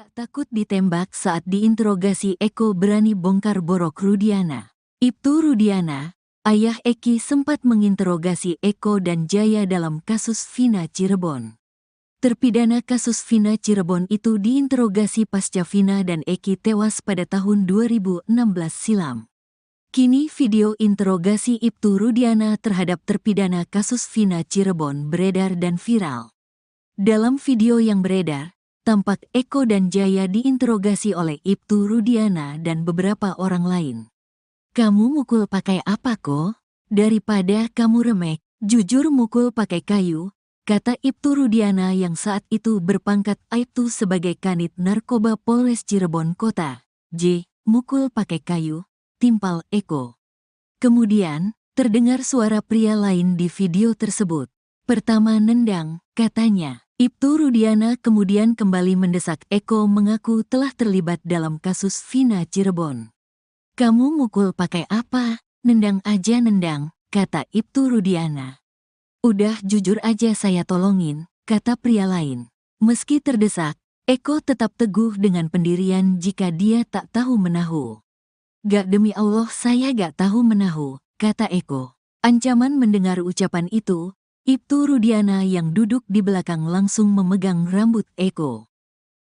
Tak takut ditembak saat diinterogasi, Eko berani bongkar borok Rudiana. Ibtu Rudiana, ayah Eki, sempat menginterogasi Eko dan Jaya dalam kasus Vina Cirebon. Terpidana kasus Vina Cirebon itu diinterogasi pasca Vina dan Eki tewas pada tahun 2016 silam. Kini video interogasi Ibtu Rudiana terhadap terpidana kasus Vina Cirebon beredar dan viral. Dalam video yang beredar, tampak Eko dan Jaya diinterogasi oleh Ibtu Rudiana dan beberapa orang lain. "Kamu mukul pakai apa kok? Daripada kamu remek, jujur mukul pakai kayu," kata Ibtu Rudiana yang saat itu berpangkat Aibtu sebagai Kanit Narkoba Polres Cirebon Kota. "J, mukul pakai kayu," timpal Eko. Kemudian, terdengar suara pria lain di video tersebut. "Pertama nendang," katanya. Ibtu Rudiana kemudian kembali mendesak Eko mengaku telah terlibat dalam kasus Vina Cirebon. "Kamu mukul pakai apa? Nendang aja nendang," kata Ibtu Rudiana. "Udah jujur aja saya tolongin," kata pria lain. Meski terdesak, Eko tetap teguh dengan pendirian jika dia tak tahu menahu. "Gak, demi Allah saya gak tahu menahu," kata Eko. Ancaman mendengar ucapan itu, Ibtu Rudiana yang duduk di belakang langsung memegang rambut Eko.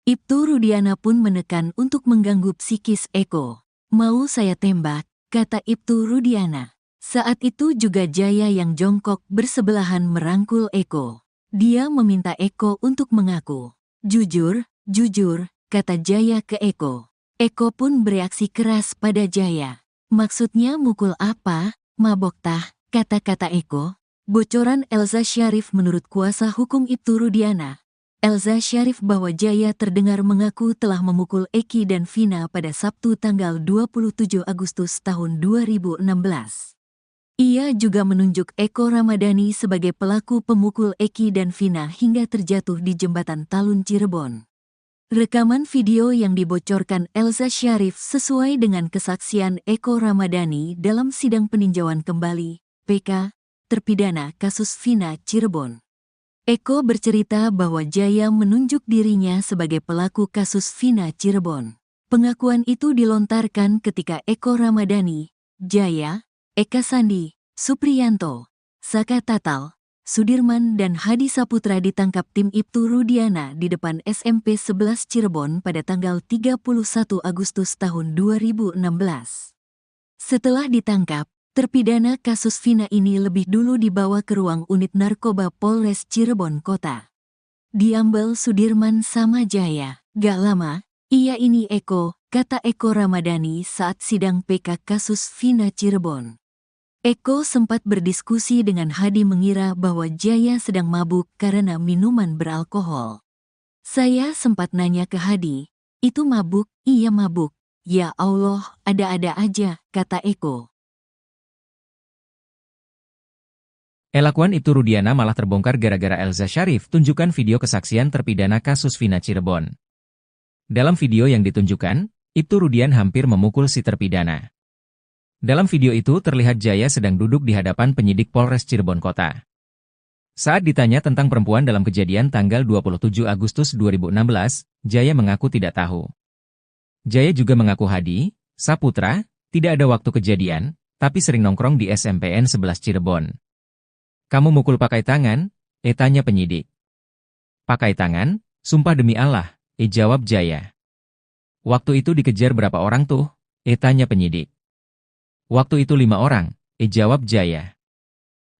Ibtu Rudiana pun menekan untuk mengganggu psikis Eko. "Mau saya tembak," kata Ibtu Rudiana. Saat itu juga Jaya yang jongkok bersebelahan merangkul Eko. Dia meminta Eko untuk mengaku. "Jujur, jujur," kata Jaya ke Eko. Eko pun bereaksi keras pada Jaya. "Maksudnya mukul apa? Mabok tah," kata-kata Eko. Bocoran Elza Syarif menurut kuasa hukum Ibtu Rudiana. Elza Syarif bahwa Jaya terdengar mengaku telah memukul Eki dan Vina pada Sabtu tanggal 27 Agustus tahun 2016. Ia juga menunjuk Eko Ramadhani sebagai pelaku pemukul Eki dan Vina hingga terjatuh di jembatan Talun Cirebon. Rekaman video yang dibocorkan Elza Syarif sesuai dengan kesaksian Eko Ramadhani dalam sidang peninjauan kembali, PK, terpidana kasus Vina Cirebon. Eko bercerita bahwa Jaya menunjuk dirinya sebagai pelaku kasus Vina Cirebon. Pengakuan itu dilontarkan ketika Eko Ramadhani, Jaya, Eka Sandi, Supriyanto, Saka Tatal, Sudirman dan Hadi Saputra ditangkap tim Ibtu Rudiana di depan SMP 11 Cirebon pada tanggal 31 Agustus tahun 2016. Setelah ditangkap, terpidana kasus Vina ini lebih dulu dibawa ke ruang unit narkoba Polres Cirebon Kota. Diambil Sudirman sama Jaya. "Gak lama, iya ini Eko," kata Eko Ramadhani saat sidang PK kasus Vina Cirebon. Eko sempat berdiskusi dengan Hadi mengira bahwa Jaya sedang mabuk karena minuman beralkohol. "Saya sempat nanya ke Hadi, itu mabuk?" "Iya mabuk." "Ya Allah, ada-ada aja," kata Eko. Elakuan Ibtu Rudiana malah terbongkar gara-gara Elza Syarif tunjukkan video kesaksian terpidana kasus Vina Cirebon. Dalam video yang ditunjukkan, Ibtu Rudian hampir memukul si terpidana. Dalam video itu terlihat Jaya sedang duduk di hadapan penyidik Polres Cirebon Kota. Saat ditanya tentang perempuan dalam kejadian tanggal 27 Agustus 2016, Jaya mengaku tidak tahu. Jaya juga mengaku Hadi, Saputra, tidak ada waktu kejadian, tapi sering nongkrong di SMPN 11 Cirebon. "Kamu mukul pakai tangan?" tanya penyidik. "Pakai tangan? Sumpah demi Allah," jawab Jaya. "Waktu itu dikejar berapa orang tuh?" tanya penyidik. "Waktu itu 5 orang, jawab Jaya.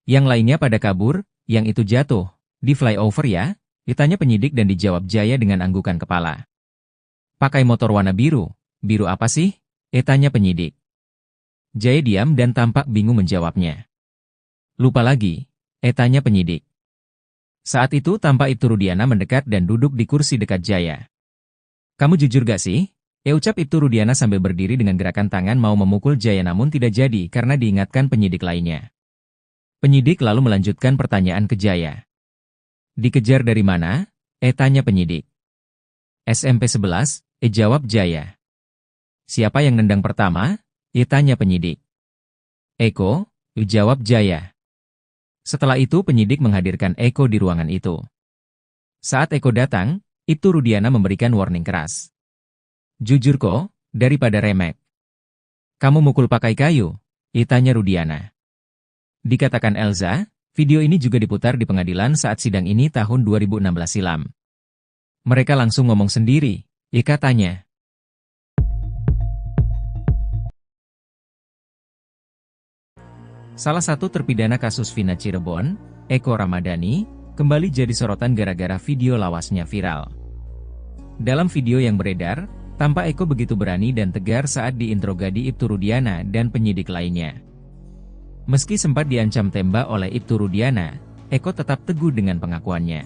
"Yang lainnya pada kabur, yang itu jatuh, di flyover ya?" tanya penyidik dan dijawab Jaya dengan anggukan kepala. "Pakai motor warna biru, biru apa sih?" tanya penyidik. Jaya diam dan tampak bingung menjawabnya. "Lupa lagi," tanya penyidik. Saat itu tampak Ibtu Rudiana mendekat dan duduk di kursi dekat Jaya. "Kamu jujur gak sih?" ucap Ibtu Rudiana sambil berdiri dengan gerakan tangan mau memukul Jaya namun tidak jadi karena diingatkan penyidik lainnya. Penyidik lalu melanjutkan pertanyaan ke Jaya. "Dikejar dari mana?" tanya penyidik. "SMP 11, jawab Jaya. "Siapa yang nendang pertama?" tanya penyidik. "Eko," jawab Jaya. Setelah itu penyidik menghadirkan Eko di ruangan itu. Saat Eko datang, Ibtu Rudiana memberikan warning keras. Jujur kok, daripada remek. Kamu mukul pakai kayu? Tanya Rudiana. Dikatakan Elza, video ini juga diputar di pengadilan saat sidang ini tahun 2016 silam. Mereka langsung ngomong sendiri, katanya. Salah satu terpidana kasus Vina Cirebon, Eko Ramadhani, kembali jadi sorotan gara-gara video lawasnya viral. Dalam video yang beredar, tampak Eko begitu berani dan tegar saat diinterogasi Ibtu Rudiana dan penyidik lainnya. Meski sempat diancam tembak oleh Ibtu Rudiana, Eko tetap teguh dengan pengakuannya.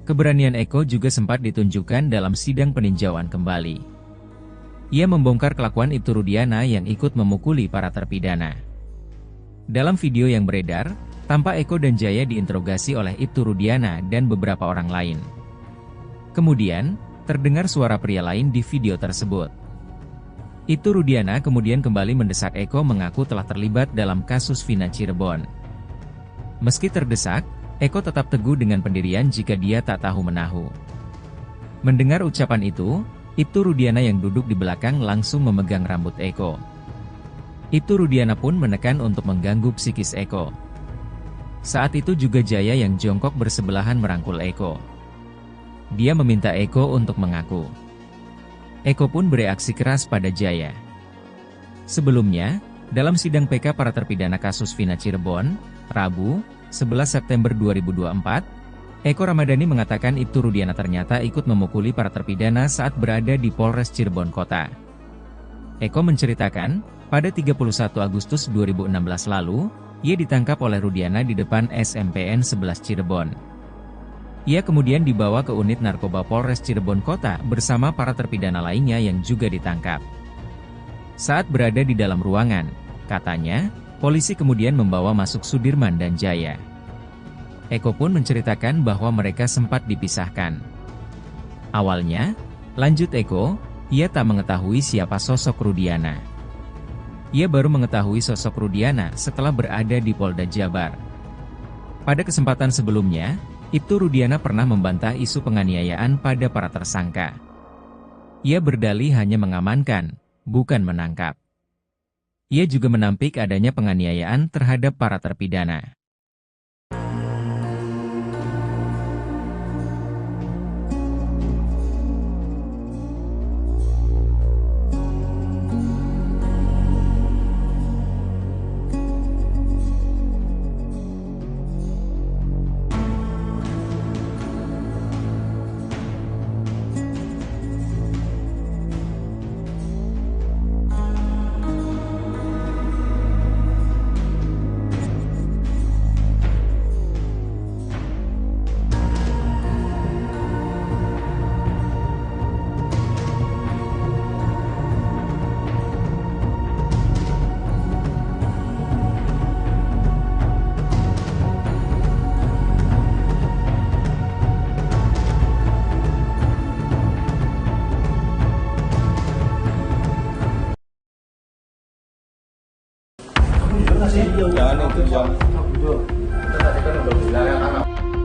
Keberanian Eko juga sempat ditunjukkan dalam sidang peninjauan kembali. Ia membongkar kelakuan Ibtu Rudiana yang ikut memukuli para terpidana. Dalam video yang beredar, tampak Eko dan Jaya diinterogasi oleh Ibtu Rudiana dan beberapa orang lain. Kemudian, terdengar suara pria lain di video tersebut. Ibtu Rudiana kemudian kembali mendesak Eko mengaku telah terlibat dalam kasus Vina Cirebon. Meski terdesak, Eko tetap teguh dengan pendirian jika dia tak tahu menahu. Mendengar ucapan itu, Ibtu Rudiana yang duduk di belakang langsung memegang rambut Eko. Ibtu Rudiana pun menekan untuk mengganggu psikis Eko. Saat itu juga Jaya yang jongkok bersebelahan merangkul Eko. Dia meminta Eko untuk mengaku. Eko pun bereaksi keras pada Jaya. Sebelumnya, dalam sidang PK para terpidana kasus Vina Cirebon, Rabu, 11 September 2024, Eko Ramadhani mengatakan Ibtu Rudiana ternyata ikut memukuli para terpidana saat berada di Polres Cirebon Kota. Eko menceritakan, pada 31 Agustus 2016 lalu, ia ditangkap oleh Rudiana di depan SMPN 11 Cirebon. Ia kemudian dibawa ke unit narkoba Polres Cirebon Kota bersama para terpidana lainnya yang juga ditangkap. Saat berada di dalam ruangan, katanya, polisi kemudian membawa masuk Sudirman dan Jaya. Eko pun menceritakan bahwa mereka sempat dipisahkan. Awalnya, lanjut Eko, ia tak mengetahui siapa sosok Rudiana. Ia baru mengetahui sosok Rudiana setelah berada di Polda Jabar. Pada kesempatan sebelumnya, Ibtu Rudiana pernah membantah isu penganiayaan pada para tersangka. Ia berdalih hanya mengamankan, bukan menangkap. Ia juga menampik adanya penganiayaan terhadap para terpidana.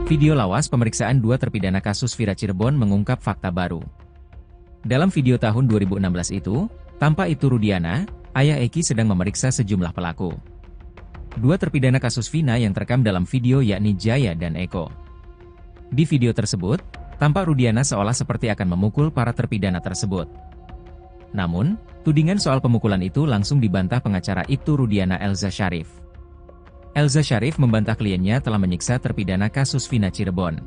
Video lawas pemeriksaan dua terpidana kasus Vina Cirebon mengungkap fakta baru. Dalam video tahun 2016 itu, tampak Ibtu Rudiana, ayah Eki sedang memeriksa sejumlah pelaku. Dua terpidana kasus Vina yang terekam dalam video yakni Jaya dan Eko. Di video tersebut, tampak Rudiana seolah seperti akan memukul para terpidana tersebut. Namun, tudingan soal pemukulan itu langsung dibantah pengacara Ibtu Rudiana Elza Syarif. Elza Syarif membantah kliennya telah menyiksa terpidana kasus Vina Cirebon.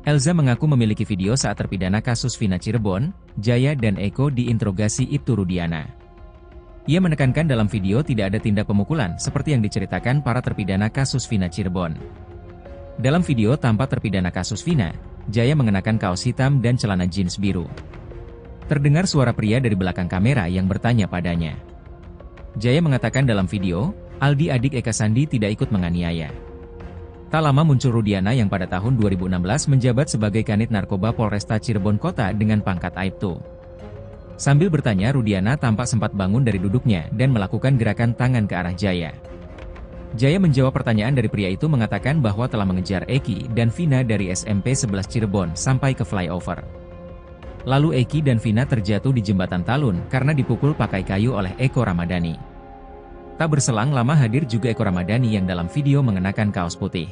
Elza mengaku memiliki video saat terpidana kasus Vina Cirebon, Jaya dan Eko diinterogasi Ibtu Rudiana. Ia menekankan dalam video tidak ada tindak pemukulan seperti yang diceritakan para terpidana kasus Vina Cirebon. Dalam video tampak terpidana kasus Vina, Jaya mengenakan kaos hitam dan celana jeans biru. Terdengar suara pria dari belakang kamera yang bertanya padanya. Jaya mengatakan dalam video, Aldi adik Eka Sandi tidak ikut menganiaya. Tak lama muncul Rudiana yang pada tahun 2016 menjabat sebagai Kanit Narkoba Polresta Cirebon Kota dengan pangkat Aibtu. Sambil bertanya, Rudiana tampak sempat bangun dari duduknya dan melakukan gerakan tangan ke arah Jaya. Jaya menjawab pertanyaan dari pria itu mengatakan bahwa telah mengejar Eki dan Vina dari SMP 11 Cirebon sampai ke flyover. Lalu Eki dan Vina terjatuh di jembatan Talun karena dipukul pakai kayu oleh Eko Ramadhani. Tak berselang lama hadir juga Eko Ramadhani yang dalam video mengenakan kaos putih.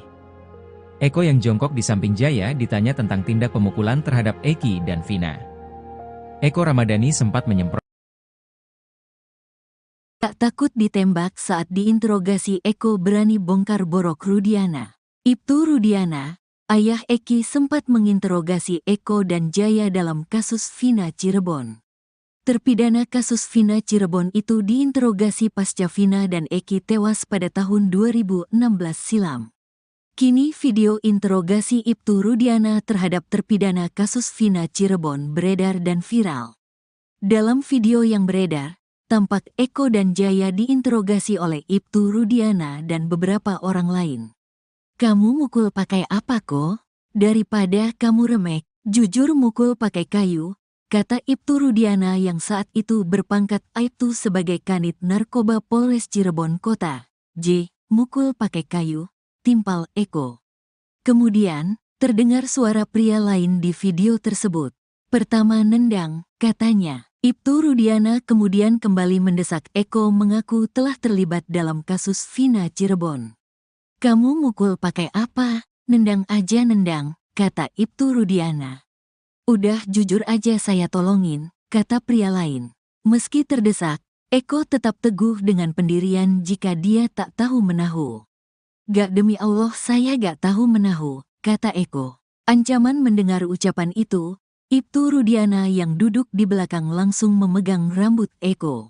Eko yang jongkok di samping Jaya ditanya tentang tindak pemukulan terhadap Eki dan Vina. Eko Ramadhani sempat menyemprot. Tak takut ditembak saat diinterogasi Eko berani bongkar borok Rudiana. Ibtu Rudiana, ayah Eki sempat menginterogasi Eko dan Jaya dalam kasus Vina Cirebon. Terpidana kasus Vina Cirebon itu diinterogasi pasca Vina dan Eki tewas pada tahun 2016 silam. Kini video interogasi Ibtu Rudiana terhadap terpidana kasus Vina Cirebon beredar dan viral. Dalam video yang beredar, tampak Eko dan Jaya diinterogasi oleh Ibtu Rudiana dan beberapa orang lain. "Kamu mukul pakai apa kok? Daripada kamu remek, jujur mukul pakai kayu," kata Ibtu Rudiana yang saat itu berpangkat Aibtu sebagai Kanit Narkoba Polres Cirebon Kota. Mukul pakai kayu, timpal Eko. Kemudian, terdengar suara pria lain di video tersebut. "Pertama nendang," katanya. Ibtu Rudiana kemudian kembali mendesak Eko mengaku telah terlibat dalam kasus Vina Cirebon. "Kamu mukul pakai apa? Nendang aja nendang," kata Ibtu Rudiana. "Udah jujur aja saya tolongin," kata pria lain. Meski terdesak, Eko tetap teguh dengan pendirian jika dia tak tahu menahu. "Gak, demi Allah saya gak tahu menahu," kata Eko. Ancaman mendengar ucapan itu, Ibtu Rudiana yang duduk di belakang langsung memegang rambut Eko.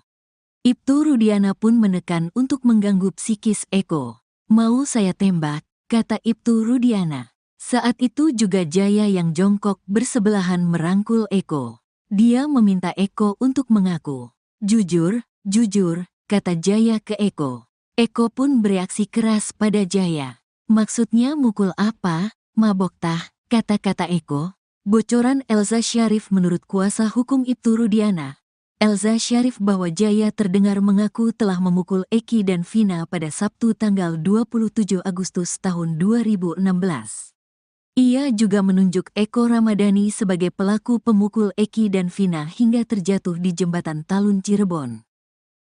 Ibtu Rudiana pun menekan untuk mengganggu psikis Eko. "Mau saya tembak," kata Ibtu Rudiana. Saat itu juga Jaya yang jongkok bersebelahan merangkul Eko. Dia meminta Eko untuk mengaku. "Jujur, jujur," kata Jaya ke Eko. Eko pun bereaksi keras pada Jaya. "Maksudnya mukul apa? Mabok tah," kata-kata Eko. Bocoran Elza Syarif menurut kuasa hukum Ibtu Rudiana. Elza Syarif bahwa Jaya terdengar mengaku telah memukul Eki dan Vina pada Sabtu tanggal 27 Agustus tahun 2016. Ia juga menunjuk Eko Ramadhani sebagai pelaku pemukul Eki dan Vina hingga terjatuh di jembatan Talun Cirebon.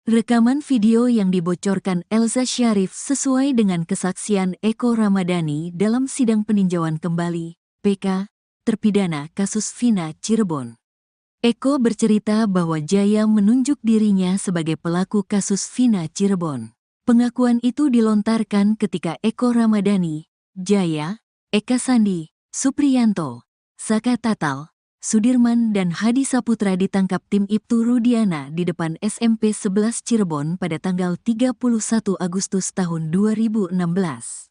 Rekaman video yang dibocorkan Elza Syarif sesuai dengan kesaksian Eko Ramadhani dalam sidang peninjauan kembali, PK, terpidana kasus Vina Cirebon. Eko bercerita bahwa Jaya menunjuk dirinya sebagai pelaku kasus Vina Cirebon. Pengakuan itu dilontarkan ketika Eko Ramadhani, Jaya, Eka Sandi, Supriyanto, Saka Tatal, Sudirman dan Hadi Saputra ditangkap tim Ibtu Rudiana di depan SMP 11 Cirebon pada tanggal 31 Agustus tahun 2016.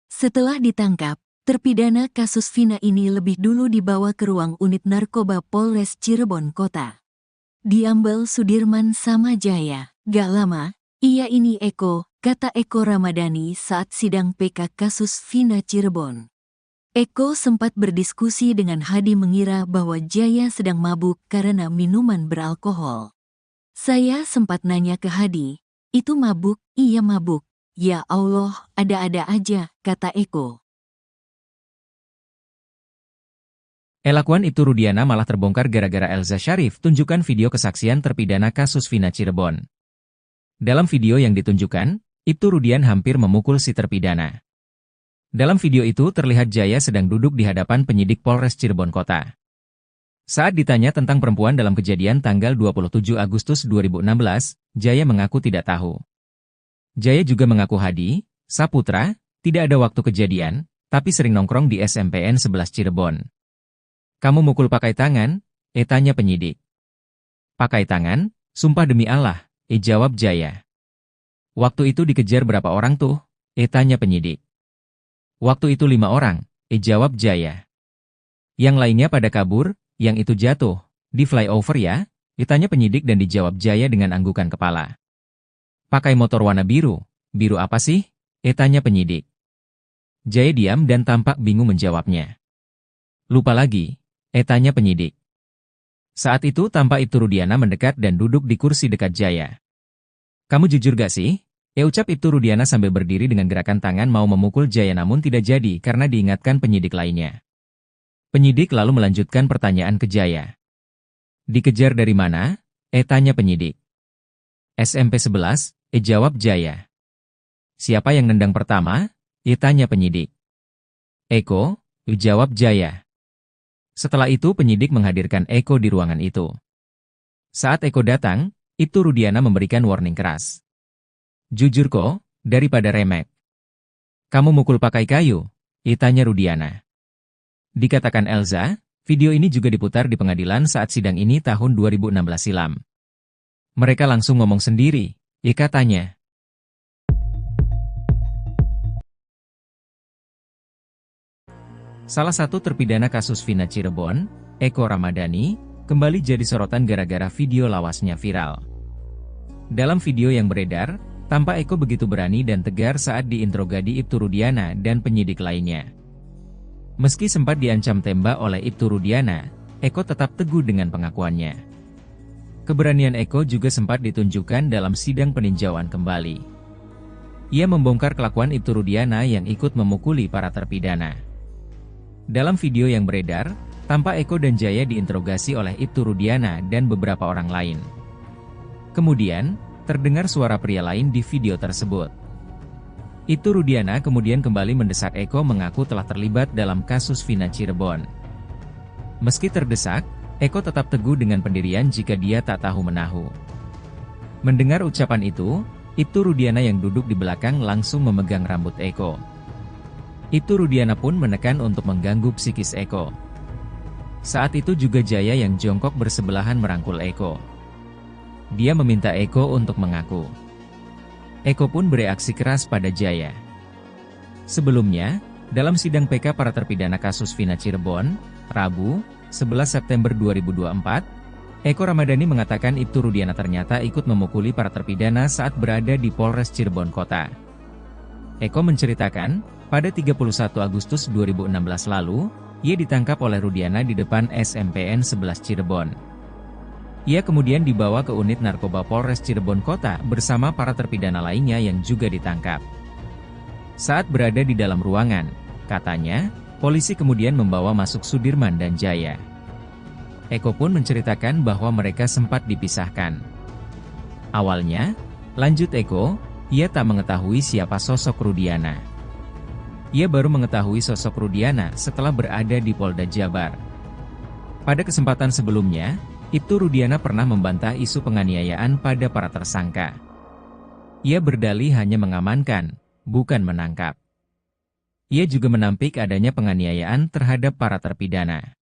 Setelah ditangkap, terpidana kasus Vina ini lebih dulu dibawa ke ruang unit narkoba Polres Cirebon Kota. Diambil Sudirman sama Jaya. "Gak lama, iya ini Eko," kata Eko Ramadhani saat sidang PK kasus Vina Cirebon. Eko sempat berdiskusi dengan Hadi mengira bahwa Jaya sedang mabuk karena minuman beralkohol. "Saya sempat nanya ke Hadi, itu mabuk?" "Iya mabuk." "Ya Allah, ada-ada aja," kata Eko. Elakuan Ibtu Rudiana malah terbongkar gara-gara Elza Syarif tunjukkan video kesaksian terpidana kasus Vina Cirebon. Dalam video yang ditunjukkan, Ibtu Rudian hampir memukul si terpidana. Dalam video itu terlihat Jaya sedang duduk di hadapan penyidik Polres Cirebon Kota. Saat ditanya tentang perempuan dalam kejadian tanggal 27 Agustus 2016, Jaya mengaku tidak tahu. Jaya juga mengaku Hadi, Saputra, tidak ada waktu kejadian, tapi sering nongkrong di SMPN 11 Cirebon. "Kamu mukul pakai tangan?" tanya penyidik. "Pakai tangan? Sumpah demi Allah," jawab Jaya. "Waktu itu dikejar berapa orang tuh?" tanya penyidik. "Waktu itu 5 orang, jawab Jaya. "Yang lainnya pada kabur, yang itu jatuh, di flyover ya?" tanya penyidik dan dijawab Jaya dengan anggukan kepala. "Pakai motor warna biru, biru apa sih?" tanya penyidik. Jaya diam dan tampak bingung menjawabnya. "Lupa lagi," tanya penyidik. Saat itu tampak Ibtu Rudiana mendekat dan duduk di kursi dekat Jaya. "Kamu jujur gak sih?" ucap Ibtu Rudiana sambil berdiri dengan gerakan tangan mau memukul Jaya namun tidak jadi karena diingatkan penyidik lainnya. Penyidik lalu melanjutkan pertanyaan ke Jaya. Dikejar dari mana? Tanya penyidik. SMP 11, jawab Jaya. Siapa yang nendang pertama? Tanya penyidik. Eko, jawab Jaya. Setelah itu penyidik menghadirkan Eko di ruangan itu. Saat Eko datang, Ibtu Rudiana memberikan warning keras. Jujur kok, daripada remek. Kamu mukul pakai kayu? Tanya Rudiana. Dikatakan Elza, video ini juga diputar di pengadilan saat sidang ini tahun 2016 silam. Mereka langsung ngomong sendiri, katanya. Salah satu terpidana kasus Vina Cirebon, Eko Ramadhani, kembali jadi sorotan gara-gara video lawasnya viral. Dalam video yang beredar, tampak Eko begitu berani dan tegar saat diinterogasi Ibtu Rudiana dan penyidik lainnya. Meski sempat diancam tembak oleh Ibtu Rudiana, Eko tetap teguh dengan pengakuannya. Keberanian Eko juga sempat ditunjukkan dalam sidang peninjauan kembali. Ia membongkar kelakuan Ibtu Rudiana yang ikut memukuli para terpidana. Dalam video yang beredar, tampak Eko dan Jaya diinterogasi oleh Ibtu Rudiana dan beberapa orang lain. Kemudian, terdengar suara pria lain di video tersebut. Ibtu Rudiana kemudian kembali mendesak Eko mengaku telah terlibat dalam kasus Vina Cirebon. Meski terdesak, Eko tetap teguh dengan pendirian jika dia tak tahu-menahu. Mendengar ucapan itu, Ibtu Rudiana yang duduk di belakang langsung memegang rambut Eko. Ibtu Rudiana pun menekan untuk mengganggu psikis Eko. Saat itu juga Jaya yang jongkok bersebelahan merangkul Eko. Dia meminta Eko untuk mengaku. Eko pun bereaksi keras pada Jaya. Sebelumnya, dalam sidang PK para terpidana kasus Vina Cirebon, Rabu, 11 September 2024, Eko Ramadhani mengatakan Ibtu Rudiana ternyata ikut memukuli para terpidana saat berada di Polres Cirebon Kota. Eko menceritakan, pada 31 Agustus 2016 lalu, ia ditangkap oleh Rudiana di depan SMPN 11 Cirebon. Ia kemudian dibawa ke unit narkoba Polres Cirebon Kota bersama para terpidana lainnya yang juga ditangkap. Saat berada di dalam ruangan, katanya, polisi kemudian membawa masuk Sudirman dan Jaya. Eko pun menceritakan bahwa mereka sempat dipisahkan. Awalnya, lanjut Eko, ia tak mengetahui siapa sosok Rudiana. Ia baru mengetahui sosok Rudiana setelah berada di Polda Jabar. Pada kesempatan sebelumnya, Ibtu Rudiana pernah membantah isu penganiayaan pada para tersangka. Ia berdalih hanya mengamankan, bukan menangkap. Ia juga menampik adanya penganiayaan terhadap para terpidana.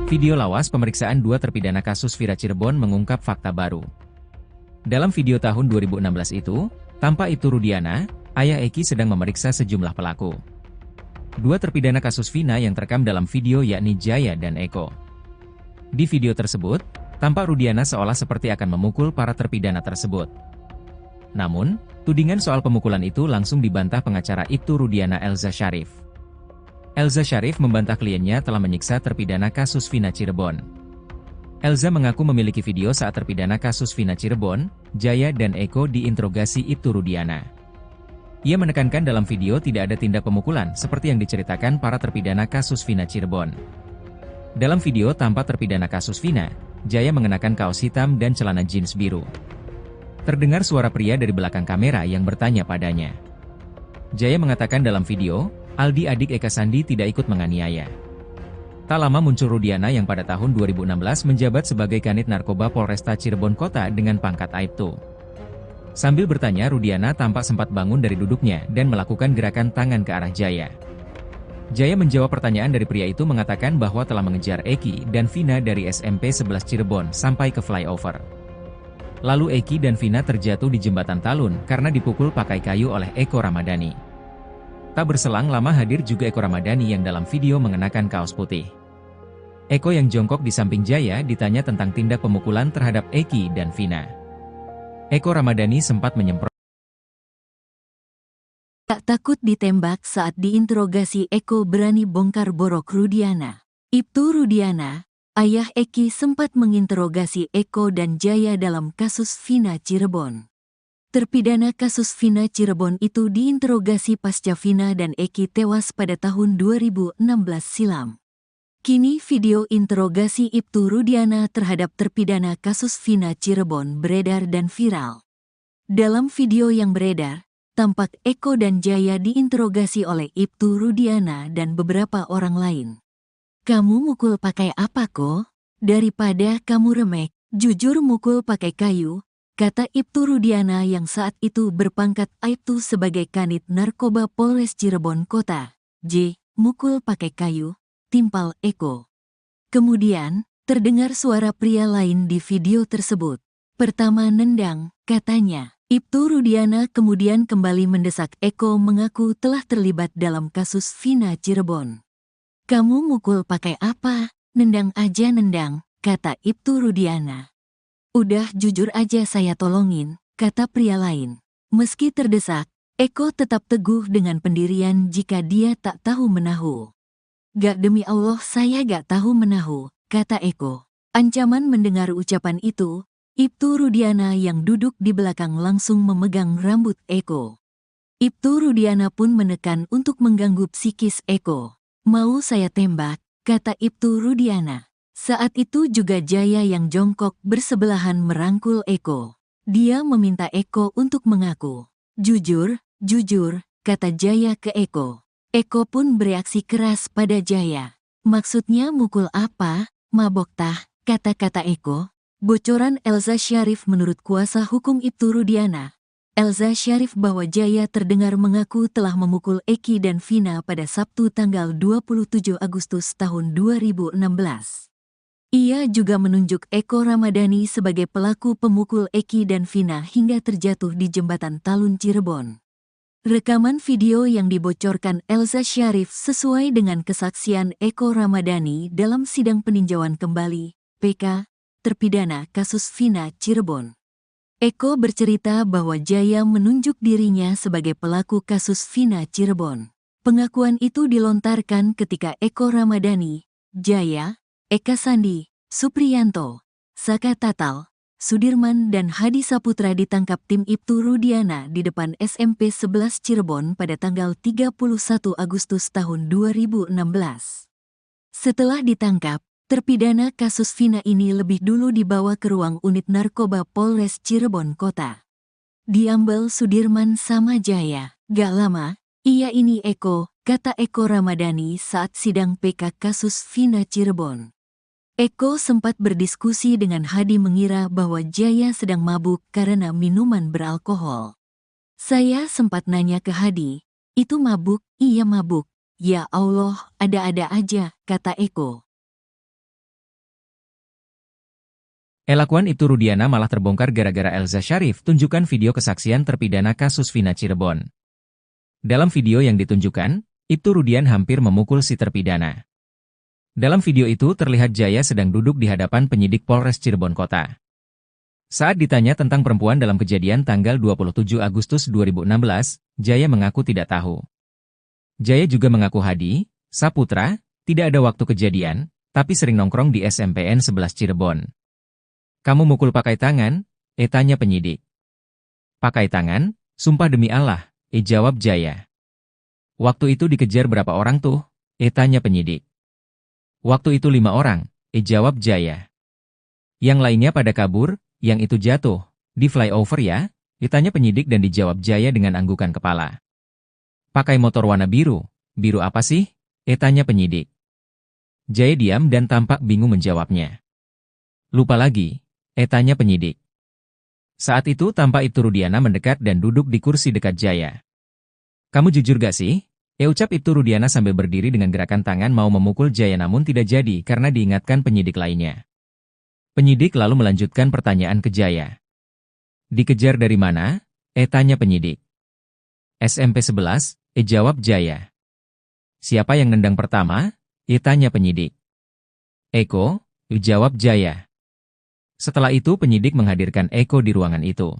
Video lawas pemeriksaan dua terpidana kasus Vina Cirebon mengungkap fakta baru. Dalam video tahun 2016 itu, tampak Ibtu Rudiana, ayah Eki sedang memeriksa sejumlah pelaku. Dua terpidana kasus Vina yang terekam dalam video yakni Jaya dan Eko. Di video tersebut, tampak Rudiana seolah seperti akan memukul para terpidana tersebut. Namun, tudingan soal pemukulan itu langsung dibantah pengacara Ibtu Rudiana Elza Syarif. Elza Syarif membantah kliennya telah menyiksa terpidana kasus Vina Cirebon. Elza mengaku memiliki video saat terpidana kasus Vina Cirebon, Jaya dan Eko diinterogasi Ibtu Rudiana. Ia menekankan dalam video tidak ada tindak pemukulan seperti yang diceritakan para terpidana kasus Vina Cirebon. Dalam video tampak terpidana kasus Vina, Jaya mengenakan kaos hitam dan celana jeans biru. Terdengar suara pria dari belakang kamera yang bertanya padanya. Jaya mengatakan dalam video, Aldi adik Eka Sandi tidak ikut menganiaya. Tak lama muncul Rudiana yang pada tahun 2016 menjabat sebagai Kanit Narkoba Polresta Cirebon Kota dengan pangkat Aibtu. Sambil bertanya, Rudiana tampak sempat bangun dari duduknya dan melakukan gerakan tangan ke arah Jaya. Jaya menjawab pertanyaan dari pria itu mengatakan bahwa telah mengejar Eki dan Vina dari SMP 11 Cirebon sampai ke flyover. Lalu Eki dan Vina terjatuh di jembatan Talun karena dipukul pakai kayu oleh Eko Ramadhani. Tak berselang lama hadir juga Eko Ramadhani yang dalam video mengenakan kaos putih. Eko yang jongkok di samping Jaya ditanya tentang tindak pemukulan terhadap Eki dan Vina. Eko Ramadhani sempat menyemprot. Tak takut ditembak saat diinterogasi, Eko berani bongkar borok Rudiana. Ibtu Rudiana, ayah Eki, sempat menginterogasi Eko dan Jaya dalam kasus Vina Cirebon. Terpidana kasus Vina Cirebon itu diinterogasi pasca Vina dan Eki tewas pada tahun 2016 silam. Kini video interogasi Ibtu Rudiana terhadap terpidana kasus Vina Cirebon beredar dan viral. Dalam video yang beredar, tampak Eko dan Jaya diinterogasi oleh Ibtu Rudiana dan beberapa orang lain. "Kamu mukul pakai apa kok? Daripada kamu remek, jujur mukul pakai kayu," kata Ibtu Rudiana yang saat itu berpangkat Aibtu sebagai Kanit Narkoba Polres Cirebon Kota. "Mukul pakai kayu," timpal Eko. Kemudian, terdengar suara pria lain di video tersebut. "Pertama nendang," katanya. Ibtu Rudiana kemudian kembali mendesak Eko mengaku telah terlibat dalam kasus Vina Cirebon. "Kamu mukul pakai apa? Nendang aja nendang," kata Ibtu Rudiana. "Udah jujur aja saya tolongin," kata pria lain. Meski terdesak, Eko tetap teguh dengan pendirian jika dia tak tahu menahu. "Gak, demi Allah saya gak tahu menahu," kata Eko. Ancaman mendengar ucapan itu, Ibtu Rudiana yang duduk di belakang langsung memegang rambut Eko. Ibtu Rudiana pun menekan untuk mengganggu psikis Eko. "Mau saya tembak," kata Ibtu Rudiana. Saat itu juga Jaya yang jongkok bersebelahan merangkul Eko. Dia meminta Eko untuk mengaku. "Jujur, jujur," kata Jaya ke Eko. Eko pun bereaksi keras pada Jaya. "Maksudnya mukul apa? Mabok tah," kata-kata Eko. Bocoran Elza Syarif. Menurut kuasa hukum Ibtu Rudiana, Elza Syarif, bahwa Jaya terdengar mengaku telah memukul Eki dan Vina pada Sabtu tanggal 27 Agustus tahun 2016. Ia juga menunjuk Eko Ramadhani sebagai pelaku pemukul Eki dan Vina hingga terjatuh di jembatan Talun Cirebon. Rekaman video yang dibocorkan Elza Syarif sesuai dengan kesaksian Eko Ramadhani dalam sidang peninjauan kembali (PK) terpidana kasus Vina Cirebon. Eko bercerita bahwa Jaya menunjuk dirinya sebagai pelaku kasus Vina Cirebon. Pengakuan itu dilontarkan ketika Eko Ramadhani, Jaya, Eka Sandi, Supriyanto, Saka Tatal, Sudirman dan Hadi Saputra ditangkap tim Ibtu Rudiana di depan SMP 11 Cirebon pada tanggal 31 Agustus tahun 2016. Setelah ditangkap, terpidana kasus Vina ini lebih dulu dibawa ke ruang unit narkoba Polres Cirebon Kota. Diambil Sudirman sama Jaya. "Gak lama, iya ini Eko," kata Eko Ramadhani saat sidang PK kasus Vina Cirebon. Eko sempat berdiskusi dengan Hadi mengira bahwa Jaya sedang mabuk karena minuman beralkohol. "Saya sempat nanya ke Hadi, itu mabuk?" "Iya mabuk." "Ya Allah, ada-ada aja," kata Eko. Elakuan Ibtu Rudiana malah terbongkar gara-gara Elza Syarif tunjukkan video kesaksian terpidana kasus Vina Cirebon. Dalam video yang ditunjukkan, Ibtu Rudiana hampir memukul si terpidana. Dalam video itu terlihat Jaya sedang duduk di hadapan penyidik Polres Cirebon Kota. Saat ditanya tentang perempuan dalam kejadian tanggal 27 Agustus 2016, Jaya mengaku tidak tahu. Jaya juga mengaku Hadi, Saputra, tidak ada waktu kejadian, tapi sering nongkrong di SMPN 11 Cirebon. "Kamu mukul pakai tangan?" tanya penyidik. "Pakai tangan? Sumpah demi Allah," jawab Jaya. "Waktu itu dikejar berapa orang tuh?" tanya penyidik. "Waktu itu 5 orang, jawab Jaya. "Yang lainnya pada kabur, yang itu jatuh di flyover ya?" ditanya penyidik dan dijawab Jaya dengan anggukan kepala. "Pakai motor warna biru. Biru apa sih?" tanya penyidik. Jaya diam dan tampak bingung menjawabnya. Lupa lagi, tanya penyidik. Saat itu tampak Ibtu Rudiana mendekat dan duduk di kursi dekat Jaya. Kamu jujur gak sih? Ucap Ibtu Rudiana sambil berdiri dengan gerakan tangan mau memukul Jaya namun tidak jadi karena diingatkan penyidik lainnya. Penyidik lalu melanjutkan pertanyaan ke Jaya. Dikejar dari mana? Tanya penyidik. SMP 11, jawab Jaya. Siapa yang nendang pertama? Tanya penyidik. Eko, jawab Jaya. Setelah itu penyidik menghadirkan Eko di ruangan itu.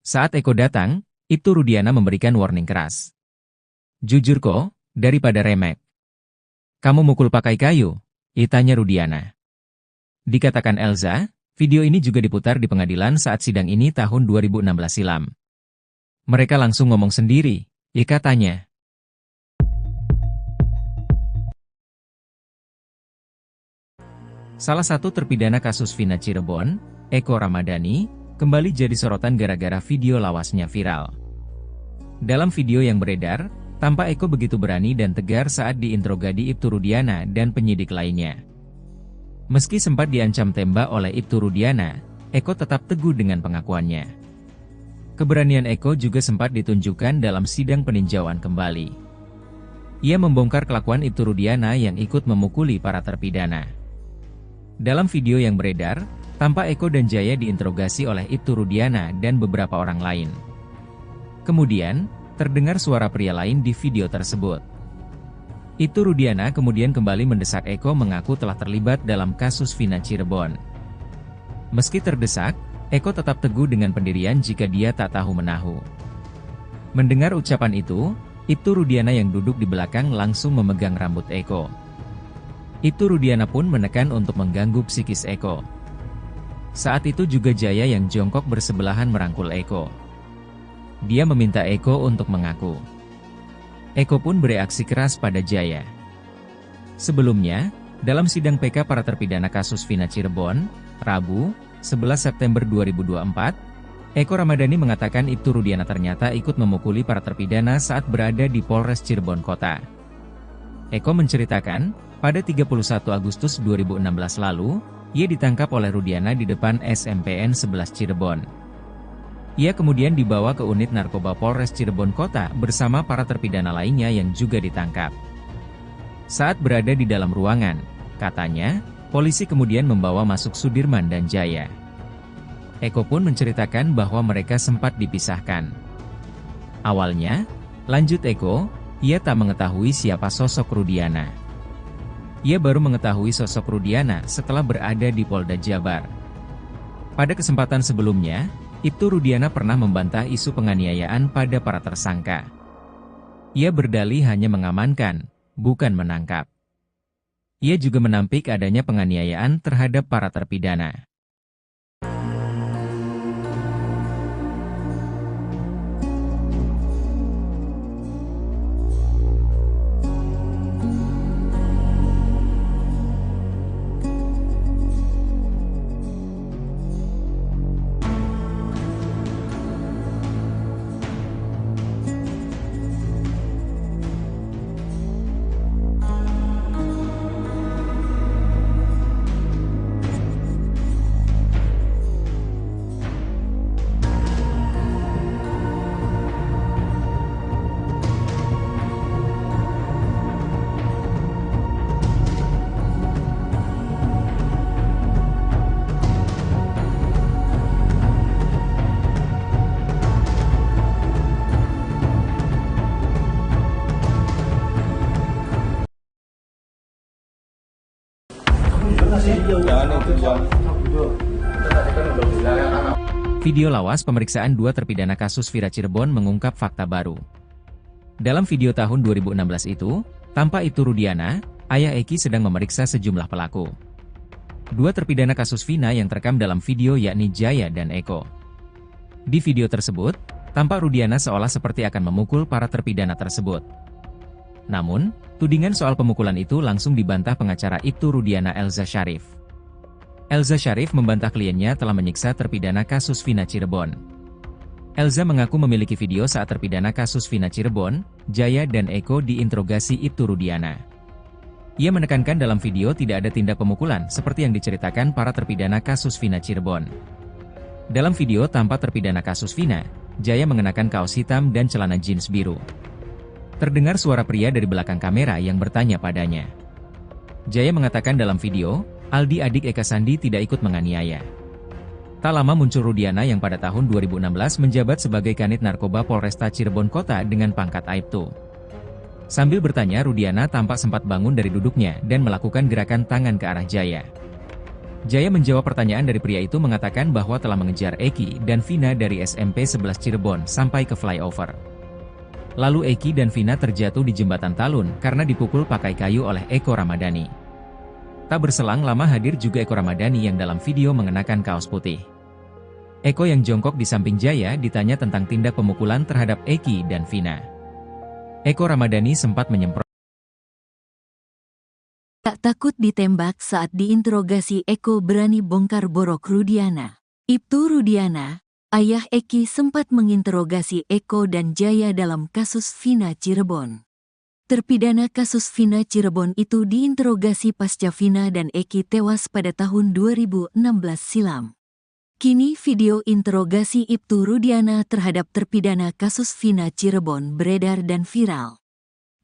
Saat Eko datang, Ibtu Rudiana memberikan warning keras. Jujur kok, daripada remek. Kamu mukul pakai kayu? Tanya Rudiana. Dikatakan Elza, video ini juga diputar di pengadilan saat sidang ini tahun 2016 silam. Mereka langsung ngomong sendiri, katanya. Salah satu terpidana kasus Vina Cirebon, Eko Ramadhani, kembali jadi sorotan gara-gara video lawasnya viral. Dalam video yang beredar, tampak Eko begitu berani dan tegar saat diinterogasi Ibtu Rudiana dan penyidik lainnya. Meski sempat diancam tembak oleh Ibtu Rudiana, Eko tetap teguh dengan pengakuannya. Keberanian Eko juga sempat ditunjukkan dalam sidang peninjauan kembali. Ia membongkar kelakuan Ibtu Rudiana yang ikut memukuli para terpidana. Dalam video yang beredar, tampak Eko dan Jaya diinterogasi oleh Ibtu Rudiana dan beberapa orang lain. Kemudian, terdengar suara pria lain di video tersebut. Ibtu Rudiana kemudian kembali mendesak Eko mengaku telah terlibat dalam kasus Vina Cirebon. Meski terdesak, Eko tetap teguh dengan pendirian jika dia tak tahu menahu. Mendengar ucapan itu, Ibtu Rudiana yang duduk di belakang langsung memegang rambut Eko. Ibtu Rudiana pun menekan untuk mengganggu psikis Eko. Saat itu juga Jaya yang jongkok bersebelahan merangkul Eko. Dia meminta Eko untuk mengaku. Eko pun bereaksi keras pada Jaya. Sebelumnya, dalam sidang PK para terpidana kasus Vina Cirebon, Rabu, 11 September 2024, Eko Ramadhani mengatakan Ibtu Rudiana ternyata ikut memukuli para terpidana saat berada di Polres Cirebon Kota. Eko menceritakan, pada 31 Agustus 2016 lalu, ia ditangkap oleh Rudiana di depan SMPN 11 Cirebon. Ia kemudian dibawa ke unit narkoba Polres Cirebon Kota bersama para terpidana lainnya yang juga ditangkap. Saat berada di dalam ruangan, katanya, polisi kemudian membawa masuk Sudirman dan Jaya. Eko pun menceritakan bahwa mereka sempat dipisahkan. Awalnya, lanjut Eko, ia tak mengetahui siapa sosok Rudiana. Ia baru mengetahui sosok Rudiana setelah berada di Polda Jabar. Pada kesempatan sebelumnya, Ibtu Rudiana pernah membantah isu penganiayaan pada para tersangka. Ia berdalih hanya mengamankan, bukan menangkap. Ia juga menampik adanya penganiayaan terhadap para terpidana. Video lawas pemeriksaan dua terpidana kasus Vina Cirebon mengungkap fakta baru. Dalam video tahun 2016 itu, tampak Ibtu Rudiana, ayah Eki sedang memeriksa sejumlah pelaku. Dua terpidana kasus Vina yang terekam dalam video yakni Jaya dan Eko. Di video tersebut, tampak Rudiana seolah seperti akan memukul para terpidana tersebut. Namun, tudingan soal pemukulan itu langsung dibantah pengacara Ibtu Rudiana Elza Syarif. Elza Syarif membantah kliennya telah menyiksa terpidana kasus Vina Cirebon. Elza mengaku memiliki video saat terpidana kasus Vina Cirebon, Jaya dan Eko diinterogasi Ibtu Rudiana. Ia menekankan dalam video tidak ada tindak pemukulan seperti yang diceritakan para terpidana kasus Vina Cirebon. Dalam video tampak terpidana kasus Vina, Jaya mengenakan kaos hitam dan celana jeans biru. Terdengar suara pria dari belakang kamera yang bertanya padanya. Jaya mengatakan dalam video, Aldi adik Eka Sandi tidak ikut menganiaya. Tak lama muncul Rudiana yang pada tahun 2016 menjabat sebagai Kanit Narkoba Polresta Cirebon Kota dengan pangkat Aibtu. Sambil bertanya, Rudiana tampak sempat bangun dari duduknya dan melakukan gerakan tangan ke arah Jaya. Jaya menjawab pertanyaan dari pria itu mengatakan bahwa telah mengejar Eki dan Vina dari SMP 11 Cirebon sampai ke flyover. Lalu Eki dan Vina terjatuh di jembatan Talun karena dipukul pakai kayu oleh Eko Ramadhani. Tak berselang lama hadir juga Eko Ramadhani yang dalam video mengenakan kaos putih. Eko yang jongkok di samping Jaya ditanya tentang tindak pemukulan terhadap Eki dan Vina. Eko Ramadhani sempat menyemprot. Tak takut ditembak saat diinterogasi, Eko berani bongkar borok Rudiana. Ibtu Rudiana, ayah Eki, sempat menginterogasi Eko dan Jaya dalam kasus Vina Cirebon. Terpidana kasus Vina Cirebon itu diinterogasi pasca Vina dan Eki tewas pada tahun 2016 silam. Kini video interogasi Ibtu Rudiana terhadap terpidana kasus Vina Cirebon beredar dan viral.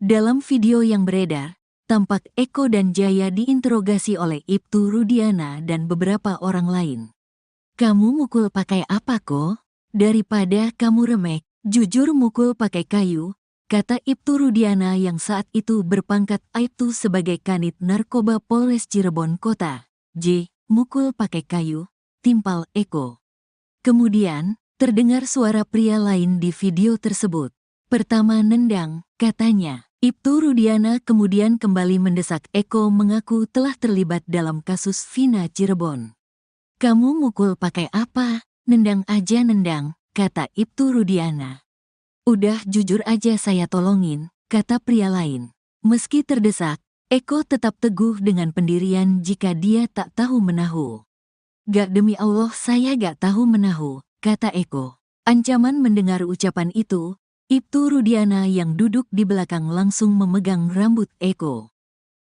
Dalam video yang beredar, tampak Eko dan Jaya diinterogasi oleh Ibtu Rudiana dan beberapa orang lain. "Kamu mukul pakai apa kok? Daripada kamu remek, jujur mukul pakai kayu," kata Ibtu Rudiana yang saat itu berpangkat Aibtu sebagai Kanit Narkoba Polres Cirebon Kota. Mukul pakai kayu, timpal Eko. Kemudian, terdengar suara pria lain di video tersebut. "Pertama nendang," katanya. Ibtu Rudiana kemudian kembali mendesak Eko mengaku telah terlibat dalam kasus Vina Cirebon. "Kamu mukul pakai apa? Nendang aja nendang," kata Ibtu Rudiana. "Udah jujur aja saya tolongin," kata pria lain. Meski terdesak, Eko tetap teguh dengan pendirian jika dia tak tahu menahu. "Gak, demi Allah saya gak tahu menahu," kata Eko. Ancaman mendengar ucapan itu, Ibtu Rudiana yang duduk di belakang langsung memegang rambut Eko.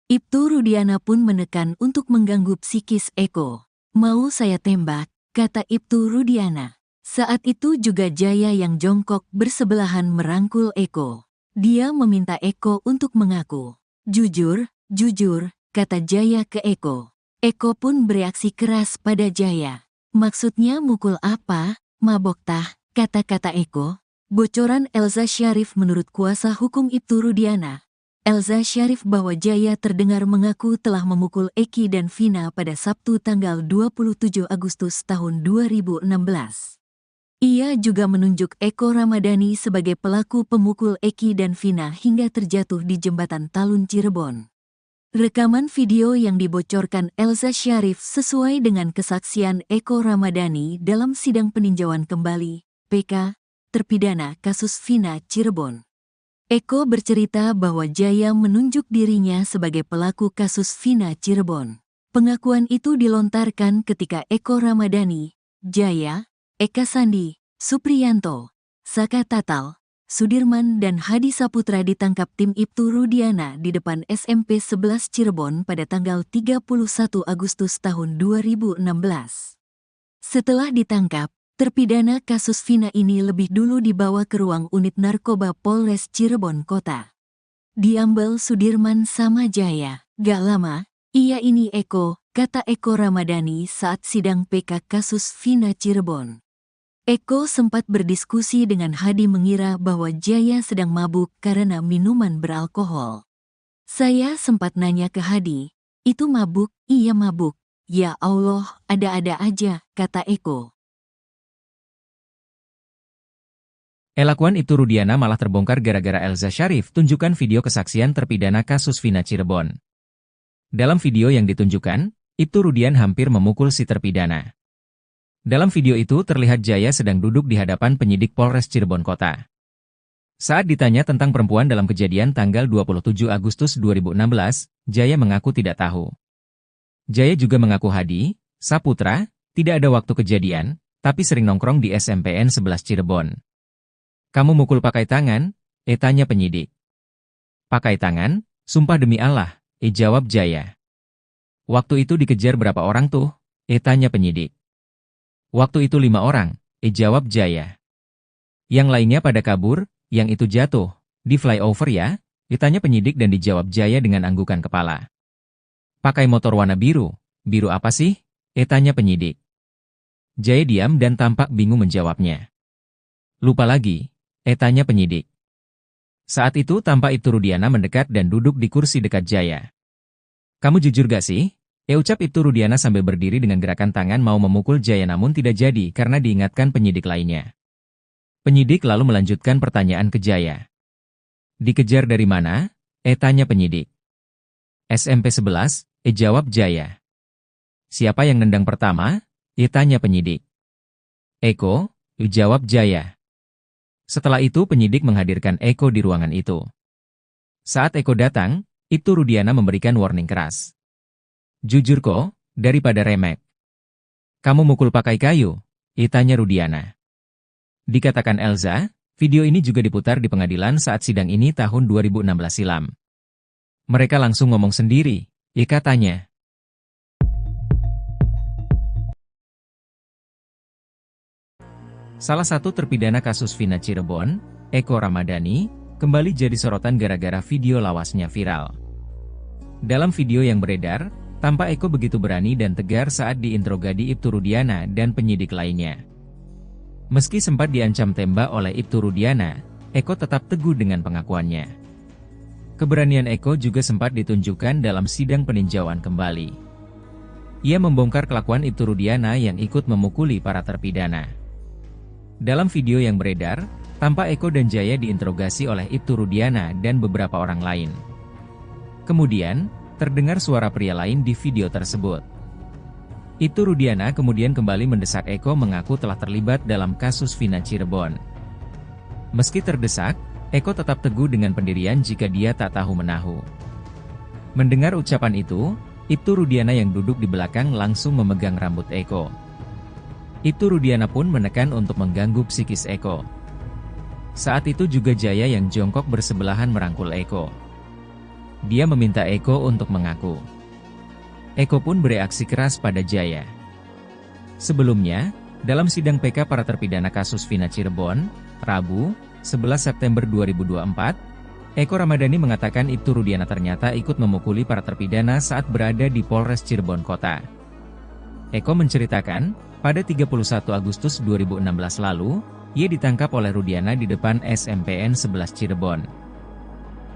Ibtu Rudiana pun menekan untuk mengganggu psikis Eko. "Mau saya tembak," kata Ibtu Rudiana. Saat itu juga Jaya yang jongkok bersebelahan merangkul Eko. Dia meminta Eko untuk mengaku. "Jujur, jujur," kata Jaya ke Eko. Eko pun bereaksi keras pada Jaya. "Maksudnya mukul apa? Mabok tah," kata-kata Eko. Bocoran Elza Syarif menurut kuasa hukum Ibtu Rudiana. Elza Syarif bahwa Jaya terdengar mengaku telah memukul Eki dan Vina pada Sabtu tanggal 27 Agustus tahun 2016. Ia juga menunjuk Eko Ramadhani sebagai pelaku pemukul Eki dan Vina hingga terjatuh di jembatan Talun Cirebon. Rekaman video yang dibocorkan Elza Syarif sesuai dengan kesaksian Eko Ramadhani dalam sidang peninjauan kembali, PK, terpidana kasus Vina Cirebon. Eko bercerita bahwa Jaya menunjuk dirinya sebagai pelaku kasus Vina Cirebon. Pengakuan itu dilontarkan ketika Eko Ramadhani, Jaya, Eka Sandi, Supriyanto, Saka Tatal, Sudirman dan Hadi Saputra ditangkap tim Ibtu Rudiana di depan SMP 11 Cirebon pada tanggal 31 Agustus tahun 2016. Setelah ditangkap, terpidana kasus Vina ini lebih dulu dibawa ke ruang unit narkoba Polres Cirebon Kota. Diambil Sudirman sama Jaya. "Gak lama, iya ini Eko," kata Eko Ramadhani saat sidang PK kasus Vina Cirebon. Eko sempat berdiskusi dengan Hadi mengira bahwa Jaya sedang mabuk karena minuman beralkohol. "Saya sempat nanya ke Hadi, itu mabuk?" "Iya mabuk." "Ya Allah, ada-ada aja," kata Eko. Elakuan Ibtu Rudiana malah terbongkar gara-gara Elza Syarif tunjukkan video kesaksian terpidana kasus Vina Cirebon. Dalam video yang ditunjukkan, Ibtu Rudian hampir memukul si terpidana. Dalam video itu terlihat Jaya sedang duduk di hadapan penyidik Polres Cirebon Kota. Saat ditanya tentang perempuan dalam kejadian tanggal 27 Agustus 2016, Jaya mengaku tidak tahu. Jaya juga mengaku Hadi, Saputra, tidak ada waktu kejadian, tapi sering nongkrong di SMPN 11 Cirebon. "Kamu mukul pakai tangan?" tanya penyidik. "Pakai tangan? Sumpah demi Allah," Jawab Jaya. Waktu itu dikejar berapa orang tuh? Tanya penyidik. Waktu itu 5 orang, jawab Jaya. Yang lainnya pada kabur, yang itu jatuh. Di flyover ya? Tanya penyidik dan dijawab Jaya dengan anggukan kepala. Pakai motor warna biru. Biru apa sih? Tanya penyidik. Jaya diam dan tampak bingung menjawabnya. Lupa lagi, tanya penyidik. Saat itu tampak Ibtu Rudiana mendekat dan duduk di kursi dekat Jaya. Kamu jujur gak sih? Ucap Ibtu Rudiana sambil berdiri dengan gerakan tangan mau memukul Jaya namun tidak jadi karena diingatkan penyidik lainnya. Penyidik lalu melanjutkan pertanyaan ke Jaya. Dikejar dari mana? Tanya penyidik. SMP 11, jawab Jaya. Siapa yang nendang pertama? Tanya penyidik. Eko, jawab Jaya. Setelah itu penyidik menghadirkan Eko di ruangan itu. Saat Eko datang, Ibtu Rudiana memberikan warning keras. Jujur kok, daripada remek. Kamu mukul pakai kayu? Tanya Rudiana. Dikatakan Elza, video ini juga diputar di pengadilan saat sidang ini tahun 2016 silam. Mereka langsung ngomong sendiri, katanya. Salah satu terpidana kasus Vina Cirebon, Eko Ramadhani, kembali jadi sorotan gara-gara video lawasnya viral. Dalam video yang beredar, tampak Eko begitu berani dan tegar saat diinterogasi Ibtu Rudiana dan penyidik lainnya. Meski sempat diancam tembak oleh Ibtu Rudiana, Eko tetap teguh dengan pengakuannya. Keberanian Eko juga sempat ditunjukkan dalam sidang peninjauan kembali. Ia membongkar kelakuan Ibtu Rudiana yang ikut memukuli para terpidana. Dalam video yang beredar, tampak Eko dan Jaya diinterogasi oleh Ibtu Rudiana dan beberapa orang lain. Kemudian, terdengar suara pria lain di video tersebut. Ibtu Rudiana kemudian kembali mendesak Eko mengaku telah terlibat dalam kasus Vina Cirebon. Meski terdesak, Eko tetap teguh dengan pendirian jika dia tak tahu menahu. Mendengar ucapan itu, Ibtu Rudiana yang duduk di belakang langsung memegang rambut Eko. Ibtu Rudiana pun menekan untuk mengganggu psikis Eko. Saat itu juga Jaya yang jongkok bersebelahan merangkul Eko. Dia meminta Eko untuk mengaku. Eko pun bereaksi keras pada Jaya. Sebelumnya, dalam sidang PK para terpidana kasus Vina Cirebon, Rabu, 11 September 2024, Eko Ramadhani mengatakan Ibtu Rudiana ternyata ikut memukuli para terpidana saat berada di Polres Cirebon Kota. Eko menceritakan, pada 31 Agustus 2016 lalu, ia ditangkap oleh Rudiana di depan SMPN 11 Cirebon.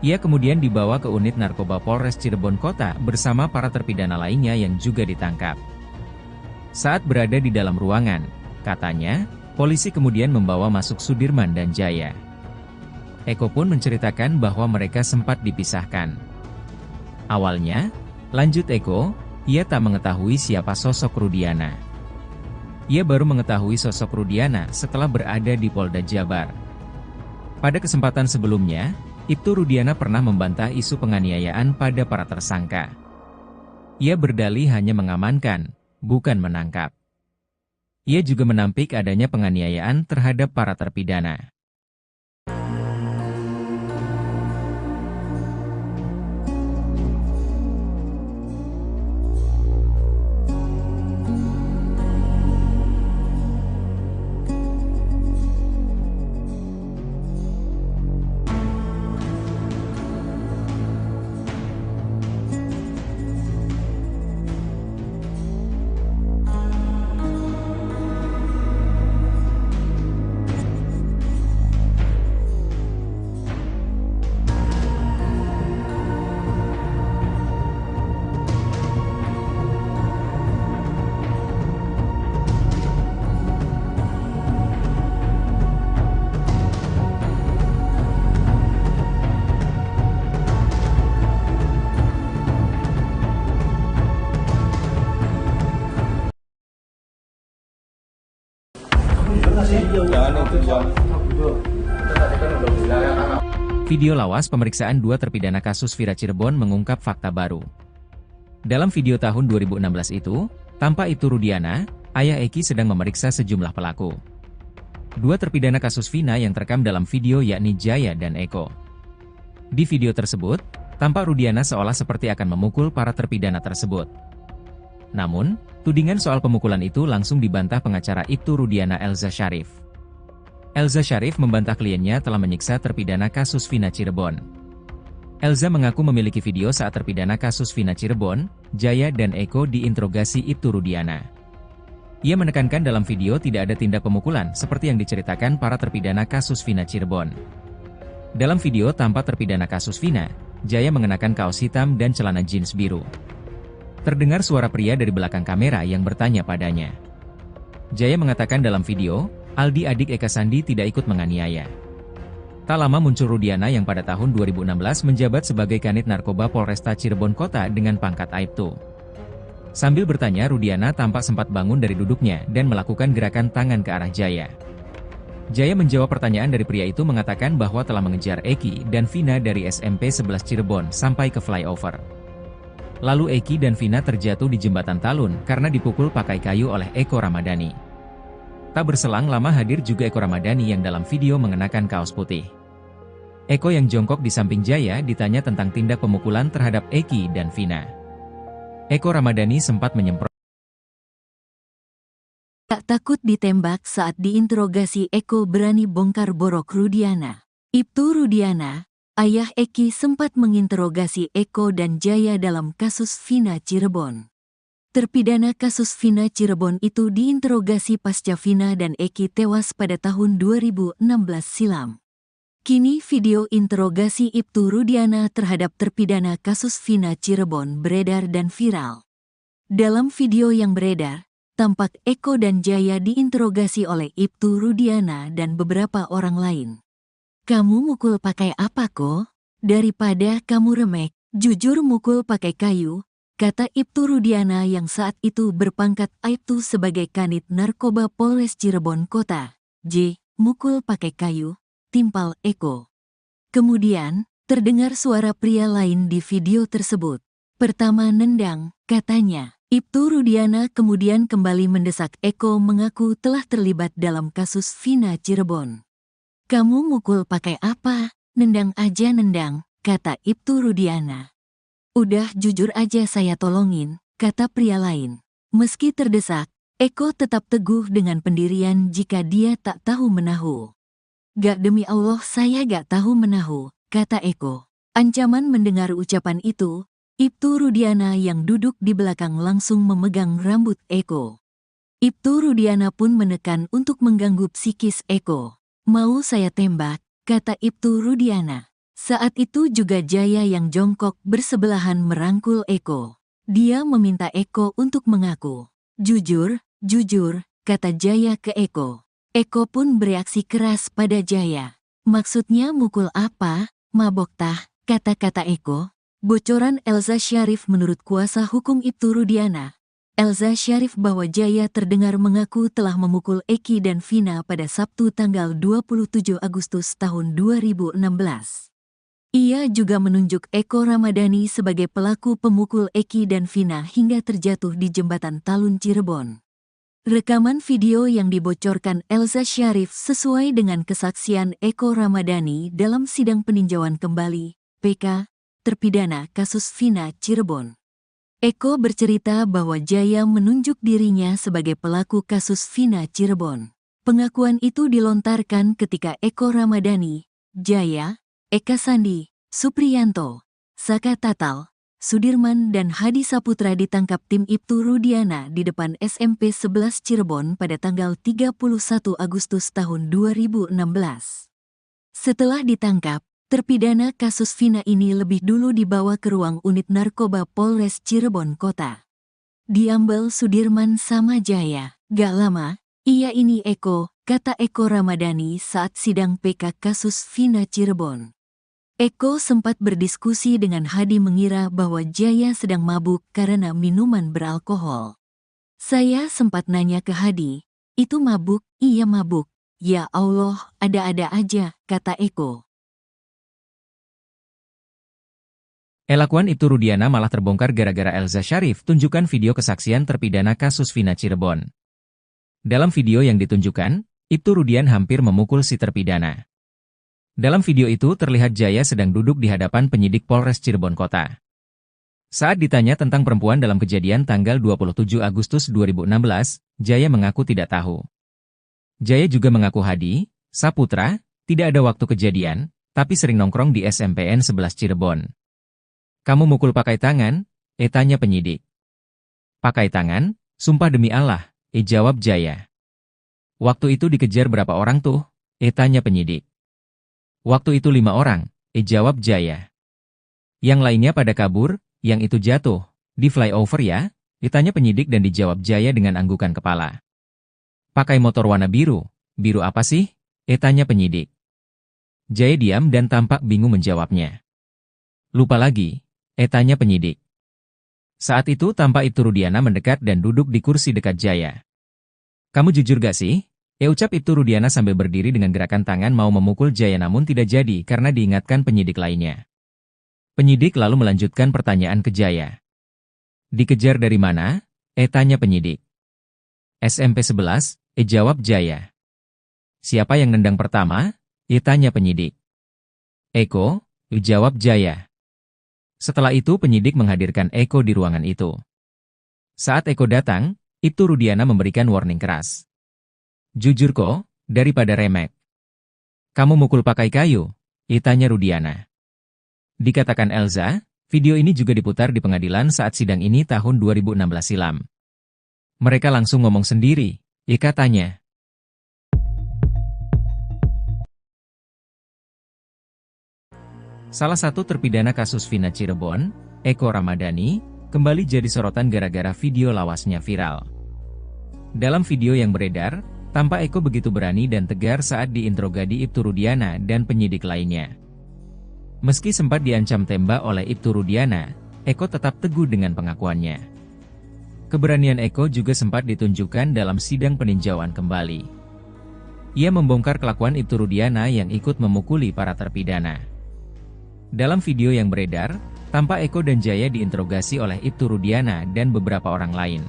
Ia kemudian dibawa ke unit narkoba Polres Cirebon Kota bersama para terpidana lainnya yang juga ditangkap. Saat berada di dalam ruangan, katanya, polisi kemudian membawa masuk Sudirman dan Jaya. Eko pun menceritakan bahwa mereka sempat dipisahkan. Awalnya, lanjut Eko, ia tak mengetahui siapa sosok Rudiana. Ia baru mengetahui sosok Rudiana setelah berada di Polda Jabar. Pada kesempatan sebelumnya, Ibtu Rudiana pernah membantah isu penganiayaan pada para tersangka. Ia berdalih hanya mengamankan, bukan menangkap. Ia juga menampik adanya penganiayaan terhadap para terpidana. Video lawas pemeriksaan 2 terpidana kasus Vina Cirebon mengungkap fakta baru. Dalam video tahun 2016 itu, tampak Ibtu Rudiana, ayah Eki sedang memeriksa sejumlah pelaku. 2 terpidana kasus Vina yang terekam dalam video yakni Jaya dan Eko. Di video tersebut, Tampak Rudiana seolah seperti akan memukul para terpidana tersebut. Namun, tudingan soal pemukulan itu langsung dibantah pengacara Ibtu Rudiana Elza Syarif. Elza Syarif membantah kliennya telah menyiksa terpidana kasus Vina Cirebon. Elza mengaku memiliki video saat terpidana kasus Vina Cirebon, Jaya dan Eko diinterogasi Ibtu Rudiana. Ia menekankan dalam video tidak ada tindak pemukulan seperti yang diceritakan para terpidana kasus Vina Cirebon. Dalam video tampak terpidana kasus Vina, Jaya mengenakan kaos hitam dan celana jeans biru. Terdengar suara pria dari belakang kamera yang bertanya padanya. Jaya mengatakan dalam video, Aldi adik Eka Sandi tidak ikut menganiaya. Tak lama muncul Rudiana yang pada tahun 2016 menjabat sebagai Kanit Narkoba Polresta Cirebon Kota dengan pangkat Aibtu. Sambil bertanya, Rudiana tampak sempat bangun dari duduknya dan melakukan gerakan tangan ke arah Jaya. Jaya menjawab pertanyaan dari pria itu mengatakan bahwa telah mengejar Eki dan Vina dari SMP 11 Cirebon sampai ke flyover. Lalu Eki dan Vina terjatuh di jembatan Talun karena dipukul pakai kayu oleh Eko Ramadhani. Tak berselang lama hadir juga Eko Ramadhani yang dalam video mengenakan kaos putih. Eko yang jongkok di samping Jaya ditanya tentang tindak pemukulan terhadap Eki dan Vina. Eko Ramadhani sempat menyemprot. Tak takut ditembak saat diinterogasi, Eko berani bongkar borok Rudiana. Ibtu Rudiana, ayah Eki, sempat menginterogasi Eko dan Jaya dalam kasus Vina Cirebon. Terpidana kasus Vina Cirebon itu diinterogasi pasca Vina dan Eki tewas pada tahun 2016 silam. Kini video interogasi Ibtu Rudiana terhadap terpidana kasus Vina Cirebon beredar dan viral. Dalam video yang beredar, tampak Eko dan Jaya diinterogasi oleh Ibtu Rudiana dan beberapa orang lain. "Kamu mukul pakai apa kok? Daripada kamu remek, jujur mukul pakai kayu," kata Ibtu Rudiana yang saat itu berpangkat Aibtu sebagai Kanit Narkoba Polres Cirebon Kota. Mukul pakai kayu, timpal Eko. Kemudian, terdengar suara pria lain di video tersebut. "Pertama nendang," katanya. Ibtu Rudiana kemudian kembali mendesak Eko mengaku telah terlibat dalam kasus Vina Cirebon. "Kamu mukul pakai apa? Nendang aja nendang," kata Ibtu Rudiana. "Udah jujur aja saya tolongin," kata pria lain. Meski terdesak, Eko tetap teguh dengan pendirian jika dia tak tahu menahu. "Gak, demi Allah saya gak tahu menahu," kata Eko. Ancaman mendengar ucapan itu, Ibtu Rudiana yang duduk di belakang langsung memegang rambut Eko. Ibtu Rudiana pun menekan untuk mengganggu psikis Eko. "Mau saya tembak," kata Ibtu Rudiana. Saat itu juga Jaya yang jongkok bersebelahan merangkul Eko. Dia meminta Eko untuk mengaku. "Jujur, jujur," kata Jaya ke Eko. Eko pun bereaksi keras pada Jaya. "Maksudnya mukul apa? Mabok tah?" kata-kata Eko. Bocoran Elza Syarif. Menurut kuasa hukum Ibtu Rudiana, Elza Syarif, bahwa Jaya terdengar mengaku telah memukul Eki dan Vina pada Sabtu tanggal 27 Agustus tahun 2016. Ia juga menunjuk Eko Ramadhani sebagai pelaku pemukul Eki dan Vina hingga terjatuh di jembatan Talun Cirebon. Rekaman video yang dibocorkan Elza Syarif sesuai dengan kesaksian Eko Ramadhani dalam sidang peninjauan kembali, PK, terpidana kasus Vina Cirebon. Eko bercerita bahwa Jaya menunjuk dirinya sebagai pelaku kasus Vina Cirebon. Pengakuan itu dilontarkan ketika Eko Ramadhani, Jaya, Eka Sandi, Supriyanto, Saka Tatal, Sudirman dan Hadi Saputra ditangkap tim Ibtu Rudiana di depan SMP 11 Cirebon pada tanggal 31 Agustus tahun 2016. Setelah ditangkap, terpidana kasus Vina ini lebih dulu dibawa ke ruang unit narkoba Polres Cirebon Kota. Diambil Sudirman sama Jaya. "Gak lama, iya ini Eko," kata Eko Ramadhani saat sidang PK kasus Vina Cirebon. Eko sempat berdiskusi dengan Hadi mengira bahwa Jaya sedang mabuk karena minuman beralkohol. "Saya sempat nanya ke Hadi, itu mabuk?" "Iya mabuk." "Ya Allah, ada-ada aja," kata Eko. Elakuan Ibtu Rudiana malah terbongkar gara-gara Elza Syarif tunjukkan video kesaksian terpidana kasus Vina Cirebon. Dalam video yang ditunjukkan, Ibtu Rudian hampir memukul si terpidana. Dalam video itu terlihat Jaya sedang duduk di hadapan penyidik Polres Cirebon Kota. Saat ditanya tentang perempuan dalam kejadian tanggal 27 Agustus 2016, Jaya mengaku tidak tahu. Jaya juga mengaku Hadi Saputra tidak ada waktu kejadian, tapi sering nongkrong di SMPN 11 Cirebon. Kamu mukul pakai tangan? Tanya penyidik. Pakai tangan? Sumpah demi Allah, jawab Jaya. Waktu itu dikejar berapa orang tuh? Tanya penyidik. Waktu itu 5 orang, jawab Jaya. Yang lainnya pada kabur, yang itu jatuh, di flyover ya? Ditanya penyidik dan dijawab Jaya dengan anggukan kepala. Pakai motor warna biru, biru apa sih? Tanya penyidik. Jaya diam dan tampak bingung menjawabnya. Lupa lagi, tanya penyidik. Saat itu tampak Ibtu Rudiana mendekat dan duduk di kursi dekat Jaya. Kamu jujur gak sih? Ucap Ibtu Rudiana sambil berdiri dengan gerakan tangan mau memukul Jaya namun tidak jadi karena diingatkan penyidik lainnya. Penyidik lalu melanjutkan pertanyaan ke Jaya. Dikejar dari mana? Tanya penyidik. SMP 11, jawab Jaya. Siapa yang nendang pertama? Tanya penyidik. Eko, jawab Jaya. Setelah itu penyidik menghadirkan Eko di ruangan itu. Saat Eko datang, Ibtu Rudiana memberikan warning keras. Jujur kok, daripada remek. Kamu mukul pakai kayu? Tanya Rudiana. Dikatakan Elza, video ini juga diputar di pengadilan saat sidang ini tahun 2016 silam. Mereka langsung ngomong sendiri, katanya. Salah satu terpidana kasus Vina Cirebon, Eko Ramadhani, kembali jadi sorotan gara-gara video lawasnya viral. Dalam video yang beredar, tampak Eko begitu berani dan tegar saat diinterogasi Ibtu Rudiana dan penyidik lainnya. Meski sempat diancam tembak oleh Ibtu Rudiana, Eko tetap teguh dengan pengakuannya. Keberanian Eko juga sempat ditunjukkan dalam sidang peninjauan kembali. Ia membongkar kelakuan Ibtu Rudiana yang ikut memukuli para terpidana. Dalam video yang beredar, tampak Eko dan Jaya diinterogasi oleh Ibtu Rudiana dan beberapa orang lain.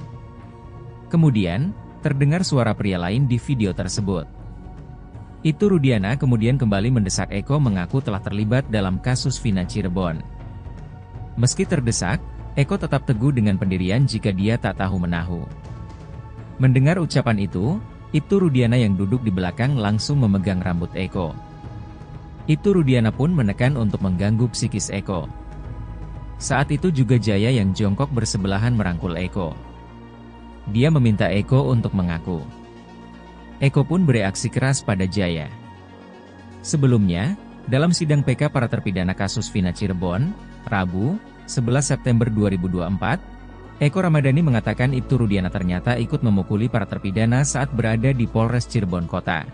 Kemudian, terdengar suara pria lain di video tersebut. Ibtu Rudiana kemudian kembali mendesak Eko mengaku telah terlibat dalam kasus Vina Cirebon. Meski terdesak, Eko tetap teguh dengan pendirian jika dia tak tahu menahu. Mendengar ucapan itu, Ibtu Rudiana yang duduk di belakang langsung memegang rambut Eko. Ibtu Rudiana pun menekan untuk mengganggu psikis Eko. Saat itu juga Jaya yang jongkok bersebelahan merangkul Eko. Dia meminta Eko untuk mengaku. Eko pun bereaksi keras pada Jaya. Sebelumnya, dalam sidang PK para terpidana kasus Vina Cirebon, Rabu, 11 September 2024, Eko Ramadhani mengatakan Ibtu Rudiana ternyata ikut memukuli para terpidana saat berada di Polres Cirebon Kota.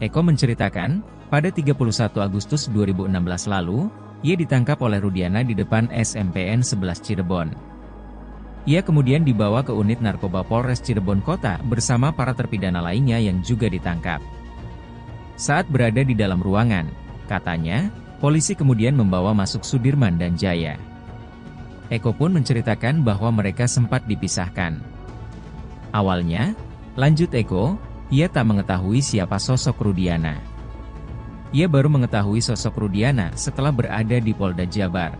Eko menceritakan, pada 31 Agustus 2016 lalu, ia ditangkap oleh Rudiana di depan SMPN 11 Cirebon. Ia kemudian dibawa ke unit narkoba Polres Cirebon Kota bersama para terpidana lainnya yang juga ditangkap. Saat berada di dalam ruangan, katanya, polisi kemudian membawa masuk Sudirman dan Jaya. Eko pun menceritakan bahwa mereka sempat dipisahkan. Awalnya, lanjut Eko, ia tak mengetahui siapa sosok Rudiana. Ia baru mengetahui sosok Rudiana setelah berada di Polda Jabar.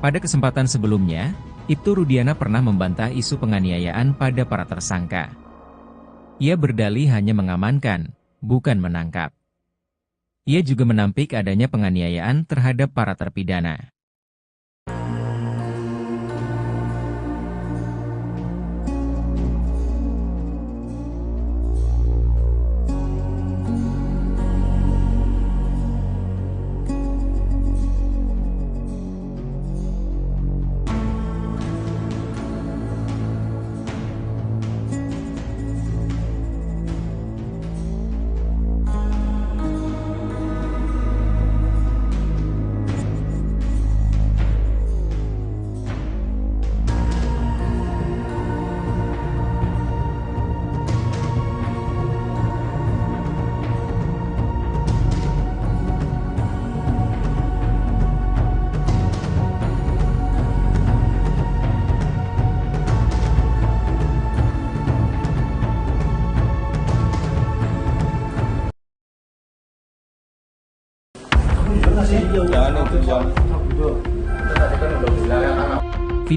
Pada kesempatan sebelumnya, Ibtu Rudiana pernah membantah isu penganiayaan pada para tersangka. Ia berdalih hanya mengamankan, bukan menangkap. Ia juga menampik adanya penganiayaan terhadap para terpidana.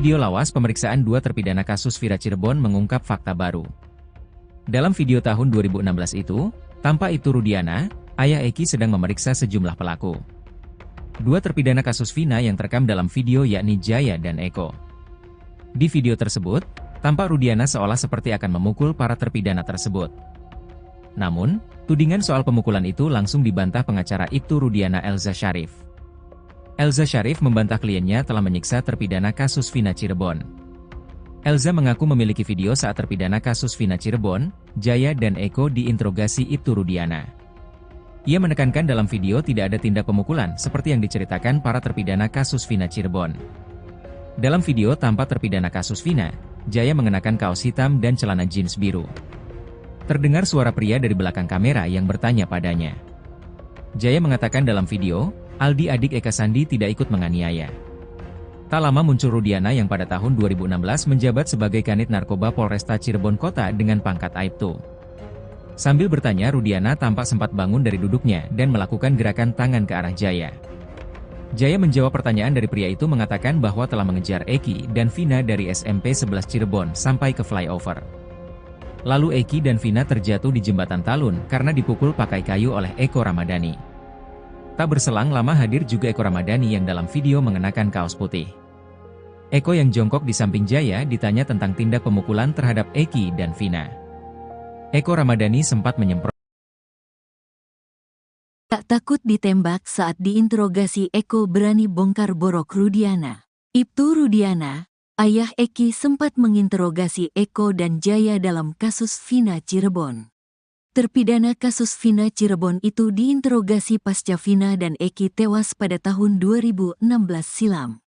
Video lawas pemeriksaan dua terpidana kasus Vina Cirebon mengungkap fakta baru. Dalam video tahun 2016 itu, tampak Ibtu Rudiana, ayah Eki sedang memeriksa sejumlah pelaku. Dua terpidana kasus Vina yang terekam dalam video yakni Jaya dan Eko. Di video tersebut, tampak Rudiana seolah seperti akan memukul para terpidana tersebut. Namun, tudingan soal pemukulan itu langsung dibantah pengacara Ibtu Rudiana Elza Syarif. Elza Syarif membantah kliennya telah menyiksa terpidana kasus Vina Cirebon. Elza mengaku memiliki video saat terpidana kasus Vina Cirebon, Jaya dan Eko diinterogasi Ibtu Rudiana. Ia menekankan dalam video tidak ada tindak pemukulan seperti yang diceritakan para terpidana kasus Vina Cirebon. Dalam video tampak terpidana kasus Vina, Jaya mengenakan kaos hitam dan celana jeans biru. Terdengar suara pria dari belakang kamera yang bertanya padanya. Jaya mengatakan dalam video, Aldi adik Eka Sandi tidak ikut menganiaya. Tak lama muncul Rudiana yang pada tahun 2016 menjabat sebagai Kanit Narkoba Polresta Cirebon Kota dengan pangkat Aibtu. Sambil bertanya, Rudiana tampak sempat bangun dari duduknya dan melakukan gerakan tangan ke arah Jaya. Jaya menjawab pertanyaan dari pria itu mengatakan bahwa telah mengejar Eki dan Vina dari SMP 11 Cirebon sampai ke flyover. Lalu Eki dan Vina terjatuh di jembatan Talun karena dipukul pakai kayu oleh Eko Ramadhani. Tak berselang lama hadir juga Eko Ramadhani yang dalam video mengenakan kaos putih. Eko yang jongkok di samping Jaya ditanya tentang tindak pemukulan terhadap Eki dan Vina. Eko Ramadhani sempat menyemprot. Tak takut ditembak saat diinterogasi, Eko berani bongkar borok Rudiana. Ibtu Rudiana, ayah Eki, sempat menginterogasi Eko dan Jaya dalam kasus Vina Cirebon. Terpidana kasus Vina Cirebon itu diinterogasi pasca Vina dan Eki tewas pada tahun 2016 silam.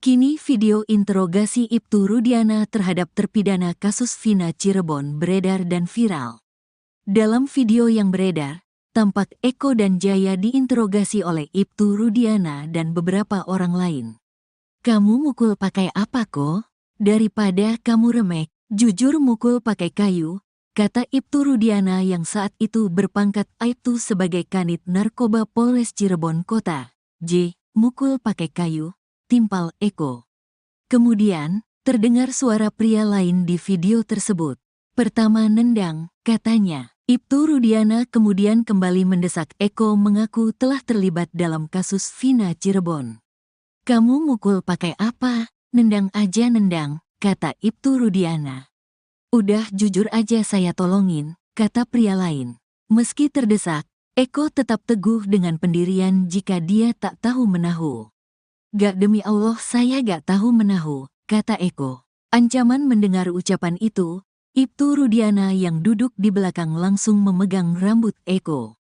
Kini video interogasi Ibtu Rudiana terhadap terpidana kasus Vina Cirebon beredar dan viral. Dalam video yang beredar, tampak Eko dan Jaya diinterogasi oleh Ibtu Rudiana dan beberapa orang lain. "Kamu mukul pakai apa kok? Daripada kamu remek, jujur mukul pakai kayu," kata Ibtu Rudiana yang saat itu berpangkat Aibtu sebagai Kanit Narkoba Polres Cirebon Kota. Mukul pakai kayu, timpal Eko. Kemudian, terdengar suara pria lain di video tersebut. "Pertama nendang," katanya. Ibtu Rudiana kemudian kembali mendesak Eko mengaku telah terlibat dalam kasus Vina Cirebon. "Kamu mukul pakai apa? Nendang aja nendang," kata Ibtu Rudiana. "Udah jujur aja saya tolongin," kata pria lain. Meski terdesak, Eko tetap teguh dengan pendirian jika dia tak tahu menahu. "Gak, demi Allah saya gak tahu menahu," kata Eko. Ancaman mendengar ucapan itu, Ibtu Rudiana yang duduk di belakang langsung memegang rambut Eko.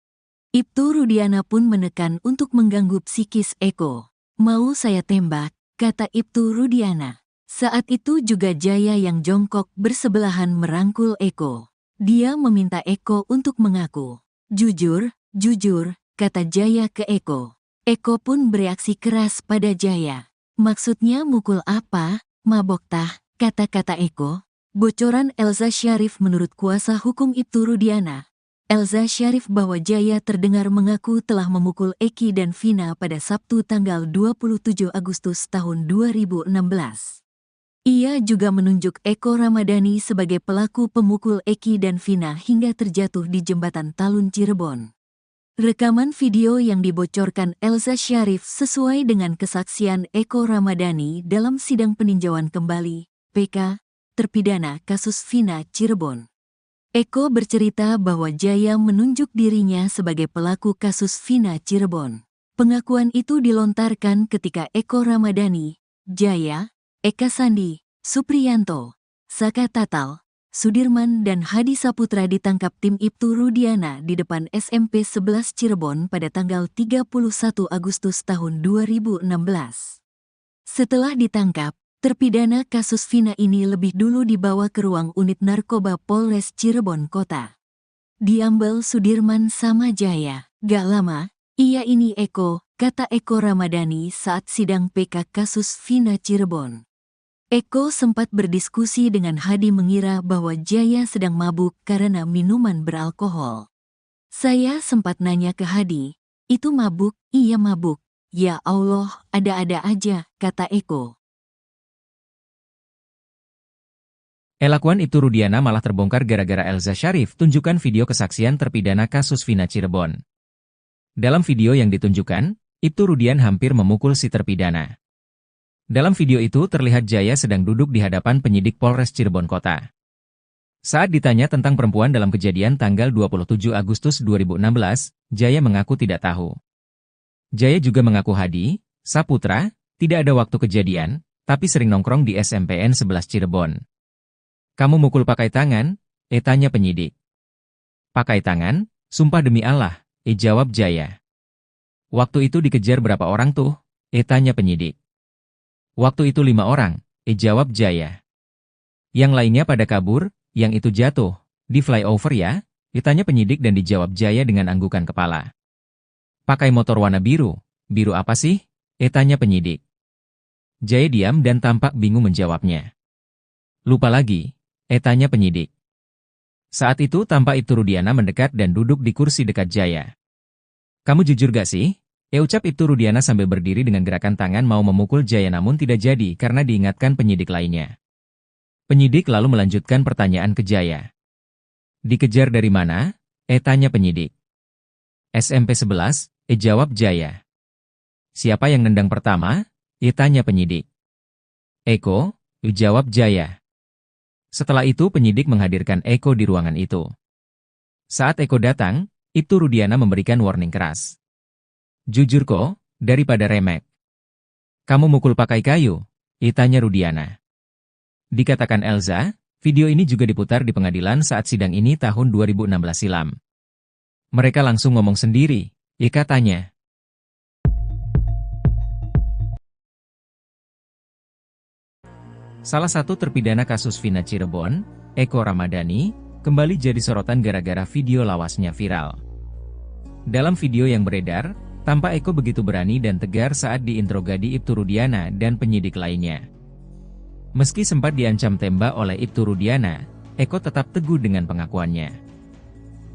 Ibtu Rudiana pun menekan untuk mengganggu psikis Eko. "Mau saya tembak," kata Ibtu Rudiana. Saat itu juga Jaya yang jongkok bersebelahan merangkul Eko. Dia meminta Eko untuk mengaku. "Jujur, jujur," kata Jaya ke Eko. Eko pun bereaksi keras pada Jaya. "Maksudnya mukul apa? Mabok tah," kata-kata Eko. Bocoran Elza Syarif menurut kuasa hukum Ibtu Rudiana. Elza Syarif bahwa Jaya terdengar mengaku telah memukul Eki dan Vina pada Sabtu tanggal 27 Agustus tahun 2016. Ia juga menunjuk Eko Ramadhani sebagai pelaku pemukul Eki dan Vina hingga terjatuh di jembatan Talun Cirebon. Rekaman video yang dibocorkan Elza Syarif sesuai dengan kesaksian Eko Ramadhani dalam sidang peninjauan kembali, PK, terpidana kasus Vina Cirebon. Eko bercerita bahwa Jaya menunjuk dirinya sebagai pelaku kasus Vina Cirebon. Pengakuan itu dilontarkan ketika Eko Ramadhani, Jaya, Eka Sandi, Supriyanto, Saka Tatal, Sudirman dan Hadi Saputra ditangkap tim Ibtu Rudiana di depan SMP 11 Cirebon pada tanggal 31 Agustus tahun 2016. Setelah ditangkap, terpidana kasus Vina ini lebih dulu dibawa ke ruang unit narkoba Polres Cirebon Kota. Diambil Sudirman sama Jaya. "Gak lama, iya ini Eko," kata Eko Ramadhani saat sidang PK kasus Vina Cirebon. Eko sempat berdiskusi dengan Hadi mengira bahwa Jaya sedang mabuk karena minuman beralkohol. "Saya sempat nanya ke Hadi, itu mabuk?" "Iya mabuk." "Ya Allah, ada-ada aja," kata Eko. Elakuan Ibtu Rudiana malah terbongkar gara-gara Elza Syarif tunjukkan video kesaksian terpidana kasus Vina Cirebon. Dalam video yang ditunjukkan, Ibtu Rudian hampir memukul si terpidana. Dalam video itu terlihat Jaya sedang duduk di hadapan penyidik Polres Cirebon Kota. Saat ditanya tentang perempuan dalam kejadian tanggal 27 Agustus 2016, Jaya mengaku tidak tahu. Jaya juga mengaku Hadi, Saputra, tidak ada waktu kejadian, tapi sering nongkrong di SMPN 11 Cirebon. Kamu mukul pakai tangan? Tanya penyidik. Pakai tangan? Sumpah demi Allah, jawab Jaya. Waktu itu dikejar berapa orang tuh? Tanya penyidik. Waktu itu 5 orang, jawab Jaya. Yang lainnya pada kabur, yang itu jatuh, di flyover ya? Ditanya penyidik dan dijawab Jaya dengan anggukan kepala. Pakai motor warna biru, biru apa sih? Tanya penyidik. Jaya diam dan tampak bingung menjawabnya. Lupa lagi, tanya penyidik. Saat itu tampak Ibtu Rudiana mendekat dan duduk di kursi dekat Jaya. Kamu jujur gak sih? Ucap Ibtu Rudiana sambil berdiri dengan gerakan tangan mau memukul Jaya namun tidak jadi karena diingatkan penyidik lainnya. Penyidik lalu melanjutkan pertanyaan ke Jaya. Dikejar dari mana? Tanya penyidik. SMP 11, jawab Jaya. Siapa yang nendang pertama? Tanya penyidik. Eko, jawab Jaya. Setelah itu penyidik menghadirkan Eko di ruangan itu. Saat Eko datang, Ibtu Rudiana memberikan warning keras. Jujur kok, daripada remek. Kamu mukul pakai kayu? Tanya Rudiana. Dikatakan Elza, video ini juga diputar di pengadilan saat sidang ini tahun 2016 silam. Mereka langsung ngomong sendiri, katanya. Salah satu terpidana kasus Vina Cirebon, Eko Ramadhani, kembali jadi sorotan gara-gara video lawasnya viral. Dalam video yang beredar, tampak Eko begitu berani dan tegar saat diinterogasi Ibtu Rudiana dan penyidik lainnya. Meski sempat diancam tembak oleh Ibtu Rudiana, Eko tetap teguh dengan pengakuannya.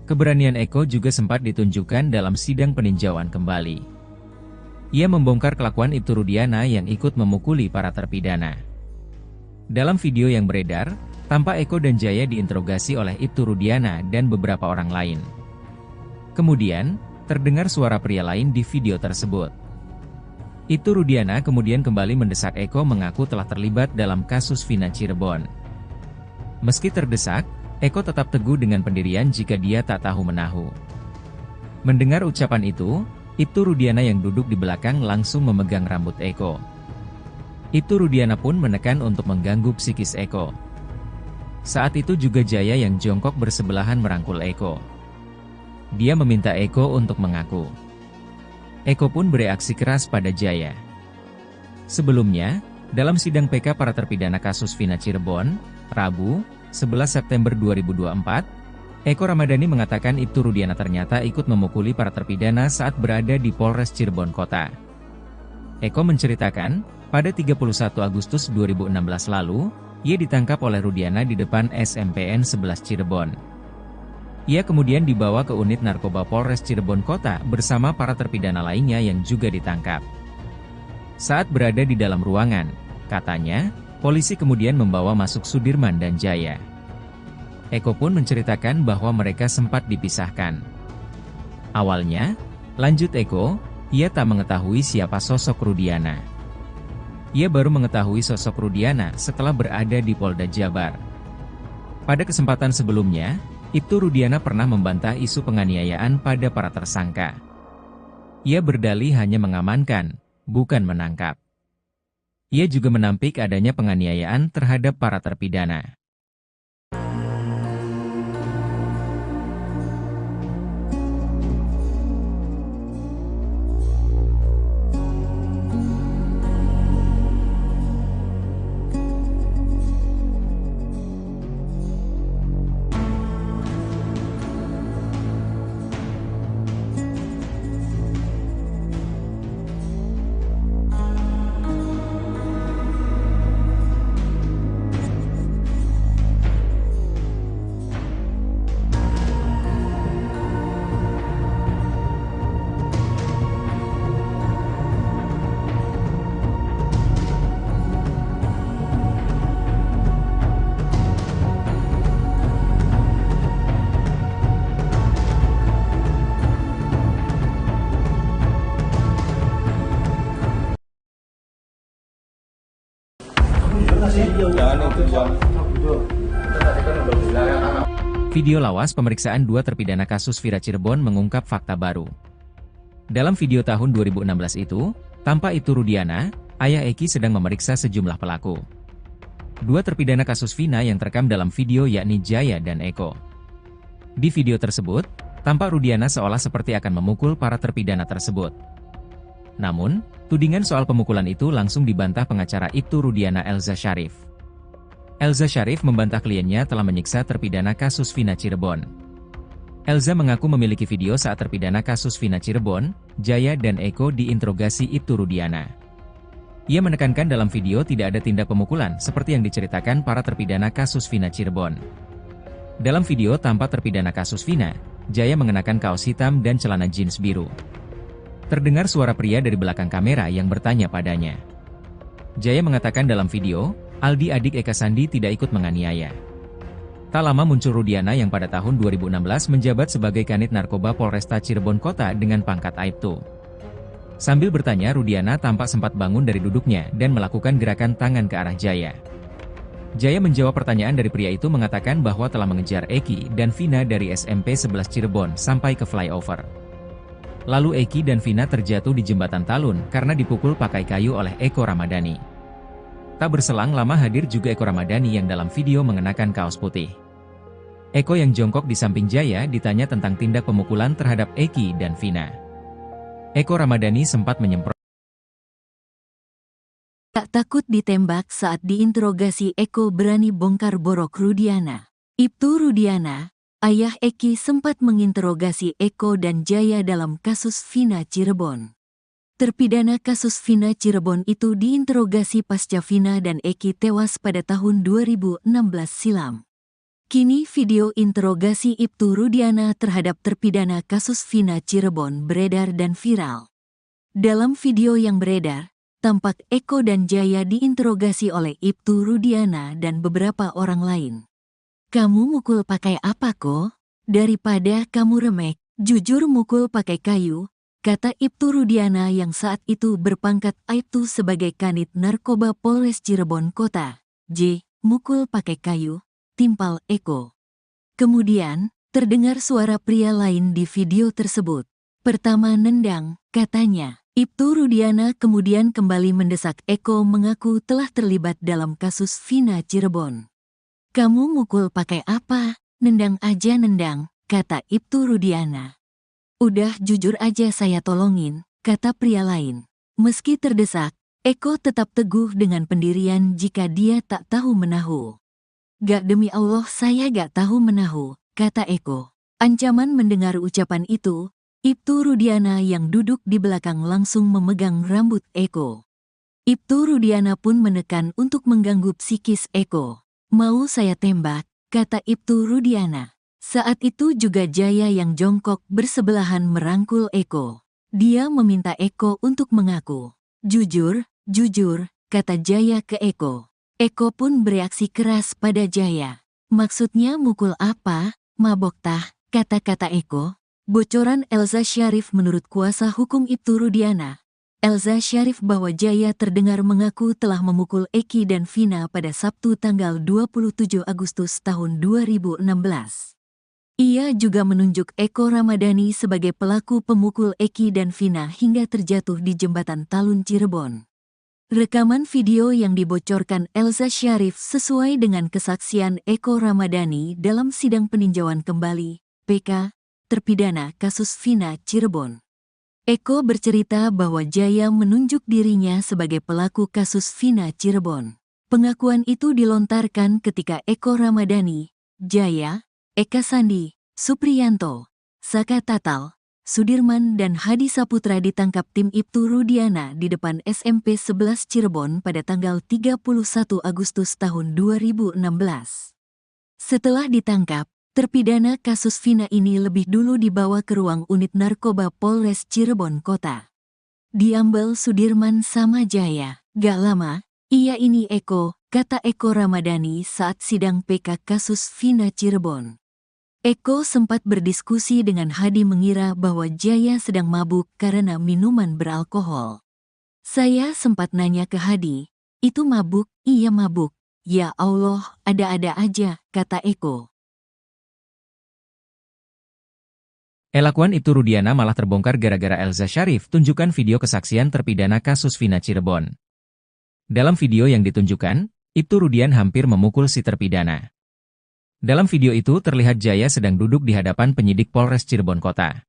Keberanian Eko juga sempat ditunjukkan dalam sidang peninjauan kembali. Ia membongkar kelakuan Ibtu Rudiana yang ikut memukuli para terpidana. Dalam video yang beredar, tampak Eko dan Jaya diinterogasi oleh Ibtu Rudiana dan beberapa orang lain. Kemudian, terdengar suara pria lain di video tersebut. Ibtu Rudiana kemudian kembali mendesak Eko mengaku telah terlibat dalam kasus Vina Cirebon. Meski terdesak, Eko tetap teguh dengan pendirian jika dia tak tahu menahu. Mendengar ucapan itu, Ibtu Rudiana yang duduk di belakang langsung memegang rambut Eko. Ibtu Rudiana pun menekan untuk mengganggu psikis Eko. Saat itu juga Jaya yang jongkok bersebelahan merangkul Eko. Dia meminta Eko untuk mengaku. Eko pun bereaksi keras pada Jaya. Sebelumnya, dalam sidang PK para terpidana kasus Vina Cirebon, Rabu, 11 September 2024, Eko Ramadhani mengatakan Ibtu Rudiana ternyata ikut memukuli para terpidana saat berada di Polres Cirebon Kota. Eko menceritakan, pada 31 Agustus 2016 lalu, ia ditangkap oleh Rudiana di depan SMPN 11 Cirebon. Ia kemudian dibawa ke unit narkoba Polres Cirebon Kota bersama para terpidana lainnya yang juga ditangkap. Saat berada di dalam ruangan, katanya, polisi kemudian membawa masuk Sudirman dan Jaya. Eko pun menceritakan bahwa mereka sempat dipisahkan. Awalnya, lanjut Eko, ia tak mengetahui siapa sosok Rudiana. Ia baru mengetahui sosok Rudiana setelah berada di Polda Jabar. Pada kesempatan sebelumnya, Ibtu Rudiana pernah membantah isu penganiayaan pada para tersangka. Ia berdalih hanya mengamankan, bukan menangkap. Ia juga menampik adanya penganiayaan terhadap para terpidana. Video lawas pemeriksaan dua terpidana kasus Vina Cirebon mengungkap fakta baru. Dalam video tahun 2016 itu, tampak Ibtu Rudiana, ayah Eki sedang memeriksa sejumlah pelaku. Dua terpidana kasus Vina yang terekam dalam video yakni Jaya dan Eko. Di video tersebut, tampak Rudiana seolah seperti akan memukul para terpidana tersebut. Namun, tudingan soal pemukulan itu langsung dibantah pengacara Ibtu Rudiana Elza Syarif. Elza Syarif membantah kliennya telah menyiksa terpidana kasus Vina Cirebon. Elza mengaku memiliki video saat terpidana kasus Vina Cirebon, Jaya dan Eko diinterogasi Ibtu Rudiana. Ia menekankan dalam video tidak ada tindak pemukulan seperti yang diceritakan para terpidana kasus Vina Cirebon. Dalam video tampak terpidana kasus Vina, Jaya mengenakan kaos hitam dan celana jeans biru. Terdengar suara pria dari belakang kamera yang bertanya padanya. Jaya mengatakan dalam video, Aldi adik Eka Sandi tidak ikut menganiaya. Tak lama muncul Rudiana yang pada tahun 2016 menjabat sebagai Kanit Narkoba Polresta Cirebon Kota dengan pangkat Aibtu. Sambil bertanya, Rudiana tampak sempat bangun dari duduknya dan melakukan gerakan tangan ke arah Jaya. Jaya menjawab pertanyaan dari pria itu mengatakan bahwa telah mengejar Eki dan Vina dari SMP 11 Cirebon sampai ke flyover. Lalu Eki dan Vina terjatuh di jembatan Talun karena dipukul pakai kayu oleh Eko Ramadhani. Tak berselang lama hadir juga Eko Ramadhani yang dalam video mengenakan kaos putih. Eko yang jongkok di samping Jaya ditanya tentang tindak pemukulan terhadap Eki dan Vina. Eko Ramadhani sempat menyemprot. Tak takut ditembak saat diinterogasi, Eko berani bongkar borok Rudiana. Ibtu Rudiana, ayah Eki, sempat menginterogasi Eko dan Jaya dalam kasus Vina Cirebon. Terpidana kasus Vina Cirebon itu diinterogasi pasca Vina dan Eki tewas pada tahun 2016 silam. Kini video interogasi Ibtu Rudiana terhadap terpidana kasus Vina Cirebon beredar dan viral. Dalam video yang beredar, tampak Eko dan Jaya diinterogasi oleh Ibtu Rudiana dan beberapa orang lain. "Kamu mukul pakai apa kok? Daripada kamu remek, jujur mukul pakai kayu," kata Ibtu Rudiana yang saat itu berpangkat Aibtu sebagai Kanit Narkoba Polres Cirebon Kota. "Mukul pakai kayu," timpal Eko. Kemudian, terdengar suara pria lain di video tersebut. "Pertama nendang," katanya. Ibtu Rudiana kemudian kembali mendesak Eko mengaku telah terlibat dalam kasus Vina Cirebon. "Kamu mukul pakai apa? Nendang aja nendang," kata Ibtu Rudiana. "Udah jujur aja saya tolongin," kata pria lain. Meski terdesak, Eko tetap teguh dengan pendirian jika dia tak tahu menahu. "Gak, demi Allah saya gak tahu menahu," kata Eko. Ancaman mendengar ucapan itu, Ibtu Rudiana yang duduk di belakang langsung memegang rambut Eko. Ibtu Rudiana pun menekan untuk mengganggu psikis Eko. "Mau saya tembak," kata Ibtu Rudiana. Saat itu juga Jaya yang jongkok bersebelahan merangkul Eko. Dia meminta Eko untuk mengaku. "Jujur, jujur," kata Jaya ke Eko. Eko pun bereaksi keras pada Jaya. "Maksudnya mukul apa? Mabok tah," kata-kata Eko. Bocoran Elza Syarif menurut kuasa hukum Ibtu Rudiana. Elza Syarif bahwa Jaya terdengar mengaku telah memukul Eki dan Vina pada Sabtu tanggal 27 Agustus tahun 2016. Ia juga menunjuk Eko Ramadhani sebagai pelaku pemukul Eki dan Vina hingga terjatuh di jembatan Talun Cirebon. Rekaman video yang dibocorkan Elza Syarif sesuai dengan kesaksian Eko Ramadhani dalam sidang peninjauan kembali, PK, terpidana kasus Vina Cirebon. Eko bercerita bahwa Jaya menunjuk dirinya sebagai pelaku kasus Vina Cirebon. Pengakuan itu dilontarkan ketika Eko Ramadhani, Jaya, Eka Sandi, Supriyanto, Saka Tatal, Sudirman dan Hadi Saputra ditangkap tim Ibtu Rudiana di depan SMP 11 Cirebon pada tanggal 31 Agustus tahun 2016. Setelah ditangkap, terpidana kasus Vina ini lebih dulu dibawa ke ruang unit narkoba Polres Cirebon Kota. Diambil Sudirman sama Jaya. "Gak lama, iya ini Eko," kata Eko Ramadhani saat sidang PK kasus Vina Cirebon. Eko sempat berdiskusi dengan Hadi mengira bahwa Jaya sedang mabuk karena minuman beralkohol. "Saya sempat nanya ke Hadi, itu mabuk?" "Iya mabuk," Ya Allah, ada-ada aja, kata Eko. Elakuan Ibtu Rudiana malah terbongkar gara-gara Elza Syarif tunjukkan video kesaksian terpidana kasus Vina Cirebon. Dalam video yang ditunjukkan, Ibtu Rudian hampir memukul si terpidana. Dalam video itu terlihat Jaya sedang duduk di hadapan penyidik Polres Cirebon Kota.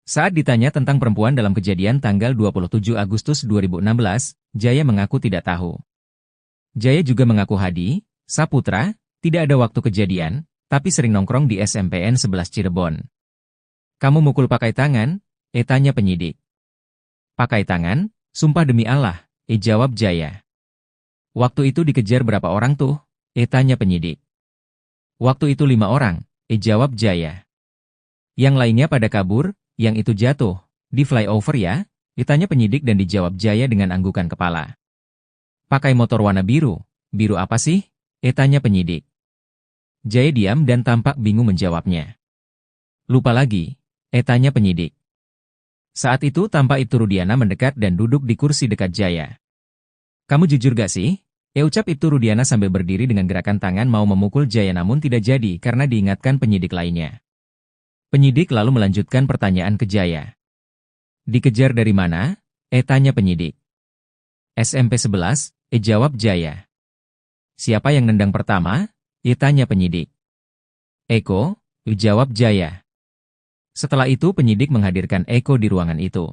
Saat ditanya tentang perempuan dalam kejadian tanggal 27 Agustus 2016, Jaya mengaku tidak tahu. Jaya juga mengaku Hadi, Saputra, tidak ada waktu kejadian, tapi sering nongkrong di SMPN 11 Cirebon. Kamu mukul pakai tangan? Tanya penyidik. Pakai tangan? Sumpah demi Allah, jawab Jaya. Waktu itu dikejar berapa orang tuh? Tanya penyidik. Waktu itu 5 orang, jawab Jaya. Yang lainnya pada kabur, yang itu jatuh, di flyover ya? Ditanya penyidik dan dijawab Jaya dengan anggukan kepala. Pakai motor warna biru. Biru apa sih? Tanya penyidik. Jaya diam dan tampak bingung menjawabnya. Lupa lagi, tanya penyidik. Saat itu tampak Ibtu Rudiana mendekat dan duduk di kursi dekat Jaya. Kamu jujur gak sih? Ucap Ibtu Rudiana sambil berdiri dengan gerakan tangan mau memukul Jaya namun tidak jadi karena diingatkan penyidik lainnya. Penyidik lalu melanjutkan pertanyaan ke Jaya. Dikejar dari mana? Tanya penyidik. SMP 11, jawab Jaya. Siapa yang nendang pertama? Tanya penyidik. Eko, jawab Jaya. Setelah itu penyidik menghadirkan Eko di ruangan itu.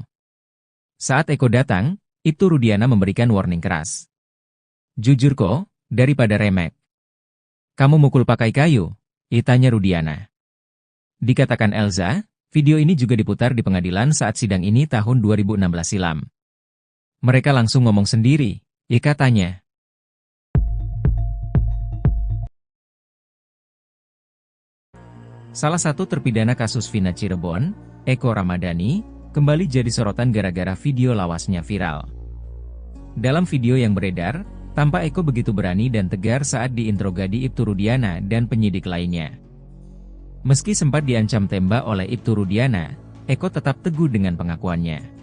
Saat Eko datang, Ibtu Rudiana memberikan warning keras. Jujur kok, daripada remek. Kamu mukul pakai kayu? Tanya Rudiana. Dikatakan Elza, video ini juga diputar di pengadilan saat sidang ini tahun 2016 silam. Mereka langsung ngomong sendiri, katanya. Salah satu terpidana kasus Vina Cirebon, Eko Ramadhani, kembali jadi sorotan gara-gara video lawasnya viral. Dalam video yang beredar, tampak Eko begitu berani dan tegar saat diinterogasi Ibtu Rudiana dan penyidik lainnya. Meski sempat diancam tembak oleh Ibtu Rudiana, Eko tetap teguh dengan pengakuannya.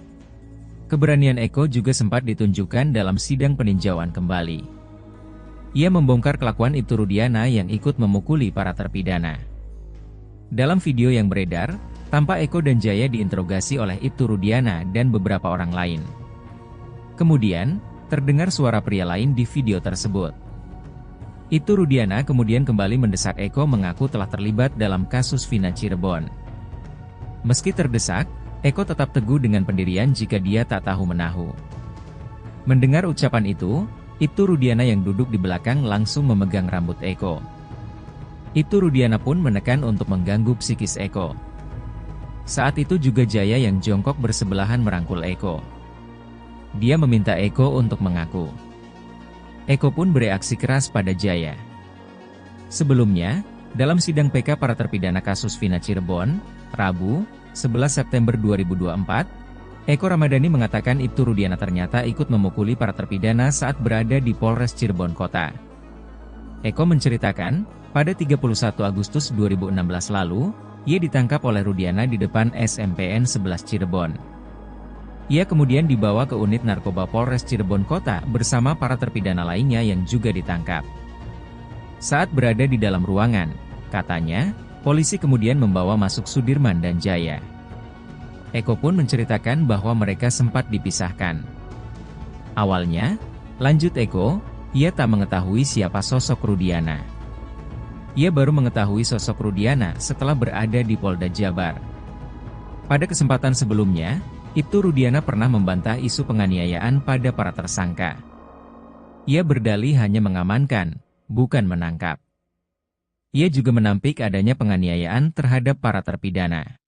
Keberanian Eko juga sempat ditunjukkan dalam sidang peninjauan kembali. Ia membongkar kelakuan Ibtu Rudiana yang ikut memukuli para terpidana. Dalam video yang beredar, tampak Eko dan Jaya diinterogasi oleh Ibtu Rudiana dan beberapa orang lain. Kemudian, terdengar suara pria lain di video tersebut. Ibtu Rudiana kemudian kembali mendesak Eko mengaku telah terlibat dalam kasus Vina Cirebon. Meski terdesak, Eko tetap teguh dengan pendirian jika dia tak tahu menahu. Mendengar ucapan itu, Ibtu Rudiana yang duduk di belakang langsung memegang rambut Eko. Ibtu Rudiana pun menekan untuk mengganggu psikis Eko. Saat itu juga Jaya yang jongkok bersebelahan merangkul Eko. Dia meminta Eko untuk mengaku. Eko pun bereaksi keras pada Jaya. Sebelumnya, dalam sidang PK para terpidana kasus Vina Cirebon, Rabu, 11 September 2024, Eko Ramadhani mengatakan Ibtu Rudiana ternyata ikut memukuli para terpidana saat berada di Polres Cirebon Kota. Eko menceritakan, pada 31 Agustus 2016 lalu, ia ditangkap oleh Rudiana di depan SMPN 11 Cirebon. Ia kemudian dibawa ke unit narkoba Polres Cirebon Kota bersama para terpidana lainnya yang juga ditangkap. Saat berada di dalam ruangan, katanya, polisi kemudian membawa masuk Sudirman dan Jaya. Eko pun menceritakan bahwa mereka sempat dipisahkan. Awalnya, lanjut Eko, ia tak mengetahui siapa sosok Rudiana. Ia baru mengetahui sosok Rudiana setelah berada di Polda Jabar. Pada kesempatan sebelumnya, Ibtu Rudiana pernah membantah isu penganiayaan pada para tersangka. Ia berdalih hanya mengamankan, bukan menangkap. Ia juga menampik adanya penganiayaan terhadap para terpidana.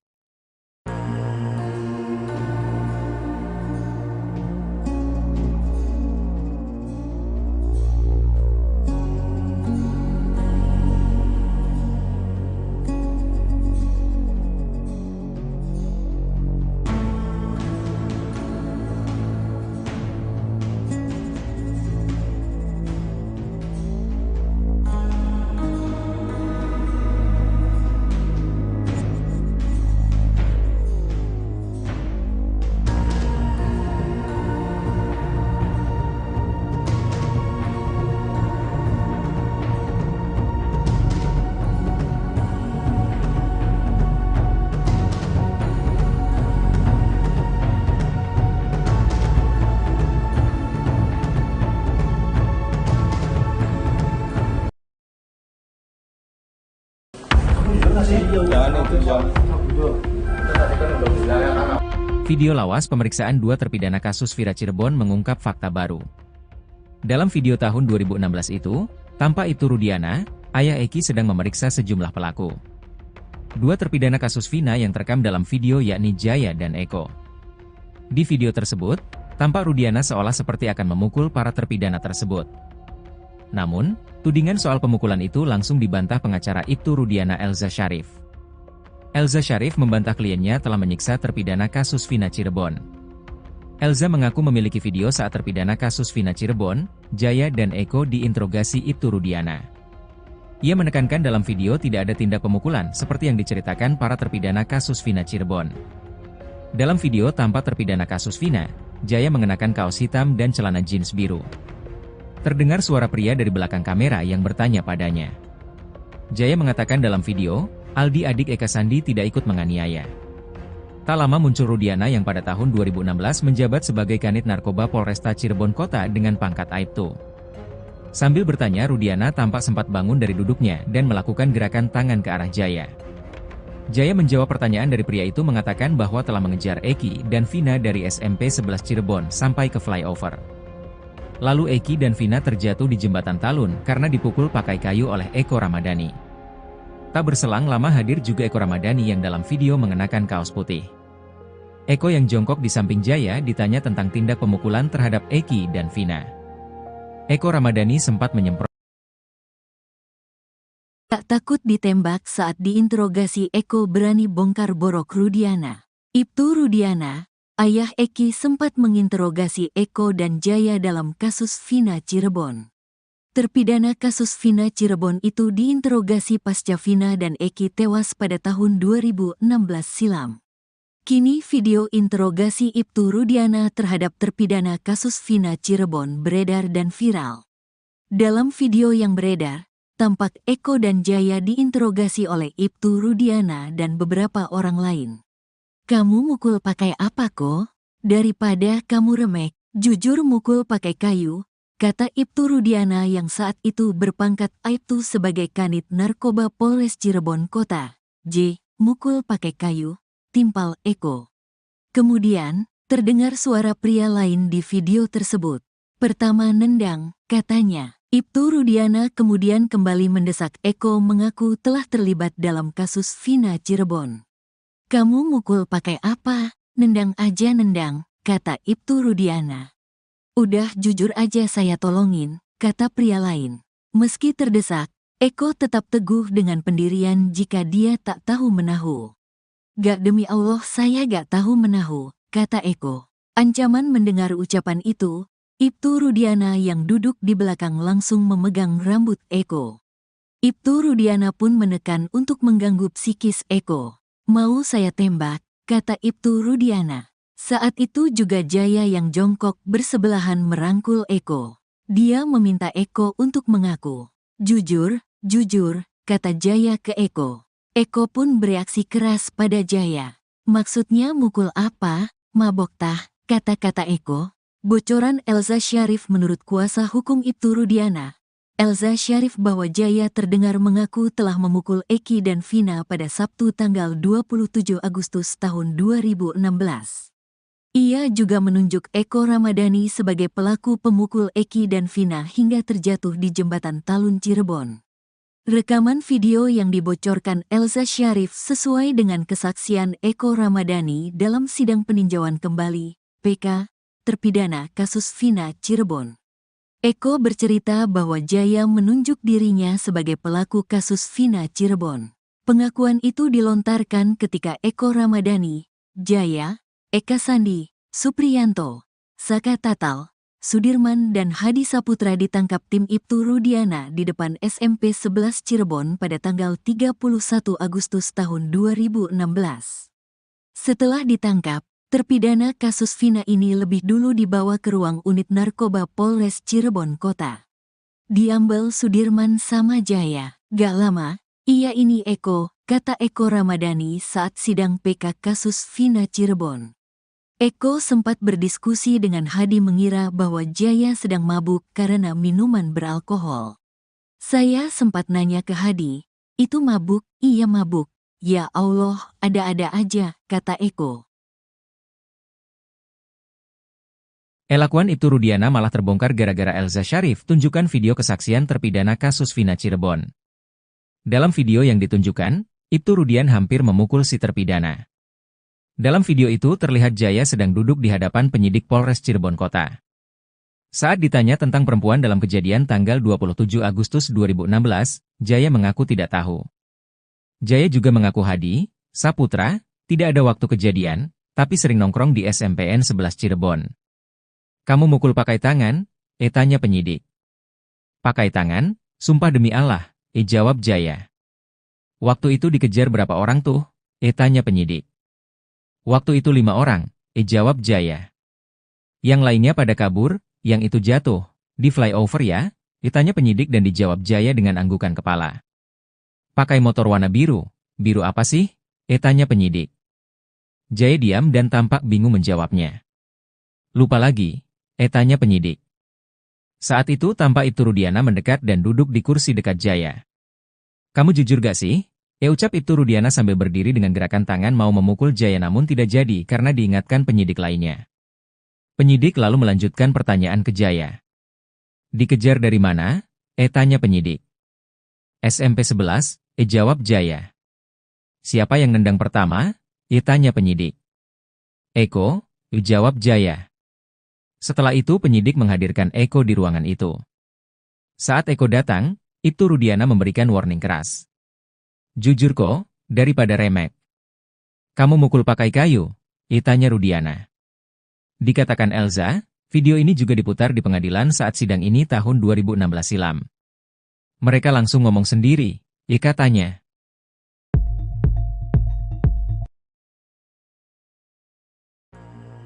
sih? Jangan itu jam. Video lawas pemeriksaan dua terpidana kasus Vina Cirebon mengungkap fakta baru. Dalam video tahun 2016 itu, tampak Ibtu Rudiana, ayah Eki sedang memeriksa sejumlah pelaku. Dua terpidana kasus Vina yang terekam dalam video yakni Jaya dan Eko. Di video tersebut, tampak Rudiana seolah seperti akan memukul para terpidana tersebut. Namun, tudingan soal pemukulan itu langsung dibantah pengacara Ibtu Rudiana Elza Syarif. Elza Syarif membantah kliennya telah menyiksa terpidana kasus Vina Cirebon. Elza mengaku memiliki video saat terpidana kasus Vina Cirebon, Jaya dan Eko diinterogasi Ibtu Rudiana. Ia menekankan dalam video tidak ada tindak pemukulan seperti yang diceritakan para terpidana kasus Vina Cirebon. Dalam video tampak terpidana kasus Vina, Jaya mengenakan kaos hitam dan celana jeans biru. Terdengar suara pria dari belakang kamera yang bertanya padanya. Jaya mengatakan dalam video, Aldi adik Eka Sandi tidak ikut menganiaya. Tak lama muncul Rudiana yang pada tahun 2016 menjabat sebagai Kanit Narkoba Polresta Cirebon Kota dengan pangkat Aibtu. Sambil bertanya, Rudiana tampak sempat bangun dari duduknya dan melakukan gerakan tangan ke arah Jaya. Jaya menjawab pertanyaan dari pria itu mengatakan bahwa telah mengejar Eki dan Vina dari SMP 11 Cirebon sampai ke flyover. Lalu Eki dan Vina terjatuh di jembatan Talun karena dipukul pakai kayu oleh Eko Ramadhani. Tak berselang lama hadir juga Eko Ramadhani yang dalam video mengenakan kaos putih. Eko yang jongkok di samping Jaya ditanya tentang tindak pemukulan terhadap Eki dan Vina. Eko Ramadhani sempat menyemprot. Tak takut ditembak saat diinterogasi, Eko berani bongkar borok Rudiana. Ibtu Rudiana, ayah Eki, sempat menginterogasi Eko dan Jaya dalam kasus Vina Cirebon. Terpidana kasus Vina Cirebon itu diinterogasi pasca Vina dan Eki tewas pada tahun 2016 silam. Kini video interogasi Ibtu Rudiana terhadap terpidana kasus Vina Cirebon beredar dan viral. Dalam video yang beredar, tampak Eko dan Jaya diinterogasi oleh Ibtu Rudiana dan beberapa orang lain. "Kamu mukul pakai apa kok? Daripada kamu remek, jujur mukul pakai kayu," kata Ibtu Rudiana yang saat itu berpangkat Aibtu sebagai Kanit Narkoba Polres Cirebon Kota. Mukul pakai kayu, timpal Eko. Kemudian, terdengar suara pria lain di video tersebut. "Pertama nendang," katanya. Ibtu Rudiana kemudian kembali mendesak Eko mengaku telah terlibat dalam kasus Vina Cirebon. "Kamu mukul pakai apa? Nendang aja nendang," kata Ibtu Rudiana. "Udah jujur aja saya tolongin," kata pria lain. Meski terdesak, Eko tetap teguh dengan pendirian jika dia tak tahu menahu. "Gak, demi Allah saya gak tahu menahu," kata Eko. Ancaman mendengar ucapan itu, Ibtu Rudiana yang duduk di belakang langsung memegang rambut Eko. Ibtu Rudiana pun menekan untuk mengganggu psikis Eko. "Mau saya tembak," kata Ibtu Rudiana. Saat itu juga Jaya yang jongkok bersebelahan merangkul Eko. Dia meminta Eko untuk mengaku. "Jujur, jujur," kata Jaya ke Eko. Eko pun bereaksi keras pada Jaya. "Maksudnya mukul apa? Mabok tah," kata-kata Eko. Bocoran Elza Syarif menurut kuasa hukum Ibtu Rudiana. Elza Syarif bahwa Jaya terdengar mengaku telah memukul Eki dan Vina pada Sabtu tanggal 27 Agustus tahun 2016. Ia juga menunjuk Eko Ramadhani sebagai pelaku pemukul Eki dan Vina hingga terjatuh di jembatan Talun Cirebon. Rekaman video yang dibocorkan Elza Syarif sesuai dengan kesaksian Eko Ramadhani dalam sidang peninjauan kembali, PK, terpidana kasus Vina Cirebon. Eko bercerita bahwa Jaya menunjuk dirinya sebagai pelaku kasus Vina Cirebon. Pengakuan itu dilontarkan ketika Eko Ramadhani, Jaya, Eka Sandi, Supriyanto, Saka Tatal, Sudirman dan Hadi Saputra ditangkap tim Ibtu Rudiana di depan SMP 11 Cirebon pada tanggal 31 Agustus tahun 2016. Setelah ditangkap, terpidana kasus Vina ini lebih dulu dibawa ke ruang unit narkoba Polres Cirebon Kota. Diambil Sudirman sama Jaya. "Gak lama, iya ini Eko," kata Eko Ramadhani saat sidang PK kasus Vina Cirebon. Eko sempat berdiskusi dengan Hadi mengira bahwa Jaya sedang mabuk karena minuman beralkohol. "Saya sempat nanya ke Hadi, itu mabuk?" "Iya mabuk," Ya Allah, ada-ada aja, kata Eko. Elakuan Ibtu Rudiana malah terbongkar gara-gara Elza Syarif tunjukkan video kesaksian terpidana kasus Vina Cirebon. Dalam video yang ditunjukkan, Ibtu Rudian hampir memukul si terpidana. Dalam video itu terlihat Jaya sedang duduk di hadapan penyidik Polres Cirebon Kota. Saat ditanya tentang perempuan dalam kejadian tanggal 27 Agustus 2016, Jaya mengaku tidak tahu. Jaya juga mengaku Hadi, Saputra, tidak ada waktu kejadian, tapi sering nongkrong di SMPN 11 Cirebon. Kamu mukul pakai tangan? Tanya penyidik. Pakai tangan? Sumpah demi Allah, jawab Jaya. Waktu itu dikejar berapa orang tuh? Tanya penyidik. Waktu itu 5 orang, jawab Jaya. Yang lainnya pada kabur, yang itu jatuh, di flyover ya? Ditanya penyidik dan dijawab Jaya dengan anggukan kepala. Pakai motor warna biru, biru apa sih? Tanya penyidik. Jaya diam dan tampak bingung menjawabnya. Lupa lagi, tanya penyidik. Saat itu tampak Ibtu Rudiana mendekat dan duduk di kursi dekat Jaya. Kamu jujur gak sih? Ucap Ibtu Rudiana sambil berdiri dengan gerakan tangan mau memukul Jaya namun tidak jadi karena diingatkan penyidik lainnya. Penyidik lalu melanjutkan pertanyaan ke Jaya. Dikejar dari mana? Tanya penyidik. SMP 11, jawab Jaya. Siapa yang nendang pertama? Tanya penyidik. Eko, jawab Jaya. Setelah itu penyidik menghadirkan Eko di ruangan itu. Saat Eko datang, Ibtu Rudiana memberikan warning keras. Jujur kok, daripada remek. Kamu mukul pakai kayu? Tanya Rudiana. Dikatakan Elza, video ini juga diputar di pengadilan saat sidang ini tahun 2016 silam. Mereka langsung ngomong sendiri, katanya.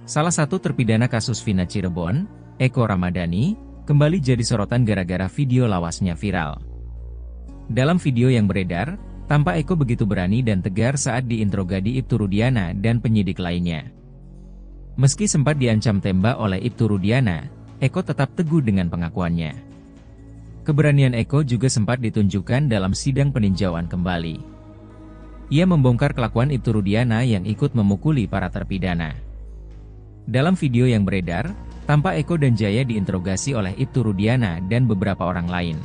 Salah satu terpidana kasus Vina Cirebon, Eko Ramadhani, kembali jadi sorotan gara-gara video lawasnya viral. Dalam video yang beredar, tampak Eko begitu berani dan tegar saat diinterogasi Ibtu Rudiana dan penyidik lainnya. Meski sempat diancam tembak oleh Ibtu Rudiana, Eko tetap teguh dengan pengakuannya. Keberanian Eko juga sempat ditunjukkan dalam sidang peninjauan kembali. Ia membongkar kelakuan Ibtu Rudiana yang ikut memukuli para terpidana. Dalam video yang beredar, tampak Eko dan Jaya diinterogasi oleh Ibtu Rudiana dan beberapa orang lain.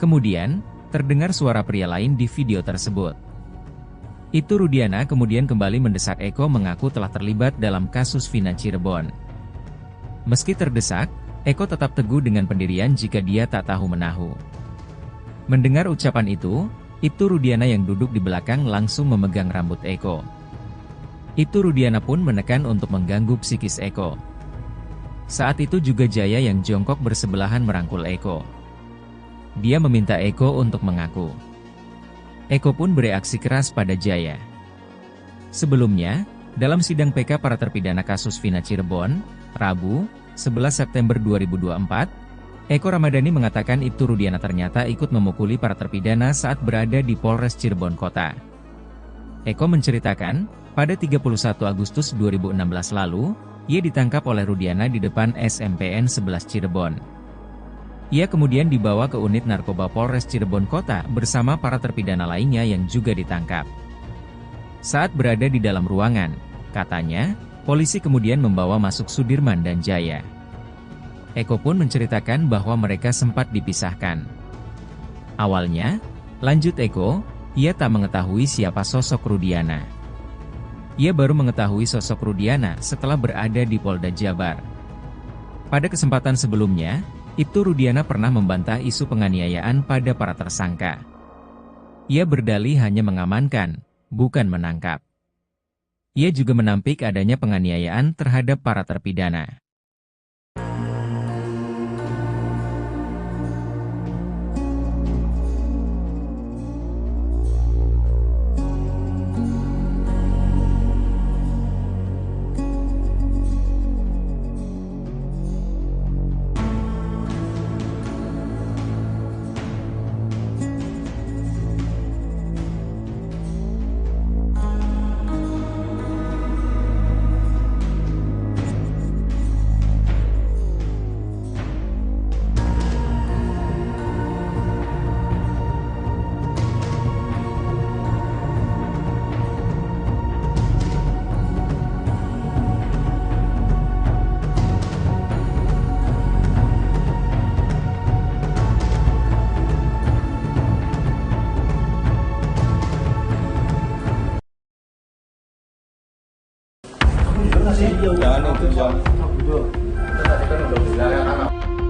Kemudian, terdengar suara pria lain di video tersebut. Ibtu Rudiana kemudian kembali mendesak Eko mengaku telah terlibat dalam kasus Vina Cirebon. Meski terdesak, Eko tetap teguh dengan pendirian jika dia tak tahu menahu. Mendengar ucapan itu, Ibtu Rudiana yang duduk di belakang langsung memegang rambut Eko. Ibtu Rudiana pun menekan untuk mengganggu psikis Eko. Saat itu juga Jaya yang jongkok bersebelahan merangkul Eko. Dia meminta Eko untuk mengaku. Eko pun bereaksi keras pada Jaya. Sebelumnya, dalam sidang PK para terpidana kasus Vina Cirebon, Rabu, 11 September 2024, Eko Ramadhani mengatakan Ibtu Rudiana ternyata ikut memukuli para terpidana saat berada di Polres Cirebon Kota. Eko menceritakan, pada 31 Agustus 2016 lalu, ia ditangkap oleh Rudiana di depan SMPN 11 Cirebon. Ia kemudian dibawa ke unit narkoba Polres Cirebon Kota bersama para terpidana lainnya yang juga ditangkap. Saat berada di dalam ruangan, katanya, polisi kemudian membawa masuk Sudirman dan Jaya. Eko pun menceritakan bahwa mereka sempat dipisahkan. Awalnya, lanjut Eko, ia tak mengetahui siapa sosok Rudiana. Ia baru mengetahui sosok Rudiana setelah berada di Polda Jabar. Pada kesempatan sebelumnya, Ibtu Rudiana pernah membantah isu penganiayaan pada para tersangka. Ia berdalih hanya mengamankan, bukan menangkap. Ia juga menampik adanya penganiayaan terhadap para terpidana.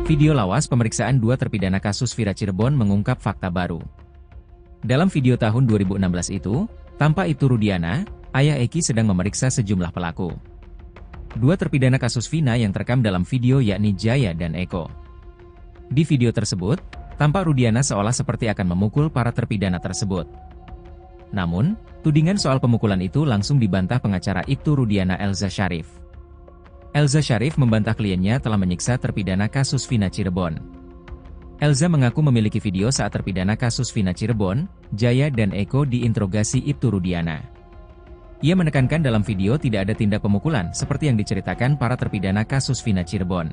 Video lawas pemeriksaan dua terpidana kasus Vina Cirebon mengungkap fakta baru. Dalam video tahun 2016 itu, tampak Ibtu Rudiana, ayah Eki sedang memeriksa sejumlah pelaku. Dua terpidana kasus Vina yang terekam dalam video yakni Jaya dan Eko. Di video tersebut, tampak Rudiana seolah seperti akan memukul para terpidana tersebut. Namun, tudingan soal pemukulan itu langsung dibantah pengacara Ibtu Rudiana Elza Syarif. Elza Syarif membantah kliennya telah menyiksa terpidana kasus Vina Cirebon. Elza mengaku memiliki video saat terpidana kasus Vina Cirebon, Jaya dan Eko diinterogasi Ibtu Rudiana. Ia menekankan dalam video tidak ada tindak pemukulan seperti yang diceritakan para terpidana kasus Vina Cirebon.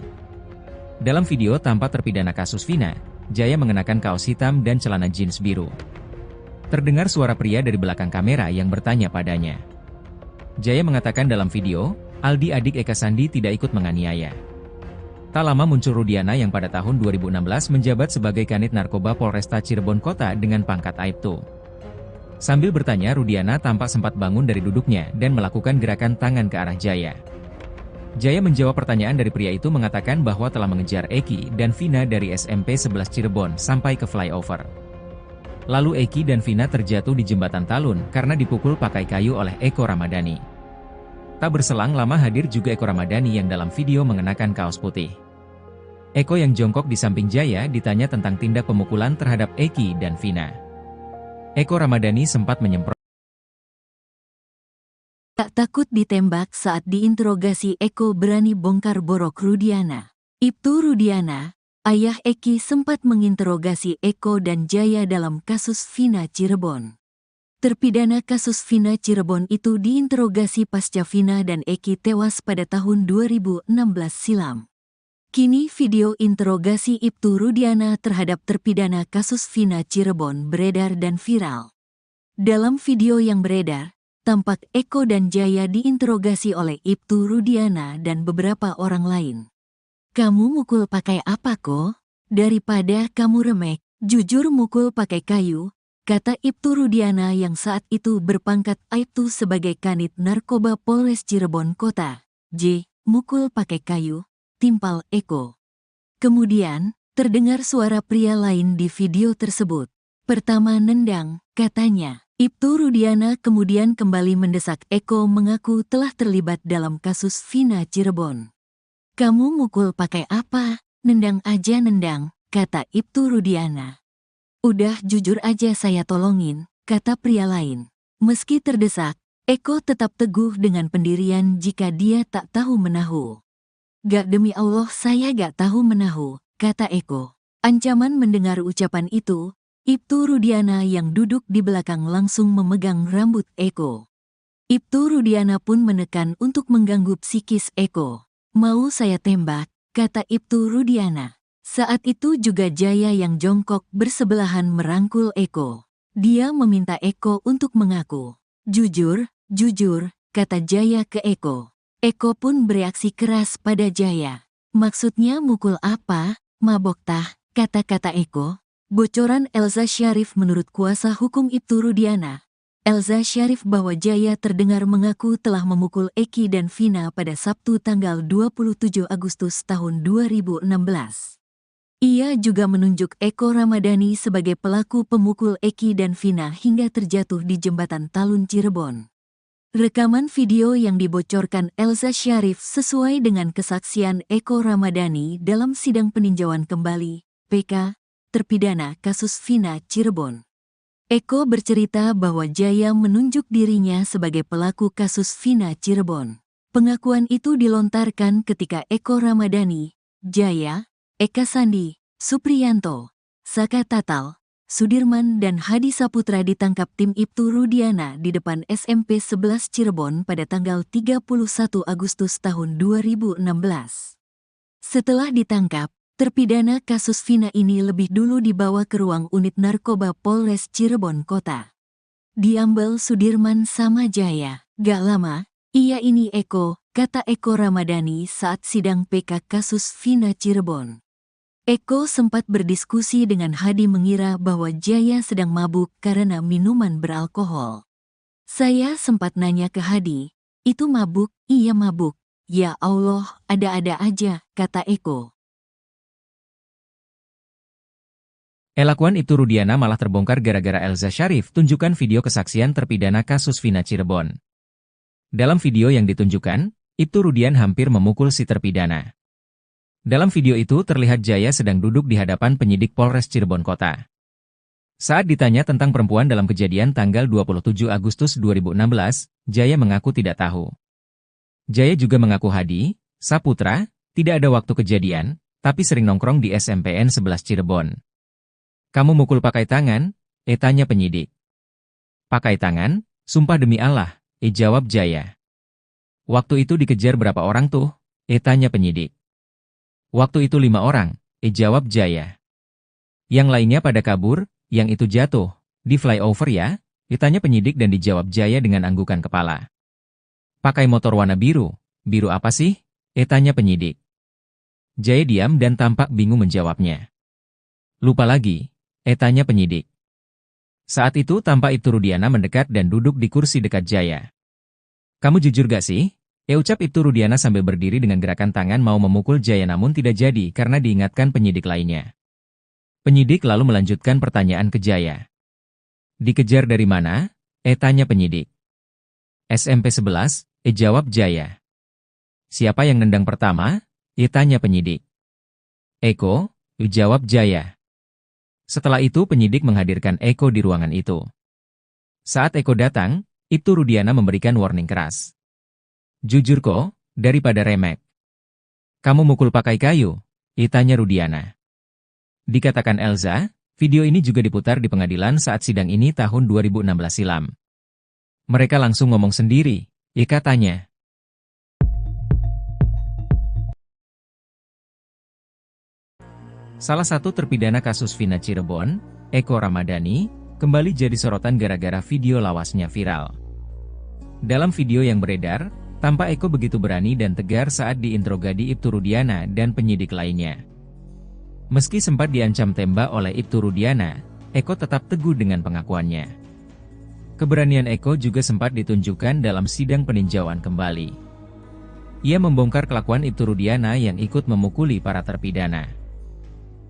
Dalam video tampak terpidana kasus Vina, Jaya mengenakan kaos hitam dan celana jeans biru. Terdengar suara pria dari belakang kamera yang bertanya padanya. Jaya mengatakan dalam video, Aldi adik Eka Sandi tidak ikut menganiaya. Tak lama muncul Rudiana yang pada tahun 2016 menjabat sebagai Kanit Narkoba Polresta Cirebon Kota dengan pangkat Aibtu. Sambil bertanya, Rudiana tampak sempat bangun dari duduknya dan melakukan gerakan tangan ke arah Jaya. Jaya menjawab pertanyaan dari pria itu mengatakan bahwa telah mengejar Eki dan Vina dari SMP 11 Cirebon sampai ke flyover. Lalu Eki dan Vina terjatuh di jembatan Talun karena dipukul pakai kayu oleh Eko Ramadhani. Tak berselang lama hadir juga Eko Ramadhani yang dalam video mengenakan kaos putih. Eko yang jongkok di samping Jaya ditanya tentang tindak pemukulan terhadap Eki dan Vina. Eko Ramadhani sempat menyemprot. Tak takut ditembak saat diinterogasi, Eko berani bongkar borok Rudiana. Ibtu Rudiana, ayah Eki, sempat menginterogasi Eko dan Jaya dalam kasus Vina Cirebon. Terpidana kasus Vina Cirebon itu diinterogasi pasca Vina dan Eki tewas pada tahun 2016 silam. Kini video interogasi Ibtu Rudiana terhadap terpidana kasus Vina Cirebon beredar dan viral. Dalam video yang beredar, tampak Eko dan Jaya diinterogasi oleh Ibtu Rudiana dan beberapa orang lain. "Kamu mukul pakai apa kok? Daripada kamu remek, jujur mukul pakai kayu," kata Ibtu Rudiana yang saat itu berpangkat Aibtu sebagai Kanit Narkoba Polres Cirebon Kota. Mukul pakai kayu, timpal Eko. Kemudian, terdengar suara pria lain di video tersebut. "Pertama nendang," katanya. Ibtu Rudiana kemudian kembali mendesak Eko mengaku telah terlibat dalam kasus Vina Cirebon. "Kamu mukul pakai apa? Nendang aja nendang," kata Ibtu Rudiana. "Udah jujur aja saya tolongin," kata pria lain. Meski terdesak, Eko tetap teguh dengan pendirian jika dia tak tahu menahu. "Gak, demi Allah saya gak tahu menahu," kata Eko. Ancaman mendengar ucapan itu, Ibtu Rudiana yang duduk di belakang langsung memegang rambut Eko. Ibtu Rudiana pun menekan untuk mengganggu psikis Eko. "Mau saya tembak," kata Ibtu Rudiana. Saat itu juga Jaya yang jongkok bersebelahan merangkul Eko. Dia meminta Eko untuk mengaku. "Jujur, jujur," kata Jaya ke Eko. Eko pun bereaksi keras pada Jaya. "Maksudnya mukul apa? Mabok tah," kata-kata Eko. Bocoran Elza Syarif menurut kuasa hukum Ibtu Rudiana. Elza Syarif bahwa Jaya terdengar mengaku telah memukul Eki dan Vina pada Sabtu tanggal 27 Agustus tahun 2016. Ia juga menunjuk Eko Ramadhani sebagai pelaku pemukul Eki dan Vina hingga terjatuh di jembatan Talun Cirebon. Rekaman video yang dibocorkan Elza Syarif sesuai dengan kesaksian Eko Ramadhani dalam sidang peninjauan kembali, PK, terpidana kasus Vina Cirebon. Eko bercerita bahwa Jaya menunjuk dirinya sebagai pelaku kasus Vina Cirebon. Pengakuan itu dilontarkan ketika Eko Ramadhani, Jaya, Eka Sandi, Supriyanto, Saka Tatal, Sudirman dan Hadi Saputra ditangkap tim Ibtu Rudiana di depan SMP 11 Cirebon pada tanggal 31 Agustus tahun 2016. Setelah ditangkap, terpidana kasus Vina ini lebih dulu dibawa ke ruang unit narkoba Polres Cirebon Kota. Diambil Sudirman sama Jaya. "Gak lama, iya ini Eko," kata Eko Ramadhani saat sidang PK kasus Vina Cirebon. Eko sempat berdiskusi dengan Hadi mengira bahwa Jaya sedang mabuk karena minuman beralkohol. "Saya sempat nanya ke Hadi, itu mabuk?" "Iya mabuk," Ya Allah, ada-ada aja, kata Eko. Elakuan Ibtu Rudiana malah terbongkar gara-gara Elza Syarif tunjukkan video kesaksian terpidana kasus Vina Cirebon. Dalam video yang ditunjukkan, Ibtu Rudian hampir memukul si terpidana. Dalam video itu terlihat Jaya sedang duduk di hadapan penyidik Polres Cirebon Kota. Saat ditanya tentang perempuan dalam kejadian tanggal 27 Agustus 2016, Jaya mengaku tidak tahu. Jaya juga mengaku Hadi, Saputra, tidak ada waktu kejadian, tapi sering nongkrong di SMPN 11 Cirebon. Kamu mukul pakai tangan? Tanya penyidik. Pakai tangan? Sumpah demi Allah, jawab Jaya. Waktu itu dikejar berapa orang tuh? Tanya penyidik. Waktu itu 5 orang, jawab Jaya. Yang lainnya pada kabur, yang itu jatuh, di flyover ya? Ditanya penyidik dan dijawab Jaya dengan anggukan kepala. Pakai motor warna biru. Biru apa sih? Tanya penyidik. Jaya diam dan tampak bingung menjawabnya. Lupa lagi, tanya penyidik. Saat itu tampak Ibtu Rudiana mendekat dan duduk di kursi dekat Jaya. Kamu jujur gak sih? Ucap Ibtu Rudiana sambil berdiri dengan gerakan tangan mau memukul Jaya namun tidak jadi karena diingatkan penyidik lainnya. Penyidik lalu melanjutkan pertanyaan ke Jaya. Dikejar dari mana? Tanya penyidik. SMP 11, jawab Jaya. Siapa yang nendang pertama? Tanya penyidik. Eko, jawab Jaya. Setelah itu penyidik menghadirkan Eko di ruangan itu. Saat Eko datang, Ibtu Rudiana memberikan warning keras. Jujur kok, daripada remek. Kamu mukul pakai kayu? Tanya Rudiana. Dikatakan Elza, video ini juga diputar di pengadilan saat sidang ini tahun 2016 silam. Mereka langsung ngomong sendiri, katanya. Salah satu terpidana kasus Vina Cirebon, Eko Ramadhani, kembali jadi sorotan gara-gara video lawasnya viral. Dalam video yang beredar, tampak Eko begitu berani dan tegar saat diinterogasi Ibtu Rudiana dan penyidik lainnya. Meski sempat diancam tembak oleh Ibtu Rudiana, Eko tetap teguh dengan pengakuannya. Keberanian Eko juga sempat ditunjukkan dalam sidang peninjauan kembali. Ia membongkar kelakuan Ibtu Rudiana yang ikut memukuli para terpidana.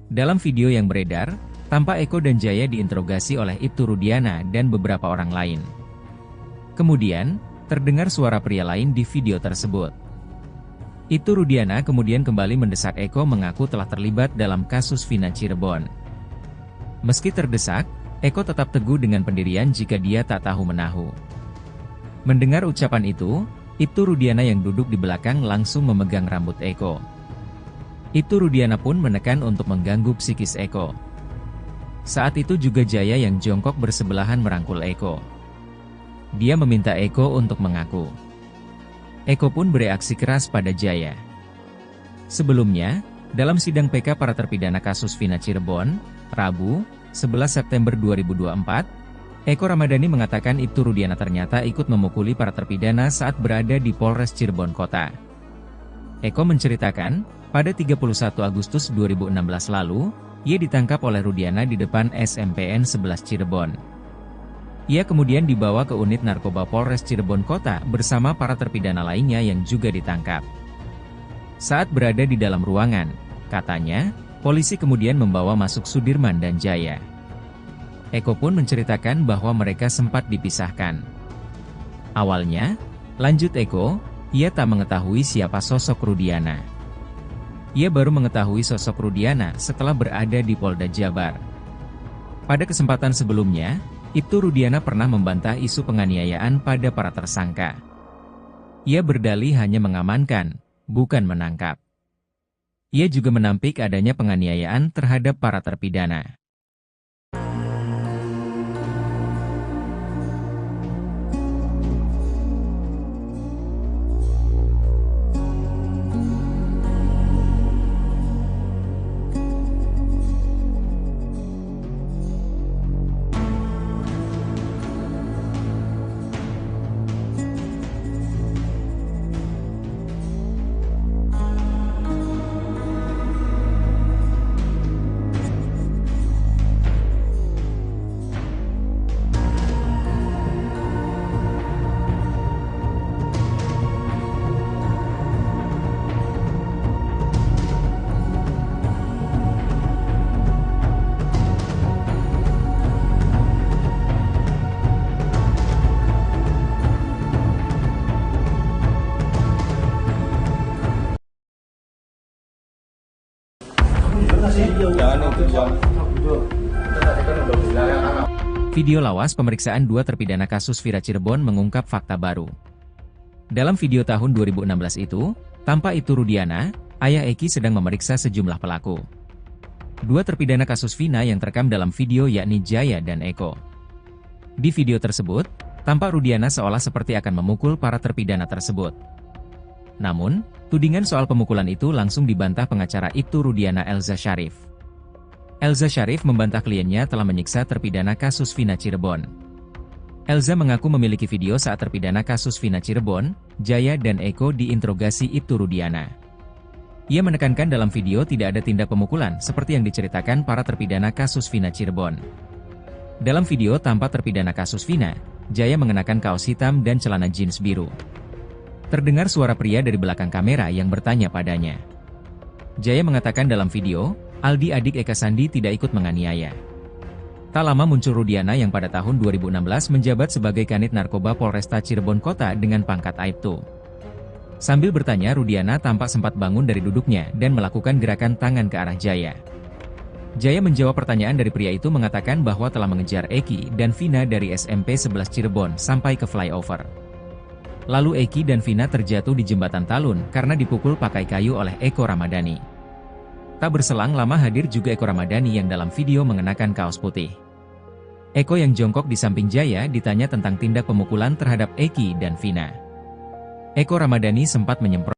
Dalam video yang beredar, tampak Eko dan Jaya diinterogasi oleh Ibtu Rudiana dan beberapa orang lain. Kemudian, terdengar suara pria lain di video tersebut. Ibtu Rudiana kemudian kembali mendesak Eko mengaku telah terlibat dalam kasus Vina Cirebon. Meski terdesak, Eko tetap teguh dengan pendirian jika dia tak tahu menahu. Mendengar ucapan itu, Ibtu Rudiana yang duduk di belakang langsung memegang rambut Eko. Ibtu Rudiana pun menekan untuk mengganggu psikis Eko. Saat itu juga Jaya yang jongkok bersebelahan merangkul Eko. Dia meminta Eko untuk mengaku. Eko pun bereaksi keras pada Jaya. Sebelumnya, dalam sidang PK para terpidana kasus Vina Cirebon, Rabu, 11 September 2024, Eko Ramadhani mengatakan Ibtu Rudiana ternyata ikut memukuli para terpidana saat berada di Polres Cirebon Kota. Eko menceritakan, pada 31 Agustus 2016 lalu, ia ditangkap oleh Rudiana di depan SMPN 11 Cirebon. Ia kemudian dibawa ke unit narkoba Polres Cirebon Kota bersama para terpidana lainnya yang juga ditangkap. Saat berada di dalam ruangan, katanya, polisi kemudian membawa masuk Sudirman dan Jaya. Eko pun menceritakan bahwa mereka sempat dipisahkan. Awalnya, lanjut Eko, ia tak mengetahui siapa sosok Rudiana. Ia baru mengetahui sosok Rudiana setelah berada di Polda Jabar. Pada kesempatan sebelumnya, Ibtu Rudiana pernah membantah isu penganiayaan pada para tersangka. Ia berdalih hanya mengamankan, bukan menangkap. Ia juga menampik adanya penganiayaan terhadap para terpidana. Video lawas pemeriksaan dua terpidana kasus Vina Cirebon mengungkap fakta baru. Dalam video tahun 2016 itu, tampak Ibtu Rudiana, ayah Eki sedang memeriksa sejumlah pelaku. Dua terpidana kasus Vina yang terekam dalam video yakni Jaya dan Eko. Di video tersebut, tampak Rudiana seolah seperti akan memukul para terpidana tersebut. Namun, tudingan soal pemukulan itu langsung dibantah pengacara Ibtu Rudiana Elza Syarif. Elza Syarif membantah kliennya telah menyiksa terpidana kasus Vina Cirebon. Elza mengaku memiliki video saat terpidana kasus Vina Cirebon, Jaya dan Eko diinterogasi Ibtu Rudiana. Ia menekankan dalam video tidak ada tindak pemukulan seperti yang diceritakan para terpidana kasus Vina Cirebon. Dalam video tampak terpidana kasus Vina, Jaya mengenakan kaos hitam dan celana jeans biru. Terdengar suara pria dari belakang kamera yang bertanya padanya. Jaya mengatakan dalam video, Aldi adik Eka Sandi tidak ikut menganiaya. Tak lama muncul Rudiana yang pada tahun 2016 menjabat sebagai Kanit Narkoba Polresta Cirebon Kota dengan pangkat Aibtu. Sambil bertanya, Rudiana tampak sempat bangun dari duduknya dan melakukan gerakan tangan ke arah Jaya. Jaya menjawab pertanyaan dari pria itu mengatakan bahwa telah mengejar Eki dan Vina dari SMP 11 Cirebon sampai ke flyover. Lalu Eki dan Vina terjatuh di jembatan Talun karena dipukul pakai kayu oleh Eko Ramadhani. Tak berselang lama hadir juga Eko Ramadhani yang dalam video mengenakan kaos putih. Eko yang jongkok di samping Jaya ditanya tentang tindak pemukulan terhadap Eki dan Vina. Eko Ramadhani sempat menyemprot.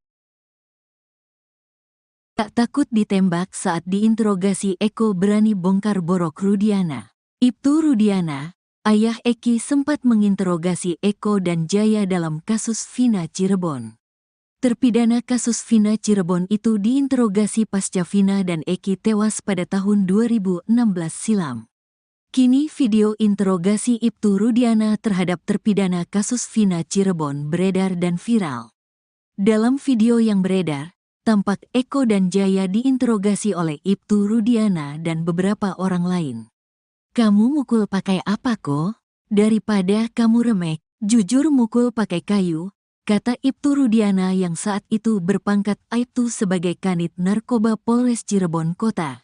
Tak takut ditembak saat diinterogasi, Eko berani bongkar borok Rudiana. Ibtu Rudiana, ayah Eki, sempat menginterogasi Eko dan Jaya dalam kasus Vina Cirebon. Terpidana kasus Vina Cirebon itu diinterogasi pasca Vina dan Eki tewas pada tahun 2016 silam. Kini video interogasi Ibtu Rudiana terhadap terpidana kasus Vina Cirebon beredar dan viral. Dalam video yang beredar, tampak Eko dan Jaya diinterogasi oleh Ibtu Rudiana dan beberapa orang lain. "Kamu mukul pakai apa kok? Daripada kamu remek, jujur mukul pakai kayu," kata Ibtu Rudiana yang saat itu berpangkat Aibtu sebagai Kanit Narkoba Polres Cirebon Kota.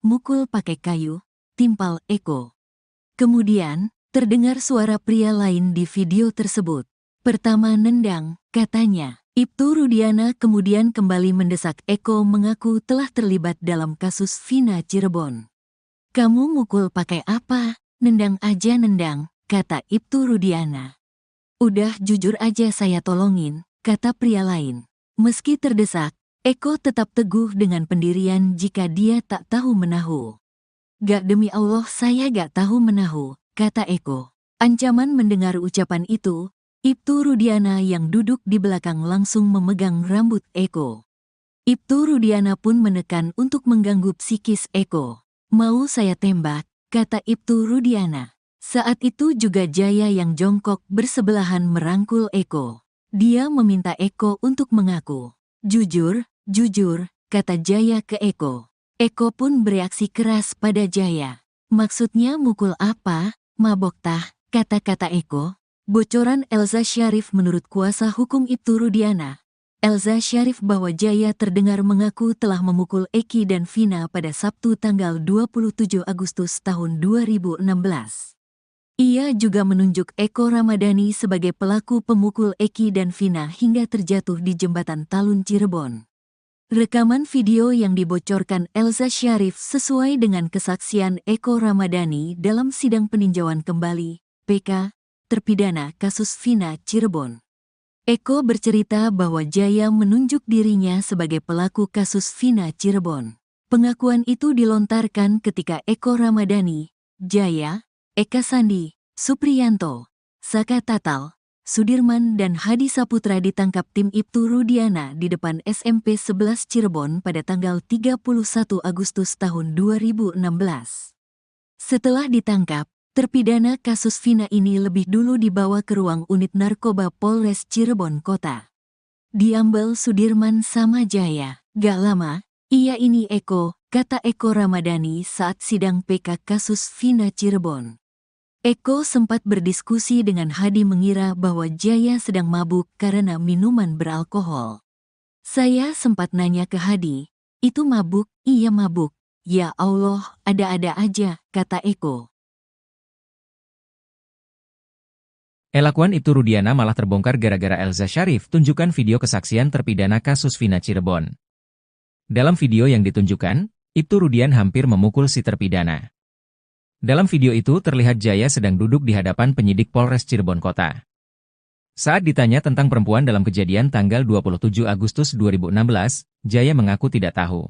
Mukul pakai kayu, timpal Eko. Kemudian, terdengar suara pria lain di video tersebut. "Pertama nendang," katanya. Ibtu Rudiana kemudian kembali mendesak Eko mengaku telah terlibat dalam kasus Vina Cirebon. "Kamu mukul pakai apa? Nendang aja nendang," kata Ibtu Rudiana. "Udah jujur aja saya tolongin," kata pria lain. Meski terdesak, Eko tetap teguh dengan pendirian jika dia tak tahu menahu. "Gak, demi Allah saya gak tahu menahu," kata Eko. Ancaman mendengar ucapan itu, Ibtu Rudiana yang duduk di belakang langsung memegang rambut Eko. Ibtu Rudiana pun menekan untuk mengganggu psikis Eko. "Mau saya tembak," kata Ibtu Rudiana. Saat itu juga Jaya yang jongkok bersebelahan merangkul Eko. Dia meminta Eko untuk mengaku. "Jujur, jujur," kata Jaya ke Eko. Eko pun bereaksi keras pada Jaya. "Maksudnya mukul apa? Mabok tah," kata-kata Eko. Bocoran Elza Syarif menurut kuasa hukum Ibtu Rudiana. Elza Syarif bahwa Jaya terdengar mengaku telah memukul Eki dan Vina pada Sabtu tanggal 27 Agustus tahun 2016. Ia juga menunjuk Eko Ramadhani sebagai pelaku pemukul Eki dan Vina hingga terjatuh di jembatan Talun Cirebon. Rekaman video yang dibocorkan Elza Syarif sesuai dengan kesaksian Eko Ramadhani dalam sidang peninjauan kembali, PK, terpidana kasus Vina Cirebon. Eko bercerita bahwa Jaya menunjuk dirinya sebagai pelaku kasus Vina Cirebon. Pengakuan itu dilontarkan ketika Eko Ramadhani, Jaya, Eka Sandi, Supriyanto, Saka Tatal, Sudirman dan Hadi Saputra ditangkap tim Ibtu Rudiana di depan SMP 11 Cirebon pada tanggal 31 Agustus tahun 2016. Setelah ditangkap, terpidana kasus Vina ini lebih dulu dibawa ke ruang unit narkoba Polres Cirebon Kota. Diambil Sudirman sama Jaya. "Gak lama, iya ini Eko," kata Eko Ramadhani saat sidang PK kasus Vina Cirebon. Eko sempat berdiskusi dengan Hadi mengira bahwa Jaya sedang mabuk karena minuman beralkohol. "Saya sempat nanya ke Hadi, itu mabuk?" "Iya mabuk." "Ya Allah, ada-ada aja," kata Eko. Elakuan Ibtu Rudiana malah terbongkar gara-gara Elza Syarif tunjukkan video kesaksian terpidana kasus Vina Cirebon. Dalam video yang ditunjukkan, Ibtu Rudian hampir memukul si terpidana. Dalam video itu terlihat Jaya sedang duduk di hadapan penyidik Polres Cirebon Kota. Saat ditanya tentang perempuan dalam kejadian tanggal 27 Agustus 2016, Jaya mengaku tidak tahu.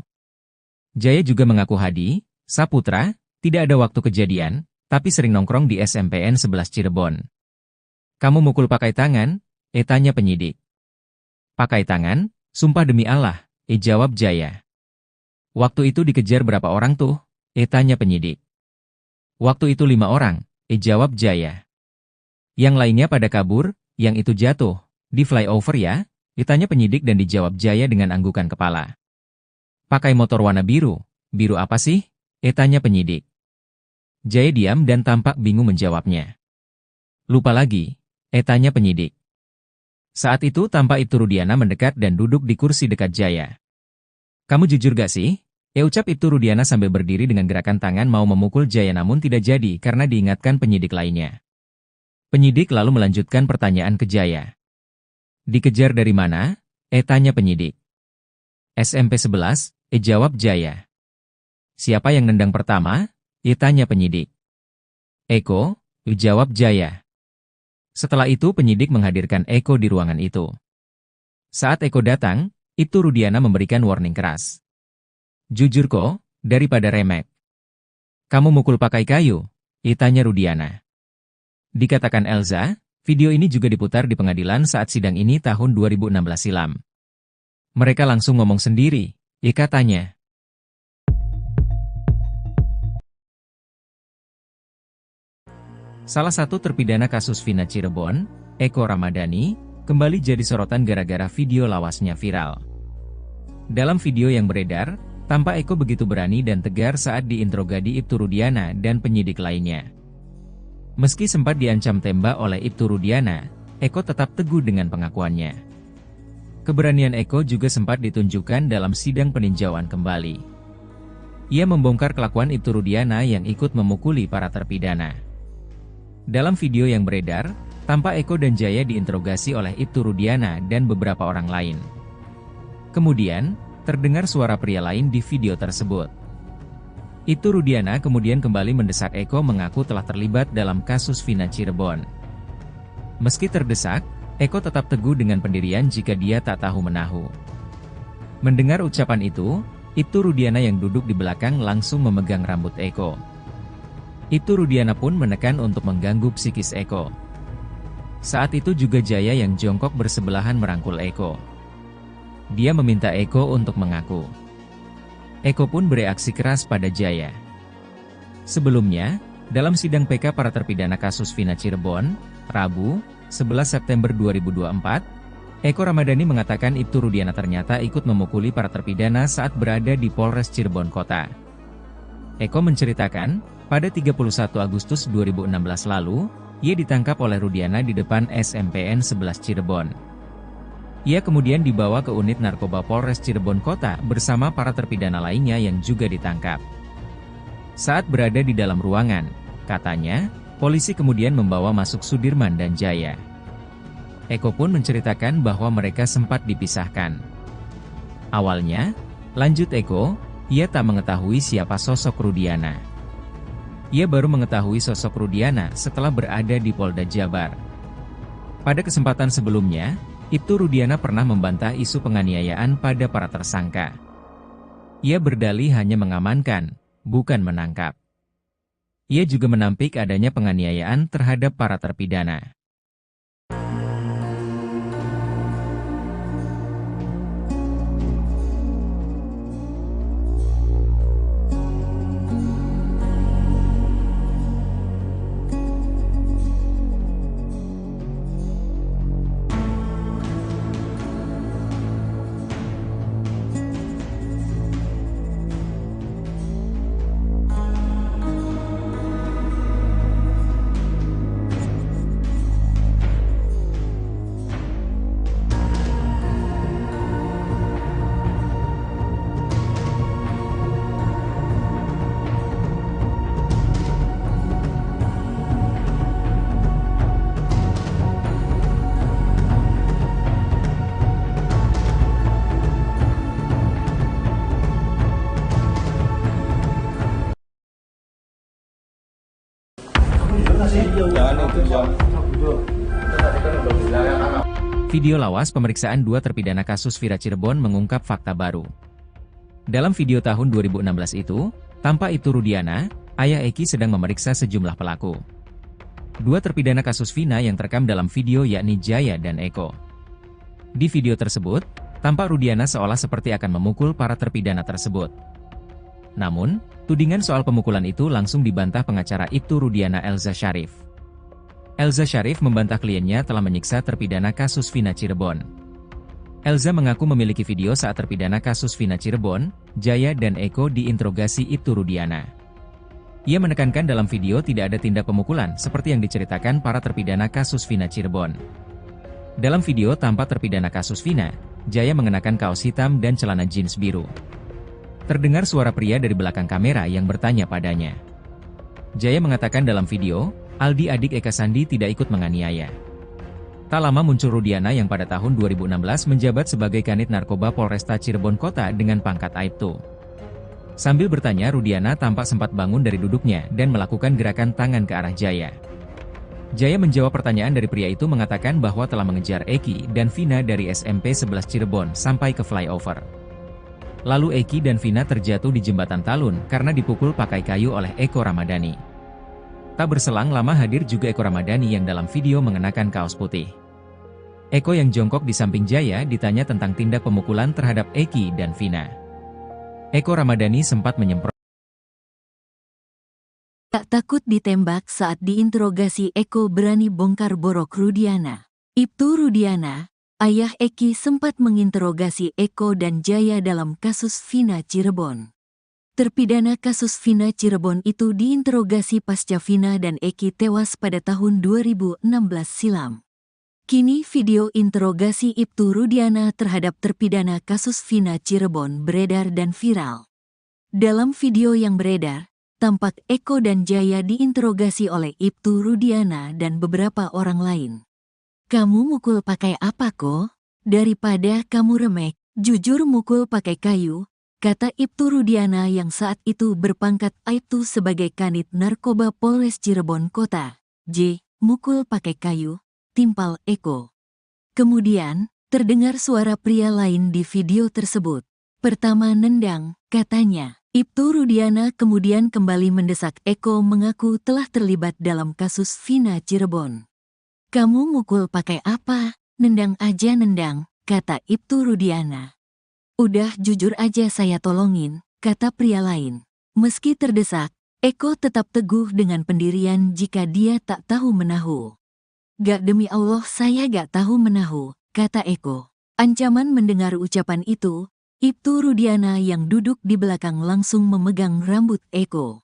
Jaya juga mengaku Hadi, Saputra, tidak ada waktu kejadian, tapi sering nongkrong di SMPN 11 Cirebon. Kamu mukul pakai tangan? Tanya penyidik. Pakai tangan? Sumpah demi Allah, jawab Jaya. Waktu itu dikejar berapa orang tuh? Tanya penyidik. Waktu itu 5 orang, jawab Jaya. Yang lainnya pada kabur, yang itu jatuh, di flyover ya? Tanya penyidik dan dijawab Jaya dengan anggukan kepala. Pakai motor warna biru, biru apa sih? Tanya penyidik. Jaya diam dan tampak bingung menjawabnya. Lupa lagi, tanya penyidik. Saat itu tampak Ibtu Rudiana mendekat dan duduk di kursi dekat Jaya. Kamu jujur gak sih? Ucap Ibtu Rudiana sambil berdiri dengan gerakan tangan mau memukul Jaya namun tidak jadi karena diingatkan penyidik lainnya. Penyidik lalu melanjutkan pertanyaan ke Jaya. Dikejar dari mana? Tanya penyidik. SMP 11, jawab Jaya. Siapa yang nendang pertama? Tanya penyidik. Eko, jawab Jaya. Setelah itu penyidik menghadirkan Eko di ruangan itu. Saat Eko datang, Ibtu Rudiana memberikan warning keras. Jujur kok, daripada remek. Kamu mukul pakai kayu? Tanya Rudiana. Dikatakan Elza, video ini juga diputar di pengadilan saat sidang ini tahun 2016 silam. Mereka langsung ngomong sendiri, katanya. Salah satu terpidana kasus Vina Cirebon, Eko Ramadhani, kembali jadi sorotan gara-gara video lawasnya viral. Dalam video yang beredar, tampak Eko begitu berani dan tegar saat diinterogasi Ibtu Rudiana dan penyidik lainnya. Meski sempat diancam tembak oleh Ibtu Rudiana, Eko tetap teguh dengan pengakuannya. Keberanian Eko juga sempat ditunjukkan dalam sidang peninjauan kembali. Ia membongkar kelakuan Ibtu Rudiana yang ikut memukuli para terpidana. Dalam video yang beredar, tampak Eko dan Jaya diinterogasi oleh Ibtu Rudiana dan beberapa orang lain. Kemudian, terdengar suara pria lain di video tersebut. Ibtu Rudiana kemudian kembali mendesak Eko mengaku telah terlibat dalam kasus Vina Cirebon. Meski terdesak, Eko tetap teguh dengan pendirian jika dia tak tahu menahu. Mendengar ucapan itu, Ibtu Rudiana yang duduk di belakang langsung memegang rambut Eko. Ibtu Rudiana pun menekan untuk mengganggu psikis Eko. Saat itu juga Jaya yang jongkok bersebelahan merangkul Eko. Dia meminta Eko untuk mengaku. Eko pun bereaksi keras pada Jaya. Sebelumnya, dalam sidang PK para terpidana kasus Vina Cirebon, Rabu, 11 September 2024, Eko Ramadhani mengatakan Ibtu Rudiana ternyata ikut memukuli para terpidana saat berada di Polres Cirebon Kota. Eko menceritakan, pada 31 Agustus 2016 lalu, ia ditangkap oleh Rudiana di depan SMPN 11 Cirebon. Ia kemudian dibawa ke unit narkoba Polres Cirebon Kota bersama para terpidana lainnya yang juga ditangkap. Saat berada di dalam ruangan, katanya, polisi kemudian membawa masuk Sudirman dan Jaya. Eko pun menceritakan bahwa mereka sempat dipisahkan. Awalnya, lanjut Eko, ia tak mengetahui siapa sosok Rudiana. Ia baru mengetahui sosok Rudiana setelah berada di Polda Jabar. Pada kesempatan sebelumnya, Ibtu Rudiana pernah membantah isu penganiayaan pada para tersangka. Ia berdalih hanya mengamankan, bukan menangkap. Ia juga menampik adanya penganiayaan terhadap para terpidana. Video lawas pemeriksaan dua terpidana kasus Vina Cirebon mengungkap fakta baru. Dalam video tahun 2016 itu, tampak Ibtu Rudiana, ayah Eki sedang memeriksa sejumlah pelaku. Dua terpidana kasus Vina yang terekam dalam video yakni Jaya dan Eko. Di video tersebut, tampak Rudiana seolah seperti akan memukul para terpidana tersebut. Namun, tudingan soal pemukulan itu langsung dibantah pengacara Ibtu Rudiana Elza Syarif. Elza Syarif membantah kliennya telah menyiksa terpidana kasus Vina Cirebon. Elza mengaku memiliki video saat terpidana kasus Vina Cirebon, Jaya dan Eko diinterogasi Ibtu Rudiana. Ia menekankan dalam video tidak ada tindak pemukulan seperti yang diceritakan para terpidana kasus Vina Cirebon. Dalam video tampak terpidana kasus Vina, Jaya mengenakan kaos hitam dan celana jeans biru. Terdengar suara pria dari belakang kamera yang bertanya padanya. Jaya mengatakan dalam video, Aldi adik Eka Sandi tidak ikut menganiaya. Tak lama muncul Rudiana yang pada tahun 2016 menjabat sebagai Kanit Narkoba Polresta Cirebon Kota dengan pangkat Aibtu. Sambil bertanya, Rudiana tampak sempat bangun dari duduknya dan melakukan gerakan tangan ke arah Jaya. Jaya menjawab pertanyaan dari pria itu mengatakan bahwa telah mengejar Eki dan Vina dari SMP 11 Cirebon sampai ke flyover. Lalu Eki dan Vina terjatuh di jembatan Talun karena dipukul pakai kayu oleh Eko Ramadhani. Tak berselang lama hadir juga Eko Ramadhani yang dalam video mengenakan kaos putih. Eko yang jongkok di samping Jaya ditanya tentang tindak pemukulan terhadap Eki dan Vina. Eko Ramadhani sempat menyemprot. Tak takut ditembak saat diinterogasi, Eko berani bongkar borok Rudiana. Ibtu Rudiana, ayah Eki, sempat menginterogasi Eko dan Jaya dalam kasus Vina Cirebon. Terpidana kasus Vina Cirebon itu diinterogasi pasca Vina dan Eki tewas pada tahun 2016 silam. Kini video interogasi Ibtu Rudiana terhadap terpidana kasus Vina Cirebon beredar dan viral. Dalam video yang beredar, tampak Eko dan Jaya diinterogasi oleh Ibtu Rudiana dan beberapa orang lain. "Kamu mukul pakai apa kok? Daripada kamu remek, jujur mukul pakai kayu," kata Ibtu Rudiana yang saat itu berpangkat Aibtu sebagai Kanit Narkoba Polres Cirebon Kota. "Mukul pakai kayu," timpal Eko. Kemudian, terdengar suara pria lain di video tersebut. "Pertama nendang," katanya. Ibtu Rudiana kemudian kembali mendesak Eko mengaku telah terlibat dalam kasus Vina Cirebon. "Kamu mukul pakai apa? Nendang aja nendang," kata Ibtu Rudiana. "Udah jujur aja saya tolongin," kata pria lain. Meski terdesak, Eko tetap teguh dengan pendirian jika dia tak tahu menahu. "Gak, demi Allah saya gak tahu menahu," kata Eko. Ancaman mendengar ucapan itu, Ibtu Rudiana yang duduk di belakang langsung memegang rambut Eko.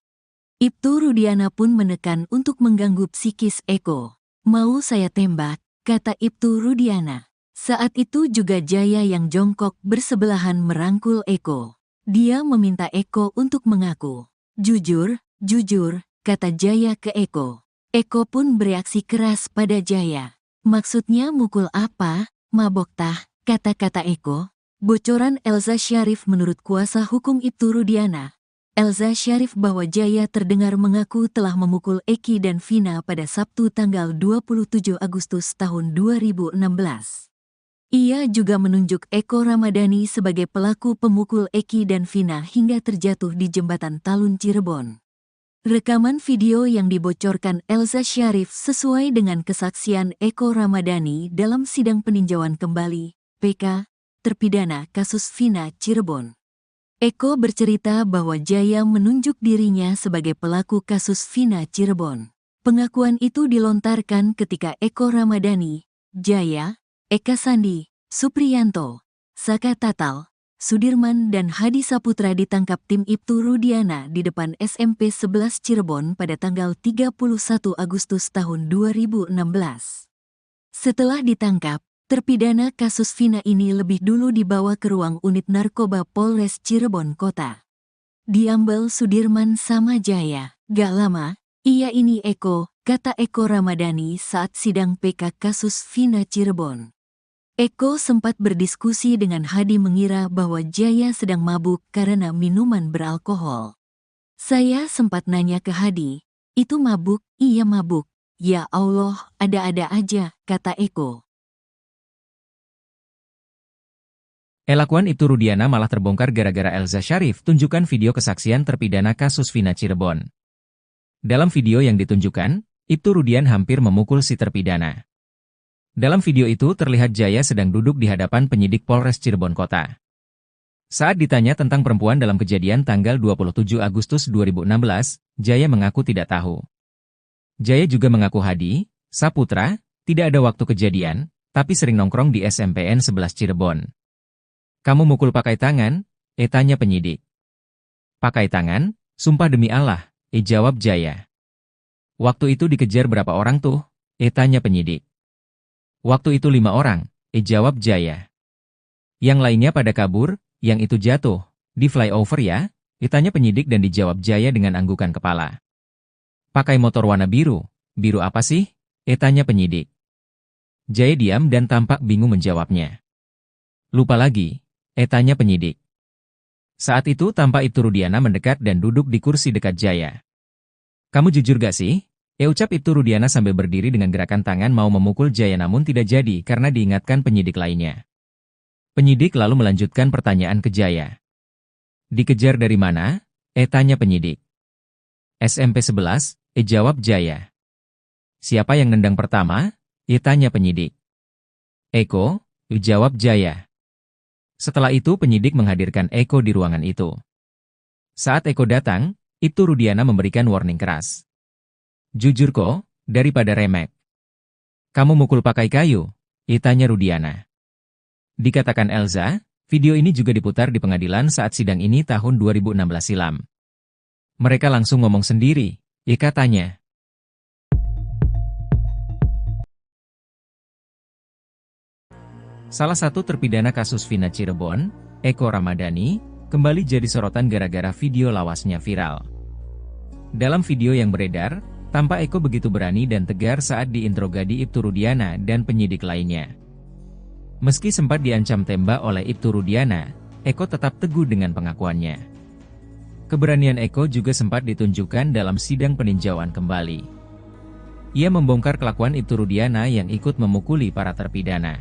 Ibtu Rudiana pun menekan untuk mengganggu psikis Eko. "Mau saya tembak," kata Ibtu Rudiana. Saat itu juga Jaya yang jongkok bersebelahan merangkul Eko. Dia meminta Eko untuk mengaku. "Jujur, jujur," kata Jaya ke Eko. Eko pun bereaksi keras pada Jaya. "Maksudnya mukul apa? Mabok tah," kata-kata Eko. Bocoran Elza Syarif menurut kuasa hukum Ibtu Rudiana. Elza Syarif bahwa Jaya terdengar mengaku telah memukul Eki dan Vina pada Sabtu tanggal 27 Agustus tahun 2016. Ia juga menunjuk Eko Ramadhani sebagai pelaku pemukul Eki dan Vina hingga terjatuh di jembatan Talun Cirebon. Rekaman video yang dibocorkan Elza Syarif sesuai dengan kesaksian Eko Ramadhani dalam sidang peninjauan kembali, PK, terpidana kasus Vina Cirebon. Eko bercerita bahwa Jaya menunjuk dirinya sebagai pelaku kasus Vina Cirebon. Pengakuan itu dilontarkan ketika Eko Ramadhani, Jaya, Eka Sandi, Supriyanto, Saka Tatal, Sudirman dan Hadi Saputra ditangkap tim Ibtu Rudiana di depan SMP 11 Cirebon pada tanggal 31 Agustus tahun 2016. Setelah ditangkap, terpidana kasus Vina ini lebih dulu dibawa ke ruang unit narkoba Polres Cirebon Kota. Diambil Sudirman sama Jaya. "Gak lama, iya ini Eko," kata Eko Ramadhani saat sidang PK kasus Vina Cirebon. Eko sempat berdiskusi dengan Hadi mengira bahwa Jaya sedang mabuk karena minuman beralkohol. "Saya sempat nanya ke Hadi, Itu mabuk, iya mabuk. Ya Allah, ada-ada aja, kata Eko. Elakuan Ibtu Rudiana malah terbongkar gara-gara Elza Syarif tunjukkan video kesaksian terpidana kasus Vina Cirebon. Dalam video yang ditunjukkan, Ibtu Rudian hampir memukul si terpidana. Dalam video itu terlihat Jaya sedang duduk di hadapan penyidik Polres Cirebon Kota. Saat ditanya tentang perempuan dalam kejadian tanggal 27 Agustus 2016, Jaya mengaku tidak tahu. Jaya juga mengaku Hadi, Saputra, tidak ada waktu kejadian, tapi sering nongkrong di SMPN 11 Cirebon. Kamu mukul pakai tangan? Tanya penyidik. Pakai tangan? Sumpah demi Allah, jawab Jaya. Waktu itu dikejar berapa orang tuh? Tanya penyidik. Waktu itu 5 orang, jawab Jaya. Yang lainnya pada kabur, yang itu jatuh, di flyover ya? Tanya penyidik dan dijawab Jaya dengan anggukan kepala. Pakai motor warna biru, biru apa sih? Tanya penyidik. Jaya diam dan tampak bingung menjawabnya. Lupa lagi, tanya penyidik. Saat itu tampak Ibtu Rudiana mendekat dan duduk di kursi dekat Jaya. Kamu jujur gak sih? Ucap Ibtu Rudiana sambil berdiri dengan gerakan tangan mau memukul Jaya namun tidak jadi karena diingatkan penyidik lainnya. Penyidik lalu melanjutkan pertanyaan ke Jaya. Dikejar dari mana? Tanya penyidik. SMP 11, jawab Jaya. Siapa yang nendang pertama? Tanya penyidik. Eko, jawab Jaya. Setelah itu penyidik menghadirkan Eko di ruangan itu. Saat Eko datang, Ibtu Rudiana memberikan warning keras. Jujur kok, daripada remek. Kamu mukul pakai kayu? Tanya Rudiana. Dikatakan Elza, video ini juga diputar di pengadilan saat sidang ini tahun 2016 silam. Mereka langsung ngomong sendiri, katanya. Salah satu terpidana kasus Vina Cirebon, Eko Ramadhani, kembali jadi sorotan gara-gara video lawasnya viral. Dalam video yang beredar, tampak Eko begitu berani dan tegar saat diinterogasi Ibtu Rudiana dan penyidik lainnya. Meski sempat diancam tembak oleh Ibtu Rudiana, Eko tetap teguh dengan pengakuannya. Keberanian Eko juga sempat ditunjukkan dalam sidang peninjauan kembali. Ia membongkar kelakuan Ibtu Rudiana yang ikut memukuli para terpidana.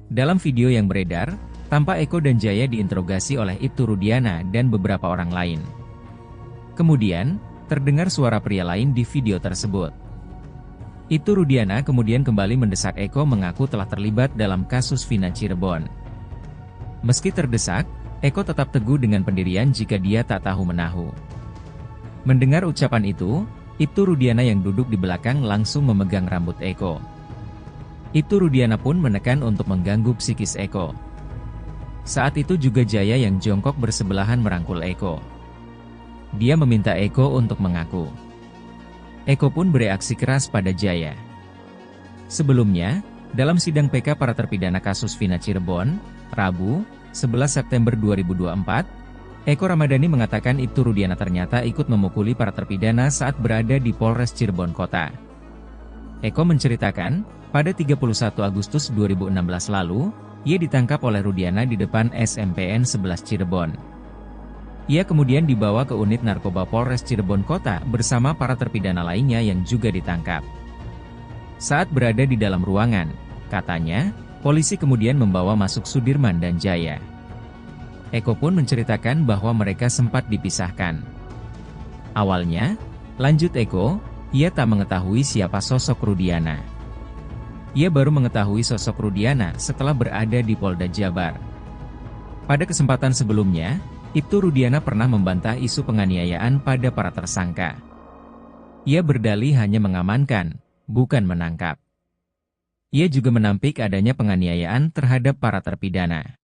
Dalam video yang beredar, tampak Eko dan Jaya diinterogasi oleh Ibtu Rudiana dan beberapa orang lain. Kemudian, terdengar suara pria lain di video tersebut. Ibtu Rudiana kemudian kembali mendesak Eko mengaku telah terlibat dalam kasus Vina Cirebon. Meski terdesak, Eko tetap teguh dengan pendirian jika dia tak tahu menahu. Mendengar ucapan itu, Ibtu Rudiana yang duduk di belakang langsung memegang rambut Eko. Ibtu Rudiana pun menekan untuk mengganggu psikis Eko. Saat itu juga Jaya yang jongkok bersebelahan merangkul Eko. Dia meminta Eko untuk mengaku. Eko pun bereaksi keras pada Jaya. Sebelumnya, dalam sidang PK para terpidana kasus Vina Cirebon, Rabu, 11 September 2024, Eko Ramadhani mengatakan Ibtu Rudiana ternyata ikut memukuli para terpidana saat berada di Polres Cirebon Kota. Eko menceritakan, pada 31 Agustus 2016 lalu, ia ditangkap oleh Rudiana di depan SMPN 11 Cirebon. Ia kemudian dibawa ke unit narkoba Polres Cirebon Kota bersama para terpidana lainnya yang juga ditangkap. Saat berada di dalam ruangan, katanya, polisi kemudian membawa masuk Sudirman dan Jaya. Eko pun menceritakan bahwa mereka sempat dipisahkan. Awalnya, lanjut Eko, ia tak mengetahui siapa sosok Rudiana. Ia baru mengetahui sosok Rudiana setelah berada di Polda Jabar. Pada kesempatan sebelumnya, Ibtu Rudiana pernah membantah isu penganiayaan pada para tersangka. Ia berdalih hanya mengamankan, bukan menangkap. Ia juga menampik adanya penganiayaan terhadap para terpidana.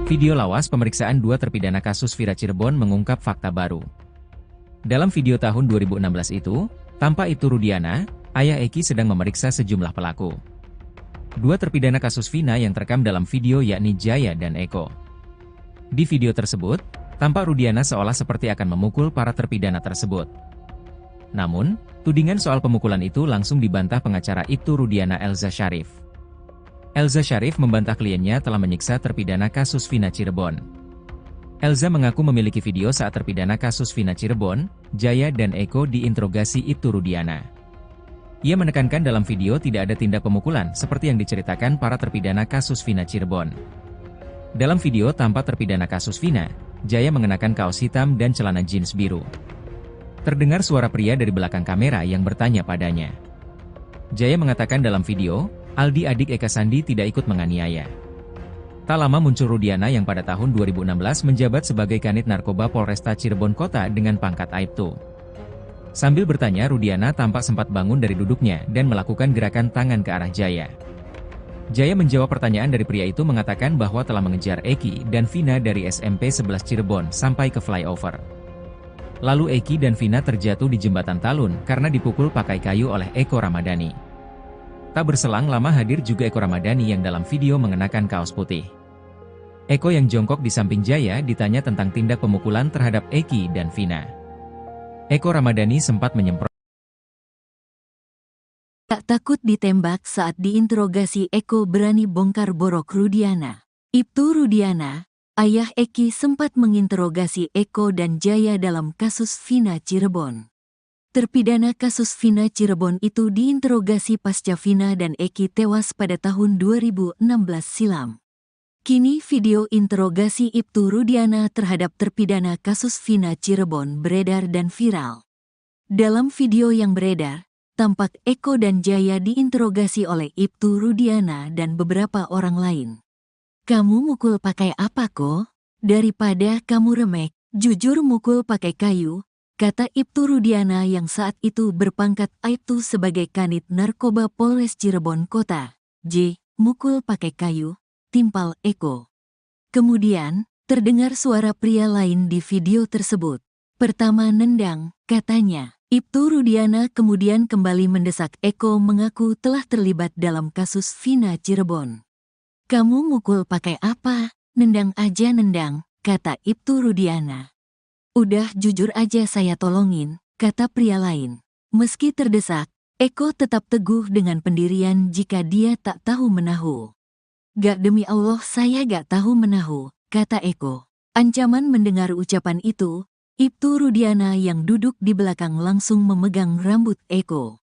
Video lawas pemeriksaan dua terpidana kasus Vina Cirebon mengungkap fakta baru. Dalam video tahun 2016 itu, tampak Ibtu Rudiana, ayah Eki sedang memeriksa sejumlah pelaku. Dua terpidana kasus Vina yang terekam dalam video yakni Jaya dan Eko. Di video tersebut, tampak Rudiana seolah seperti akan memukul para terpidana tersebut. Namun, tudingan soal pemukulan itu langsung dibantah pengacara Ibtu Rudiana Elza Syarif. Elza Syarif membantah kliennya telah menyiksa terpidana kasus Vina Cirebon. Elza mengaku memiliki video saat terpidana kasus Vina Cirebon, Jaya dan Eko diinterogasi Ibtu Rudiana. Ia menekankan dalam video tidak ada tindak pemukulan seperti yang diceritakan para terpidana kasus Vina Cirebon. Dalam video tampak terpidana kasus Vina, Jaya mengenakan kaos hitam dan celana jeans biru. Terdengar suara pria dari belakang kamera yang bertanya padanya. Jaya mengatakan dalam video, Aldi adik Eka Sandi tidak ikut menganiaya. Tak lama muncul Rudiana yang pada tahun 2016 menjabat sebagai Kanit Narkoba Polresta Cirebon Kota dengan pangkat Aibtu. Sambil bertanya, Rudiana tampak sempat bangun dari duduknya dan melakukan gerakan tangan ke arah Jaya. Jaya menjawab pertanyaan dari pria itu mengatakan bahwa telah mengejar Eki dan Vina dari SMP 11 Cirebon sampai ke flyover. Lalu Eki dan Vina terjatuh di jembatan Talun karena dipukul pakai kayu oleh Eko Ramadhani. Tak berselang lama hadir juga Eko Ramadhani yang dalam video mengenakan kaos putih. Eko yang jongkok di samping Jaya ditanya tentang tindak pemukulan terhadap Eki dan Vina. Eko Ramadhani sempat menyemprot. Tak takut ditembak saat diinterogasi Eko berani bongkar borok Rudiana. Ibtu Rudiana, ayah Eki sempat menginterogasi Eko dan Jaya dalam kasus Vina Cirebon. Terpidana kasus Vina Cirebon itu diinterogasi pasca Vina dan Eki tewas pada tahun 2016 silam. Kini video interogasi Ibtu Rudiana terhadap terpidana kasus Vina Cirebon beredar dan viral. Dalam video yang beredar, tampak Eko dan Jaya diinterogasi oleh Ibtu Rudiana dan beberapa orang lain. "Kamu mukul pakai apa kok? Daripada kamu remek, jujur mukul pakai kayu," kata Ibtu Rudiana yang saat itu berpangkat Aibtu sebagai Kanit Narkoba Polres Cirebon Kota. Mukul pakai kayu, timpal Eko. Kemudian, terdengar suara pria lain di video tersebut. "Pertama nendang," katanya. Ibtu Rudiana kemudian kembali mendesak Eko mengaku telah terlibat dalam kasus Vina Cirebon. "Kamu mukul pakai apa? Nendang aja nendang," kata Ibtu Rudiana. "Udah jujur aja saya tolongin," kata pria lain. Meski terdesak, Eko tetap teguh dengan pendirian jika dia tak tahu menahu. "Gak, demi Allah saya gak tahu menahu," kata Eko. Ancaman mendengar ucapan itu, Ibtu Rudiana yang duduk di belakang langsung memegang rambut Eko.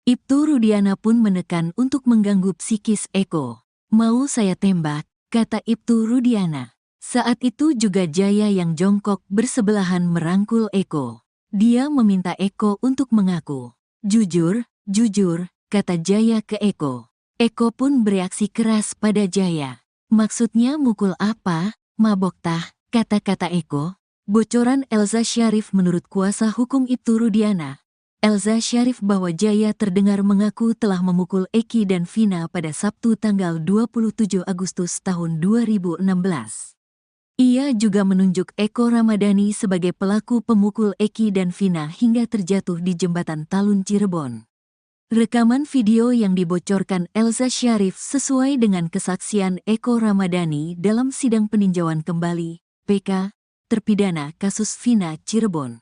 Ibtu Rudiana pun menekan untuk mengganggu psikis Eko. "Mau saya tembak," kata Ibtu Rudiana. Saat itu juga Jaya yang jongkok bersebelahan merangkul Eko. Dia meminta Eko untuk mengaku. "Jujur, jujur," kata Jaya ke Eko. Eko pun bereaksi keras pada Jaya. "Maksudnya mukul apa? Mabok tah," kata-kata Eko. Bocoran Elza Syarif menurut kuasa hukum Ibtu Rudiana. Elza Syarif bahwa Jaya terdengar mengaku telah memukul Eki dan Vina pada Sabtu tanggal 27 Agustus tahun 2016. Ia juga menunjuk Eko Ramadhani sebagai pelaku pemukul Eki dan Vina hingga terjatuh di jembatan Talun Cirebon. Rekaman video yang dibocorkan Elza Syarif sesuai dengan kesaksian Eko Ramadhani dalam sidang peninjauan kembali, PK, terpidana kasus Vina Cirebon.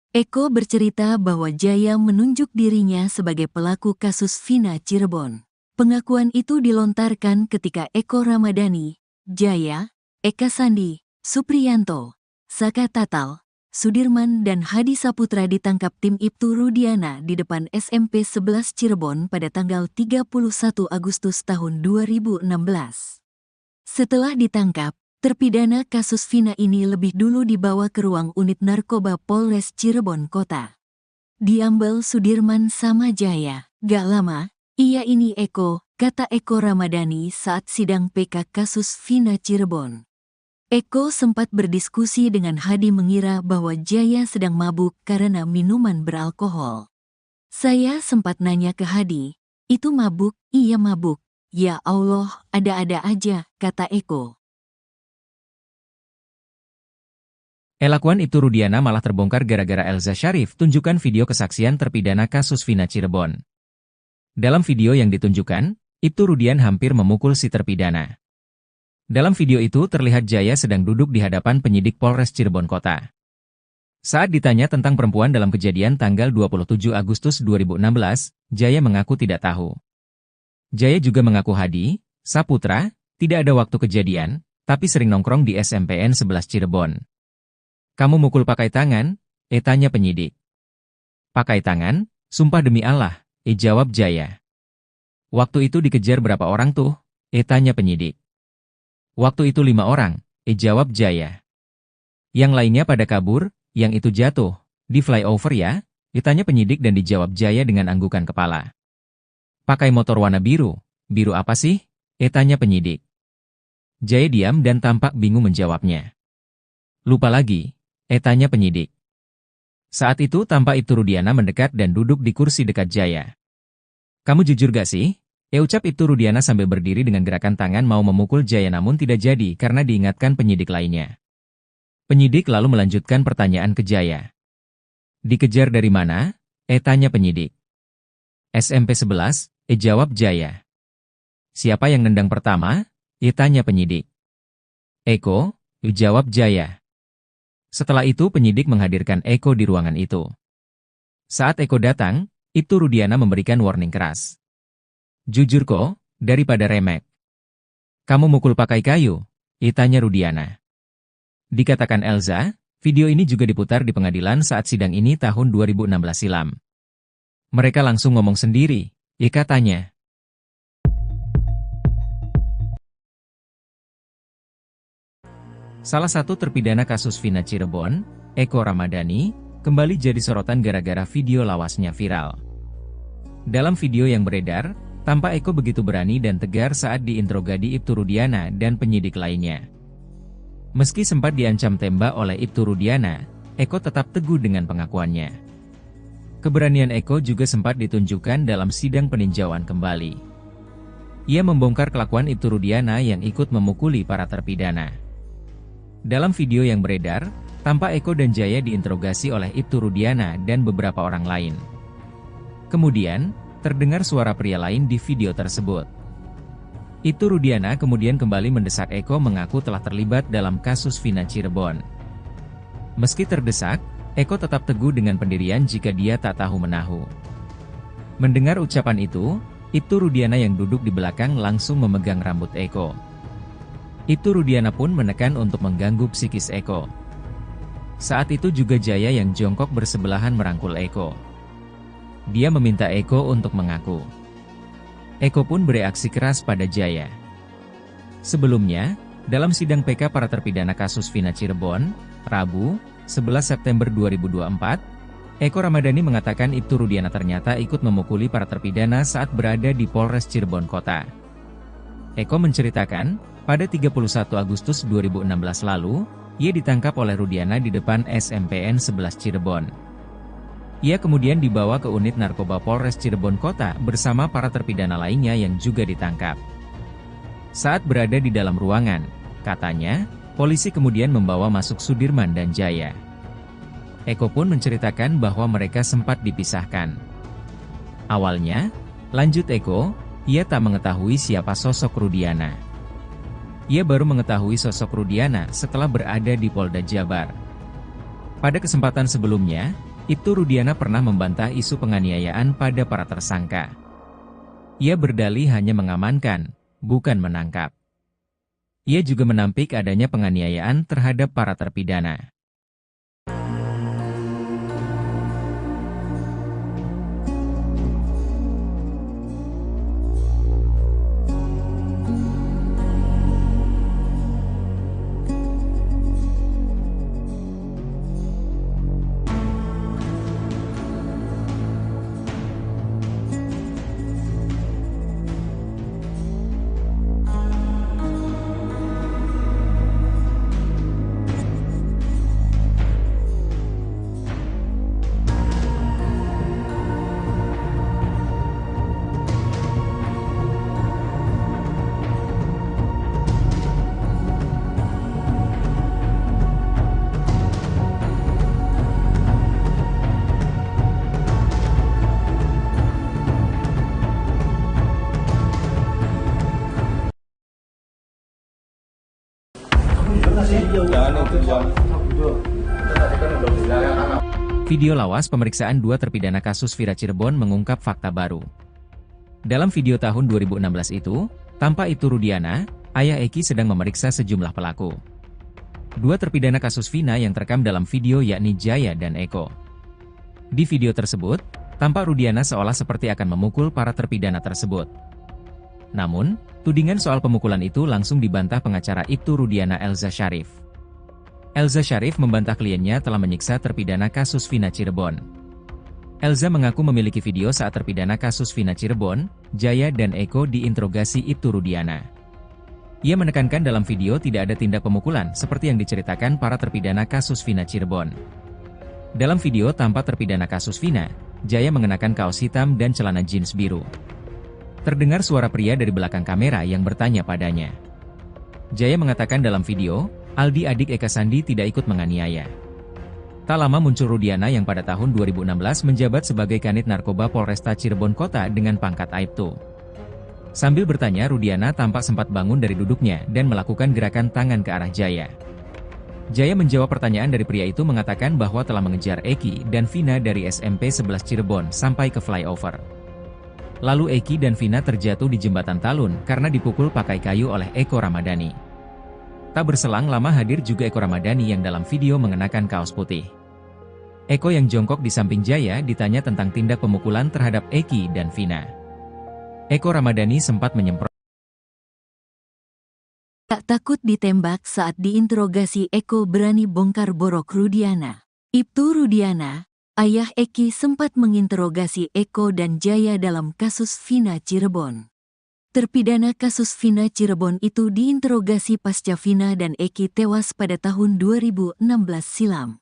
Eko bercerita bahwa Jaya menunjuk dirinya sebagai pelaku kasus Vina Cirebon. Pengakuan itu dilontarkan ketika Eko Ramadhani, Jaya, Eka Sandi, Supriyanto, Saka Tatal, Sudirman dan Hadi Saputra ditangkap tim Ibtu Rudiana di depan SMP 11 Cirebon pada tanggal 31 Agustus tahun 2016. Setelah ditangkap, terpidana kasus Vina ini lebih dulu dibawa ke ruang unit narkoba Polres Cirebon Kota. Diambil Sudirman sama Jaya. "Gak lama, iya ini Eko," kata Eko Ramadhani saat sidang PK kasus Vina Cirebon. Eko sempat berdiskusi dengan Hadi mengira bahwa Jaya sedang mabuk karena minuman beralkohol. "Saya sempat nanya ke Hadi, itu mabuk?" "Iya mabuk." Ya Allah, ada-ada aja, kata Eko. Elakuan Ibtu Rudiana malah terbongkar gara-gara Elza Syarif tunjukkan video kesaksian terpidana kasus Vina Cirebon. Dalam video yang ditunjukkan, Ibtu Rudian hampir memukul si terpidana. Dalam video itu terlihat Jaya sedang duduk di hadapan penyidik Polres Cirebon Kota. Saat ditanya tentang perempuan dalam kejadian tanggal 27 Agustus 2016, Jaya mengaku tidak tahu. Jaya juga mengaku Hadi, Saputra, tidak ada waktu kejadian, tapi sering nongkrong di SMPN 11 Cirebon. Kamu mukul pakai tangan? Tanya penyidik. Pakai tangan? Sumpah demi Allah, jawab Jaya. Waktu itu dikejar berapa orang tuh? Tanya penyidik. Waktu itu 5 orang, jawab Jaya. Yang lainnya pada kabur, yang itu jatuh, di flyover ya? Tanya penyidik dan dijawab Jaya dengan anggukan kepala. Pakai motor warna biru. Biru apa sih? Tanya penyidik. Jaya diam dan tampak bingung menjawabnya. Lupa lagi, tanya penyidik. Saat itu tampak Ibtu Rudiana mendekat dan duduk di kursi dekat Jaya. Kamu jujur gak sih? Ucap Ibtu Rudiana sambil berdiri dengan gerakan tangan mau memukul Jaya namun tidak jadi karena diingatkan penyidik lainnya. Penyidik lalu melanjutkan pertanyaan ke Jaya. Dikejar dari mana? Tanya penyidik. SMP 11, jawab Jaya. Siapa yang nendang pertama? Tanya penyidik. Eko, jawab Jaya. Setelah itu penyidik menghadirkan Eko di ruangan itu. Saat Eko datang, Ibtu Rudiana memberikan warning keras. Jujur kok, daripada remek. Kamu mukul pakai kayu? Tanya Rudiana. Dikatakan Elza, video ini juga diputar di pengadilan saat sidang ini tahun 2016 silam. Mereka langsung ngomong sendiri, katanya. Salah satu terpidana kasus Vina Cirebon, Eko Ramadhani, kembali jadi sorotan gara-gara video lawasnya viral. Dalam video yang beredar, tampak Eko begitu berani dan tegar saat diinterogasi Ibtu Rudiana dan penyidik lainnya. Meski sempat diancam tembak oleh Ibtu Rudiana, Eko tetap teguh dengan pengakuannya. Keberanian Eko juga sempat ditunjukkan dalam sidang peninjauan kembali. Ia membongkar kelakuan Ibtu Rudiana yang ikut memukuli para terpidana. Dalam video yang beredar, tampak Eko dan Jaya diinterogasi oleh Ibtu Rudiana dan beberapa orang lain. Kemudian, terdengar suara pria lain di video tersebut. Ibtu Rudiana kemudian kembali mendesak Eko mengaku telah terlibat dalam kasus Vina Cirebon. Meski terdesak, Eko tetap teguh dengan pendirian jika dia tak tahu menahu. Mendengar ucapan itu, Ibtu Rudiana yang duduk di belakang langsung memegang rambut Eko. Ibtu Rudiana pun menekan untuk mengganggu psikis Eko. Saat itu juga Jaya yang jongkok bersebelahan merangkul Eko. Dia meminta Eko untuk mengaku. Eko pun bereaksi keras pada Jaya. Sebelumnya, dalam sidang PK para terpidana kasus Vina Cirebon, Rabu, 11 September 2024, Eko Ramadhani mengatakan Ibtu Rudiana ternyata ikut memukuli para terpidana saat berada di Polres Cirebon Kota. Eko menceritakan, pada 31 Agustus 2016 lalu, ia ditangkap oleh Rudiana di depan SMPN 11 Cirebon. Ia kemudian dibawa ke unit narkoba Polres Cirebon Kota bersama para terpidana lainnya yang juga ditangkap. Saat berada di dalam ruangan, katanya, polisi kemudian membawa masuk Sudirman dan Jaya. Eko pun menceritakan bahwa mereka sempat dipisahkan. Awalnya, lanjut Eko, ia tak mengetahui siapa sosok Rudiana. Ia baru mengetahui sosok Rudiana setelah berada di Polda Jabar. Pada kesempatan sebelumnya, Ibtu Rudiana pernah membantah isu penganiayaan pada para tersangka. Ia berdalih hanya mengamankan, bukan menangkap. Ia juga menampik adanya penganiayaan terhadap para terpidana. Video lawas pemeriksaan dua terpidana kasus Vina Cirebon mengungkap fakta baru. Dalam video tahun 2016 itu, tampak Ibtu Rudiana, ayah Eki sedang memeriksa sejumlah pelaku. Dua terpidana kasus Vina yang terekam dalam video yakni Jaya dan Eko. Di video tersebut, tampak Rudiana seolah seperti akan memukul para terpidana tersebut. Namun, tudingan soal pemukulan itu langsung dibantah pengacara Ibtu Rudiana Elza Syarif. Elza Syarif membantah kliennya telah menyiksa terpidana kasus Vina Cirebon. Elza mengaku memiliki video saat terpidana kasus Vina Cirebon, Jaya dan Eko diinterogasi Ibtu Rudiana. Ia menekankan dalam video tidak ada tindak pemukulan seperti yang diceritakan para terpidana kasus Vina Cirebon. Dalam video tampak terpidana kasus Vina, Jaya mengenakan kaos hitam dan celana jeans biru. Terdengar suara pria dari belakang kamera yang bertanya padanya. Jaya mengatakan dalam video, Aldi adik Eka Sandi tidak ikut menganiaya. Tak lama muncul Rudiana yang pada tahun 2016 menjabat sebagai Kanit Narkoba Polresta Cirebon Kota dengan pangkat Aibtu. Sambil bertanya, Rudiana tampak sempat bangun dari duduknya dan melakukan gerakan tangan ke arah Jaya. Jaya menjawab pertanyaan dari pria itu mengatakan bahwa telah mengejar Eki dan Vina dari SMP 11 Cirebon sampai ke flyover. Lalu Eki dan Vina terjatuh di jembatan Talun karena dipukul pakai kayu oleh Eko Ramadhani. Tak berselang lama hadir juga Eko Ramadhani yang dalam video mengenakan kaos putih. Eko yang jongkok di samping Jaya ditanya tentang tindak pemukulan terhadap Eki dan Vina. Eko Ramadhani sempat menyemprot. Tak takut ditembak saat diinterogasi, Eko berani bongkar borok Rudiana. Ibtu Rudiana, ayah Eki, sempat menginterogasi Eko dan Jaya dalam kasus Vina Cirebon. Terpidana kasus Vina Cirebon itu diinterogasi pasca Vina dan Eki tewas pada tahun 2016 silam.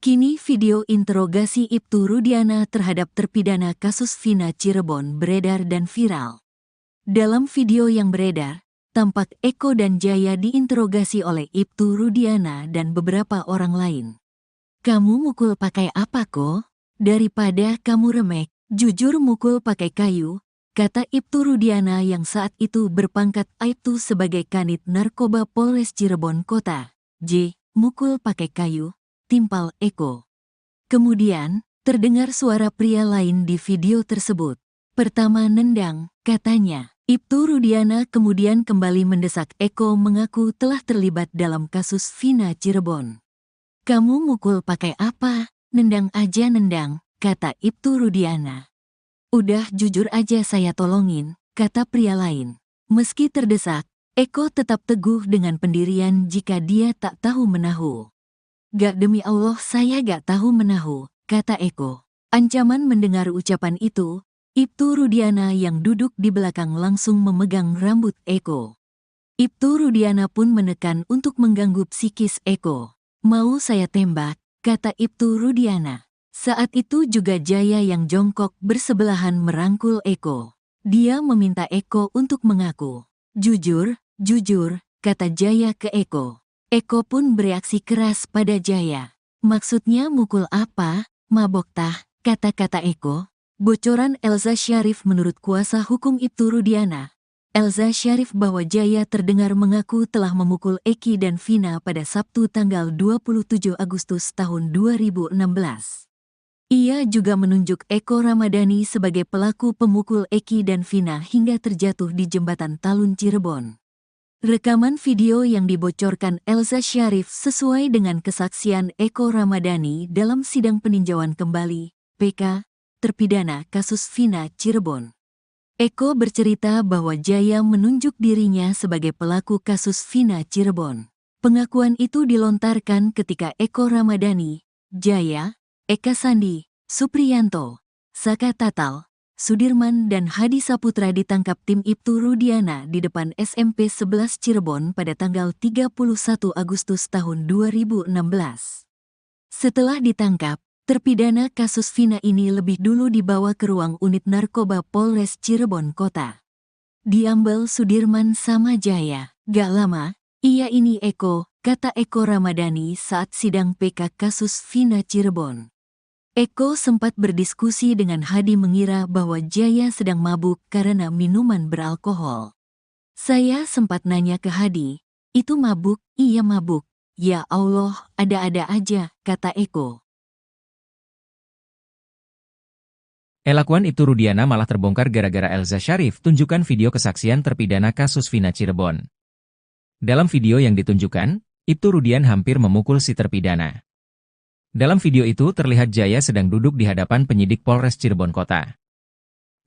Kini video interogasi Ibtu Rudiana terhadap terpidana kasus Vina Cirebon beredar dan viral. Dalam video yang beredar, tampak Eko dan Jaya diinterogasi oleh Ibtu Rudiana dan beberapa orang lain. "Kamu mukul pakai apa kok? Daripada kamu remek, jujur mukul pakai kayu," kata Ibtu Rudiana yang saat itu berpangkat Aibtu sebagai Kanit Narkoba Polres Cirebon Kota. Mukul pakai kayu, timpal Eko. Kemudian, terdengar suara pria lain di video tersebut. "Pertama nendang," katanya. Ibtu Rudiana kemudian kembali mendesak Eko mengaku telah terlibat dalam kasus Vina Cirebon. "Kamu mukul pakai apa? Nendang aja nendang," kata Ibtu Rudiana. "Udah jujur aja saya tolongin," kata pria lain. Meski terdesak, Eko tetap teguh dengan pendirian jika dia tak tahu menahu. "Gak, demi Allah saya gak tahu menahu," kata Eko. Ancaman mendengar ucapan itu, Ibtu Rudiana yang duduk di belakang langsung memegang rambut Eko. Ibtu Rudiana pun menekan untuk mengganggu psikis Eko. "Mau saya tembak," kata Ibtu Rudiana. Saat itu juga Jaya yang jongkok bersebelahan merangkul Eko. Dia meminta Eko untuk mengaku. "Jujur, jujur," kata Jaya ke Eko. Eko pun bereaksi keras pada Jaya. "Maksudnya mukul apa? Mabok tah," kata-kata Eko. Bocoran Elza Syarif menurut kuasa hukum Ibtu Rudiana. Elza Syarif bahwa Jaya terdengar mengaku telah memukul Eki dan Vina pada Sabtu tanggal 27 Agustus tahun 2016. Ia juga menunjuk Eko Ramadhani sebagai pelaku pemukul Eki dan Vina hingga terjatuh di jembatan Talun Cirebon. Rekaman video yang dibocorkan Elza Syarif sesuai dengan kesaksian Eko Ramadhani dalam sidang peninjauan kembali, PK, terpidana kasus Vina Cirebon. Eko bercerita bahwa Jaya menunjuk dirinya sebagai pelaku kasus Vina Cirebon. Pengakuan itu dilontarkan ketika Eko Ramadhani, Jaya, Eka Sandi, Supriyanto, Saka Tatal, Sudirman dan Hadi Saputra ditangkap tim Ibtu Rudiana di depan SMP 11 Cirebon pada tanggal 31 Agustus tahun 2016. Setelah ditangkap, terpidana kasus Vina ini lebih dulu dibawa ke ruang unit narkoba Polres Cirebon Kota. Diambil Sudirman sama Jaya. "Gak lama, iya ini Eko," kata Eko Ramadhani saat sidang PK kasus Vina Cirebon. Eko sempat berdiskusi dengan Hadi mengira bahwa Jaya sedang mabuk karena minuman beralkohol. "Saya sempat nanya ke Hadi, itu mabuk?" "Iya mabuk," Ya Allah, ada-ada aja, kata Eko. Elakuan Ibtu Rudiana malah terbongkar gara-gara Elza Syarif tunjukkan video kesaksian terpidana kasus Vina Cirebon. Dalam video yang ditunjukkan, Ibtu Rudian hampir memukul si terpidana. Dalam video itu terlihat Jaya sedang duduk di hadapan penyidik Polres Cirebon Kota.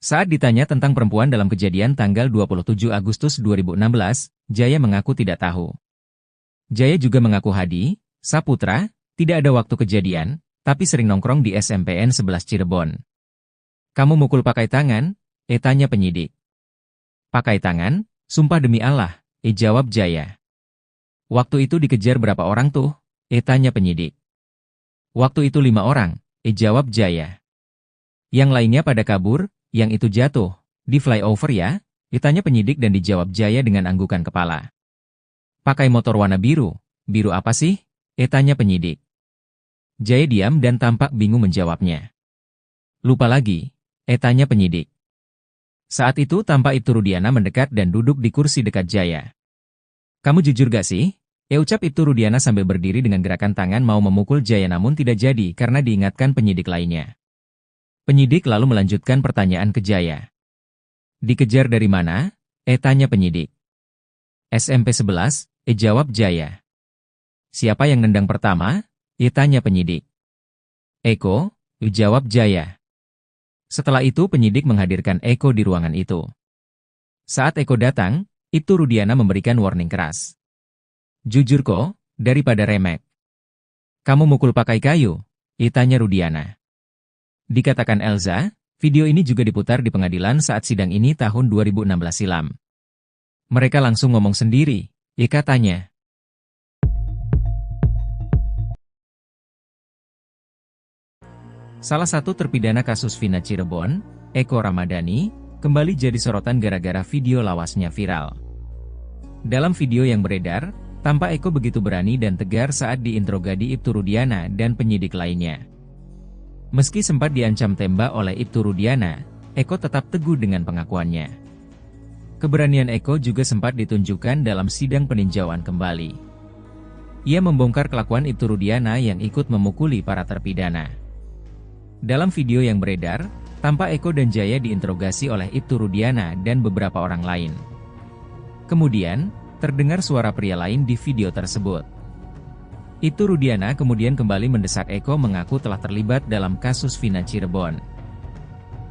Saat ditanya tentang perempuan dalam kejadian tanggal 27 Agustus 2016, Jaya mengaku tidak tahu. Jaya juga mengaku Hadi, Saputra, tidak ada waktu kejadian, tapi sering nongkrong di SMPN 11 Cirebon. Kamu mukul pakai tangan? Tanya penyidik. Pakai tangan? Sumpah demi Allah, jawab Jaya. Waktu itu dikejar berapa orang tuh? Tanya penyidik. Waktu itu 5 orang, jawab Jaya. Yang lainnya pada kabur, yang itu jatuh, di flyover ya? Tanya penyidik dan dijawab Jaya dengan anggukan kepala. Pakai motor warna biru, biru apa sih? Tanya penyidik. Jaya diam dan tampak bingung menjawabnya. Lupa lagi, tanya penyidik. Saat itu tampak Ibtu Rudiana mendekat dan duduk di kursi dekat Jaya. Kamu jujur gak sih? Ucap Ibtu Rudiana sambil berdiri dengan gerakan tangan mau memukul Jaya namun tidak jadi karena diingatkan penyidik lainnya. Penyidik lalu melanjutkan pertanyaan ke Jaya. Dikejar dari mana? Tanya penyidik. SMP 11, jawab Jaya. Siapa yang nendang pertama? Tanya penyidik. Eko, jawab Jaya. Setelah itu penyidik menghadirkan Eko di ruangan itu. Saat Eko datang, Ibtu Rudiana memberikan warning keras. Jujur kok, daripada remek. Kamu mukul pakai kayu? Tanya Rudiana. Dikatakan Elza, video ini juga diputar di pengadilan saat sidang ini tahun 2016 silam. Mereka langsung ngomong sendiri, katanya. Salah satu terpidana kasus Vina Cirebon, Eko Ramadhani, kembali jadi sorotan gara-gara video lawasnya viral. Dalam video yang beredar, tampak Eko begitu berani dan tegar saat diinterogasi Ibtu Rudiana dan penyidik lainnya. Meski sempat diancam tembak oleh Ibtu Rudiana, Eko tetap teguh dengan pengakuannya. Keberanian Eko juga sempat ditunjukkan dalam sidang peninjauan kembali. Ia membongkar kelakuan Ibtu Rudiana yang ikut memukuli para terpidana. Dalam video yang beredar, tampak Eko dan Jaya diinterogasi oleh Ibtu Rudiana dan beberapa orang lain. Kemudian, terdengar suara pria lain di video tersebut. Ibtu Rudiana kemudian kembali mendesak Eko mengaku telah terlibat dalam kasus Vina Cirebon.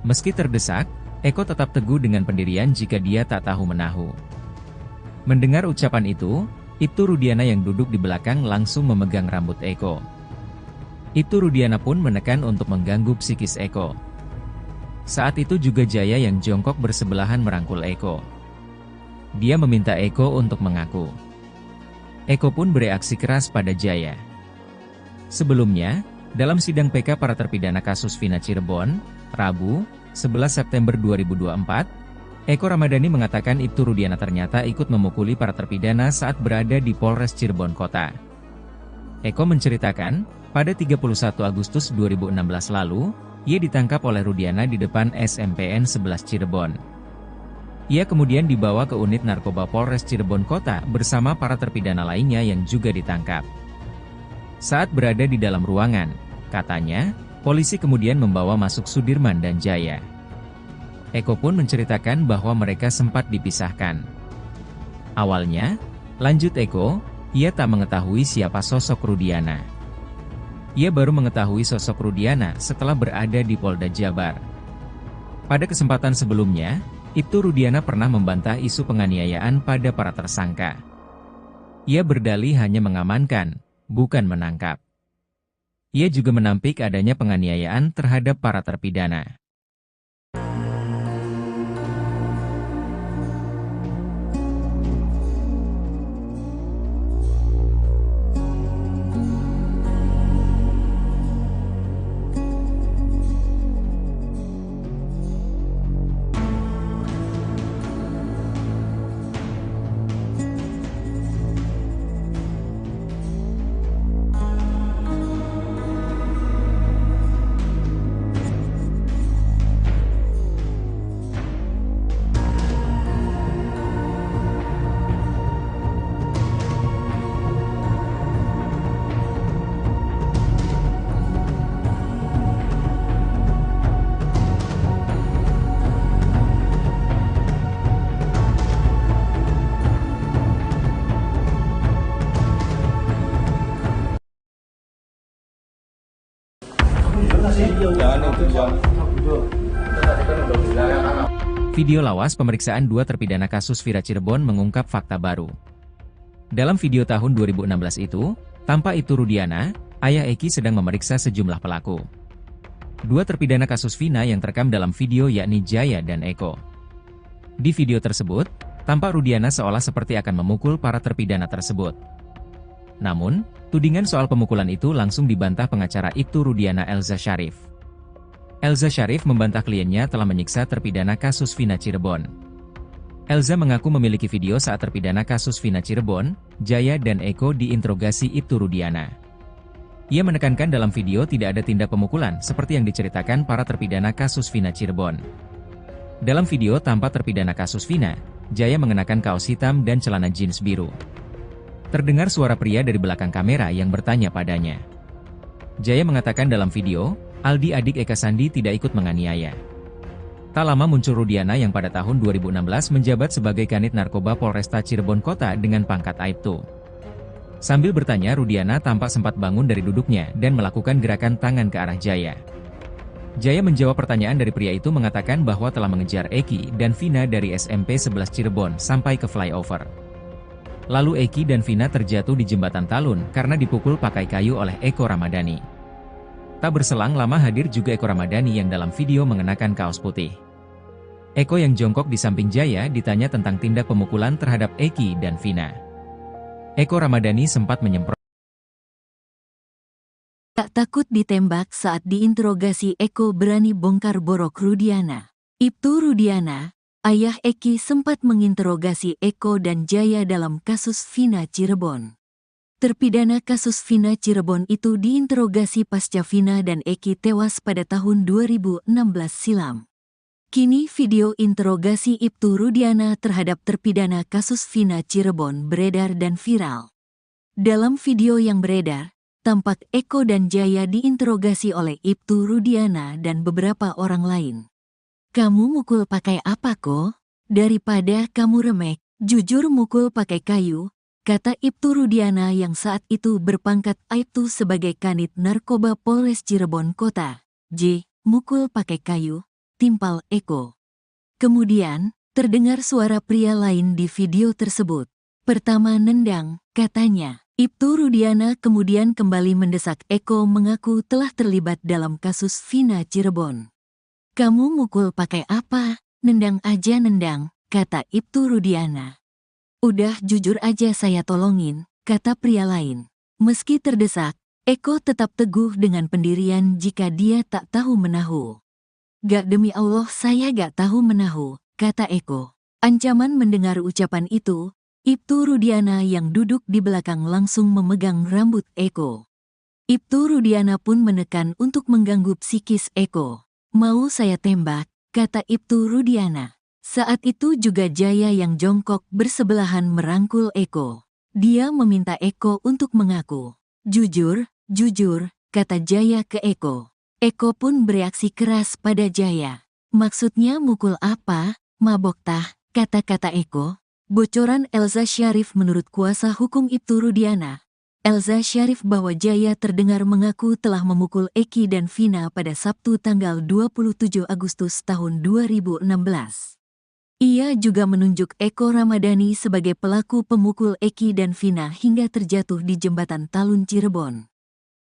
Meski terdesak, Eko tetap teguh dengan pendirian jika dia tak tahu menahu. Mendengar ucapan itu, Ibtu Rudiana yang duduk di belakang langsung memegang rambut Eko. Ibtu Rudiana pun menekan untuk mengganggu psikis Eko. Saat itu juga Jaya yang jongkok bersebelahan merangkul Eko. Dia meminta Eko untuk mengaku. Eko pun bereaksi keras pada Jaya. Sebelumnya, dalam sidang PK para terpidana kasus Vina Cirebon, Rabu, 11 September 2024, Eko Ramadhani mengatakan Ibtu Rudiana ternyata ikut memukuli para terpidana saat berada di Polres Cirebon Kota. Eko menceritakan, pada 31 Agustus 2016 lalu, ia ditangkap oleh Rudiana di depan SMPN 11 Cirebon. Ia kemudian dibawa ke unit narkoba Polres Cirebon Kota bersama para terpidana lainnya yang juga ditangkap. Saat berada di dalam ruangan, katanya, polisi kemudian membawa masuk Sudirman dan Jaya. Eko pun menceritakan bahwa mereka sempat dipisahkan. Awalnya, lanjut Eko, ia tak mengetahui siapa sosok Rudiana. Ia baru mengetahui sosok Rudiana setelah berada di Polda Jabar. Pada kesempatan sebelumnya, Ibtu Rudiana pernah membantah isu penganiayaan pada para tersangka. Ia berdalih hanya mengamankan, bukan menangkap. Ia juga menampik adanya penganiayaan terhadap para terpidana. Video lawas pemeriksaan dua terpidana kasus Vina Cirebon mengungkap fakta baru. Dalam video tahun 2016 itu, tampak Ibtu Rudiana, ayah Eki sedang memeriksa sejumlah pelaku. Dua terpidana kasus Vina yang terekam dalam video yakni Jaya dan Eko. Di video tersebut, tampak Rudiana seolah seperti akan memukul para terpidana tersebut. Namun, tudingan soal pemukulan itu langsung dibantah pengacara Ibtu Rudiana Elza Syarif. Elza Syarif membantah kliennya telah menyiksa terpidana kasus Vina Cirebon. Elza mengaku memiliki video saat terpidana kasus Vina Cirebon, Jaya dan Eko diinterogasi Ibtu Rudiana. Ia menekankan dalam video tidak ada tindak pemukulan seperti yang diceritakan para terpidana kasus Vina Cirebon. Dalam video tampak terpidana kasus Vina, Jaya mengenakan kaos hitam dan celana jeans biru. Terdengar suara pria dari belakang kamera yang bertanya padanya. Jaya mengatakan dalam video, Aldi adik Eka Sandi tidak ikut menganiaya. Tak lama muncul Rudiana yang pada tahun 2016 menjabat sebagai Kanit Narkoba Polresta Cirebon Kota dengan pangkat Aibtu. Sambil bertanya, Rudiana tampak sempat bangun dari duduknya dan melakukan gerakan tangan ke arah Jaya. Jaya menjawab pertanyaan dari pria itu mengatakan bahwa telah mengejar Eki dan Vina dari SMP 11 Cirebon sampai ke flyover. Lalu Eki dan Vina terjatuh di jembatan Talun karena dipukul pakai kayu oleh Eko Ramadhani. Tak berselang lama hadir juga Eko Ramadhani yang dalam video mengenakan kaos putih. Eko yang jongkok di samping Jaya ditanya tentang tindak pemukulan terhadap Eki dan Vina. Eko Ramadhani sempat menyemprot. Tak takut ditembak saat diinterogasi, Eko berani bongkar borok Rudiana. Ibtu Rudiana, ayah Eki, sempat menginterogasi Eko dan Jaya dalam kasus Vina Cirebon. Terpidana kasus Vina Cirebon itu diinterogasi pasca Vina dan Eki tewas pada tahun 2016 silam. Kini video interogasi Ibtu Rudiana terhadap terpidana kasus Vina Cirebon beredar dan viral. Dalam video yang beredar, tampak Eko dan Jaya diinterogasi oleh Ibtu Rudiana dan beberapa orang lain. "Kamu mukul pakai apa kok? Daripada kamu remek, jujur mukul pakai kayu," kata Ibtu Rudiana yang saat itu berpangkat Aibtu sebagai Kanit Narkoba Polres Cirebon Kota. "Mukul pakai kayu," timpal Eko. Kemudian, terdengar suara pria lain di video tersebut. "Pertama nendang," katanya. Ibtu Rudiana kemudian kembali mendesak Eko mengaku telah terlibat dalam kasus Vina Cirebon. "Kamu mukul pakai apa? Nendang aja nendang," kata Ibtu Rudiana. "Udah jujur aja saya tolongin," kata pria lain. Meski terdesak, Eko tetap teguh dengan pendirian jika dia tak tahu menahu. "Gak, demi Allah saya gak tahu menahu," kata Eko. Ancaman mendengar ucapan itu, Ibtu Rudiana yang duduk di belakang langsung memegang rambut Eko. Ibtu Rudiana pun menekan untuk mengganggu psikis Eko. "Mau saya tembak," kata Ibtu Rudiana. Saat itu juga Jaya yang jongkok bersebelahan merangkul Eko. Dia meminta Eko untuk mengaku. "Jujur, jujur," kata Jaya ke Eko. Eko pun bereaksi keras pada Jaya. "Maksudnya mukul apa? Mabok tah," kata-kata Eko. Bocoran Elza Syarif. Menurut kuasa hukum Ibtu Rudiana, Elza Syarif, bahwa Jaya terdengar mengaku telah memukul Eki dan Vina pada Sabtu tanggal 27 Agustus tahun 2016. Ia juga menunjuk Eko Ramadhani sebagai pelaku pemukul Eki dan Vina hingga terjatuh di jembatan Talun Cirebon.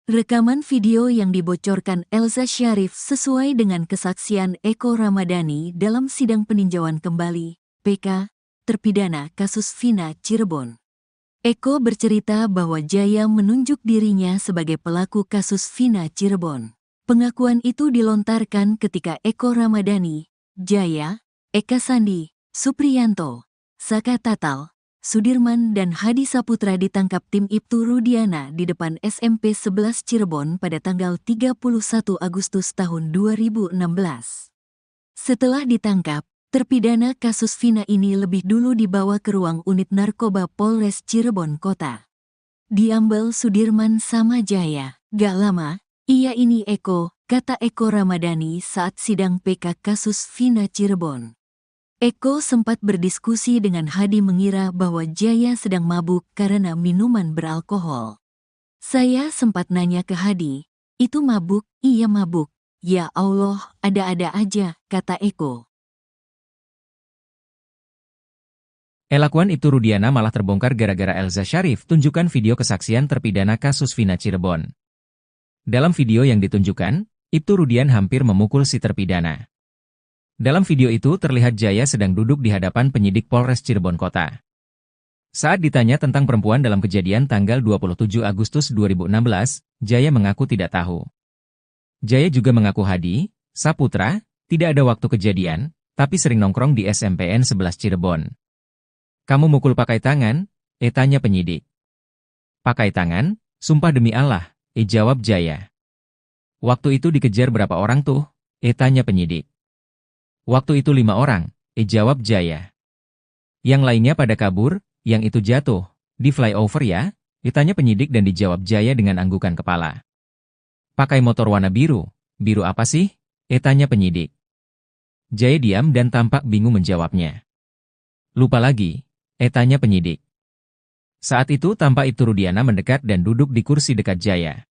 Rekaman video yang dibocorkan Elza Syarif sesuai dengan kesaksian Eko Ramadhani dalam sidang peninjauan kembali, PK, terpidana kasus Vina Cirebon. Eko bercerita bahwa Jaya menunjuk dirinya sebagai pelaku kasus Vina Cirebon. Pengakuan itu dilontarkan ketika Eko Ramadhani, Jaya, Eka Sandi, Supriyanto, Saka Tatal, Sudirman dan Hadi Saputra ditangkap tim Ibtu Rudiana di depan SMP 11 Cirebon pada tanggal 31 Agustus tahun 2016. Setelah ditangkap, terpidana kasus Vina ini lebih dulu dibawa ke ruang unit narkoba Polres Cirebon Kota. Diambil Sudirman sama Jaya. "Gak lama, iya ini Eko," kata Eko Ramadhani saat sidang PK kasus Vina Cirebon. Eko sempat berdiskusi dengan Hadi mengira bahwa Jaya sedang mabuk karena minuman beralkohol. "Saya sempat nanya ke Hadi, itu mabuk?" "Iya mabuk." "Ya Allah, ada-ada aja," kata Eko. Elakuan Ibtu Rudiana malah terbongkar gara-gara Elza Syarif tunjukkan video kesaksian terpidana kasus Vina Cirebon. Dalam video yang ditunjukkan, Ibtu Rudian hampir memukul si terpidana. Dalam video itu terlihat Jaya sedang duduk di hadapan penyidik Polres Cirebon Kota. Saat ditanya tentang perempuan dalam kejadian tanggal 27 Agustus 2016, Jaya mengaku tidak tahu. Jaya juga mengaku Hadi, Saputra, tidak ada waktu kejadian, tapi sering nongkrong di SMPN 11 Cirebon. Kamu mukul pakai tangan? Tanya penyidik. Pakai tangan? Sumpah demi Allah, jawab Jaya. Waktu itu dikejar berapa orang tuh? Tanya penyidik. Waktu itu 5 orang, jawab Jaya. Yang lainnya pada kabur, yang itu jatuh, di flyover ya? Ditanya penyidik dan dijawab Jaya dengan anggukan kepala. Pakai motor warna biru, biru apa sih? Tanya penyidik. Jaya diam dan tampak bingung menjawabnya. Lupa lagi, tanya penyidik. Saat itu tampak Ibtu Rudiana mendekat dan duduk di kursi dekat Jaya.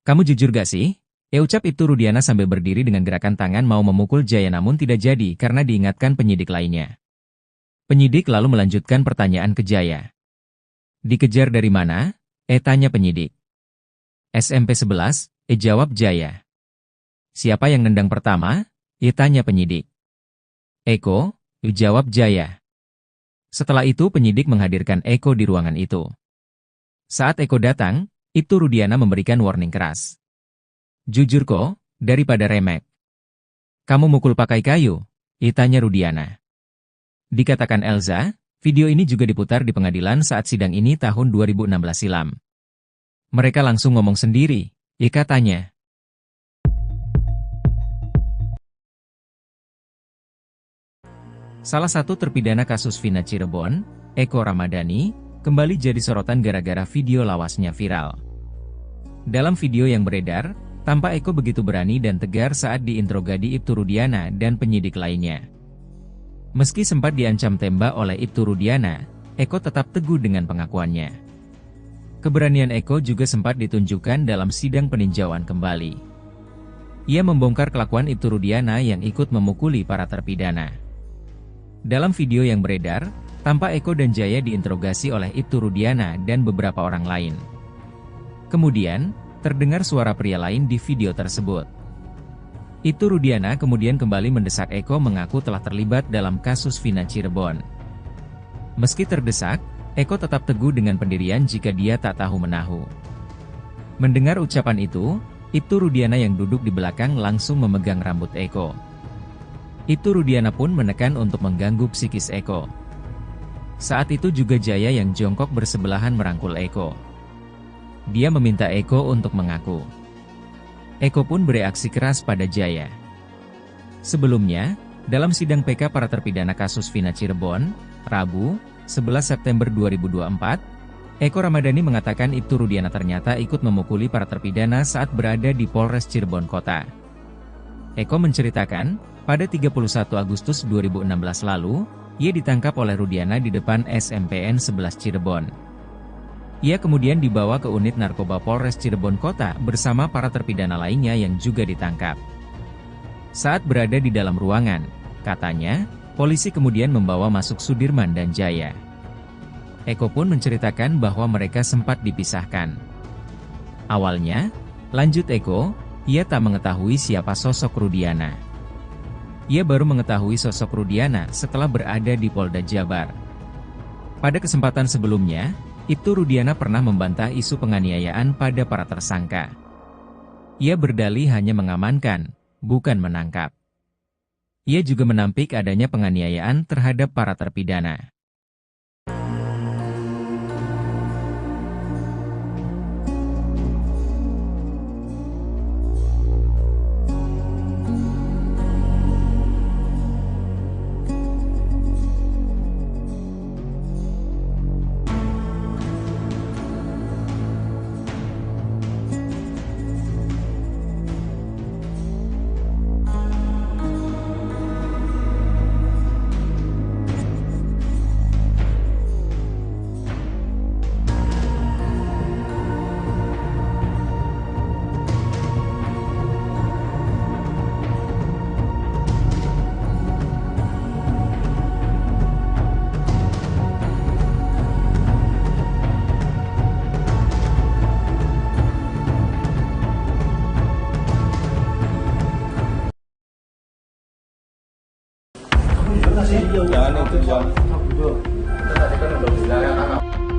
Kamu jujur gak sih? Ucap Ibtu Rudiana sambil berdiri dengan gerakan tangan mau memukul Jaya namun tidak jadi karena diingatkan penyidik lainnya. Penyidik lalu melanjutkan pertanyaan ke Jaya. Dikejar dari mana? Tanya penyidik. SMP 11, jawab Jaya. Siapa yang nendang pertama? Tanya penyidik. Eko, jawab Jaya. Setelah itu penyidik menghadirkan Eko di ruangan itu. Saat Eko datang, Ibtu Rudiana memberikan warning keras. Jujur kok, daripada remek. Kamu mukul pakai kayu? Tanya Rudiana. Dikatakan Elza, video ini juga diputar di pengadilan saat sidang ini tahun 2016 silam. Mereka langsung ngomong sendiri, katanya. Salah satu terpidana kasus Vina Cirebon, Eko Ramadhani, kembali jadi sorotan gara-gara video lawasnya viral. Dalam video yang beredar, tampak Eko begitu berani dan tegar saat diinterogasi Ibtu Rudiana dan penyidik lainnya. Meski sempat diancam tembak oleh Ibtu Rudiana, Eko tetap teguh dengan pengakuannya. Keberanian Eko juga sempat ditunjukkan dalam sidang peninjauan kembali. Ia membongkar kelakuan Ibtu Rudiana yang ikut memukuli para terpidana. Dalam video yang beredar, tampak Eko dan Jaya diinterogasi oleh Ibtu Rudiana dan beberapa orang lain. Kemudian, terdengar suara pria lain di video tersebut. Ibtu Rudiana kemudian kembali mendesak Eko mengaku telah terlibat dalam kasus Vina Cirebon. Meski terdesak, Eko tetap teguh dengan pendirian jika dia tak tahu menahu. Mendengar ucapan itu, Ibtu Rudiana yang duduk di belakang langsung memegang rambut Eko. Ibtu Rudiana pun menekan untuk mengganggu psikis Eko. Saat itu juga Jaya yang jongkok bersebelahan merangkul Eko. Dia meminta Eko untuk mengaku. Eko pun bereaksi keras pada Jaya. Sebelumnya, dalam sidang PK para terpidana kasus Vina Cirebon, Rabu, 11 September 2024, Eko Ramadhani mengatakan Ibtu Rudiana ternyata ikut memukuli para terpidana saat berada di Polres Cirebon Kota. Eko menceritakan, pada 31 Agustus 2016 lalu, ia ditangkap oleh Rudiana di depan SMPN 11 Cirebon. Ia kemudian dibawa ke unit narkoba Polres Cirebon Kota bersama para terpidana lainnya yang juga ditangkap. Saat berada di dalam ruangan, katanya, polisi kemudian membawa masuk Sudirman dan Jaya. Eko pun menceritakan bahwa mereka sempat dipisahkan. Awalnya, lanjut Eko, ia tak mengetahui siapa sosok Rudiana. Ia baru mengetahui sosok Rudiana setelah berada di Polda Jabar. Pada kesempatan sebelumnya, Ibtu Rudiana pernah membantah isu penganiayaan pada para tersangka. Ia berdalih hanya mengamankan, bukan menangkap. Ia juga menampik adanya penganiayaan terhadap para terpidana.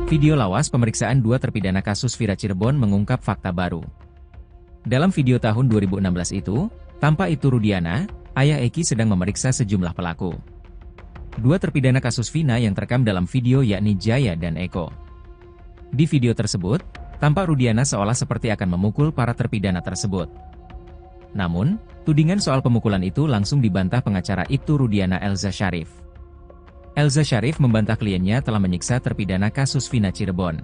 Video lawas pemeriksaan dua terpidana kasus Vina Cirebon mengungkap fakta baru. Dalam video tahun 2016 itu, tampak Ibtu Rudiana, ayah Eki sedang memeriksa sejumlah pelaku. Dua terpidana kasus Vina yang terekam dalam video yakni Jaya dan Eko. Di video tersebut, tampak Rudiana seolah seperti akan memukul para terpidana tersebut. Namun, tudingan soal pemukulan itu langsung dibantah pengacara Ibtu Rudiana Elza Syarif. Elza Syarif membantah kliennya telah menyiksa terpidana kasus Vina Cirebon.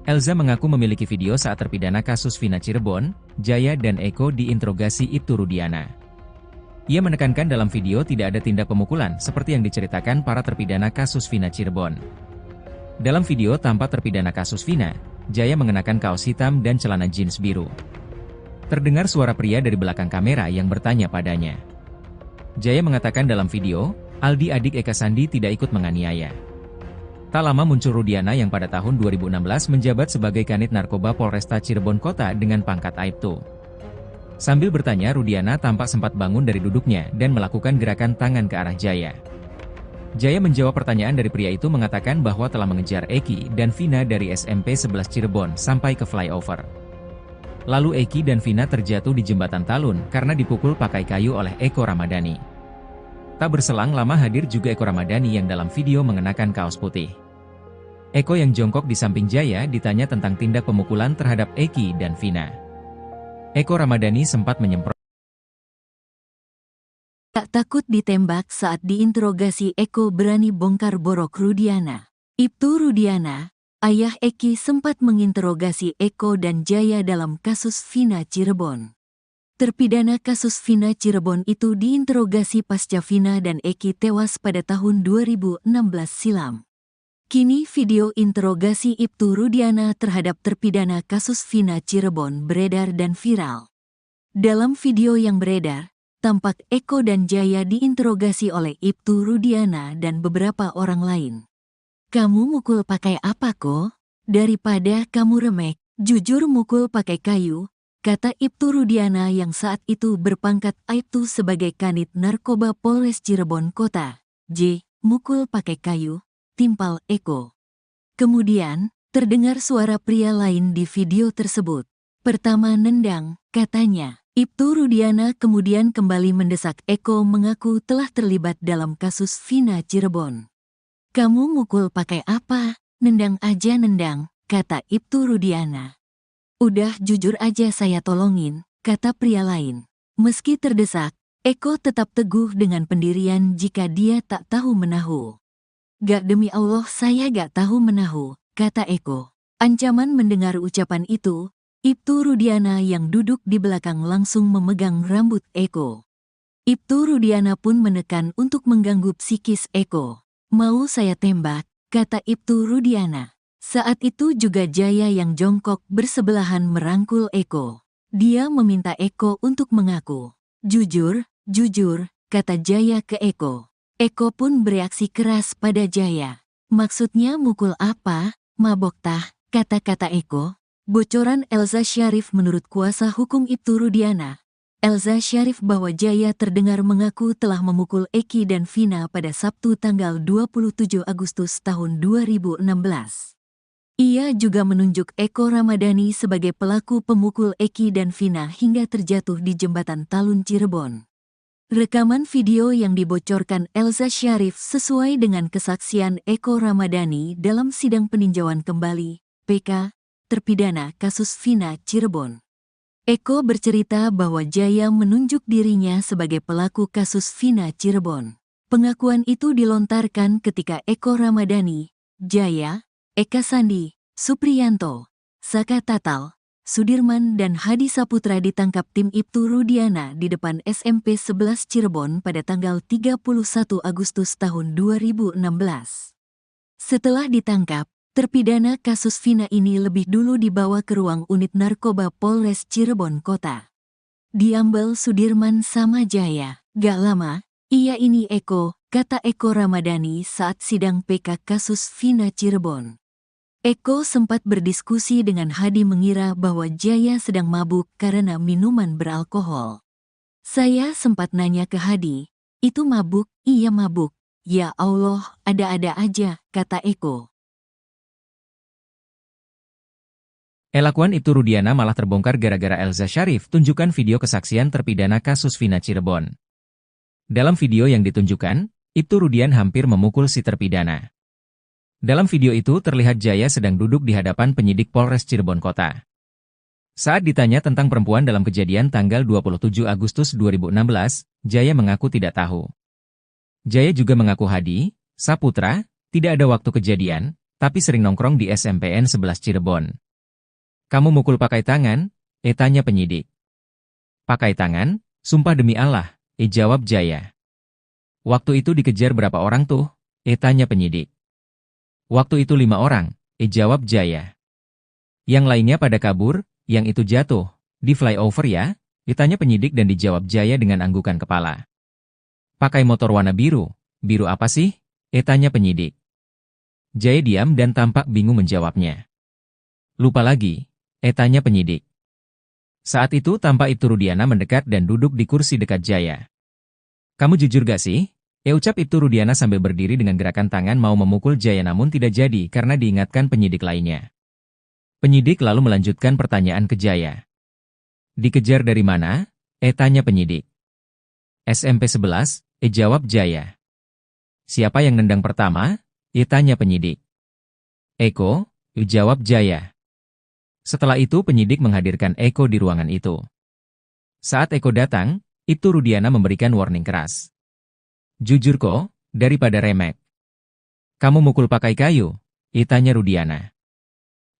Elza mengaku memiliki video saat terpidana kasus Vina Cirebon, Jaya dan Eko diinterogasi Ibtu Rudiana. Ia menekankan dalam video tidak ada tindak pemukulan seperti yang diceritakan para terpidana kasus Vina Cirebon. Dalam video tampak terpidana kasus Vina, Jaya mengenakan kaos hitam dan celana jeans biru. Terdengar suara pria dari belakang kamera yang bertanya padanya. Jaya mengatakan dalam video, Aldi adik Eka Sandi tidak ikut menganiaya. Tak lama muncul Rudiana yang pada tahun 2016 menjabat sebagai Kanit Narkoba Polresta Cirebon Kota dengan pangkat Aibtu. Sambil bertanya, Rudiana tampak sempat bangun dari duduknya dan melakukan gerakan tangan ke arah Jaya. Jaya menjawab pertanyaan dari pria itu mengatakan bahwa telah mengejar Eki dan Vina dari SMP 11 Cirebon sampai ke flyover. Lalu Eki dan Vina terjatuh di jembatan Talun karena dipukul pakai kayu oleh Eko Ramadhani. Tak berselang lama hadir juga Eko Ramadhani yang dalam video mengenakan kaos putih. Eko yang jongkok di samping Jaya ditanya tentang tindak pemukulan terhadap Eki dan Vina. Eko Ramadhani sempat menyemprot. Tak takut ditembak saat diinterogasi, Eko berani bongkar borok Rudiana. Ibtu Rudiana, ayah Eki, sempat menginterogasi Eko dan Jaya dalam kasus Vina Cirebon. Terpidana kasus Vina Cirebon itu diinterogasi pasca Vina dan Eki tewas pada tahun 2016 silam. Kini video interogasi Ibtu Rudiana terhadap terpidana kasus Vina Cirebon beredar dan viral. Dalam video yang beredar, tampak Eko dan Jaya diinterogasi oleh Ibtu Rudiana dan beberapa orang lain. "Kamu mukul pakai apa kok? Daripada kamu remek, jujur mukul pakai kayu," kata Ibtu Rudiana yang saat itu berpangkat Aibtu sebagai Kanit Narkoba Polres Cirebon Kota. Mukul pakai kayu, timpal Eko. Kemudian, terdengar suara pria lain di video tersebut. "Pertama nendang," katanya. Ibtu Rudiana kemudian kembali mendesak Eko mengaku telah terlibat dalam kasus Vina Cirebon. "Kamu mukul pakai apa? Nendang aja nendang," kata Ibtu Rudiana. "Udah jujur aja saya tolongin," kata pria lain. Meski terdesak, Eko tetap teguh dengan pendirian jika dia tak tahu menahu. "Gak, demi Allah saya gak tahu menahu," kata Eko. Ancaman mendengar ucapan itu, Ibtu Rudiana yang duduk di belakang langsung memegang rambut Eko. Ibtu Rudiana pun menekan untuk mengganggu psikis Eko. "Mau saya tembak," kata Ibtu Rudiana. Saat itu juga Jaya yang jongkok bersebelahan merangkul Eko. Dia meminta Eko untuk mengaku. "Jujur, jujur," kata Jaya ke Eko. Eko pun bereaksi keras pada Jaya. "Maksudnya mukul apa? Mabok tah," kata-kata Eko. Bocoran Elza Syarif menurut kuasa hukum Ibtu Rudiana. Elza Syarif bahwa Jaya terdengar mengaku telah memukul Eki dan Vina pada Sabtu tanggal 27 Agustus tahun 2016. Ia juga menunjuk Eko Ramadhani sebagai pelaku pemukul Eki dan Vina hingga terjatuh di jembatan Talun Cirebon. Rekaman video yang dibocorkan Elza Syarif sesuai dengan kesaksian Eko Ramadhani dalam sidang peninjauan kembali, PK, terpidana kasus Vina Cirebon. Eko bercerita bahwa Jaya menunjuk dirinya sebagai pelaku kasus Vina Cirebon. Pengakuan itu dilontarkan ketika Eko Ramadhani, Jaya, Eka Sandi, Supriyanto, Saka Tatal, Sudirman dan Hadi Saputra ditangkap tim Ibtu Rudiana di depan SMP 11 Cirebon pada tanggal 31 Agustus tahun 2016. Setelah ditangkap, terpidana kasus Vina ini lebih dulu dibawa ke ruang unit narkoba Polres Cirebon Kota. Diambil Sudirman sama Jaya. "Gak lama, iya ini Eko," kata Eko Ramadhani saat sidang PK kasus Vina Cirebon. Eko sempat berdiskusi dengan Hadi mengira bahwa Jaya sedang mabuk karena minuman beralkohol. "Saya sempat nanya ke Hadi, Itu mabuk, iya mabuk. Ya Allah, ada-ada aja, kata Eko. Elakuan Ibtu Rudiana malah terbongkar gara-gara Elza Syarif tunjukkan video kesaksian terpidana kasus Vina Cirebon. Dalam video yang ditunjukkan, Ibtu Rudian hampir memukul si terpidana. Dalam video itu terlihat Jaya sedang duduk di hadapan penyidik Polres Cirebon Kota. Saat ditanya tentang perempuan dalam kejadian tanggal 27 Agustus 2016, Jaya mengaku tidak tahu. Jaya juga mengaku Hadi, Saputra, tidak ada waktu kejadian, tapi sering nongkrong di SMPN 11 Cirebon. Kamu mukul pakai tangan? Tanya penyidik. Pakai tangan? Sumpah demi Allah, jawab Jaya. Waktu itu dikejar berapa orang tuh? Tanya penyidik. Waktu itu 5 orang, jawab Jaya. Yang lainnya pada kabur, yang itu jatuh, di flyover ya? Ditanya penyidik dan dijawab Jaya dengan anggukan kepala. Pakai motor warna biru, biru apa sih? Tanya penyidik. Jaya diam dan tampak bingung menjawabnya. Lupa lagi, tanya penyidik. Saat itu tampak Ibtu Rudiana mendekat dan duduk di kursi dekat Jaya. Kamu jujur gak sih? Ucap Ibtu Rudiana sambil berdiri dengan gerakan tangan mau memukul Jaya namun tidak jadi karena diingatkan penyidik lainnya. Penyidik lalu melanjutkan pertanyaan ke Jaya. Dikejar dari mana? Tanya penyidik. SMP 11, jawab Jaya. Siapa yang nendang pertama? Tanya penyidik. Eko, jawab Jaya. Setelah itu penyidik menghadirkan Eko di ruangan itu. Saat Eko datang, Ibtu Rudiana memberikan warning keras. Jujur kok, daripada remek. Kamu mukul pakai kayu? Tanya Rudiana.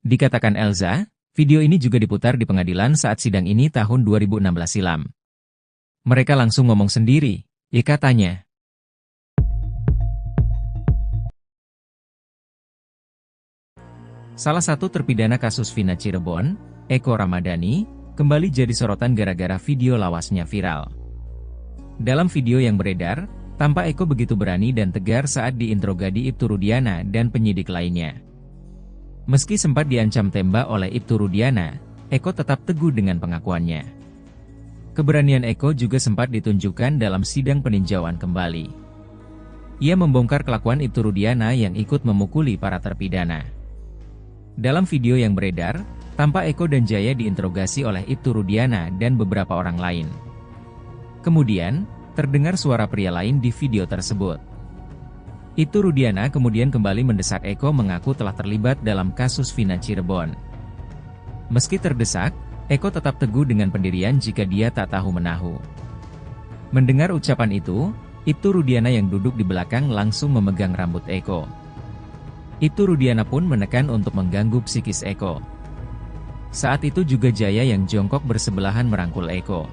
Dikatakan Elza, video ini juga diputar di pengadilan saat sidang ini tahun 2016 silam. Mereka langsung ngomong sendiri, katanya. Salah satu terpidana kasus Vina Cirebon, Eko Ramadhani, kembali jadi sorotan gara-gara video lawasnya viral. Dalam video yang beredar, tampak Eko begitu berani dan tegar saat diinterogasi Ibtu Rudiana dan penyidik lainnya. Meski sempat diancam tembak oleh Ibtu Rudiana, Eko tetap teguh dengan pengakuannya. Keberanian Eko juga sempat ditunjukkan dalam sidang peninjauan kembali. Ia membongkar kelakuan Ibtu Rudiana yang ikut memukuli para terpidana. Dalam video yang beredar, tampak Eko dan Jaya diinterogasi oleh Ibtu Rudiana dan beberapa orang lain. Kemudian, terdengar suara pria lain di video tersebut. Ibtu Rudiana kemudian kembali mendesak Eko mengaku telah terlibat dalam kasus Vina Cirebon. Meski terdesak, Eko tetap teguh dengan pendirian jika dia tak tahu menahu. Mendengar ucapan itu, Ibtu Rudiana yang duduk di belakang langsung memegang rambut Eko. Ibtu Rudiana pun menekan untuk mengganggu psikis Eko. Saat itu juga Jaya yang jongkok bersebelahan merangkul Eko.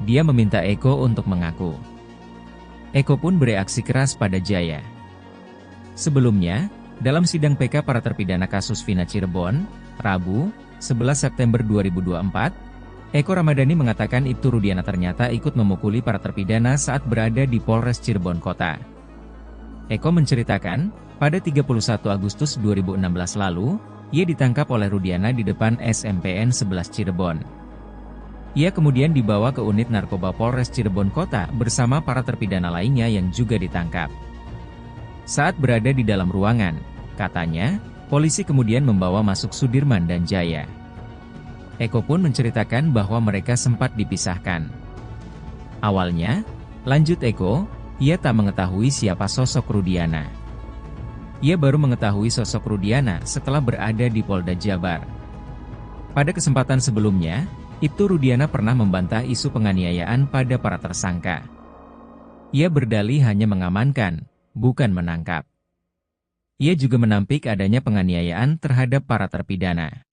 Dia meminta Eko untuk mengaku. Eko pun bereaksi keras pada Jaya. Sebelumnya, dalam sidang PK para terpidana kasus Vina Cirebon, Rabu, 11 September 2024, Eko Ramadhani mengatakan Ibtu Rudiana ternyata ikut memukuli para terpidana saat berada di Polres Cirebon Kota. Eko menceritakan, pada 31 Agustus 2016 lalu, ia ditangkap oleh Rudiana di depan SMPN 11 Cirebon. Ia kemudian dibawa ke unit narkoba Polres Cirebon Kota bersama para terpidana lainnya yang juga ditangkap. Saat berada di dalam ruangan, katanya, polisi kemudian membawa masuk Sudirman dan Jaya. Eko pun menceritakan bahwa mereka sempat dipisahkan. Awalnya, lanjut Eko, ia tak mengetahui siapa sosok Rudiana. Ia baru mengetahui sosok Rudiana setelah berada di Polda Jabar. Pada kesempatan sebelumnya, Ibtu Rudiana pernah membantah isu penganiayaan pada para tersangka. Ia berdalih hanya mengamankan, bukan menangkap. Ia juga menampik adanya penganiayaan terhadap para terpidana.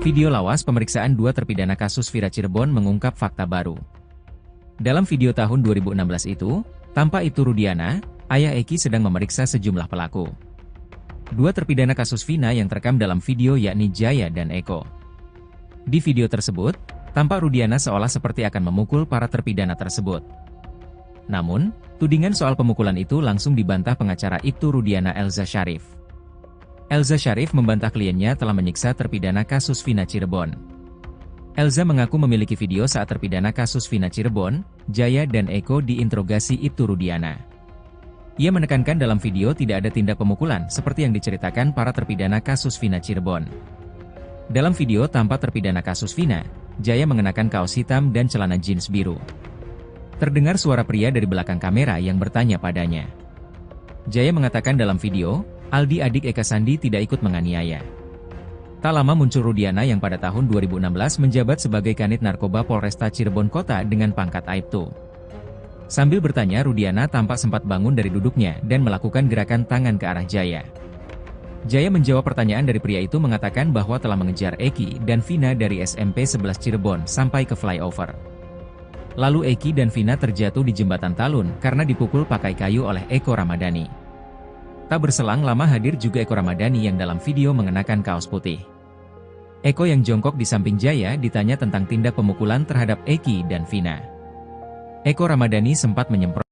Video lawas pemeriksaan dua terpidana kasus Vina Cirebon mengungkap fakta baru. Dalam video tahun 2016 itu, tampak Ibtu Rudiana, ayah Eki sedang memeriksa sejumlah pelaku. Dua terpidana kasus Vina yang terekam dalam video yakni Jaya dan Eko. Di video tersebut, tampak Rudiana seolah seperti akan memukul para terpidana tersebut. Namun, tudingan soal pemukulan itu langsung dibantah pengacara Ibtu Rudiana Elza Syarif. Elza Syarif membantah kliennya telah menyiksa terpidana kasus Vina Cirebon. Elza mengaku memiliki video saat terpidana kasus Vina Cirebon, Jaya dan Eko diinterogasi Ibtu Rudiana. Ia menekankan dalam video tidak ada tindak pemukulan seperti yang diceritakan para terpidana kasus Vina Cirebon. Dalam video tampak terpidana kasus Vina, Jaya mengenakan kaos hitam dan celana jeans biru. Terdengar suara pria dari belakang kamera yang bertanya padanya. Jaya mengatakan dalam video, Aldi adik Eka Sandi tidak ikut menganiaya. Tak lama muncul Rudiana yang pada tahun 2016 menjabat sebagai Kanit Narkoba Polresta Cirebon Kota dengan pangkat Aibtu. Sambil bertanya, Rudiana tampak sempat bangun dari duduknya dan melakukan gerakan tangan ke arah Jaya. Jaya menjawab pertanyaan dari pria itu mengatakan bahwa telah mengejar Eki dan Vina dari SMP 11 Cirebon sampai ke flyover. Lalu Eki dan Vina terjatuh di jembatan Talun karena dipukul pakai kayu oleh Eko Ramadhani. Tak berselang lama hadir juga Eko Ramadhani yang dalam video mengenakan kaos putih. Eko yang jongkok di samping Jaya ditanya tentang tindak pemukulan terhadap Eki dan Vina. Eko Ramadhani sempat menyemprot.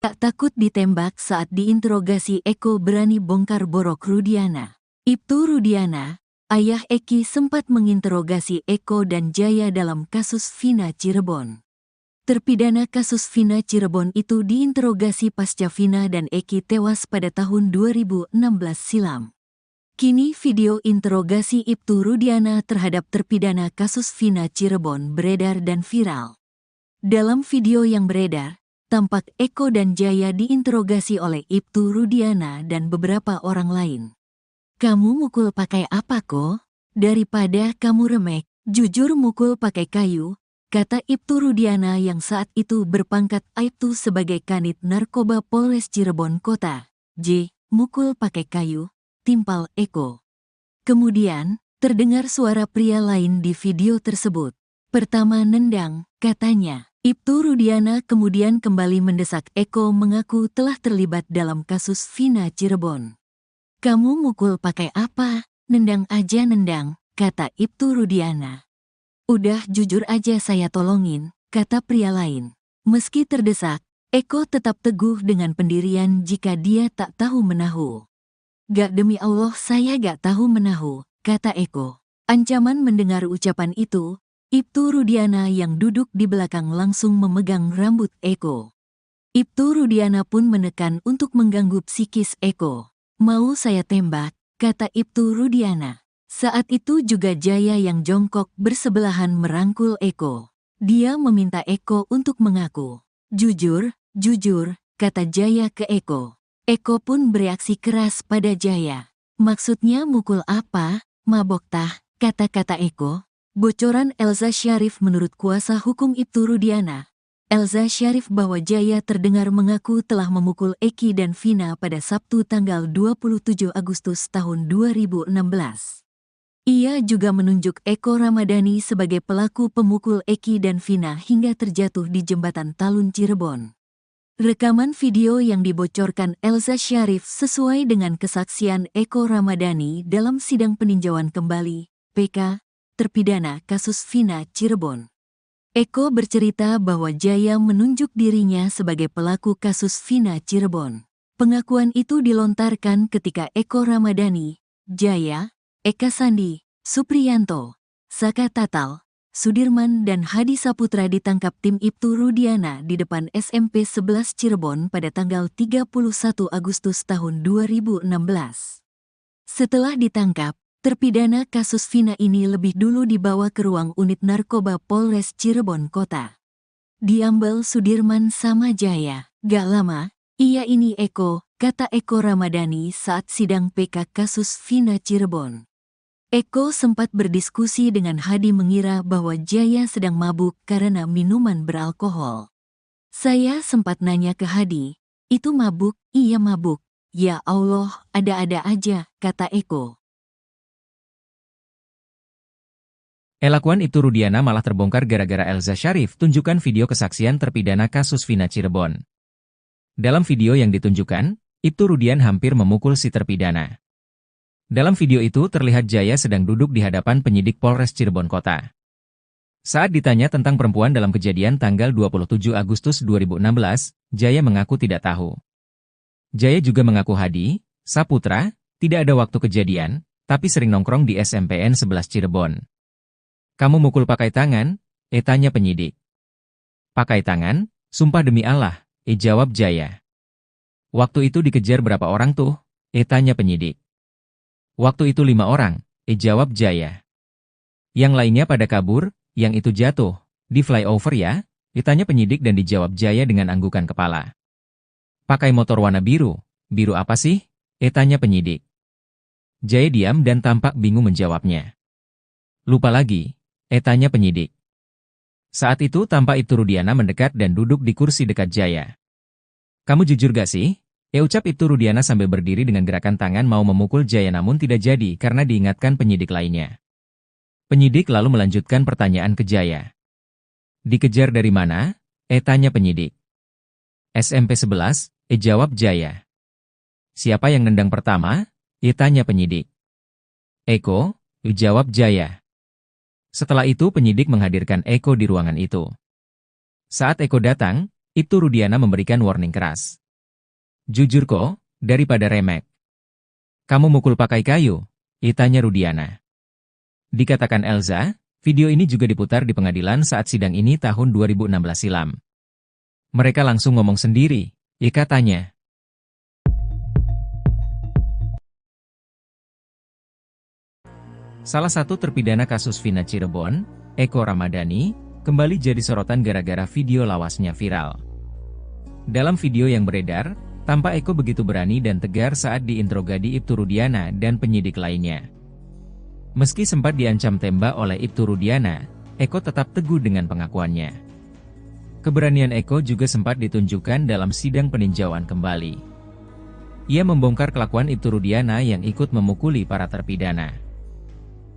Tak takut ditembak saat diinterogasi, Eko berani bongkar borok Rudiana. Ibtu Rudiana, ayah Eki sempat menginterogasi Eko dan Jaya dalam kasus Vina Cirebon. Terpidana kasus Vina Cirebon itu diinterogasi pasca Vina dan Eki tewas pada tahun 2016 silam. Kini video interogasi Ibtu Rudiana terhadap terpidana kasus Vina Cirebon beredar dan viral. Dalam video yang beredar, tampak Eko dan Jaya diinterogasi oleh Ibtu Rudiana dan beberapa orang lain. "Kamu mukul pakai apa kok? Daripada kamu remek, jujur mukul pakai kayu," kata Ibtu Rudiana yang saat itu berpangkat Aibtu sebagai Kanit Narkoba Polres Cirebon Kota. Mukul pakai kayu, timpal Eko. Kemudian, terdengar suara pria lain di video tersebut. "Pertama nendang," katanya. Ibtu Rudiana kemudian kembali mendesak Eko mengaku telah terlibat dalam kasus Vina Cirebon. "Kamu mukul pakai apa? Nendang aja nendang," kata Ibtu Rudiana. "Udah jujur aja saya tolongin," kata pria lain. Meski terdesak, Eko tetap teguh dengan pendirian jika dia tak tahu menahu. "Gak, demi Allah saya gak tahu menahu," kata Eko. Ancaman mendengar ucapan itu, Ibtu Rudiana yang duduk di belakang langsung memegang rambut Eko. Ibtu Rudiana pun menekan untuk mengganggu psikis Eko. "Mau saya tembak," kata Ibtu Rudiana. Saat itu juga Jaya yang jongkok bersebelahan merangkul Eko. Dia meminta Eko untuk mengaku. "Jujur, jujur," kata Jaya ke Eko. Eko pun bereaksi keras pada Jaya. "Maksudnya mukul apa? Mabok tah," kata-kata Eko. Bocoran Elza Syarif menurut kuasa hukum Ibtu Rudiana. Elza Syarif bahwa Jaya terdengar mengaku telah memukul Eki dan Vina pada Sabtu tanggal 27 Agustus tahun 2016. Ia juga menunjuk Eko Ramadhani sebagai pelaku pemukul Eki dan Vina hingga terjatuh di jembatan Talun Cirebon. Rekaman video yang dibocorkan Elza Syarif sesuai dengan kesaksian Eko Ramadhani dalam sidang peninjauan kembali, PK, terpidana kasus Vina Cirebon. Eko bercerita bahwa Jaya menunjuk dirinya sebagai pelaku kasus Vina Cirebon. Pengakuan itu dilontarkan ketika Eko Ramadhani, Jaya, Eka Sandi, Supriyanto, Saka Tatal, Sudirman dan Hadi Saputra ditangkap tim Ibtu Rudiana di depan SMP 11 Cirebon pada tanggal 31 Agustus tahun 2016. Setelah ditangkap, terpidana kasus Vina ini lebih dulu dibawa ke ruang unit narkoba Polres Cirebon Kota. Diambil Sudirman sama Jaya. "Gak lama, iya ini Eko," kata Eko Ramadhani saat sidang PK kasus Vina Cirebon. Eko sempat berdiskusi dengan Hadi mengira bahwa Jaya sedang mabuk karena minuman beralkohol. "Saya sempat nanya ke Hadi, itu mabuk?" "Iya mabuk," Ya Allah, ada-ada aja, kata Eko. Elakuan Ibtu Rudiana malah terbongkar gara-gara Elza Syarif tunjukkan video kesaksian terpidana kasus Vina Cirebon. Dalam video yang ditunjukkan, Ibtu Rudian hampir memukul si terpidana. Dalam video itu terlihat Jaya sedang duduk di hadapan penyidik Polres Cirebon Kota. Saat ditanya tentang perempuan dalam kejadian tanggal 27 Agustus 2016, Jaya mengaku tidak tahu. Jaya juga mengaku Hadi, Saputra, tidak ada waktu kejadian, tapi sering nongkrong di SMPN 11 Cirebon. Kamu mukul pakai tangan? Tanya penyidik. Pakai tangan? Sumpah demi Allah, jawab Jaya. Waktu itu dikejar berapa orang tuh? Tanya penyidik. Waktu itu 5 orang, jawab Jaya. Yang lainnya pada kabur, yang itu jatuh, di flyover ya? Tanya penyidik dan dijawab Jaya dengan anggukan kepala. Pakai motor warna biru, biru apa sih? Tanya penyidik. Jaya diam dan tampak bingung menjawabnya. Lupa lagi, tanya penyidik. Saat itu tampak Ibtu Rudiana mendekat dan duduk di kursi dekat Jaya. Kamu jujur gak sih? Ucap Ibtu Rudiana sambil berdiri dengan gerakan tangan mau memukul Jaya namun tidak jadi karena diingatkan penyidik lainnya. Penyidik lalu melanjutkan pertanyaan ke Jaya. Dikejar dari mana? Tanya penyidik. SMP 11, jawab Jaya. Siapa yang nendang pertama? Tanya penyidik. Eko, jawab Jaya. Setelah itu penyidik menghadirkan Eko di ruangan itu. Saat Eko datang, Ibtu Rudiana memberikan warning keras. Jujur kok, daripada remek. Kamu mukul pakai kayu? Tanya Rudiana. Dikatakan Elza, video ini juga diputar di pengadilan saat sidang ini tahun 2016 silam. Mereka langsung ngomong sendiri, katanya. Salah satu terpidana kasus Vina Cirebon, Eko Ramadhani, kembali jadi sorotan gara-gara video lawasnya viral. Dalam video yang beredar, tampak Eko begitu berani dan tegar saat diinterogasi Ibtu Rudiana dan penyidik lainnya. Meski sempat diancam tembak oleh Ibtu Rudiana, Eko tetap teguh dengan pengakuannya. Keberanian Eko juga sempat ditunjukkan dalam sidang peninjauan kembali. Ia membongkar kelakuan Ibtu Rudiana yang ikut memukuli para terpidana.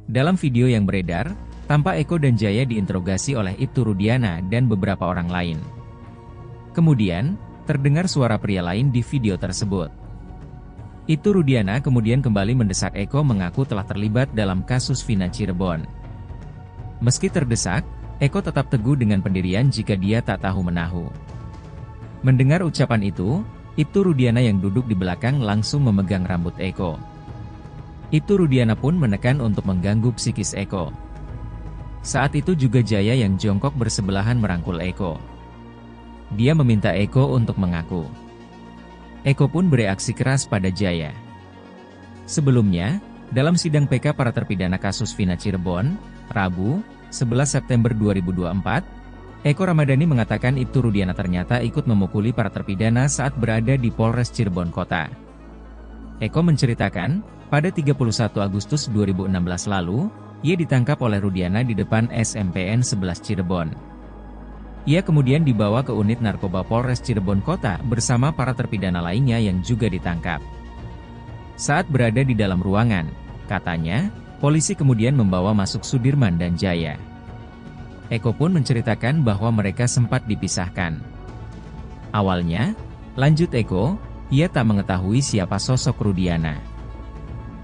Dalam video yang beredar, tampak Eko dan Jaya diinterogasi oleh Ibtu Rudiana dan beberapa orang lain. Kemudian, terdengar suara pria lain di video tersebut. Ibtu Rudiana kemudian kembali mendesak Eko mengaku telah terlibat dalam kasus Vina Cirebon. Meski terdesak, Eko tetap teguh dengan pendirian jika dia tak tahu menahu. Mendengar ucapan itu, Ibtu Rudiana yang duduk di belakang langsung memegang rambut Eko. Ibtu Rudiana pun menekan untuk mengganggu psikis Eko. Saat itu juga Jaya yang jongkok bersebelahan merangkul Eko. Dia meminta Eko untuk mengaku. Eko pun bereaksi keras pada Jaya. Sebelumnya, dalam sidang PK para terpidana kasus Vina Cirebon, Rabu, 11 September 2024, Eko Ramadhani mengatakan Ibtu Rudiana ternyata ikut memukuli para terpidana saat berada di Polres Cirebon Kota. Eko menceritakan, pada 31 Agustus 2016 lalu, ia ditangkap oleh Rudiana di depan SMPN 11 Cirebon. Ia kemudian dibawa ke unit narkoba Polres Cirebon Kota bersama para terpidana lainnya yang juga ditangkap. Saat berada di dalam ruangan, katanya, polisi kemudian membawa masuk Sudirman dan Jaya. Eko pun menceritakan bahwa mereka sempat dipisahkan. Awalnya, lanjut Eko, ia tak mengetahui siapa sosok Rudiana.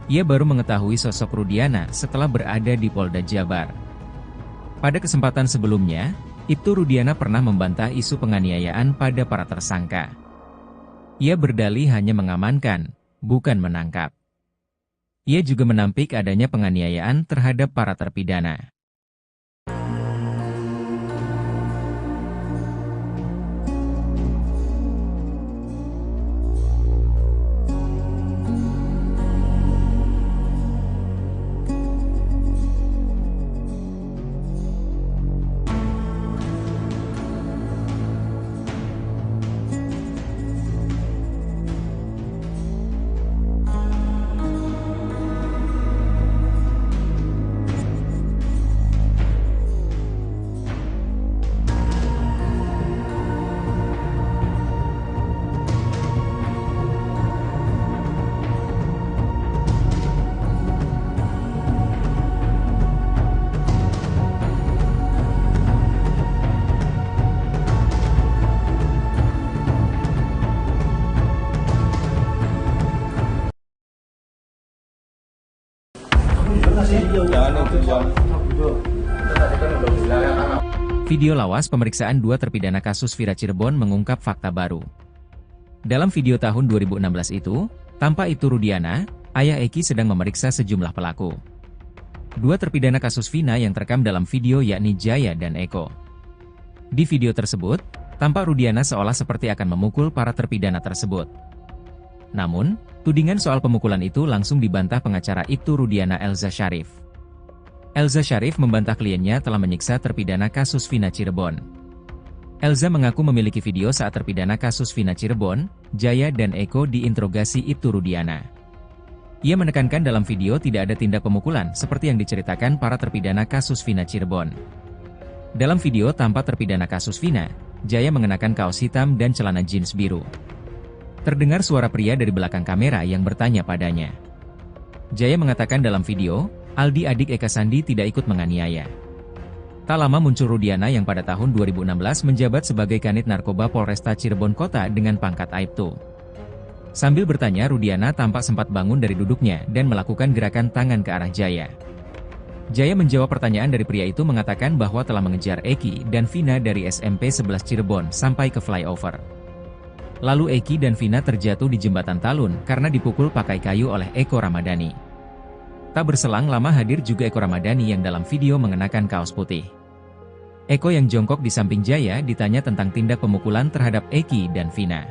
Ia baru mengetahui sosok Rudiana setelah berada di Polda Jabar. Pada kesempatan sebelumnya, Ibtu Rudiana pernah membantah isu penganiayaan pada para tersangka. Ia berdalih hanya mengamankan, bukan menangkap. Ia juga menampik adanya penganiayaan terhadap para terpidana. Video lawas pemeriksaan dua terpidana kasus Vina Cirebon mengungkap fakta baru. Dalam video tahun 2016 itu, tampak Ibtu Rudiana, ayah Eki sedang memeriksa sejumlah pelaku. Dua terpidana kasus Vina yang terekam dalam video yakni Jaya dan Eko. Di video tersebut, tampak Rudiana seolah seperti akan memukul para terpidana tersebut. Namun, tudingan soal pemukulan itu langsung dibantah pengacara Ibtu Rudiana Elza Syarif. Elza Syarif membantah kliennya telah menyiksa terpidana kasus Vina Cirebon. Elza mengaku memiliki video saat terpidana kasus Vina Cirebon, Jaya dan Eko diinterogasi Ibtu Rudiana. Ia menekankan dalam video tidak ada tindak pemukulan seperti yang diceritakan para terpidana kasus Vina Cirebon. Dalam video tampak terpidana kasus Vina, Jaya mengenakan kaos hitam dan celana jeans biru. Terdengar suara pria dari belakang kamera yang bertanya padanya. Jaya mengatakan dalam video, Aldi adik Eka Sandi tidak ikut menganiaya. Tak lama muncul Rudiana yang pada tahun 2016 menjabat sebagai Kanit Narkoba Polresta Cirebon Kota dengan pangkat Aibtu. Sambil bertanya, Rudiana tampak sempat bangun dari duduknya dan melakukan gerakan tangan ke arah Jaya. Jaya menjawab pertanyaan dari pria itu mengatakan bahwa telah mengejar Eki dan Vina dari SMP 11 Cirebon sampai ke flyover. Lalu Eki dan Vina terjatuh di jembatan Talun karena dipukul pakai kayu oleh Eko Ramadhani. Tak berselang lama hadir juga Eko Ramadhani yang dalam video mengenakan kaos putih. Eko yang jongkok di samping Jaya ditanya tentang tindak pemukulan terhadap Eki dan Vina.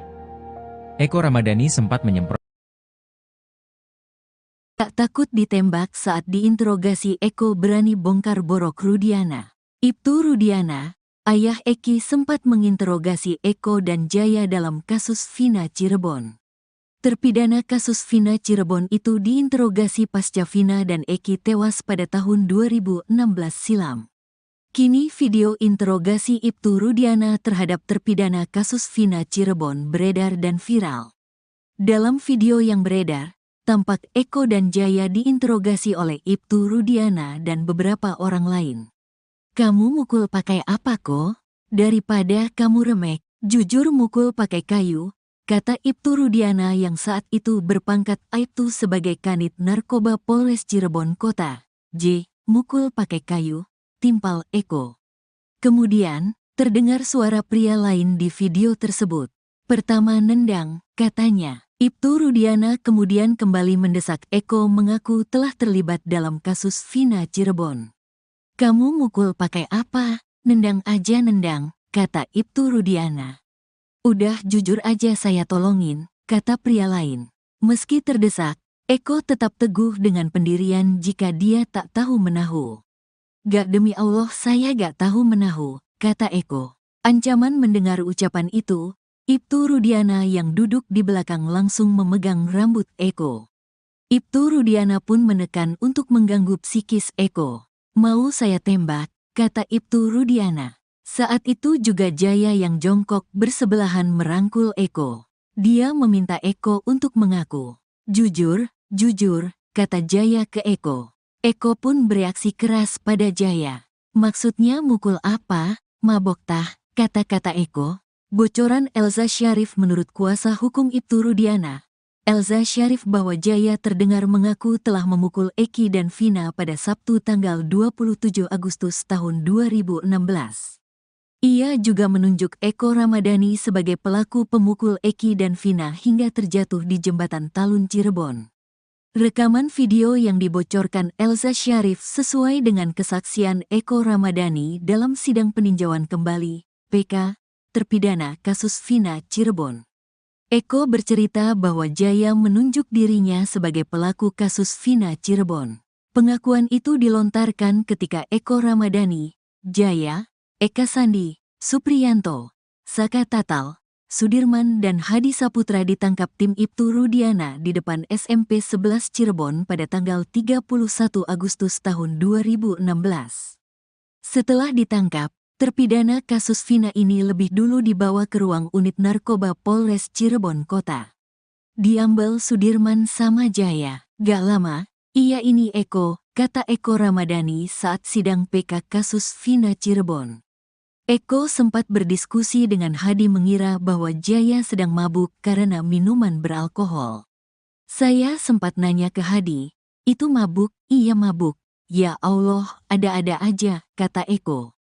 Eko Ramadhani sempat menyemprot. Tak takut ditembak saat diinterogasi, Eko berani bongkar borok Rudiana. Ibtu Rudiana, ayah Eki, sempat menginterogasi Eko dan Jaya dalam kasus Vina Cirebon. Terpidana kasus Vina Cirebon itu diinterogasi pasca Vina dan Eki tewas pada tahun 2016 silam. Kini video interogasi Ibtu Rudiana terhadap terpidana kasus Vina Cirebon beredar dan viral. Dalam video yang beredar, tampak Eko dan Jaya diinterogasi oleh Ibtu Rudiana dan beberapa orang lain. "Kamu mukul pakai apa kok? Daripada kamu remek, jujur mukul pakai kayu," kata Ibtu Rudiana yang saat itu berpangkat Aibtu sebagai Kanit Narkoba Polres Cirebon Kota. Mukul pakai kayu, timpal Eko. Kemudian, terdengar suara pria lain di video tersebut. "Pertama nendang," katanya. Ibtu Rudiana kemudian kembali mendesak Eko mengaku telah terlibat dalam kasus Vina Cirebon. "Kamu mukul pakai apa? Nendang aja nendang," kata Ibtu Rudiana. "Udah jujur aja saya tolongin," kata pria lain. Meski terdesak, Eko tetap teguh dengan pendirian jika dia tak tahu menahu. "Gak, demi Allah saya gak tahu menahu," kata Eko. Ancaman mendengar ucapan itu, Ibtu Rudiana yang duduk di belakang langsung memegang rambut Eko. Ibtu Rudiana pun menekan untuk mengganggu psikis Eko. "Mau saya tembak," kata Ibtu Rudiana. Saat itu juga Jaya yang jongkok bersebelahan merangkul Eko. Dia meminta Eko untuk mengaku. "Jujur, jujur," kata Jaya ke Eko. Eko pun bereaksi keras pada Jaya. "Maksudnya mukul apa? Mabok tah," kata-kata Eko. Bocoran Elza Syarif menurut kuasa hukum Ibtu Rudiana. Elza Syarif bahwa Jaya terdengar mengaku telah memukul Eki dan Vina pada Sabtu tanggal 27 Agustus tahun 2016. Ia juga menunjuk Eko Ramadhani sebagai pelaku pemukul Eki dan Vina hingga terjatuh di jembatan Talun Cirebon. Rekaman video yang dibocorkan Elza Syarif sesuai dengan kesaksian Eko Ramadhani dalam sidang peninjauan kembali, PK, terpidana kasus Vina Cirebon. Eko bercerita bahwa Jaya menunjuk dirinya sebagai pelaku kasus Vina Cirebon. Pengakuan itu dilontarkan ketika Eko Ramadhani, Jaya, Eka Sandi, Supriyanto, Saka Tatal, Sudirman dan Hadi Saputra ditangkap tim Ibtu Rudiana di depan SMP 11 Cirebon pada tanggal 31 Agustus tahun 2016. Setelah ditangkap, terpidana kasus Vina ini lebih dulu dibawa ke ruang unit narkoba Polres Cirebon Kota. Diambil Sudirman sama Jaya. "Gak lama, iya ini Eko," kata Eko Ramadhani saat sidang PK kasus Vina Cirebon. Eko sempat berdiskusi dengan Hadi mengira bahwa Jaya sedang mabuk karena minuman beralkohol. Saya sempat nanya ke Hadi, "Itu mabuk?" "Iya mabuk." "Ya Allah, ada-ada aja," kata Eko.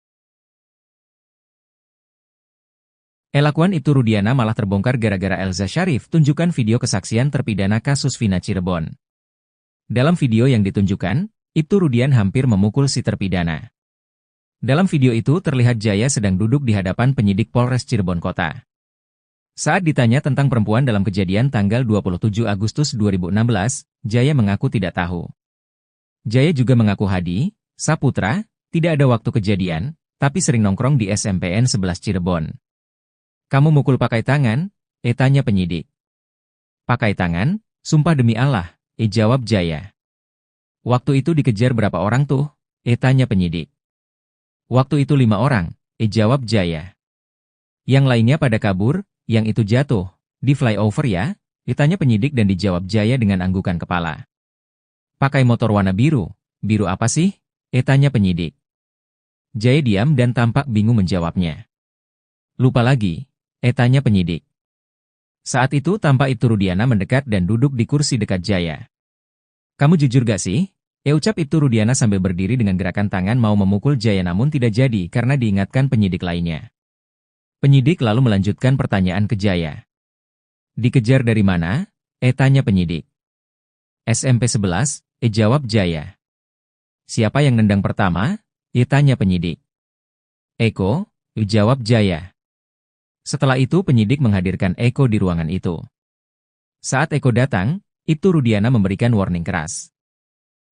Elakuan Ibtu Rudiana malah terbongkar gara-gara Elza Syarif tunjukkan video kesaksian terpidana kasus Vina Cirebon. Dalam video yang ditunjukkan, Ibtu Rudian hampir memukul si terpidana. Dalam video itu terlihat Jaya sedang duduk di hadapan penyidik Polres Cirebon Kota. Saat ditanya tentang perempuan dalam kejadian tanggal 27 Agustus 2016, Jaya mengaku tidak tahu. Jaya juga mengaku Hadi, Saputra, tidak ada waktu kejadian, tapi sering nongkrong di SMPN 11 Cirebon. Kamu mukul pakai tangan? Tanya penyidik. Pakai tangan? Sumpah demi Allah, jawab Jaya. Waktu itu dikejar berapa orang tuh? Tanya penyidik. Waktu itu 5 orang, jawab Jaya. Yang lainnya pada kabur, yang itu jatuh, di flyover ya? Tanya penyidik dan dijawab Jaya dengan anggukan kepala. Pakai motor warna biru, biru apa sih? Tanya penyidik. Jaya diam dan tampak bingung menjawabnya. Lupa lagi, tanya penyidik. Saat itu tampak Ibtu Rudiana mendekat dan duduk di kursi dekat Jaya. Kamu jujur gak sih? Ucap Ibtu Rudiana sambil berdiri dengan gerakan tangan mau memukul Jaya namun tidak jadi karena diingatkan penyidik lainnya. Penyidik lalu melanjutkan pertanyaan ke Jaya. Dikejar dari mana? Tanya penyidik. SMP 11, jawab Jaya. Siapa yang nendang pertama? Tanya penyidik. Eko, jawab Jaya. Setelah itu penyidik menghadirkan Eko di ruangan itu. Saat Eko datang, Ibtu Rudiana memberikan warning keras.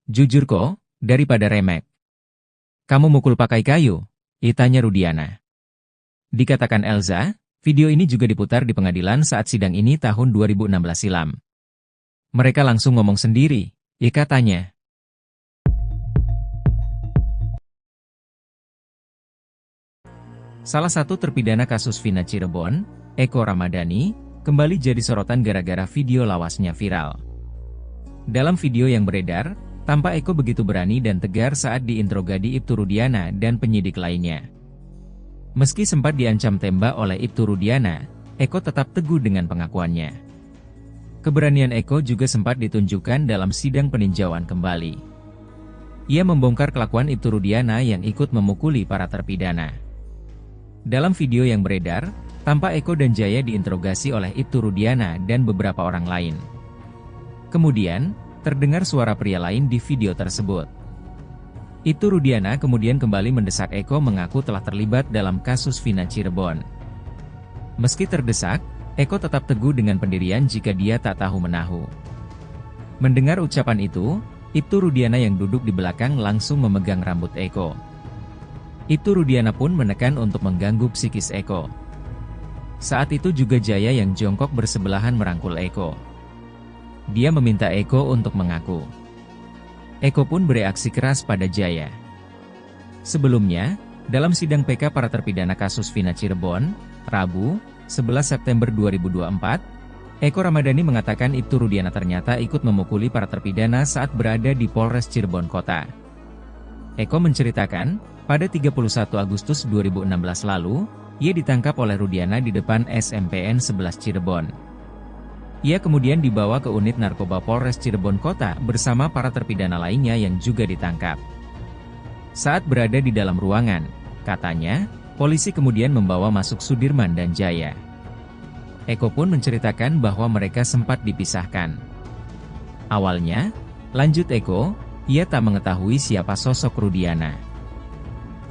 Jujur kok, daripada remek. Kamu mukul pakai kayu? Tanya Rudiana. Dikatakan Elza, video ini juga diputar di pengadilan saat sidang ini tahun 2016 silam. Mereka langsung ngomong sendiri, katanya. Salah satu terpidana kasus Vina Cirebon, Eko Ramadhani, kembali jadi sorotan gara-gara video lawasnya viral. Dalam video yang beredar, tampak Eko begitu berani dan tegar saat diinterogasi Ibtu Rudiana dan penyidik lainnya. Meski sempat diancam tembak oleh Ibtu Rudiana, Eko tetap teguh dengan pengakuannya. Keberanian Eko juga sempat ditunjukkan dalam sidang peninjauan kembali. Ia membongkar kelakuan Ibtu Rudiana yang ikut memukuli para terpidana. Dalam video yang beredar, tampak Eko dan Jaya diinterogasi oleh Ibtu Rudiana dan beberapa orang lain. Kemudian, terdengar suara pria lain di video tersebut. Ibtu Rudiana kemudian kembali mendesak Eko mengaku telah terlibat dalam kasus Vina Cirebon. Meski terdesak, Eko tetap teguh dengan pendirian jika dia tak tahu menahu. Mendengar ucapan itu, Ibtu Rudiana yang duduk di belakang langsung memegang rambut Eko. Ibtu Rudiana pun menekan untuk mengganggu psikis Eko. Saat itu juga Jaya yang jongkok bersebelahan merangkul Eko. Dia meminta Eko untuk mengaku. Eko pun bereaksi keras pada Jaya. Sebelumnya, dalam sidang PK para terpidana kasus Vina Cirebon, Rabu, 11 September 2024, Eko Ramadhani mengatakan Ibtu Rudiana ternyata ikut memukuli para terpidana saat berada di Polres Cirebon Kota. Eko menceritakan, pada 31 Agustus 2016 lalu, ia ditangkap oleh Rudiana di depan SMPN 11 Cirebon. Ia kemudian dibawa ke unit narkoba Polres Cirebon Kota bersama para terpidana lainnya yang juga ditangkap. Saat berada di dalam ruangan, katanya, polisi kemudian membawa masuk Sudirman dan Jaya. Eko pun menceritakan bahwa mereka sempat dipisahkan. Awalnya, lanjut Eko, ia tak mengetahui siapa sosok Rudiana.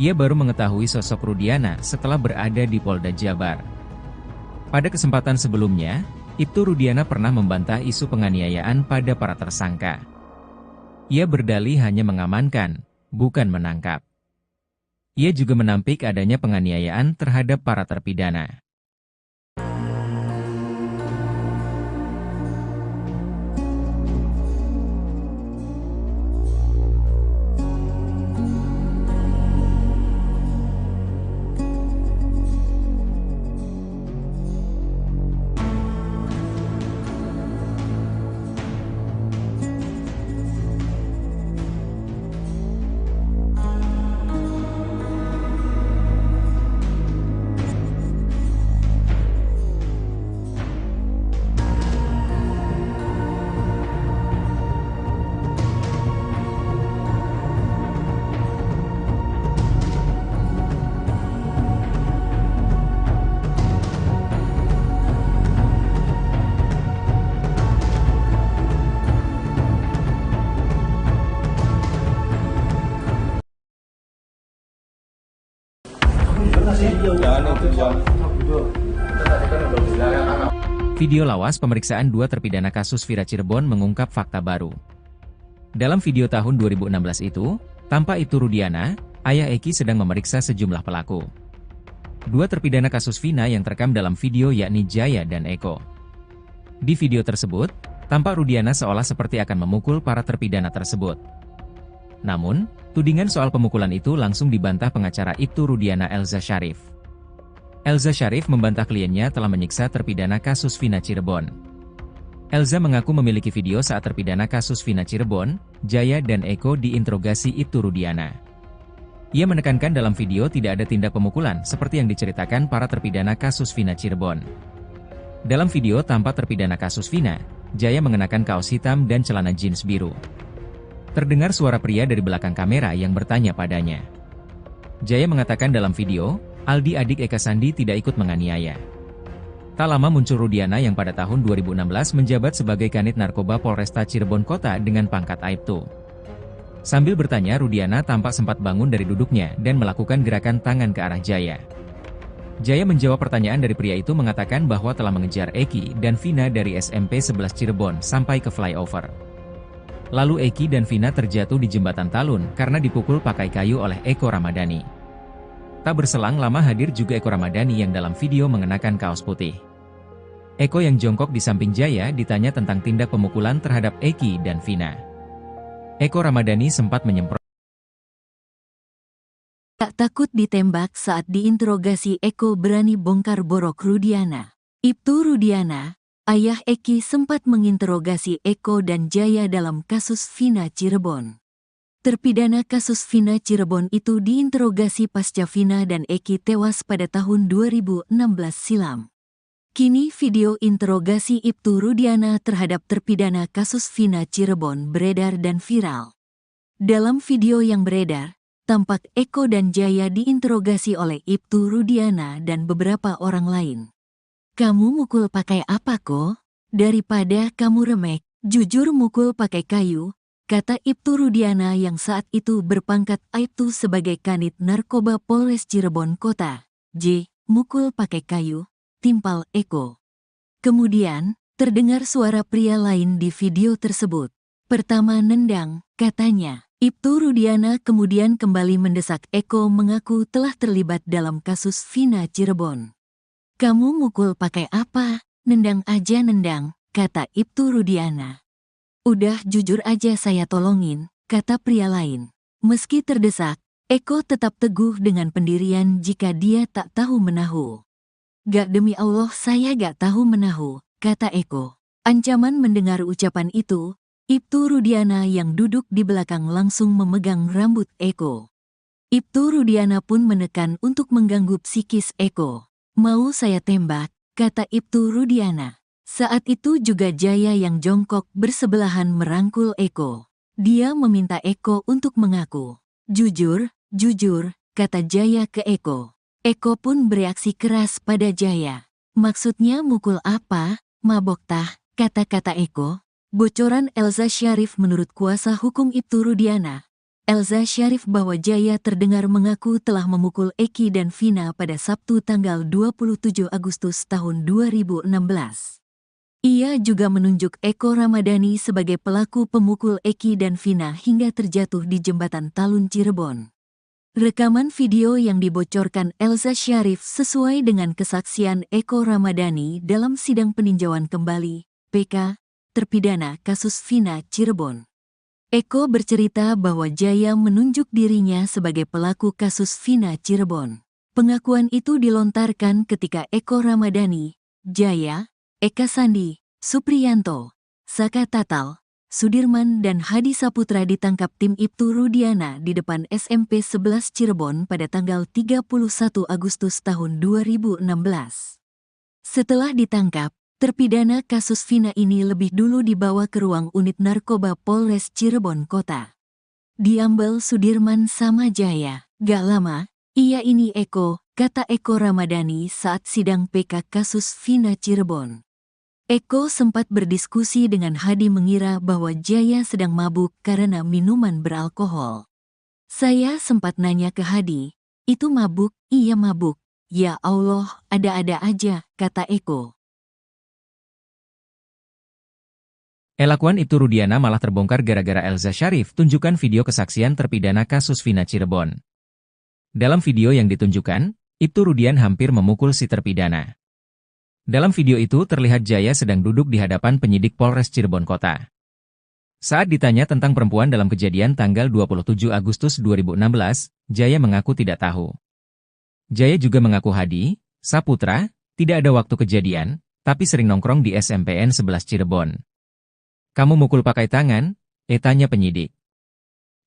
Ia baru mengetahui sosok Rudiana setelah berada di Polda Jabar. Pada kesempatan sebelumnya, Ibtu Rudiana pernah membantah isu penganiayaan pada para tersangka. Ia berdalih hanya mengamankan, bukan menangkap. Ia juga menampik adanya penganiayaan terhadap para terpidana. Video lawas pemeriksaan dua terpidana kasus Vina Cirebon mengungkap fakta baru. Dalam video tahun 2016 itu, tampak Ibtu Rudiana, ayah Eki sedang memeriksa sejumlah pelaku. Dua terpidana kasus Vina yang terekam dalam video yakni Jaya dan Eko. Di video tersebut, tampak Rudiana seolah seperti akan memukul para terpidana tersebut. Namun, tudingan soal pemukulan itu langsung dibantah pengacara Ibtu Rudiana Elza Syarif. Elza Syarif membantah kliennya telah menyiksa terpidana kasus Vina Cirebon. Elza mengaku memiliki video saat terpidana kasus Vina Cirebon, Jaya dan Eko diinterogasi Ibtu Rudiana. Ia menekankan dalam video tidak ada tindak pemukulan seperti yang diceritakan para terpidana kasus Vina Cirebon. Dalam video tampak terpidana kasus Vina, Jaya mengenakan kaos hitam dan celana jeans biru. Terdengar suara pria dari belakang kamera yang bertanya padanya. Jaya mengatakan dalam video, Aldi adik Eka Sandi tidak ikut menganiaya. Tak lama muncul Rudiana yang pada tahun 2016 menjabat sebagai Kanit Narkoba Polresta Cirebon Kota dengan pangkat Aibtu. Sambil bertanya, Rudiana tampak sempat bangun dari duduknya dan melakukan gerakan tangan ke arah Jaya. Jaya menjawab pertanyaan dari pria itu mengatakan bahwa telah mengejar Eki dan Vina dari SMP 11 Cirebon sampai ke flyover. Lalu Eki dan Vina terjatuh di jembatan Talun karena dipukul pakai kayu oleh Eko Ramadhani. Tak berselang lama hadir juga Eko Ramadhani yang dalam video mengenakan kaos putih. Eko yang jongkok di samping Jaya ditanya tentang tindak pemukulan terhadap Eki dan Vina. Eko Ramadhani sempat menyemprot. Tak takut ditembak saat diinterogasi Eko berani bongkar borok Rudiana. Ibtu Rudiana, ayah Eki sempat menginterogasi Eko dan Jaya dalam kasus Vina Cirebon. Terpidana kasus Vina Cirebon itu diinterogasi pasca Vina dan Eki tewas pada tahun 2016 silam. Kini video interogasi Ibtu Rudiana terhadap terpidana kasus Vina Cirebon beredar dan viral. Dalam video yang beredar, tampak Eko dan Jaya diinterogasi oleh Ibtu Rudiana dan beberapa orang lain. "Kamu mukul pakai apa kok? Daripada kamu remek, jujur mukul pakai kayu," kata Ibtu Rudiana yang saat itu berpangkat Aibtu sebagai Kanit Narkoba Polres Cirebon Kota. Mukul pakai kayu, timpal Eko. Kemudian, terdengar suara pria lain di video tersebut. "Pertama nendang," katanya. Ibtu Rudiana kemudian kembali mendesak Eko mengaku telah terlibat dalam kasus Vina Cirebon. "Kamu mukul pakai apa? Nendang aja nendang," kata Ibtu Rudiana. "Udah jujur aja saya tolongin," kata pria lain. Meski terdesak, Eko tetap teguh dengan pendirian jika dia tak tahu menahu. "Gak, demi Allah saya gak tahu menahu," kata Eko. Ancaman mendengar ucapan itu, Ibtu Rudiana yang duduk di belakang langsung memegang rambut Eko. Ibtu Rudiana pun menekan untuk mengganggu psikis Eko. "Mau saya tembak," kata Ibtu Rudiana. Saat itu juga Jaya yang jongkok bersebelahan merangkul Eko. Dia meminta Eko untuk mengaku. "Jujur, jujur," kata Jaya ke Eko. Eko pun bereaksi keras pada Jaya. "Maksudnya mukul apa? Mabok tah," kata-kata Eko. Bocoran Elza Syarif menurut kuasa hukum Ibtu Rudiana. Elza Syarif bahwa Jaya terdengar mengaku telah memukul Eki dan Vina pada Sabtu tanggal 27 Agustus tahun 2016. Ia juga menunjuk Eko Ramadhani sebagai pelaku pemukul Eki dan Vina hingga terjatuh di jembatan Talun Cirebon. Rekaman video yang dibocorkan Elza Syarif sesuai dengan kesaksian Eko Ramadhani dalam sidang peninjauan kembali, PK, terpidana kasus Vina Cirebon. Eko bercerita bahwa Jaya menunjuk dirinya sebagai pelaku kasus Vina Cirebon. Pengakuan itu dilontarkan ketika Eko Ramadhani, Jaya, Eka Sandi, Supriyanto, Saka Tatal, Sudirman dan Hadi Saputra ditangkap tim Ibtu Rudiana di depan SMP 11 Cirebon pada tanggal 31 Agustus tahun 2016. Setelah ditangkap, terpidana kasus Vina ini lebih dulu dibawa ke ruang unit narkoba Polres Cirebon Kota. Diambil Sudirman sama Jaya. "Gak lama, iya ini Eko," kata Eko Ramadhani saat sidang PK kasus Vina Cirebon. Eko sempat berdiskusi dengan Hadi mengira bahwa Jaya sedang mabuk karena minuman beralkohol. "Saya sempat nanya ke Hadi, itu mabuk?" "Iya mabuk." Ya Allah, ada-ada aja, kata Eko. Elakuan Ibtu Rudiana malah terbongkar gara-gara Elza Syarif tunjukkan video kesaksian terpidana kasus Vina Cirebon. Dalam video yang ditunjukkan, Ibtu Rudian hampir memukul si terpidana. Dalam video itu terlihat Jaya sedang duduk di hadapan penyidik Polres Cirebon Kota. Saat ditanya tentang perempuan dalam kejadian tanggal 27 Agustus 2016, Jaya mengaku tidak tahu. Jaya juga mengaku Hadi, Saputra, tidak ada waktu kejadian, tapi sering nongkrong di SMPN 11 Cirebon. Kamu mukul pakai tangan? Tanya penyidik.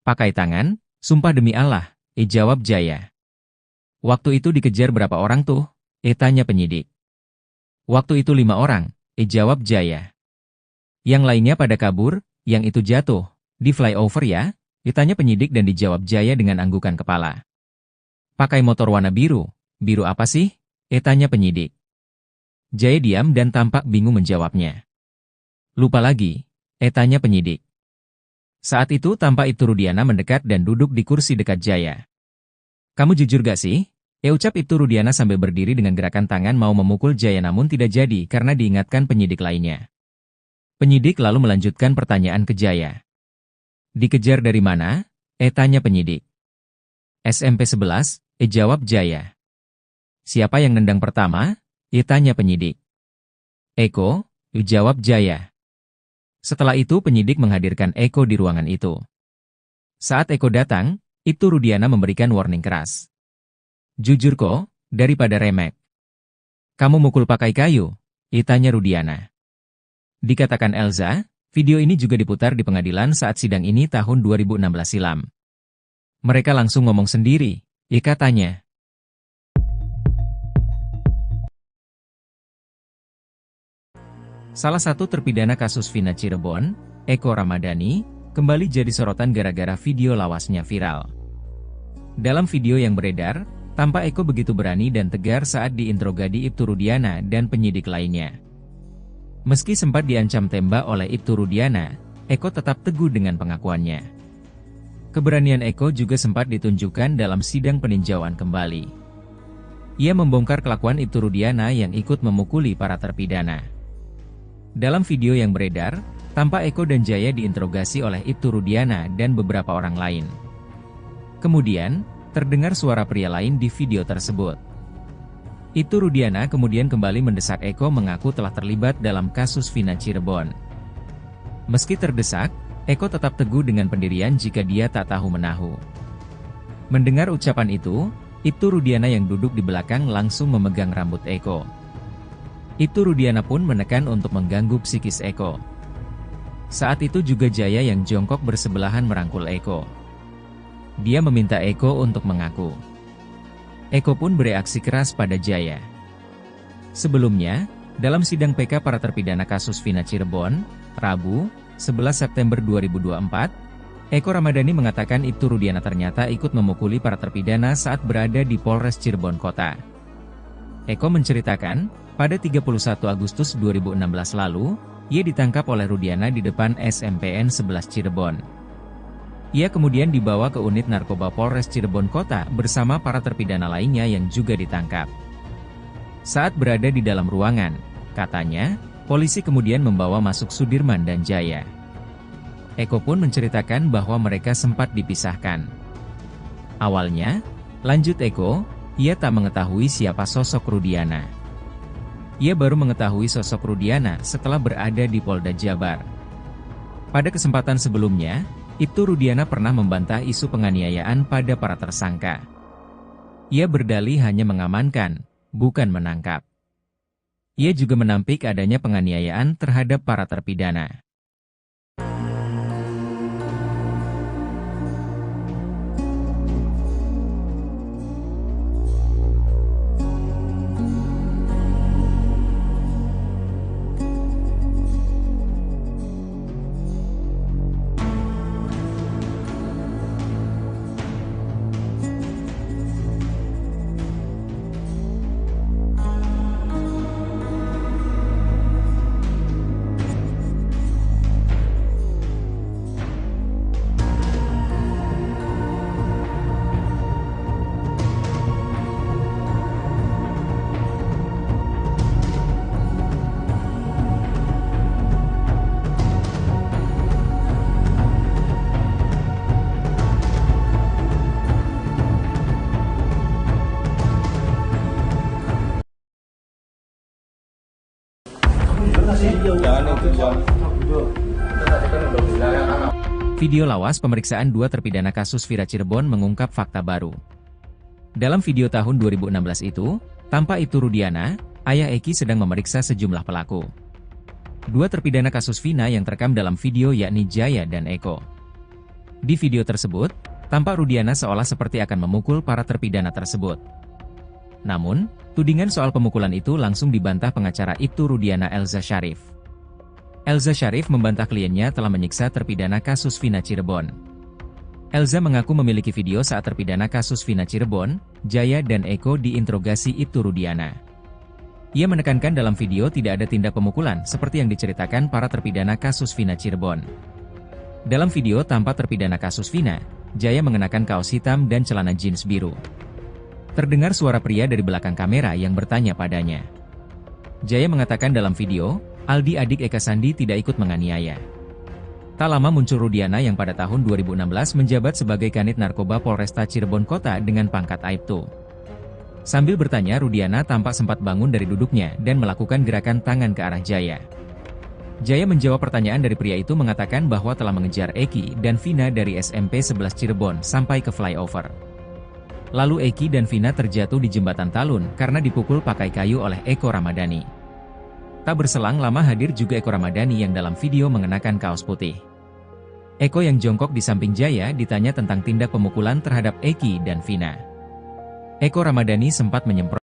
Pakai tangan? Sumpah demi Allah, jawab Jaya. Waktu itu dikejar berapa orang tuh? Tanya penyidik. Waktu itu 5 orang, jawab Jaya. Yang lainnya pada kabur, yang itu jatuh. Di flyover ya? Tanya penyidik dan dijawab Jaya dengan anggukan kepala. Pakai motor warna biru. Biru apa sih? Tanya penyidik. Jaya diam dan tampak bingung menjawabnya. Lupa lagi, tanya penyidik. Saat itu tampak Ibtu Rudiana mendekat dan duduk di kursi dekat Jaya. Kamu jujur gak sih? Ucap Ibtu Rudiana sambil berdiri dengan gerakan tangan mau memukul Jaya namun tidak jadi karena diingatkan penyidik lainnya. Penyidik lalu melanjutkan pertanyaan ke Jaya. Dikejar dari mana? Tanya penyidik. SMP 11, jawab Jaya. Siapa yang nendang pertama? Tanya penyidik. Eko, jawab Jaya. Setelah itu penyidik menghadirkan Eko di ruangan itu. Saat Eko datang, Ibtu Rudiana memberikan warning keras. Jujur kok, daripada remek. Kamu mukul pakai kayu? Tanya Rudiana. Dikatakan Elza, video ini juga diputar di pengadilan saat sidang ini tahun 2016 silam. Mereka langsung ngomong sendiri, katanya. Salah satu terpidana kasus Vina Cirebon, Eko Ramadhani, kembali jadi sorotan gara-gara video lawasnya viral. Dalam video yang beredar, tampak Eko begitu berani dan tegar saat diinterogasi Ibtu Rudiana dan penyidik lainnya. Meski sempat diancam tembak oleh Ibtu Rudiana, Eko tetap teguh dengan pengakuannya. Keberanian Eko juga sempat ditunjukkan dalam sidang peninjauan kembali. Ia membongkar kelakuan Ibtu Rudiana yang ikut memukuli para terpidana. Dalam video yang beredar, tampak Eko dan Jaya diinterogasi oleh Ibtu Rudiana dan beberapa orang lain. Kemudian, terdengar suara pria lain di video tersebut. Ibtu Rudiana kemudian kembali mendesak Eko mengaku telah terlibat dalam kasus Vina Cirebon. Meski terdesak, Eko tetap teguh dengan pendirian jika dia tak tahu menahu. Mendengar ucapan itu, Ibtu Rudiana yang duduk di belakang langsung memegang rambut Eko. Ibtu Rudiana pun menekan untuk mengganggu psikis Eko. Saat itu juga Jaya yang jongkok bersebelahan merangkul Eko. Dia meminta Eko untuk mengaku. Eko pun bereaksi keras pada Jaya. Sebelumnya, dalam sidang PK para terpidana kasus Vina Cirebon, Rabu, 11 September 2024, Eko Ramadhani mengatakan Ibtu Rudiana ternyata ikut memukuli para terpidana saat berada di Polres Cirebon Kota. Eko menceritakan, pada 31 Agustus 2016 lalu, ia ditangkap oleh Rudiana di depan SMPN 11 Cirebon. Ia kemudian dibawa ke unit narkoba Polres Cirebon Kota bersama para terpidana lainnya yang juga ditangkap. Saat berada di dalam ruangan, katanya, polisi kemudian membawa masuk Sudirman dan Jaya. Eko pun menceritakan bahwa mereka sempat dipisahkan. Awalnya, lanjut Eko, ia tak mengetahui siapa sosok Rudiana. Ia baru mengetahui sosok Rudiana setelah berada di Polda Jabar. Pada kesempatan sebelumnya, Ibtu Rudiana pernah membantah isu penganiayaan pada para tersangka. Ia berdalih hanya mengamankan, bukan menangkap. Ia juga menampik adanya penganiayaan terhadap para terpidana. Video lawas pemeriksaan dua terpidana kasus Vina Cirebon mengungkap fakta baru. Dalam video tahun 2016 itu, tampak Ibtu Rudiana, ayah Eki sedang memeriksa sejumlah pelaku. Dua terpidana kasus Vina yang terekam dalam video yakni Jaya dan Eko. Di video tersebut, tampak Rudiana seolah seperti akan memukul para terpidana tersebut. Namun, tudingan soal pemukulan itu langsung dibantah pengacara Ibtu Rudiana Elza Syarif. Elza Syarif membantah kliennya telah menyiksa terpidana kasus Vina Cirebon. Elza mengaku memiliki video saat terpidana kasus Vina Cirebon, Jaya dan Eko diinterogasi Ibtu Rudiana. Ia menekankan dalam video tidak ada tindak pemukulan seperti yang diceritakan para terpidana kasus Vina Cirebon. Dalam video tampak terpidana kasus Vina, Jaya mengenakan kaos hitam dan celana jeans biru. Terdengar suara pria dari belakang kamera yang bertanya padanya. Jaya mengatakan dalam video, Aldi adik Eka Sandi tidak ikut menganiaya. Tak lama muncul Rudiana yang pada tahun 2016 menjabat sebagai Kanit Narkoba Polresta Cirebon Kota dengan pangkat Aibtu. Sambil bertanya, Rudiana tampak sempat bangun dari duduknya dan melakukan gerakan tangan ke arah Jaya. Jaya menjawab pertanyaan dari pria itu mengatakan bahwa telah mengejar Eki dan Vina dari SMP 11 Cirebon sampai ke flyover. Lalu Eki dan Vina terjatuh di jembatan Talun karena dipukul pakai kayu oleh Eko Ramadhani. Tak berselang lama hadir juga Eko Ramadhani yang dalam video mengenakan kaos putih. Eko yang jongkok di samping Jaya ditanya tentang tindak pemukulan terhadap Eki dan Vina. Eko Ramadhani sempat menyemprot.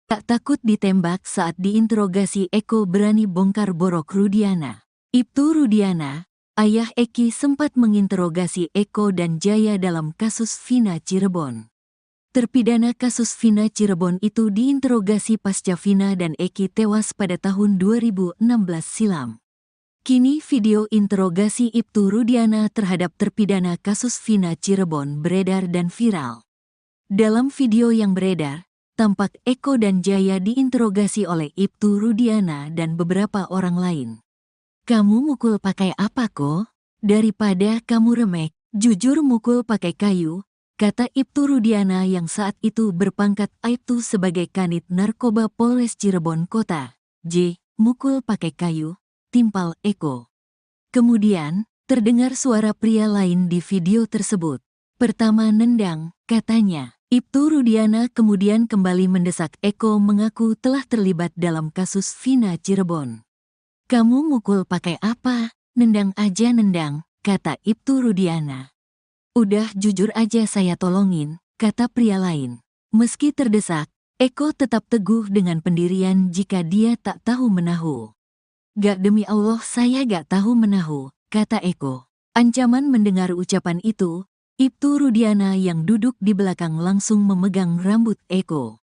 Tak takut ditembak saat diinterogasi Eko berani bongkar borok Rudiana. Ibtu Rudiana, ayah Eki sempat menginterogasi Eko dan Jaya dalam kasus Vina Cirebon. Terpidana kasus Vina Cirebon itu diinterogasi pasca Vina dan Eki tewas pada tahun 2016 silam. Kini video interogasi Ibtu Rudiana terhadap terpidana kasus Vina Cirebon beredar dan viral. Dalam video yang beredar, tampak Eko dan Jaya diinterogasi oleh Ibtu Rudiana dan beberapa orang lain. "Kamu mukul pakai apa kok? Daripada kamu remek, jujur mukul pakai kayu," kata Ibtu Rudiana yang saat itu berpangkat Aibtu sebagai Kanit Narkoba Polres Cirebon Kota. Mukul pakai kayu, timpal Eko. Kemudian, terdengar suara pria lain di video tersebut. "Pertama nendang," katanya. Ibtu Rudiana kemudian kembali mendesak Eko mengaku telah terlibat dalam kasus Vina Cirebon. "Kamu mukul pakai apa? Nendang aja nendang," kata Ibtu Rudiana. "Udah jujur aja saya tolongin," kata pria lain. Meski terdesak, Eko tetap teguh dengan pendirian jika dia tak tahu menahu. "Gak, demi Allah saya gak tahu menahu," kata Eko. Ancaman mendengar ucapan itu, Ibtu Rudiana yang duduk di belakang langsung memegang rambut Eko.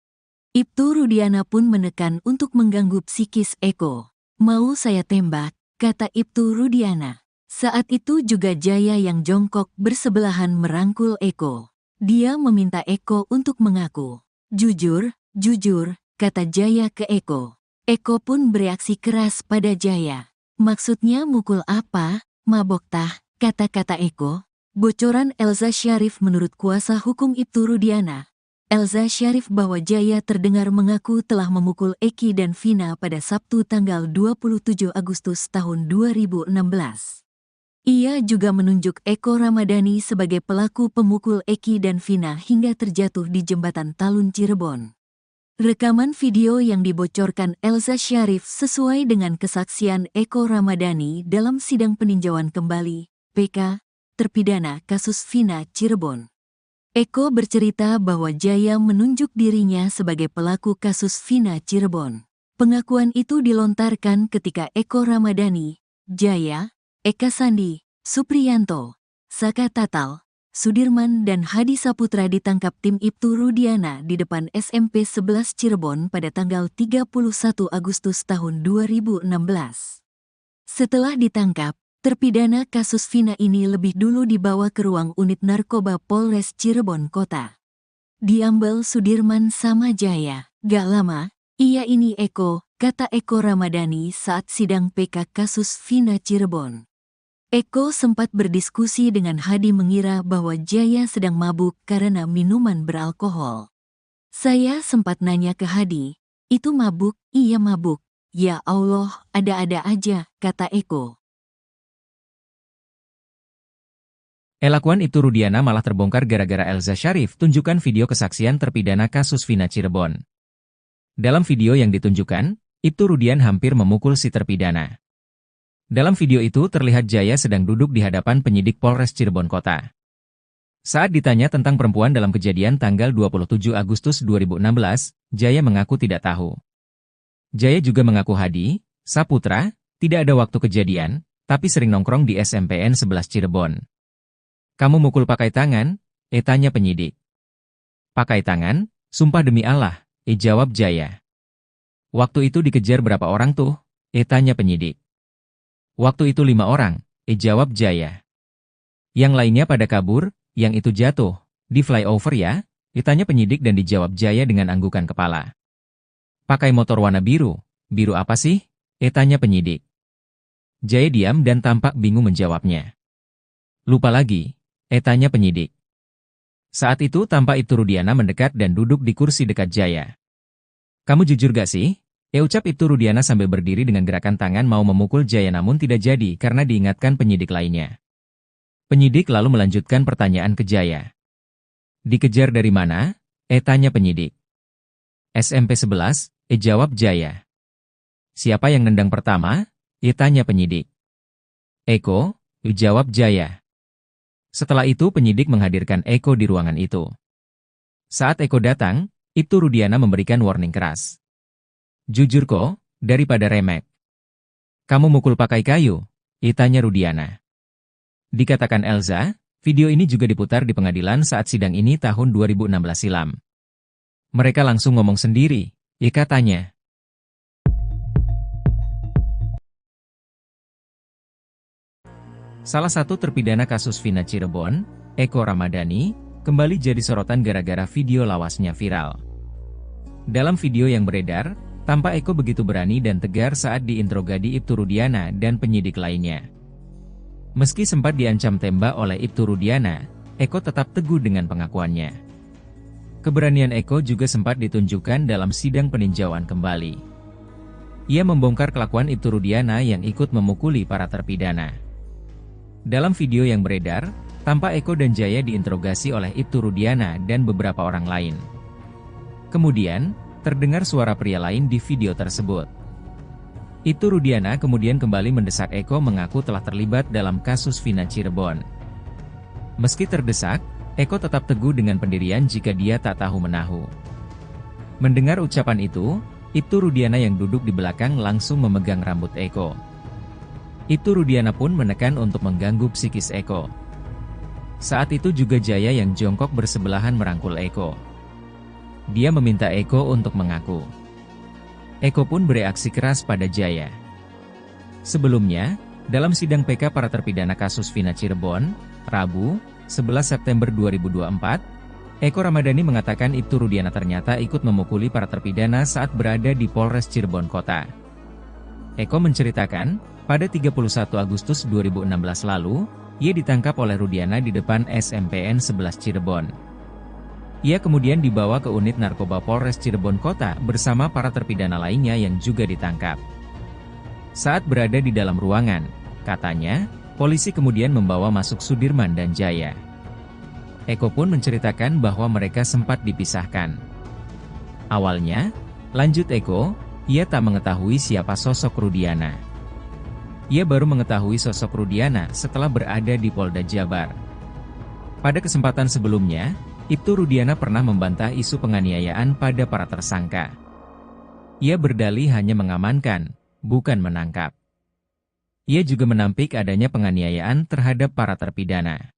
Ibtu Rudiana pun menekan untuk mengganggu psikis Eko. "Mau saya tembak," kata Ibtu Rudiana. Saat itu juga Jaya yang jongkok bersebelahan merangkul Eko. Dia meminta Eko untuk mengaku. "Jujur, jujur," kata Jaya ke Eko. Eko pun bereaksi keras pada Jaya. "Maksudnya mukul apa? Mabok tah," kata-kata Eko. Bocoran Elza Syarif menurut kuasa hukum Ibtu Rudiana. Elza Syarif bahwa Jaya terdengar mengaku telah memukul Eki dan Vina pada Sabtu tanggal 27 Agustus tahun 2016. Ia juga menunjuk Eko Ramadhani sebagai pelaku pemukul Eki dan Vina hingga terjatuh di jembatan Talun Cirebon. Rekaman video yang dibocorkan Elza Syarif sesuai dengan kesaksian Eko Ramadhani dalam sidang peninjauan kembali, PK, terpidana kasus Vina Cirebon. Eko bercerita bahwa Jaya menunjuk dirinya sebagai pelaku kasus Vina Cirebon. Pengakuan itu dilontarkan ketika Eko Ramadhani, Jaya, Eka Sandi, Supriyanto, Saka Tatal, Sudirman dan Hadi Saputra ditangkap tim Ibtu Rudiana di depan SMP 11 Cirebon pada tanggal 31 Agustus tahun 2016. Setelah ditangkap, terpidana kasus Vina ini lebih dulu dibawa ke ruang unit narkoba Polres Cirebon Kota. Diambil Sudirman sama Jaya. "Gak lama, iya ini Eko," kata Eko Ramadhani saat sidang PK kasus Vina Cirebon. Eko sempat berdiskusi dengan Hadi mengira bahwa Jaya sedang mabuk karena minuman beralkohol. "Saya sempat nanya ke Hadi, Itu mabuk, iya mabuk. Ya Allah, ada-ada aja, kata Eko. Elakuan Ibtu Rudiana malah terbongkar gara-gara Elza Syarif tunjukkan video kesaksian terpidana kasus Vina Cirebon. Dalam video yang ditunjukkan, Ibtu Rudian hampir memukul si terpidana. Dalam video itu terlihat Jaya sedang duduk di hadapan penyidik Polres Cirebon Kota. Saat ditanya tentang perempuan dalam kejadian tanggal 27 Agustus 2016, Jaya mengaku tidak tahu. Jaya juga mengaku Hadi, Saputra, tidak ada waktu kejadian, tapi sering nongkrong di SMPN 11 Cirebon. Kamu mukul pakai tangan? Tanya penyidik. Pakai tangan? Sumpah demi Allah, jawab Jaya. Waktu itu dikejar berapa orang tuh? Tanya penyidik. Waktu itu 5 orang, jawab Jaya. Yang lainnya pada kabur, yang itu jatuh. Di flyover ya? Tanya penyidik dan dijawab Jaya dengan anggukan kepala. Pakai motor warna biru. Biru apa sih? Tanya penyidik. Jaya diam dan tampak bingung menjawabnya. Lupa lagi. Tanya penyidik. Saat itu tampak Ibtu Rudiana mendekat dan duduk di kursi dekat Jaya. Kamu jujur gak sih? Ucap Ibtu Rudiana sambil berdiri dengan gerakan tangan mau memukul Jaya namun tidak jadi karena diingatkan penyidik lainnya. Penyidik lalu melanjutkan pertanyaan ke Jaya. Dikejar dari mana? Tanya penyidik. SMP 11, jawab Jaya. Siapa yang nendang pertama? Tanya penyidik. Eko, jawab Jaya. Setelah itu penyidik menghadirkan Eko di ruangan itu. Saat Eko datang, Ibtu Rudiana memberikan warning keras. Jujur kok, daripada remek. Kamu mukul pakai kayu? Tanya Rudiana. Dikatakan Elza, video ini juga diputar di pengadilan saat sidang ini tahun 2016 silam. Mereka langsung ngomong sendiri, katanya. Salah satu terpidana kasus Vina Cirebon, Eko Ramadhani, kembali jadi sorotan gara-gara video lawasnya viral. Dalam video yang beredar, tampak Eko begitu berani dan tegar saat diinterogasi Ibtu Rudiana dan penyidik lainnya. Meski sempat diancam tembak oleh Ibtu Rudiana, Eko tetap teguh dengan pengakuannya. Keberanian Eko juga sempat ditunjukkan dalam sidang peninjauan kembali. Ia membongkar kelakuan Ibtu Rudiana yang ikut memukuli para terpidana. Dalam video yang beredar, tampak Eko dan Jaya diinterogasi oleh Ibtu Rudiana dan beberapa orang lain. Kemudian, terdengar suara pria lain di video tersebut. Ibtu Rudiana kemudian kembali mendesak Eko mengaku telah terlibat dalam kasus Vina Cirebon. Meski terdesak, Eko tetap teguh dengan pendirian jika dia tak tahu menahu. Mendengar ucapan itu, Ibtu Rudiana yang duduk di belakang langsung memegang rambut Eko. Ibtu Rudiana pun menekan untuk mengganggu psikis Eko. Saat itu juga Jaya yang jongkok bersebelahan merangkul Eko. Dia meminta Eko untuk mengaku. Eko pun bereaksi keras pada Jaya. Sebelumnya, dalam sidang PK para terpidana kasus Vina Cirebon, Rabu, 11 September 2024, Eko Ramadhani mengatakan Ibtu Rudiana ternyata ikut memukuli para terpidana saat berada di Polres Cirebon Kota. Eko menceritakan, pada 31 Agustus 2016 lalu, ia ditangkap oleh Rudiana di depan SMPN 11 Cirebon. Ia kemudian dibawa ke unit narkoba Polres Cirebon Kota bersama para terpidana lainnya yang juga ditangkap. Saat berada di dalam ruangan, katanya, polisi kemudian membawa masuk Sudirman dan Jaya. Eko pun menceritakan bahwa mereka sempat dipisahkan. Awalnya, lanjut Eko, ia tak mengetahui siapa sosok Rudiana. Ia baru mengetahui sosok Rudiana setelah berada di Polda Jabar. Pada kesempatan sebelumnya, Ibtu Rudiana pernah membantah isu penganiayaan pada para tersangka. Ia berdalih hanya mengamankan, bukan menangkap. Ia juga menampik adanya penganiayaan terhadap para terpidana.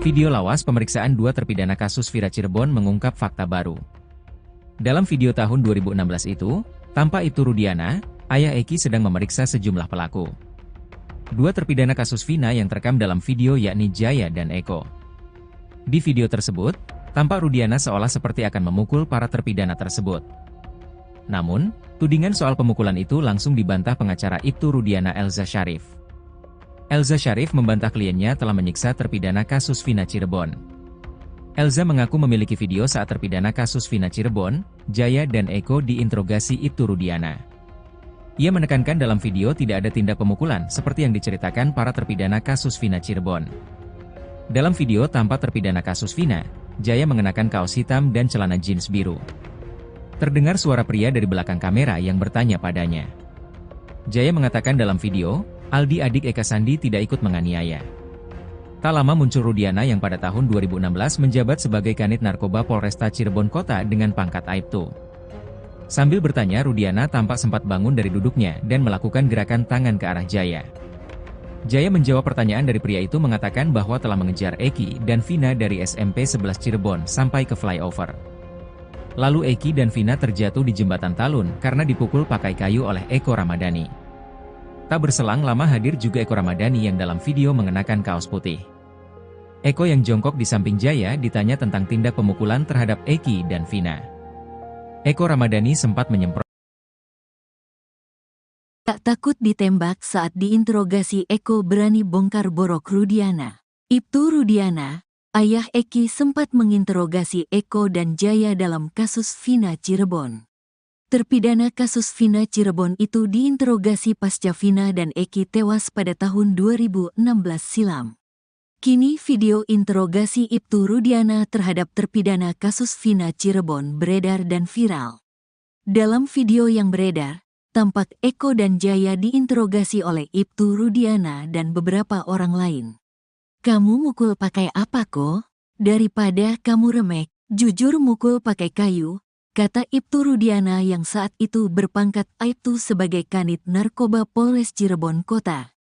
Video lawas pemeriksaan dua terpidana kasus Vina Cirebon mengungkap fakta baru. Dalam video tahun 2016 itu, tampak Ibtu Rudiana, ayah Eki sedang memeriksa sejumlah pelaku. Dua terpidana kasus Vina yang terekam dalam video yakni Jaya dan Eko. Di video tersebut, tampak Rudiana seolah seperti akan memukul para terpidana tersebut. Namun, tudingan soal pemukulan itu langsung dibantah pengacara Ibtu Rudiana Elza Syarif. Elza Syarif membantah kliennya telah menyiksa terpidana kasus Vina Cirebon. Elza mengaku memiliki video saat terpidana kasus Vina Cirebon, Jaya dan Eko diinterogasi Ibtu Rudiana. Ia menekankan dalam video tidak ada tindak pemukulan seperti yang diceritakan para terpidana kasus Vina Cirebon. Dalam video tampak terpidana kasus Vina, Jaya mengenakan kaos hitam dan celana jeans biru. Terdengar suara pria dari belakang kamera yang bertanya padanya. Jaya mengatakan dalam video, Aldi adik Eka Sandi tidak ikut menganiaya. Tak lama muncul Rudiana yang pada tahun 2016 menjabat sebagai Kanit Narkoba Polresta Cirebon Kota dengan pangkat Aibtu. Sambil bertanya, Rudiana tampak sempat bangun dari duduknya dan melakukan gerakan tangan ke arah Jaya. Jaya menjawab pertanyaan dari pria itu mengatakan bahwa telah mengejar Eki dan Vina dari SMP 11 Cirebon sampai ke flyover. Lalu Eki dan Vina terjatuh di jembatan Talun karena dipukul pakai kayu oleh Eko Ramadhani. Tak berselang lama hadir juga Eko Ramadhani yang dalam video mengenakan kaos putih. Eko yang jongkok di samping Jaya ditanya tentang tindak pemukulan terhadap Eki dan Vina. Eko Ramadhani sempat menyemprot. Tak takut ditembak saat diinterogasi, Eko berani bongkar borok Rudiana. Ibtu Rudiana, ayah Eki, sempat menginterogasi Eko dan Jaya dalam kasus Vina Cirebon. Terpidana kasus Vina Cirebon itu diinterogasi pasca Vina dan Eki tewas pada tahun 2016 silam. Kini video interogasi Ibtu Rudiana terhadap terpidana kasus Vina Cirebon beredar dan viral. Dalam video yang beredar, tampak Eko dan Jaya diinterogasi oleh Ibtu Rudiana dan beberapa orang lain. "Kamu mukul pakai apa kok? Daripada kamu remek, jujur mukul pakai kayu," kata Ibtu Rudiana yang saat itu berpangkat Aibtu sebagai Kanit Narkoba Polres Cirebon Kota.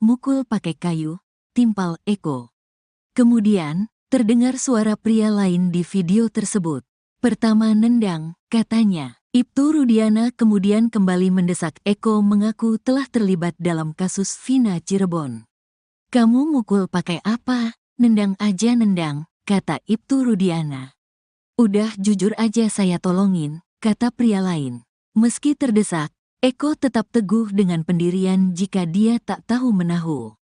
Mukul pakai kayu, timpal Eko. Kemudian, terdengar suara pria lain di video tersebut. "Pertama nendang," katanya. Ibtu Rudiana kemudian kembali mendesak Eko mengaku telah terlibat dalam kasus Vina Cirebon. "Kamu mukul pakai apa? Nendang aja nendang," kata Ibtu Rudiana. "Udah jujur aja saya tolongin," kata pria lain. Meski terdesak, Eko tetap teguh dengan pendirian jika dia tak tahu menahu.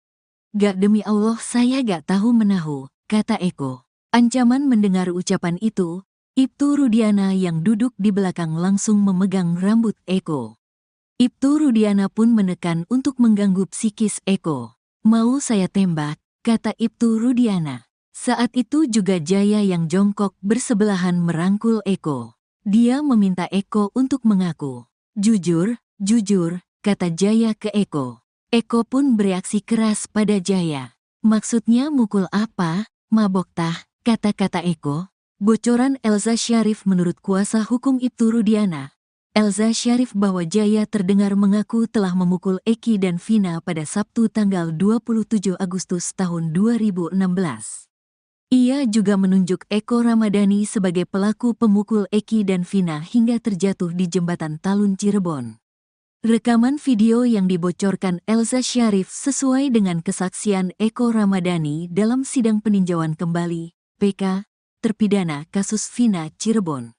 "Gak, demi Allah saya gak tahu menahu," kata Eko. Ancaman mendengar ucapan itu, Ibtu Rudiana yang duduk di belakang langsung memegang rambut Eko. Ibtu Rudiana pun menekan untuk mengganggu psikis Eko. "Mau saya tembak," kata Ibtu Rudiana. Saat itu juga Jaya yang jongkok bersebelahan merangkul Eko. Dia meminta Eko untuk mengaku. "Jujur, jujur," kata Jaya ke Eko. Eko pun bereaksi keras pada Jaya. "Maksudnya mukul apa? Mabok tah," kata-kata Eko. Bocoran Elza Syarif menurut kuasa hukum Ibtu Rudiana. Elza Syarif bahwa Jaya terdengar mengaku telah memukul Eki dan Vina pada Sabtu tanggal 27 Agustus tahun 2016. Ia juga menunjuk Eko Ramadhani sebagai pelaku pemukul Eki dan Vina hingga terjatuh di jembatan Talun Cirebon. Rekaman video yang dibocorkan Elza Syarif sesuai dengan kesaksian Eko Ramadhani dalam sidang peninjauan kembali, PK, terpidana kasus Vina Cirebon.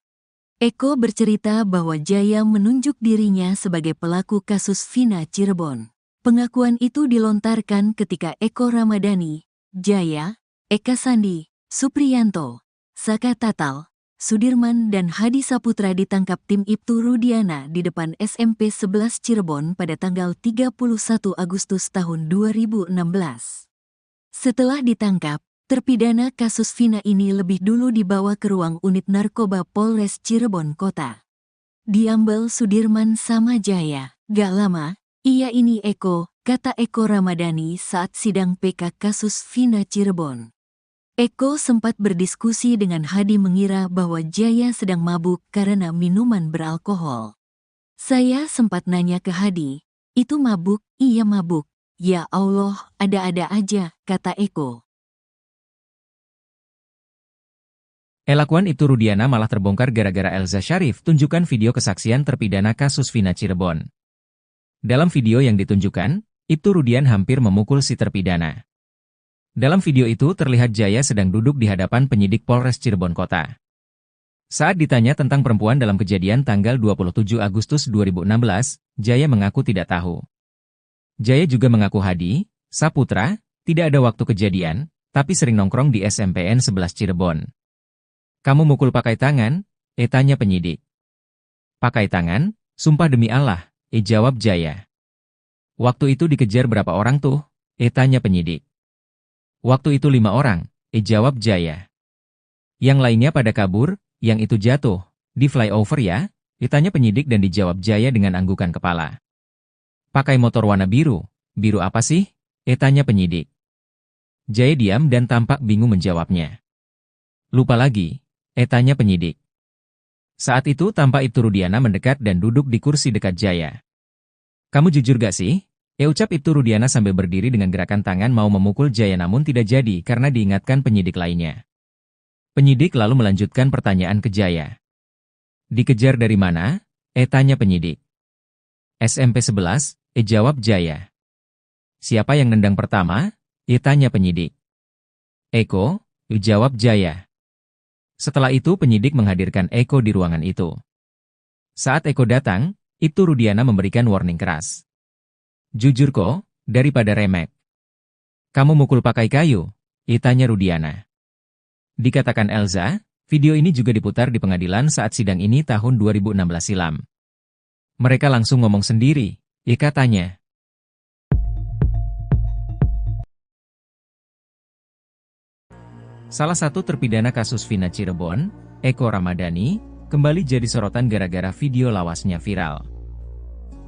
Eko bercerita bahwa Jaya menunjuk dirinya sebagai pelaku kasus Vina Cirebon. Pengakuan itu dilontarkan ketika Eko Ramadhani, Jaya, Eka Sandi, Supriyanto, Saka Tatal, Sudirman dan Hadi Saputra ditangkap tim Ibtu Rudiana di depan SMP 11 Cirebon pada tanggal 31 Agustus tahun 2016. Setelah ditangkap, terpidana kasus Vina ini lebih dulu dibawa ke ruang unit narkoba Polres Cirebon Kota. Diambil Sudirman sama Jaya. "Gak lama, iya ini Eko," kata Eko Ramadhani saat sidang PK kasus Vina Cirebon. Eko sempat berdiskusi dengan Hadi mengira bahwa Jaya sedang mabuk karena minuman beralkohol. "Saya sempat nanya ke Hadi, itu mabuk?" "Iya mabuk." Ya Allah, ada-ada aja, kata Eko. Elakuan Ibtu Rudiana malah terbongkar gara-gara Elza Syarif tunjukkan video kesaksian terpidana kasus Vina Cirebon. Dalam video yang ditunjukkan, Ibtu Rudian hampir memukul si terpidana. Dalam video itu terlihat Jaya sedang duduk di hadapan penyidik Polres Cirebon Kota. Saat ditanya tentang perempuan dalam kejadian tanggal 27 Agustus 2016, Jaya mengaku tidak tahu. Jaya juga mengaku Hadi, Saputra, tidak ada waktu kejadian, tapi sering nongkrong di SMPN 11 Cirebon. Kamu mukul pakai tangan? Tanya penyidik. Pakai tangan? Sumpah demi Allah, jawab Jaya. Waktu itu dikejar berapa orang tuh? Tanya penyidik. Waktu itu 5 orang, jawab Jaya. Yang lainnya pada kabur, yang itu jatuh, di flyover ya? Tanya penyidik dan dijawab Jaya dengan anggukan kepala. Pakai motor warna biru, biru apa sih? Tanya penyidik. Jaya diam dan tampak bingung menjawabnya. Lupa lagi, tanya penyidik. Saat itu tampak Ibtu Rudiana mendekat dan duduk di kursi dekat Jaya. Kamu jujur gak sih? Ucap Ibtu Rudiana sambil berdiri dengan gerakan tangan mau memukul Jaya namun tidak jadi karena diingatkan penyidik lainnya. Penyidik lalu melanjutkan pertanyaan ke Jaya. Dikejar dari mana? Tanya penyidik. SMP 11, jawab Jaya. Siapa yang nendang pertama? Tanya penyidik. Eko, jawab Jaya. Setelah itu penyidik menghadirkan Eko di ruangan itu. Saat Eko datang, Ibtu Rudiana memberikan warning keras. Jujur kok, daripada remek. Kamu mukul pakai kayu? Tanya Rudiana. Dikatakan Elza, video ini juga diputar di pengadilan saat sidang ini tahun 2016 silam. Mereka langsung ngomong sendiri, katanya. Salah satu terpidana kasus Vina Cirebon, Eko Ramadhani, kembali jadi sorotan gara-gara video lawasnya viral.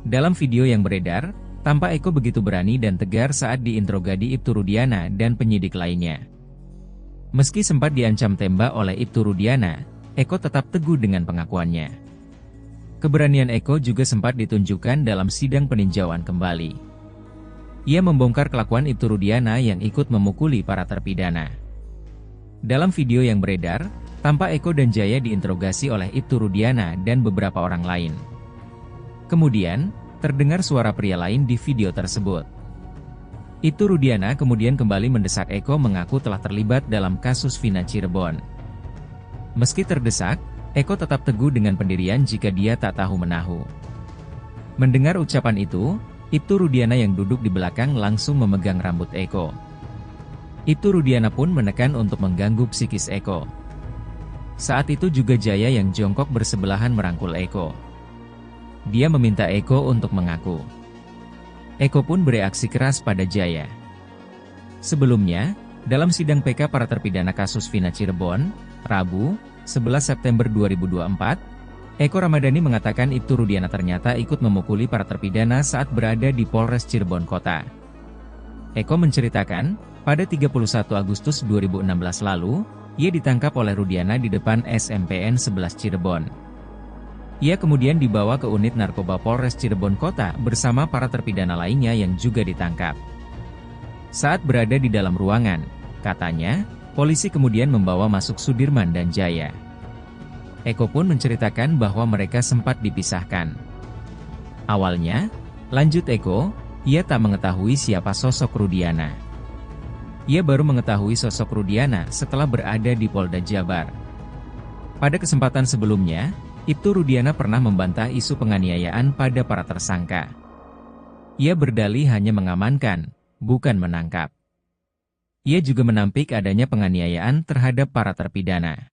Dalam video yang beredar, tampak Eko begitu berani dan tegar saat diinterogasi Ibtu Rudiana dan penyidik lainnya. Meski sempat diancam tembak oleh Ibtu Rudiana, Eko tetap teguh dengan pengakuannya. Keberanian Eko juga sempat ditunjukkan dalam sidang peninjauan kembali. Ia membongkar kelakuan Ibtu Rudiana yang ikut memukuli para terpidana. Dalam video yang beredar, tampak Eko dan Jaya diinterogasi oleh Ibtu Rudiana dan beberapa orang lain. Kemudian, terdengar suara pria lain di video tersebut. Ibtu Rudiana kemudian kembali mendesak Eko mengaku telah terlibat dalam kasus Vina Cirebon. Meski terdesak, Eko tetap teguh dengan pendirian jika dia tak tahu menahu. Mendengar ucapan itu, Ibtu Rudiana yang duduk di belakang langsung memegang rambut Eko. Ibtu Rudiana pun menekan untuk mengganggu psikis Eko. Saat itu juga Jaya yang jongkok bersebelahan merangkul Eko. Dia meminta Eko untuk mengaku. Eko pun bereaksi keras pada Jaya. Sebelumnya, dalam sidang PK para terpidana kasus Vina Cirebon, Rabu, 11 September 2024, Eko Ramadhani mengatakan Ibtu Rudiana ternyata ikut memukuli para terpidana saat berada di Polres Cirebon Kota. Eko menceritakan, pada 31 Agustus 2016 lalu, ia ditangkap oleh Rudiana di depan SMPN 11 Cirebon. Ia kemudian dibawa ke unit narkoba Polres Cirebon Kota bersama para terpidana lainnya yang juga ditangkap. Saat berada di dalam ruangan, katanya, polisi kemudian membawa masuk Sudirman dan Jaya. Eko pun menceritakan bahwa mereka sempat dipisahkan. Awalnya, lanjut Eko, ia tak mengetahui siapa sosok Rudiana. Ia baru mengetahui sosok Rudiana setelah berada di Polda Jabar. Pada kesempatan sebelumnya, Ibtu Rudiana pernah membantah isu penganiayaan pada para tersangka. Ia berdalih hanya mengamankan, bukan menangkap. Ia juga menampik adanya penganiayaan terhadap para terpidana.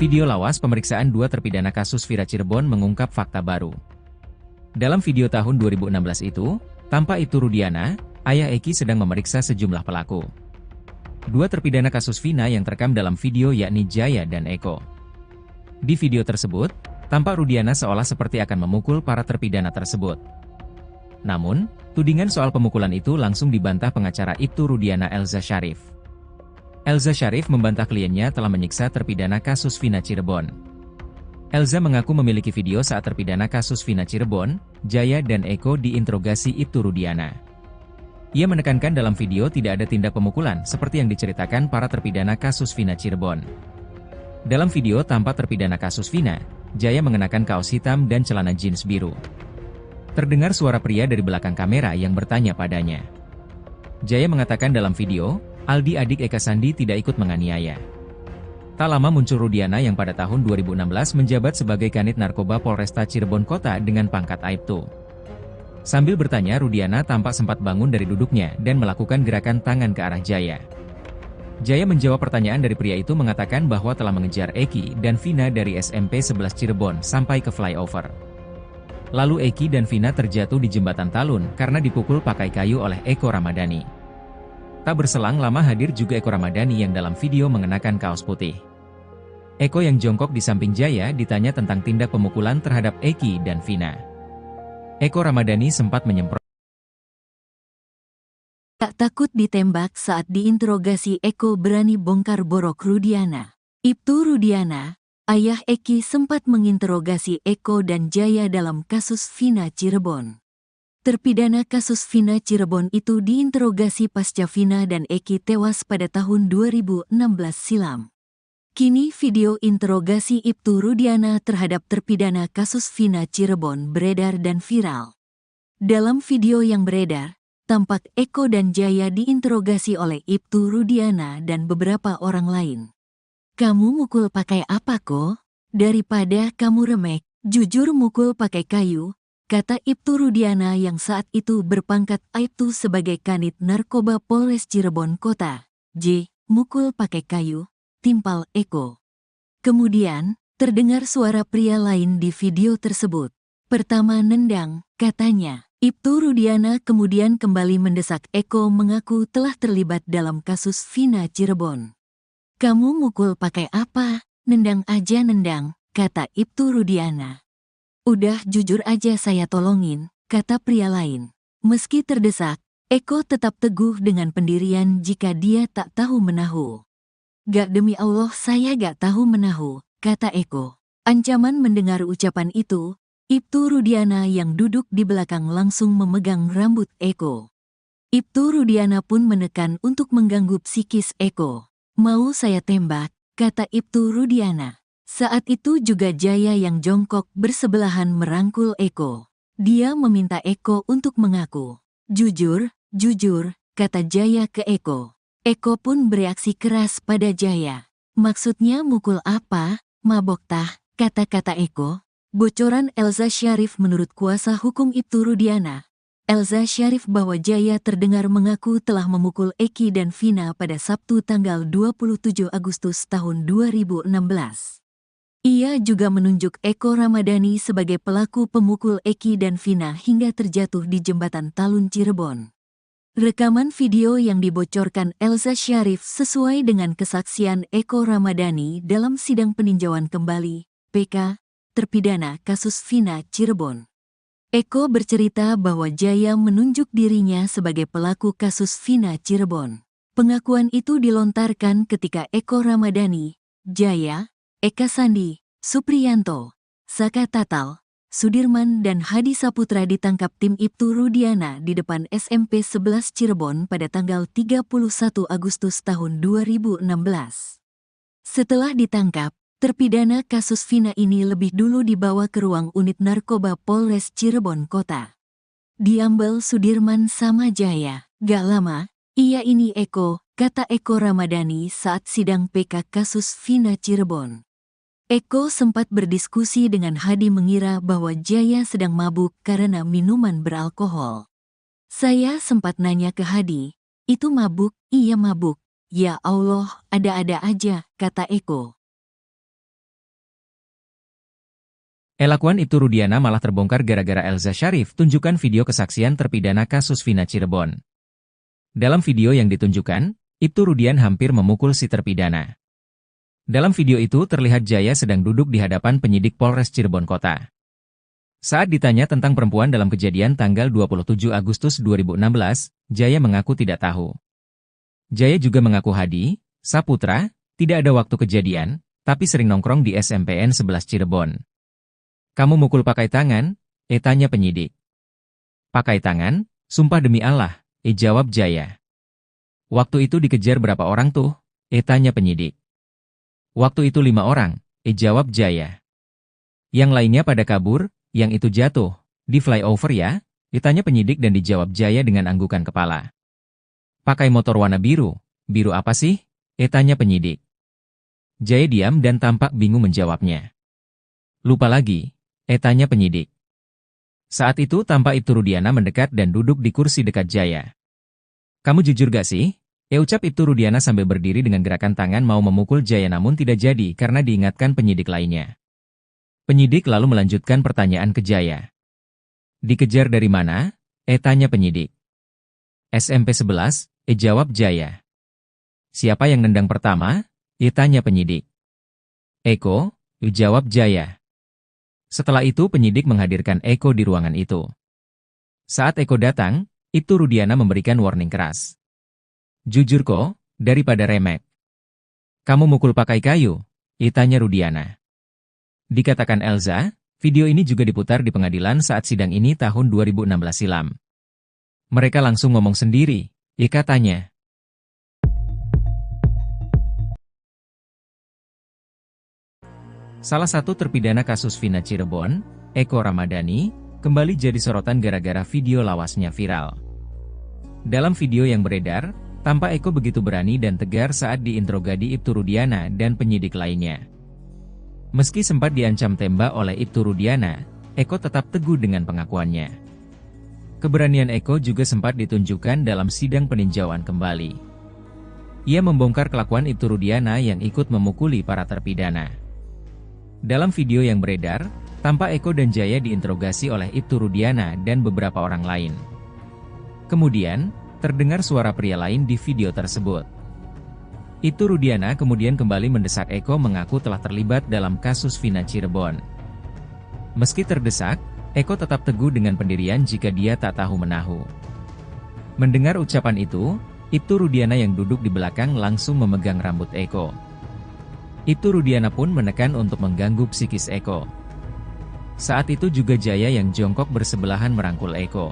Video lawas pemeriksaan dua terpidana kasus Vina Cirebon mengungkap fakta baru. Dalam video tahun 2016 itu, tampak Ibtu Rudiana, ayah Eki sedang memeriksa sejumlah pelaku. Dua terpidana kasus Vina yang terekam dalam video yakni Jaya dan Eko. Di video tersebut, tampak Rudiana seolah seperti akan memukul para terpidana tersebut. Namun, tudingan soal pemukulan itu langsung dibantah pengacara Ibtu Rudiana Elza Syarif. Elza Syarif membantah kliennya telah menyiksa terpidana kasus Vina Cirebon. Elza mengaku memiliki video saat terpidana kasus Vina Cirebon, Jaya dan Eko diinterogasi Ibtu Rudiana. Ia menekankan dalam video tidak ada tindak pemukulan seperti yang diceritakan para terpidana kasus Vina Cirebon. Dalam video tampak terpidana kasus Vina, Jaya mengenakan kaos hitam dan celana jeans biru. Terdengar suara pria dari belakang kamera yang bertanya padanya. Jaya mengatakan dalam video, Aldi adik Eka Sandi tidak ikut menganiaya. Tak lama muncul Rudiana yang pada tahun 2016 menjabat sebagai Kanit Narkoba Polresta Cirebon Kota dengan pangkat Aibtu. Sambil bertanya, Rudiana tampak sempat bangun dari duduknya dan melakukan gerakan tangan ke arah Jaya. Jaya menjawab pertanyaan dari pria itu mengatakan bahwa telah mengejar Eki dan Vina dari SMP 11 Cirebon sampai ke flyover. Lalu Eki dan Vina terjatuh di jembatan Talun karena dipukul pakai kayu oleh Eko Ramadhani. Tak berselang lama hadir juga Eko Ramadhani yang dalam video mengenakan kaos putih. Eko yang jongkok di samping Jaya ditanya tentang tindak pemukulan terhadap Eki dan Vina. Eko Ramadhani sempat menyemprot. Tak takut ditembak saat diinterogasi, Eko berani bongkar borok Rudiana. Ibtu Rudiana, ayah Eki, sempat menginterogasi Eko dan Jaya dalam kasus Vina Cirebon. Terpidana kasus Vina Cirebon itu diinterogasi pasca Vina dan Eki tewas pada tahun 2016 silam. Kini video interogasi Ibtu Rudiana terhadap terpidana kasus Vina Cirebon beredar dan viral. Dalam video yang beredar, tampak Eko dan Jaya diinterogasi oleh Ibtu Rudiana dan beberapa orang lain. "Kamu mukul pakai apa kok? Daripada kamu remek, jujur mukul pakai kayu," kata Ibtu Rudiana yang saat itu berpangkat Aibtu sebagai Kanit Narkoba Polres Cirebon Kota. Mukul pakai kayu, timpal Eko. Kemudian, terdengar suara pria lain di video tersebut. "Pertama nendang," katanya. Ibtu Rudiana kemudian kembali mendesak Eko mengaku telah terlibat dalam kasus Vina Cirebon. "Kamu mukul pakai apa? Nendang aja nendang," kata Ibtu Rudiana. "Udah jujur aja saya tolongin," kata pria lain. Meski terdesak, Eko tetap teguh dengan pendirian jika dia tak tahu menahu. "Gak, demi Allah saya gak tahu menahu," kata Eko. Ancaman mendengar ucapan itu, Ibtu Rudiana yang duduk di belakang langsung memegang rambut Eko. Ibtu Rudiana pun menekan untuk mengganggu psikis Eko. "Mau saya tembak," kata Ibtu Rudiana. Saat itu juga Jaya yang jongkok bersebelahan merangkul Eko. Dia meminta Eko untuk mengaku. "Jujur, jujur," kata Jaya ke Eko. Eko pun bereaksi keras pada Jaya. "Maksudnya mukul apa? Mabok tah," kata-kata Eko. Bocoran Elza Syarif menurut kuasa hukum Ibtu Rudiana. Elza Syarif bahwa Jaya terdengar mengaku telah memukul Eki dan Vina pada Sabtu tanggal 27 Agustus tahun 2016. Ia juga menunjuk Eko Ramadhani sebagai pelaku pemukul Eki dan Vina hingga terjatuh di jembatan Talun Cirebon. Rekaman video yang dibocorkan Elza Syarif sesuai dengan kesaksian Eko Ramadhani dalam sidang peninjauan kembali, PK, terpidana kasus Vina Cirebon. Eko bercerita bahwa Jaya menunjuk dirinya sebagai pelaku kasus Vina Cirebon. Pengakuan itu dilontarkan ketika Eko Ramadhani, Jaya, Eka Sandi, Supriyanto, Saka Tatal, Sudirman dan Hadi Saputra ditangkap tim Ibtu Rudiana di depan SMP 11 Cirebon pada tanggal 31 Agustus tahun 2016. Setelah ditangkap, terpidana kasus Vina ini lebih dulu dibawa ke ruang unit narkoba Polres Cirebon Kota. Diambil Sudirman sama Jaya. "Gak lama, iya ini Eko," kata Eko Ramadhani saat sidang PK kasus Vina Cirebon. Eko sempat berdiskusi dengan Hadi mengira bahwa Jaya sedang mabuk karena minuman beralkohol. "Saya sempat nanya ke Hadi, itu mabuk?" "Iya mabuk." "Ya Allah, ada-ada aja," kata Eko. Elakuan Ibtu Rudiana malah terbongkar gara-gara Elza Syarif tunjukkan video kesaksian terpidana kasus Vina Cirebon. Dalam video yang ditunjukkan, Ibtu Rudian hampir memukul si terpidana. Dalam video itu terlihat Jaya sedang duduk di hadapan penyidik Polres Cirebon Kota. Saat ditanya tentang perempuan dalam kejadian tanggal 27 Agustus 2016, Jaya mengaku tidak tahu. Jaya juga mengaku Hadi, Saputra, tidak ada waktu kejadian, tapi sering nongkrong di SMPN 11 Cirebon. Kamu mukul pakai tangan? Tanya penyidik. Pakai tangan? Sumpah demi Allah, jawab Jaya. Waktu itu dikejar berapa orang tuh? Tanya penyidik. Waktu itu 5 orang, jawab Jaya. Yang lainnya pada kabur, yang itu jatuh, di flyover ya? Ditanya penyidik dan dijawab Jaya dengan anggukan kepala. Pakai motor warna biru, biru apa sih? Tanya penyidik. Jaya diam dan tampak bingung menjawabnya. Lupa lagi, tanya penyidik. Saat itu tampak Ibtu Rudiana mendekat dan duduk di kursi dekat Jaya. Kamu jujur gak sih? Ucap Ibtu Rudiana sambil berdiri dengan gerakan tangan mau memukul Jaya namun tidak jadi karena diingatkan penyidik lainnya. Penyidik lalu melanjutkan pertanyaan ke Jaya. Dikejar dari mana? Tanya penyidik. SMP 11, jawab Jaya. Siapa yang nendang pertama? Tanya penyidik. Eko, jawab Jaya. Setelah itu penyidik menghadirkan Eko di ruangan itu. Saat Eko datang, Ibtu Rudiana memberikan warning keras. Jujur kok, daripada remek. Kamu mukul pakai kayu? Tanya Rudiana. Dikatakan Elza, video ini juga diputar di pengadilan saat sidang ini tahun 2016 silam. Mereka langsung ngomong sendiri, katanya. Salah satu terpidana kasus Vina Cirebon, Eko Ramadhani, kembali jadi sorotan gara-gara video lawasnya viral. Dalam video yang beredar, tampak Eko begitu berani dan tegar saat diinterogasi Ibtu Rudiana dan penyidik lainnya. Meski sempat diancam tembak oleh Ibtu Rudiana, Eko tetap teguh dengan pengakuannya. Keberanian Eko juga sempat ditunjukkan dalam sidang peninjauan kembali. Ia membongkar kelakuan Ibtu Rudiana yang ikut memukuli para terpidana. Dalam video yang beredar, tampak Eko dan Jaya diinterogasi oleh Ibtu Rudiana dan beberapa orang lain. Kemudian, terdengar suara pria lain di video tersebut. Ibtu Rudiana kemudian kembali mendesak Eko mengaku telah terlibat dalam kasus Vina Cirebon. Meski terdesak, Eko tetap teguh dengan pendirian jika dia tak tahu menahu. Mendengar ucapan itu, Ibtu Rudiana yang duduk di belakang langsung memegang rambut Eko. Ibtu Rudiana pun menekan untuk mengganggu psikis Eko. Saat itu juga Jaya yang jongkok bersebelahan merangkul Eko.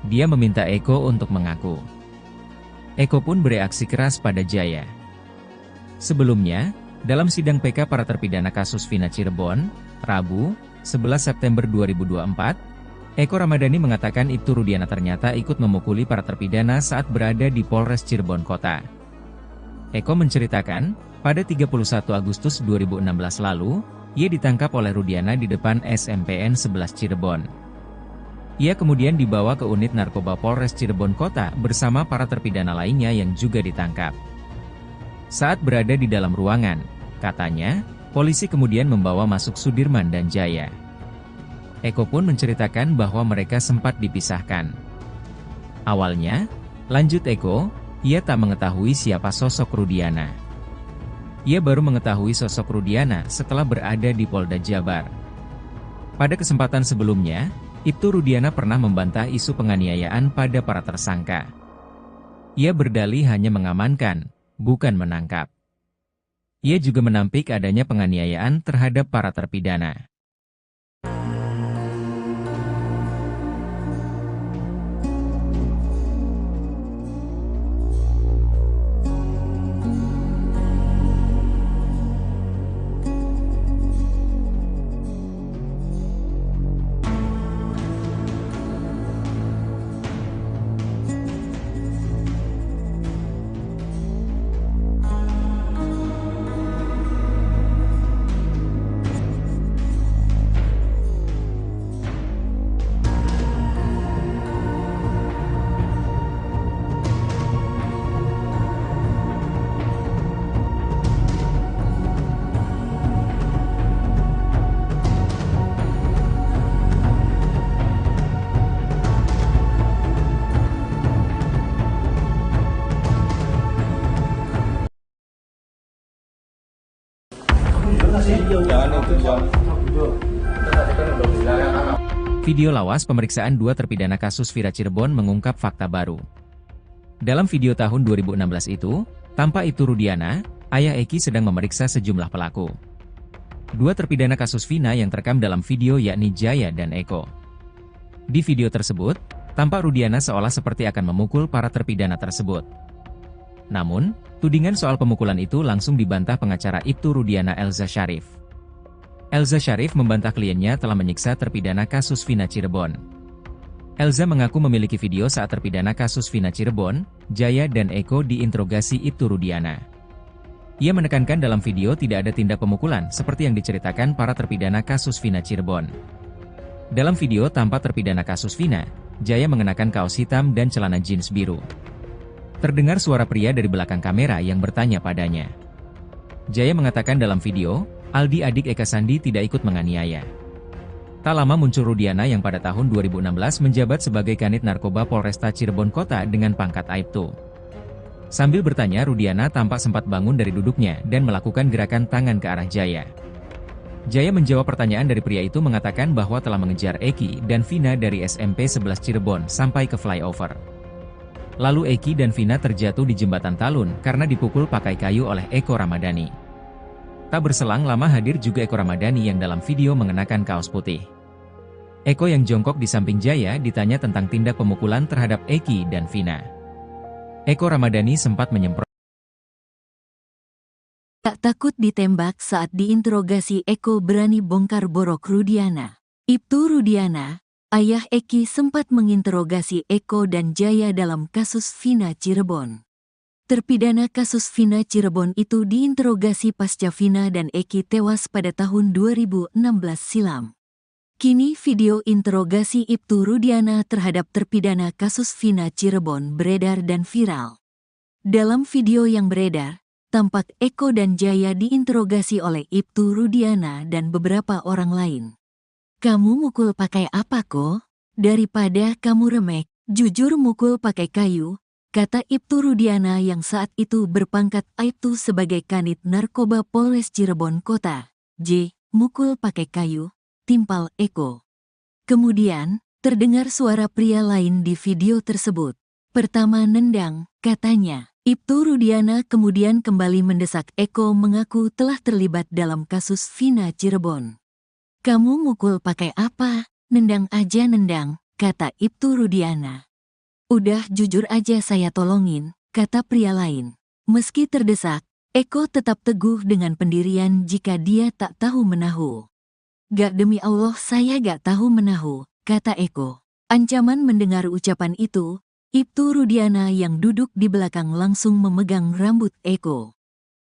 Dia meminta Eko untuk mengaku. Eko pun bereaksi keras pada Jaya. Sebelumnya, dalam sidang PK para terpidana kasus Vina Cirebon, Rabu, 11 September 2024, Eko Ramadhani mengatakan Ibtu Rudiana ternyata ikut memukuli para terpidana saat berada di Polres Cirebon Kota. Eko menceritakan, pada 31 Agustus 2016 lalu, ia ditangkap oleh Rudiana di depan SMPN 11 Cirebon. Ia kemudian dibawa ke unit narkoba Polres Cirebon Kota bersama para terpidana lainnya yang juga ditangkap. Saat berada di dalam ruangan, katanya, polisi kemudian membawa masuk Sudirman dan Jaya. Eko pun menceritakan bahwa mereka sempat dipisahkan. Awalnya, lanjut Eko, ia tak mengetahui siapa sosok Rudiana. Ia baru mengetahui sosok Rudiana setelah berada di Polda Jabar. Pada kesempatan sebelumnya, Ibtu Rudiana pernah membantah isu penganiayaan pada para tersangka. Ia berdalih hanya mengamankan, bukan menangkap. Ia juga menampik adanya penganiayaan terhadap para terpidana. Video lawas pemeriksaan dua terpidana kasus Vina Cirebon mengungkap fakta baru. Dalam video tahun 2016 itu, tampak Ibtu Rudiana, ayah Eki sedang memeriksa sejumlah pelaku. Dua terpidana kasus Vina yang terekam dalam video yakni Jaya dan Eko. Di video tersebut, tampak Rudiana seolah seperti akan memukul para terpidana tersebut. Namun, tudingan soal pemukulan itu langsung dibantah pengacara Ibtu Rudiana Elza Syarif. Elza Syarif membantah kliennya telah menyiksa terpidana kasus Vina Cirebon. Elza mengaku memiliki video saat terpidana kasus Vina Cirebon, Jaya dan Eko diinterogasi Ibtu Rudiana. Ia menekankan dalam video tidak ada tindak pemukulan seperti yang diceritakan para terpidana kasus Vina Cirebon. Dalam video tampak terpidana kasus Vina, Jaya mengenakan kaos hitam dan celana jeans biru. Terdengar suara pria dari belakang kamera yang bertanya padanya. Jaya mengatakan dalam video, Aldi adik Eka Sandi tidak ikut menganiaya. Tak lama muncul Rudiana yang pada tahun 2016 menjabat sebagai Kanit Narkoba Polresta Cirebon Kota dengan pangkat Aibtu. Sambil bertanya, Rudiana tampak sempat bangun dari duduknya dan melakukan gerakan tangan ke arah Jaya. Jaya menjawab pertanyaan dari pria itu mengatakan bahwa telah mengejar Eki dan Vina dari SMP 11 Cirebon sampai ke flyover. Lalu Eki dan Vina terjatuh di jembatan Talun karena dipukul pakai kayu oleh Eko Ramadhani. Tak berselang lama hadir juga Eko Ramadhani yang dalam video mengenakan kaos putih. Eko yang jongkok di samping Jaya ditanya tentang tindak pemukulan terhadap Eki dan Vina. Eko Ramadhani sempat menyemprot. Tak takut ditembak saat diinterogasi, Eko berani bongkar borok Rudiana. Ibtu Rudiana, ayah Eki, sempat menginterogasi Eko dan Jaya dalam kasus Vina Cirebon. Terpidana kasus Vina Cirebon itu diinterogasi pasca Vina dan Eki tewas pada tahun 2016 silam. Kini video interogasi Ibtu Rudiana terhadap terpidana kasus Vina Cirebon beredar dan viral. Dalam video yang beredar, tampak Eko dan Jaya diinterogasi oleh Ibtu Rudiana dan beberapa orang lain. "Kamu mukul pakai apa kok? Daripada kamu remek, jujur mukul pakai kayu," kata Ibtu Rudiana yang saat itu berpangkat Aibtu sebagai Kanit Narkoba Polres Cirebon Kota. Mukul pakai kayu, timpal Eko. Kemudian, terdengar suara pria lain di video tersebut. "Pertama nendang," katanya. Ibtu Rudiana kemudian kembali mendesak Eko mengaku telah terlibat dalam kasus Vina Cirebon. "Kamu mukul pakai apa? Nendang aja nendang," kata Ibtu Rudiana. "Udah jujur aja saya tolongin," kata pria lain. Meski terdesak, Eko tetap teguh dengan pendirian jika dia tak tahu menahu. "Gak, demi Allah saya gak tahu menahu," kata Eko. Ancaman mendengar ucapan itu, Ibtu Rudiana yang duduk di belakang langsung memegang rambut Eko.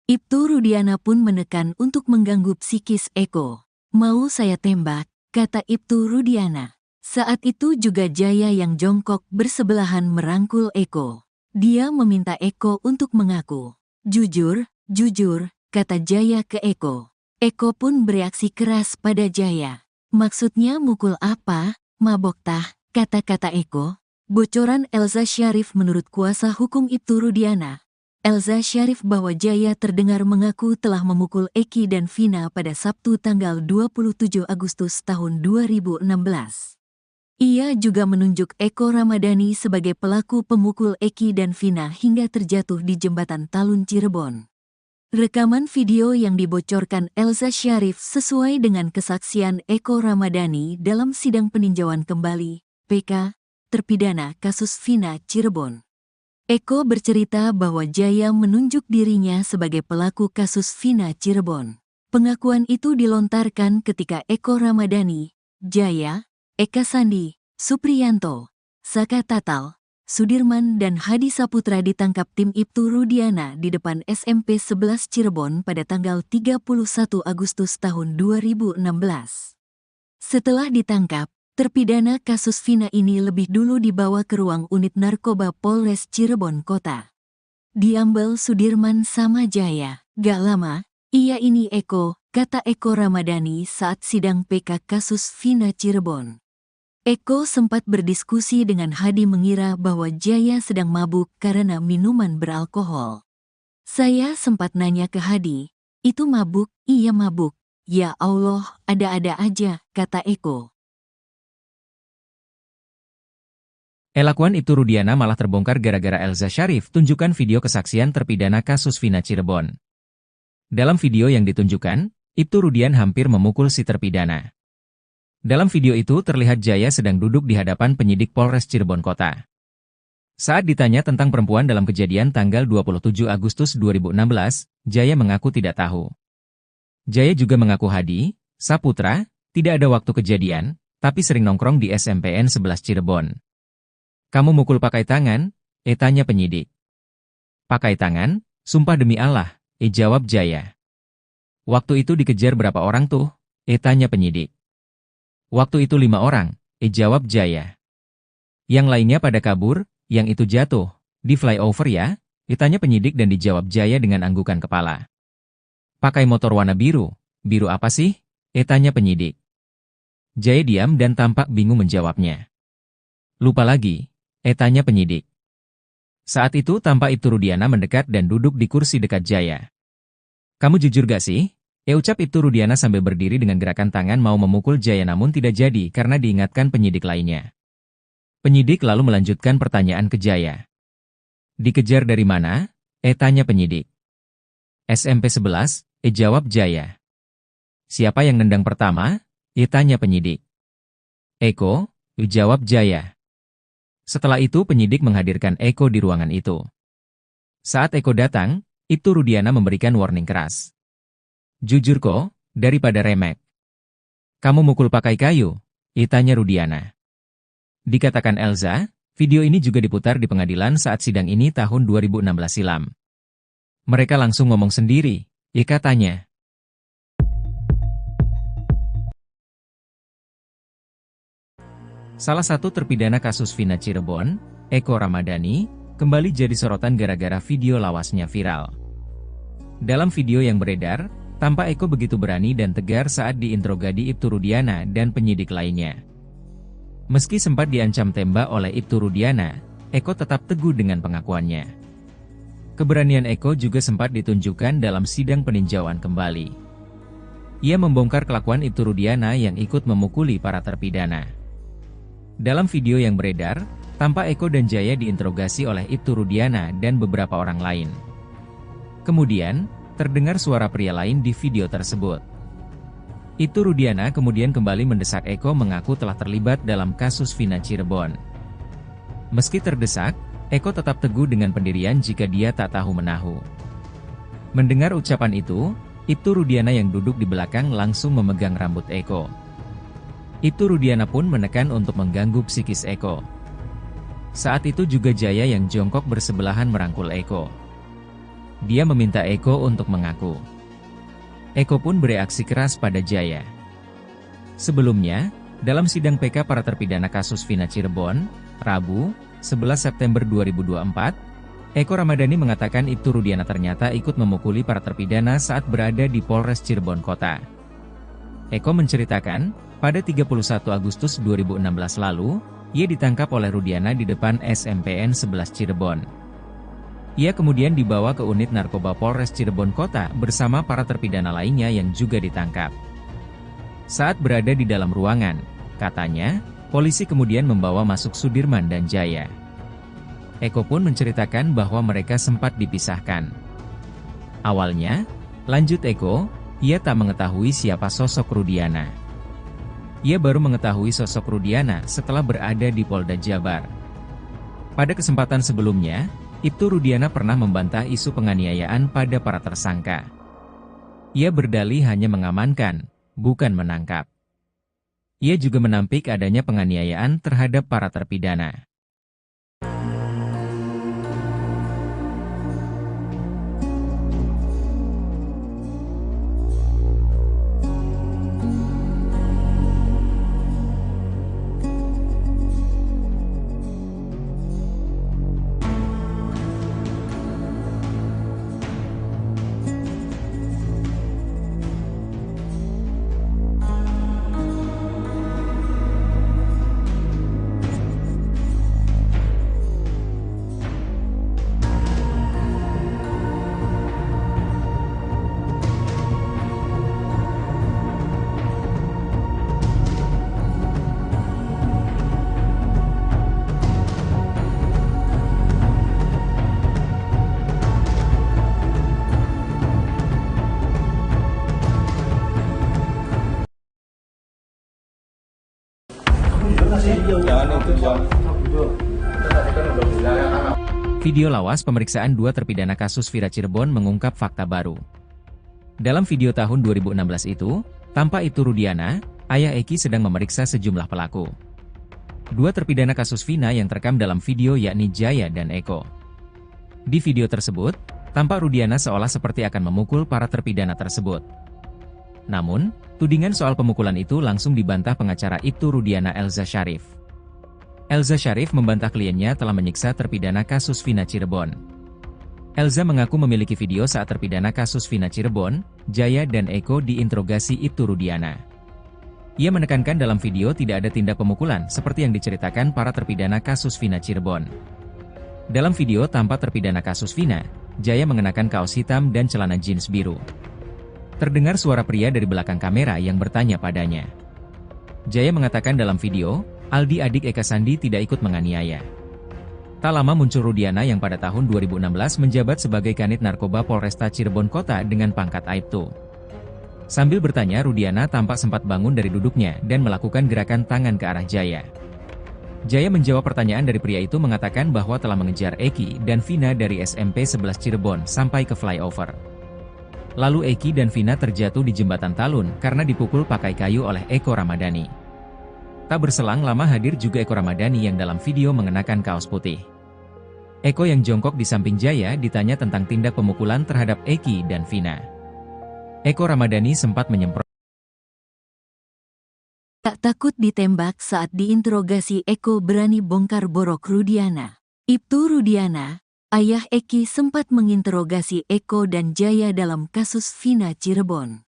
Ibtu Rudiana pun menekan untuk mengganggu psikis Eko. "Mau saya tembak," kata Ibtu Rudiana. Saat itu juga Jaya yang jongkok bersebelahan merangkul Eko. Dia meminta Eko untuk mengaku. "Jujur, jujur," kata Jaya ke Eko. Eko pun bereaksi keras pada Jaya. "Maksudnya mukul apa? Mabok tah," kata-kata Eko. Bocoran Elza Syarif menurut kuasa hukum Ibtu Rudiana. Elza Syarif bahwa Jaya terdengar mengaku telah memukul Eki dan Vina pada Sabtu tanggal 27 Agustus tahun 2016. Ia juga menunjuk Eko Ramadhani sebagai pelaku pemukul Eki dan Vina hingga terjatuh di jembatan Talun Cirebon. Rekaman video yang dibocorkan Elza Syarif sesuai dengan kesaksian Eko Ramadhani dalam sidang peninjauan kembali, PK, terpidana kasus Vina Cirebon. Eko bercerita bahwa Jaya menunjuk dirinya sebagai pelaku kasus Vina Cirebon. Pengakuan itu dilontarkan ketika Eko Ramadhani, Jaya, Eka Sandi, Supriyanto, Saka Tatal, Sudirman dan Hadi Saputra ditangkap tim Ibtu Rudiana di depan SMP 11 Cirebon pada tanggal 31 Agustus tahun 2016. Setelah ditangkap, terpidana kasus Vina ini lebih dulu dibawa ke ruang unit narkoba Polres Cirebon Kota. Diambil Sudirman sama Jaya. "Gak lama, iya ini Eko," kata Eko Ramadhani saat sidang PK kasus Vina Cirebon. Eko sempat berdiskusi dengan Hadi mengira bahwa Jaya sedang mabuk karena minuman beralkohol. "Saya sempat nanya ke Hadi, itu mabuk?" "Iya mabuk," Ya Allah, ada-ada aja, kata Eko. Elakuan Ibtu Rudiana malah terbongkar gara-gara Elza Syarif tunjukkan video kesaksian terpidana kasus Vina Cirebon. Dalam video yang ditunjukkan, Ibtu Rudian hampir memukul si terpidana. Dalam video itu terlihat Jaya sedang duduk di hadapan penyidik Polres Cirebon Kota. Saat ditanya tentang perempuan dalam kejadian tanggal 27 Agustus 2016, Jaya mengaku tidak tahu. Jaya juga mengaku Hadi, Saputra, tidak ada waktu kejadian, tapi sering nongkrong di SMPN 11 Cirebon. Kamu mukul pakai tangan? Tanya penyidik. Pakai tangan? Sumpah demi Allah, jawab Jaya. Waktu itu dikejar berapa orang tuh? Tanya penyidik. Waktu itu 5 orang, jawab Jaya. Yang lainnya pada kabur, yang itu jatuh, di flyover ya? Tanya penyidik dan dijawab Jaya dengan anggukan kepala. Pakai motor warna biru, biru apa sih? Tanya penyidik. Jaya diam dan tampak bingung menjawabnya. Lupa lagi, tanya penyidik. Saat itu tampak Ibtu Rudiana mendekat dan duduk di kursi dekat Jaya. Kamu jujur gak sih? Ucap Ibtu Rudiana sambil berdiri dengan gerakan tangan mau memukul Jaya namun tidak jadi karena diingatkan penyidik lainnya. Penyidik lalu melanjutkan pertanyaan ke Jaya. Dikejar dari mana? Tanya penyidik. SMP 11, jawab Jaya. Siapa yang nendang pertama? Tanya penyidik. Eko, jawab Jaya. Setelah itu penyidik menghadirkan Eko di ruangan itu. Saat Eko datang, Ibtu Rudiana memberikan warning keras. Jujur kok, daripada remek. Kamu mukul pakai kayu? Tanya Rudiana. Dikatakan Elza, video ini juga diputar di pengadilan saat sidang ini tahun 2016 silam. Mereka langsung ngomong sendiri, katanya. Salah satu terpidana kasus Vina Cirebon, Eko Ramadhani, kembali jadi sorotan gara-gara video lawasnya viral. Dalam video yang beredar, tampak Eko begitu berani dan tegar saat diinterogasi Ibtu Rudiana dan penyidik lainnya. Meski sempat diancam tembak oleh Ibtu Rudiana, Eko tetap teguh dengan pengakuannya. Keberanian Eko juga sempat ditunjukkan dalam sidang peninjauan kembali. Ia membongkar kelakuan Ibtu Rudiana yang ikut memukuli para terpidana. Dalam video yang beredar, tampak Eko dan Jaya diinterogasi oleh Ibtu Rudiana dan beberapa orang lain. Kemudian, terdengar suara pria lain di video tersebut. Ibtu Rudiana kemudian kembali mendesak Eko mengaku telah terlibat dalam kasus Vina Cirebon. Meski terdesak, Eko tetap teguh dengan pendirian jika dia tak tahu menahu. Mendengar ucapan itu, Ibtu Rudiana yang duduk di belakang langsung memegang rambut Eko. Ibtu Rudiana pun menekan untuk mengganggu psikis Eko. Saat itu juga Jaya yang jongkok bersebelahan merangkul Eko. Dia meminta Eko untuk mengaku. Eko pun bereaksi keras pada Jaya. Sebelumnya, dalam sidang PK para terpidana kasus Vina Cirebon, Rabu, 11 September 2024, Eko Ramadhani mengatakan Ibtu Rudiana ternyata ikut memukuli para terpidana saat berada di Polres Cirebon Kota. Eko menceritakan, pada 31 Agustus 2016 lalu, ia ditangkap oleh Rudiana di depan SMPN 11 Cirebon. Ia kemudian dibawa ke unit narkoba Polres Cirebon Kota bersama para terpidana lainnya yang juga ditangkap. Saat berada di dalam ruangan, katanya, polisi kemudian membawa masuk Sudirman dan Jaya. Eko pun menceritakan bahwa mereka sempat dipisahkan. Awalnya, lanjut Eko, ia tak mengetahui siapa sosok Rudiana. Ia baru mengetahui sosok Rudiana setelah berada di Polda Jabar. Pada kesempatan sebelumnya, Ibtu Rudiana pernah membantah isu penganiayaan pada para tersangka. Ia berdalih hanya mengamankan, bukan menangkap. Ia juga menampik adanya penganiayaan terhadap para terpidana. Video lawas pemeriksaan dua terpidana kasus Vina Cirebon mengungkap fakta baru. Dalam video tahun 2016 itu, tampak Ibtu Rudiana, ayah Eki sedang memeriksa sejumlah pelaku. Dua terpidana kasus Vina yang terekam dalam video yakni Jaya dan Eko. Di video tersebut, tampak Rudiana seolah seperti akan memukul para terpidana tersebut. Namun, tudingan soal pemukulan itu langsung dibantah pengacara Ibtu Rudiana Elza Syarif. Elza Syarif membantah kliennya telah menyiksa terpidana kasus Vina Cirebon. Elza mengaku memiliki video saat terpidana kasus Vina Cirebon, Jaya dan Eko diinterogasi Ibtu Rudiana. Ia menekankan dalam video tidak ada tindak pemukulan seperti yang diceritakan para terpidana kasus Vina Cirebon. Dalam video tampak terpidana kasus Vina, Jaya mengenakan kaos hitam dan celana jeans biru. Terdengar suara pria dari belakang kamera yang bertanya padanya. Jaya mengatakan dalam video, Aldi adik Eka Sandi tidak ikut menganiaya. Tak lama muncul Rudiana yang pada tahun 2016 menjabat sebagai Kanit Narkoba Polresta Cirebon Kota dengan pangkat Aibtu. Sambil bertanya, Rudiana tampak sempat bangun dari duduknya dan melakukan gerakan tangan ke arah Jaya. Jaya menjawab pertanyaan dari pria itu mengatakan bahwa telah mengejar Eki dan Vina dari SMP 11 Cirebon sampai ke flyover. Lalu Eki dan Vina terjatuh di jembatan Talun karena dipukul pakai kayu oleh Eko Ramadhani. Tak berselang lama hadir juga Eko Ramadhani yang dalam video mengenakan kaos putih. Eko yang jongkok di samping Jaya ditanya tentang tindak pemukulan terhadap Eki dan Vina. Eko Ramadhani sempat menyemprot. Tak takut ditembak saat diinterogasi, Eko berani bongkar borok Rudiana. Ibtu Rudiana, ayah Eki, sempat menginterogasi Eko dan Jaya dalam kasus Vina Cirebon.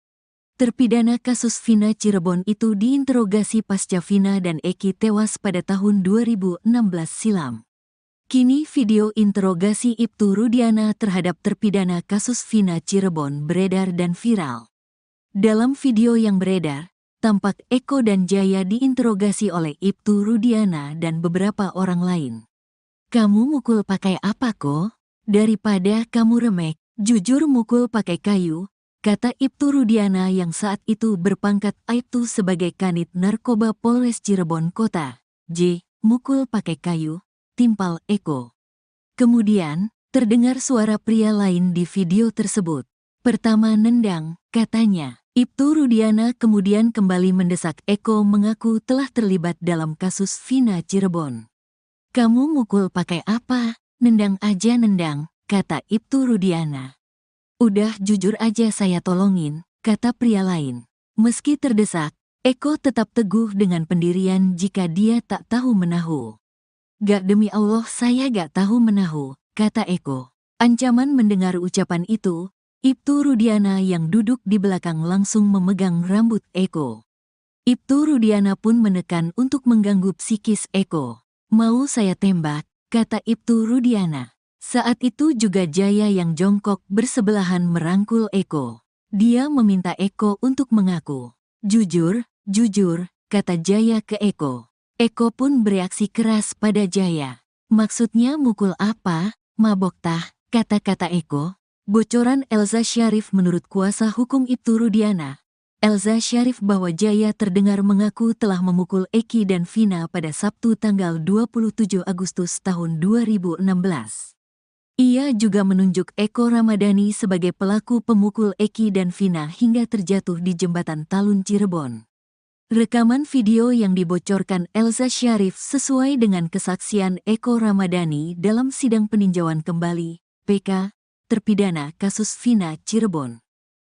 Terpidana kasus Vina Cirebon itu diinterogasi pasca Vina dan Eki tewas pada tahun 2016 silam. Kini video interogasi Ibtu Rudiana terhadap terpidana kasus Vina Cirebon beredar dan viral. Dalam video yang beredar, tampak Eko dan Jaya diinterogasi oleh Ibtu Rudiana dan beberapa orang lain. "Kamu mukul pakai apa kok? Daripada kamu remek, jujur mukul pakai kayu," kata Ibtu Rudiana yang saat itu berpangkat Aibtu sebagai Kanit Narkoba Polres Cirebon Kota. Mukul pakai kayu, timpal Eko. Kemudian, terdengar suara pria lain di video tersebut. "Pertama nendang," katanya. Ibtu Rudiana kemudian kembali mendesak Eko mengaku telah terlibat dalam kasus Vina Cirebon. "Kamu mukul pakai apa? Nendang aja nendang," kata Ibtu Rudiana. "Udah jujur aja saya tolongin," kata pria lain. Meski terdesak, Eko tetap teguh dengan pendirian jika dia tak tahu menahu. "Gak, demi Allah saya gak tahu menahu," kata Eko. Ancaman mendengar ucapan itu, Ibtu Rudiana yang duduk di belakang langsung memegang rambut Eko. Ibtu Rudiana pun menekan untuk mengganggu psikis Eko. "Mau saya tembak," kata Ibtu Rudiana. Saat itu juga Jaya yang jongkok bersebelahan merangkul Eko. Dia meminta Eko untuk mengaku. "Jujur, jujur," kata Jaya ke Eko. Eko pun bereaksi keras pada Jaya. "Maksudnya mukul apa? Mabok tah," kata-kata Eko. Bocoran Elza Syarif menurut kuasa hukum Ibtu Rudiana. Elza Syarif bahwa Jaya terdengar mengaku telah memukul Eki dan Vina pada Sabtu tanggal 27 Agustus tahun 2016. Ia juga menunjuk Eko Ramadhani sebagai pelaku pemukul Eki dan Vina hingga terjatuh di jembatan Talun Cirebon. Rekaman video yang dibocorkan Elza Syarif sesuai dengan kesaksian Eko Ramadhani dalam sidang peninjauan kembali, PK, terpidana kasus Vina Cirebon.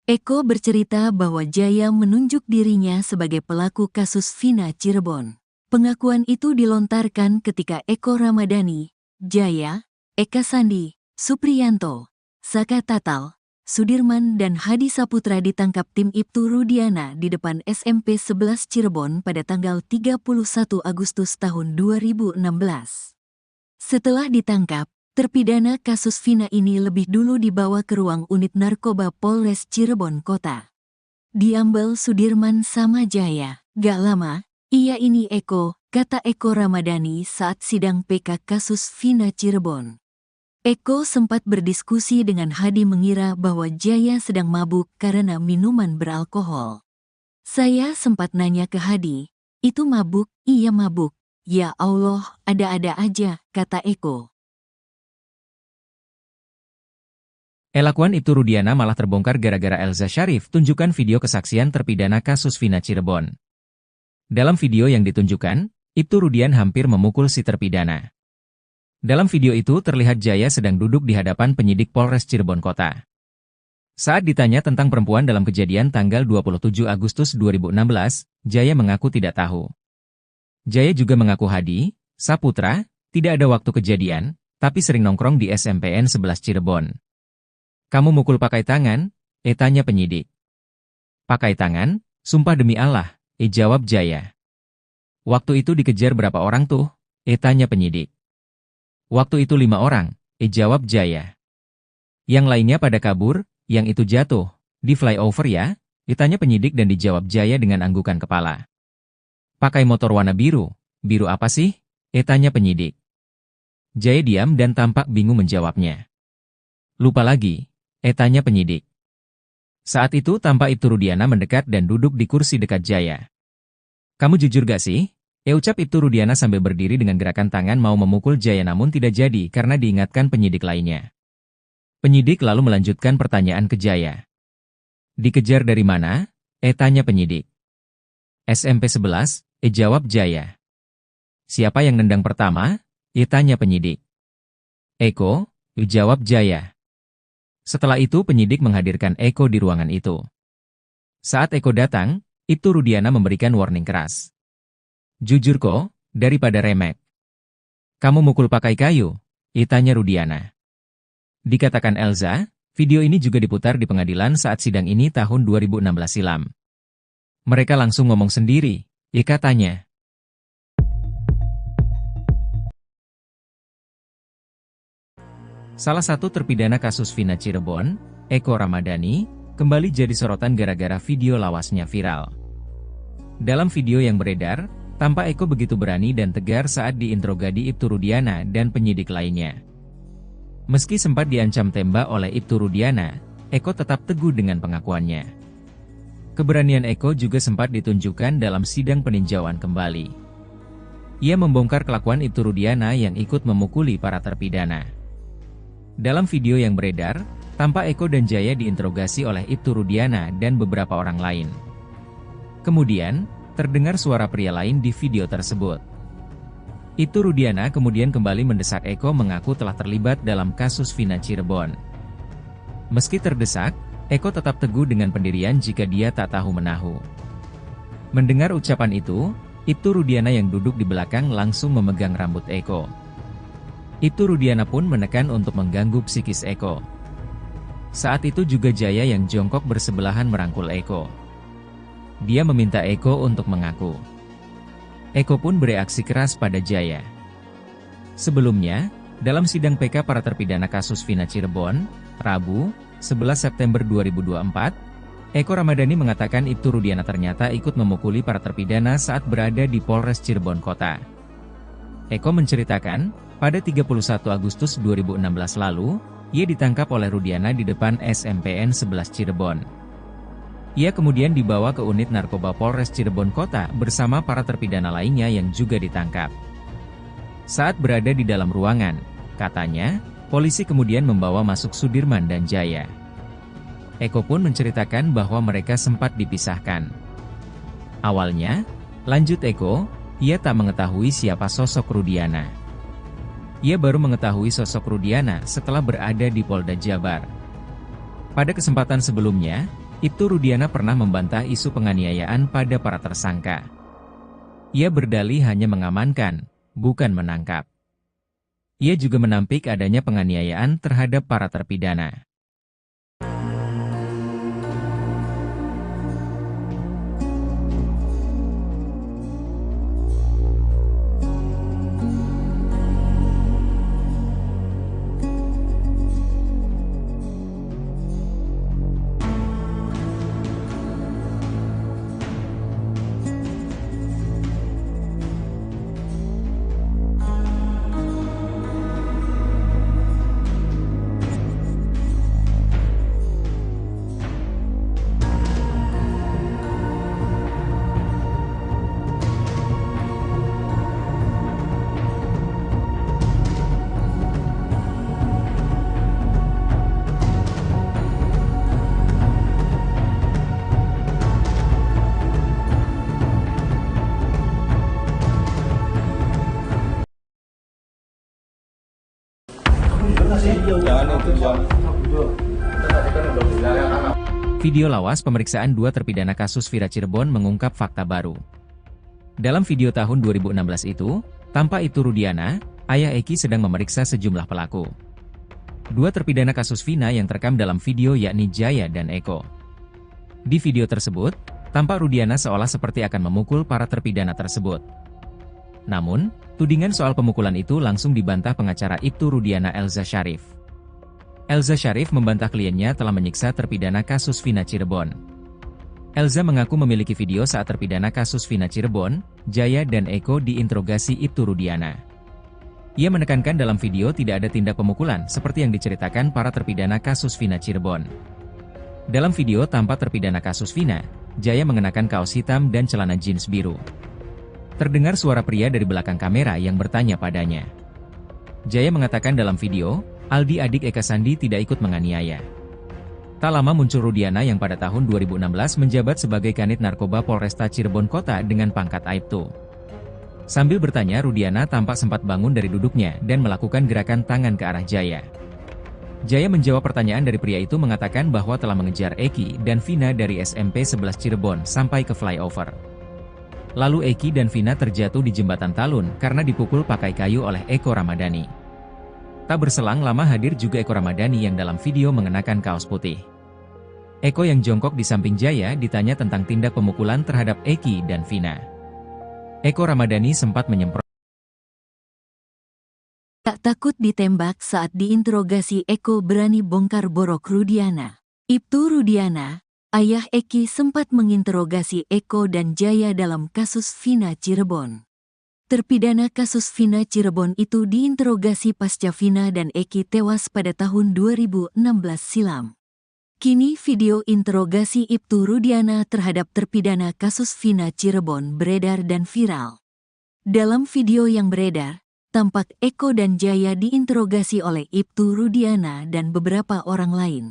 Eko bercerita bahwa Jaya menunjuk dirinya sebagai pelaku kasus Vina Cirebon. Pengakuan itu dilontarkan ketika Eko Ramadhani, Jaya, Eka Sandi, Supriyanto, Saka Tatal, Sudirman dan Hadi Saputra ditangkap tim Ibtu Rudiana di depan SMP 11 Cirebon pada tanggal 31 Agustus tahun 2016. Setelah ditangkap, terpidana kasus Vina ini lebih dulu dibawa ke ruang unit narkoba Polres Cirebon Kota. Diambil Sudirman sama Jaya. "Gak lama, iya ini Eko," kata Eko Ramadhani saat sidang PK kasus Vina Cirebon. Eko sempat berdiskusi dengan Hadi mengira bahwa Jaya sedang mabuk karena minuman beralkohol. "Saya sempat nanya ke Hadi, itu mabuk?" "Iya mabuk." Ya Allah, ada-ada aja, kata Eko. Elakuan Ibtu Rudiana malah terbongkar gara-gara Elza Syarif tunjukkan video kesaksian terpidana kasus Vina Cirebon. Dalam video yang ditunjukkan, Ibtu Rudian hampir memukul si terpidana. Dalam video itu terlihat Jaya sedang duduk di hadapan penyidik Polres Cirebon Kota. Saat ditanya tentang perempuan dalam kejadian tanggal 27 Agustus 2016, Jaya mengaku tidak tahu. Jaya juga mengaku Hadi, Saputra, tidak ada waktu kejadian, tapi sering nongkrong di SMPN 11 Cirebon. Kamu mukul pakai tangan? Tanya penyidik. Pakai tangan? Sumpah demi Allah, jawab Jaya. Waktu itu dikejar berapa orang tuh? Tanya penyidik. Waktu itu 5 orang, jawab Jaya. Yang lainnya pada kabur, yang itu jatuh, di flyover ya? Ditanya penyidik dan dijawab Jaya dengan anggukan kepala. Pakai motor warna biru. Biru apa sih? Tanya penyidik. Jaya diam dan tampak bingung menjawabnya. Lupa lagi, tanya penyidik. Saat itu tampak Ibtu Rudiana mendekat dan duduk di kursi dekat Jaya. Kamu jujur gak sih? Ucap Ibtu Rudiana sambil berdiri dengan gerakan tangan mau memukul Jaya namun tidak jadi karena diingatkan penyidik lainnya. Penyidik lalu melanjutkan pertanyaan ke Jaya. Dikejar dari mana? Tanya penyidik. SMP 11, jawab Jaya. Siapa yang nendang pertama? Tanya penyidik. Eko, jawab Jaya. Setelah itu penyidik menghadirkan Eko di ruangan itu. Saat Eko datang, Ibtu Rudiana memberikan warning keras. Jujur kok, daripada remek. Kamu mukul pakai kayu? Tanya Rudiana. Dikatakan Elza, video ini juga diputar di pengadilan saat sidang ini tahun 2016 silam. Mereka langsung ngomong sendiri, katanya. Salah satu terpidana kasus Vina Cirebon, Eko Ramadhani, kembali jadi sorotan gara-gara video lawasnya viral. Dalam video yang beredar, tampak Eko begitu berani dan tegar saat diinterogasi Ibtu Rudiana dan penyidik lainnya. Meski sempat diancam tembak oleh Ibtu Rudiana, Eko tetap teguh dengan pengakuannya. Keberanian Eko juga sempat ditunjukkan dalam sidang peninjauan kembali. Ia membongkar kelakuan Ibtu Rudiana yang ikut memukuli para terpidana. Dalam video yang beredar, tampak Eko dan Jaya diinterogasi oleh Ibtu Rudiana dan beberapa orang lain. Kemudian, terdengar suara pria lain di video tersebut. Ibtu Rudiana kemudian kembali mendesak Eko mengaku telah terlibat dalam kasus Vina Cirebon. Meski terdesak, Eko tetap teguh dengan pendirian jika dia tak tahu menahu. Mendengar ucapan itu, Ibtu Rudiana yang duduk di belakang langsung memegang rambut Eko. Ibtu Rudiana pun menekan untuk mengganggu psikis Eko. Saat itu juga Jaya yang jongkok bersebelahan merangkul Eko. Dia meminta Eko untuk mengaku. Eko pun bereaksi keras pada Jaya. Sebelumnya, dalam sidang PK para terpidana kasus Vina Cirebon, Rabu, 11 September 2024, Eko Ramadhani mengatakan Ibtu Rudiana ternyata ikut memukuli para terpidana saat berada di Polres Cirebon Kota. Eko menceritakan, pada 31 Agustus 2016 lalu, ia ditangkap oleh Rudiana di depan SMPN 11 Cirebon. Ia kemudian dibawa ke unit narkoba Polres Cirebon Kota bersama para terpidana lainnya yang juga ditangkap. Saat berada di dalam ruangan, katanya, polisi kemudian membawa masuk Sudirman dan Jaya. Eko pun menceritakan bahwa mereka sempat dipisahkan. Awalnya, lanjut Eko, ia tak mengetahui siapa sosok Rudiana. Ia baru mengetahui sosok Rudiana setelah berada di Polda Jabar. Pada kesempatan sebelumnya, Ibtu Rudiana pernah membantah isu penganiayaan pada para tersangka. Ia berdalih hanya mengamankan, bukan menangkap. Ia juga menampik adanya penganiayaan terhadap para terpidana. Video lawas pemeriksaan dua terpidana kasus Vina Cirebon mengungkap fakta baru. Dalam video tahun 2016 itu, tampak Ibtu Rudiana, ayah Eki sedang memeriksa sejumlah pelaku. Dua terpidana kasus Vina yang terekam dalam video yakni Jaya dan Eko. Di video tersebut, tampak Rudiana seolah seperti akan memukul para terpidana tersebut. Namun, tudingan soal pemukulan itu langsung dibantah pengacara Ibtu Rudiana Elza Syarif. Elza Syarif membantah kliennya telah menyiksa terpidana kasus Vina Cirebon. Elza mengaku memiliki video saat terpidana kasus Vina Cirebon, Jaya dan Eko diinterogasi Ibtu Rudiana. Ia menekankan dalam video tidak ada tindak pemukulan seperti yang diceritakan para terpidana kasus Vina Cirebon. Dalam video tampak terpidana kasus Vina, Jaya mengenakan kaos hitam dan celana jeans biru. Terdengar suara pria dari belakang kamera yang bertanya padanya. Jaya mengatakan dalam video, Aldi adik Eka Sandi tidak ikut menganiaya. Tak lama muncul Rudiana yang pada tahun 2016 menjabat sebagai Kanit Narkoba Polresta Cirebon Kota dengan pangkat Aibtu. Sambil bertanya, Rudiana tampak sempat bangun dari duduknya dan melakukan gerakan tangan ke arah Jaya. Jaya menjawab pertanyaan dari pria itu mengatakan bahwa telah mengejar Eki dan Vina dari SMP 11 Cirebon sampai ke flyover. Lalu Eki dan Vina terjatuh di jembatan Talun karena dipukul pakai kayu oleh Eko Ramadhani. Tak berselang lama hadir juga Eko Ramadhani yang dalam video mengenakan kaos putih. Eko yang jongkok di samping Jaya ditanya tentang tindak pemukulan terhadap Eki dan Vina. Eko Ramadhani sempat menyemprot. Tak takut ditembak saat diinterogasi Eko berani bongkar borok Rudiana. Ibtu Rudiana, ayah Eki sempat menginterogasi Eko dan Jaya dalam kasus Vina Cirebon. Terpidana kasus Vina Cirebon itu diinterogasi pasca Vina dan Eki tewas pada tahun 2016 silam. Kini video interogasi Ibtu Rudiana terhadap terpidana kasus Vina Cirebon beredar dan viral. Dalam video yang beredar, tampak Eko dan Jaya diinterogasi oleh Ibtu Rudiana dan beberapa orang lain.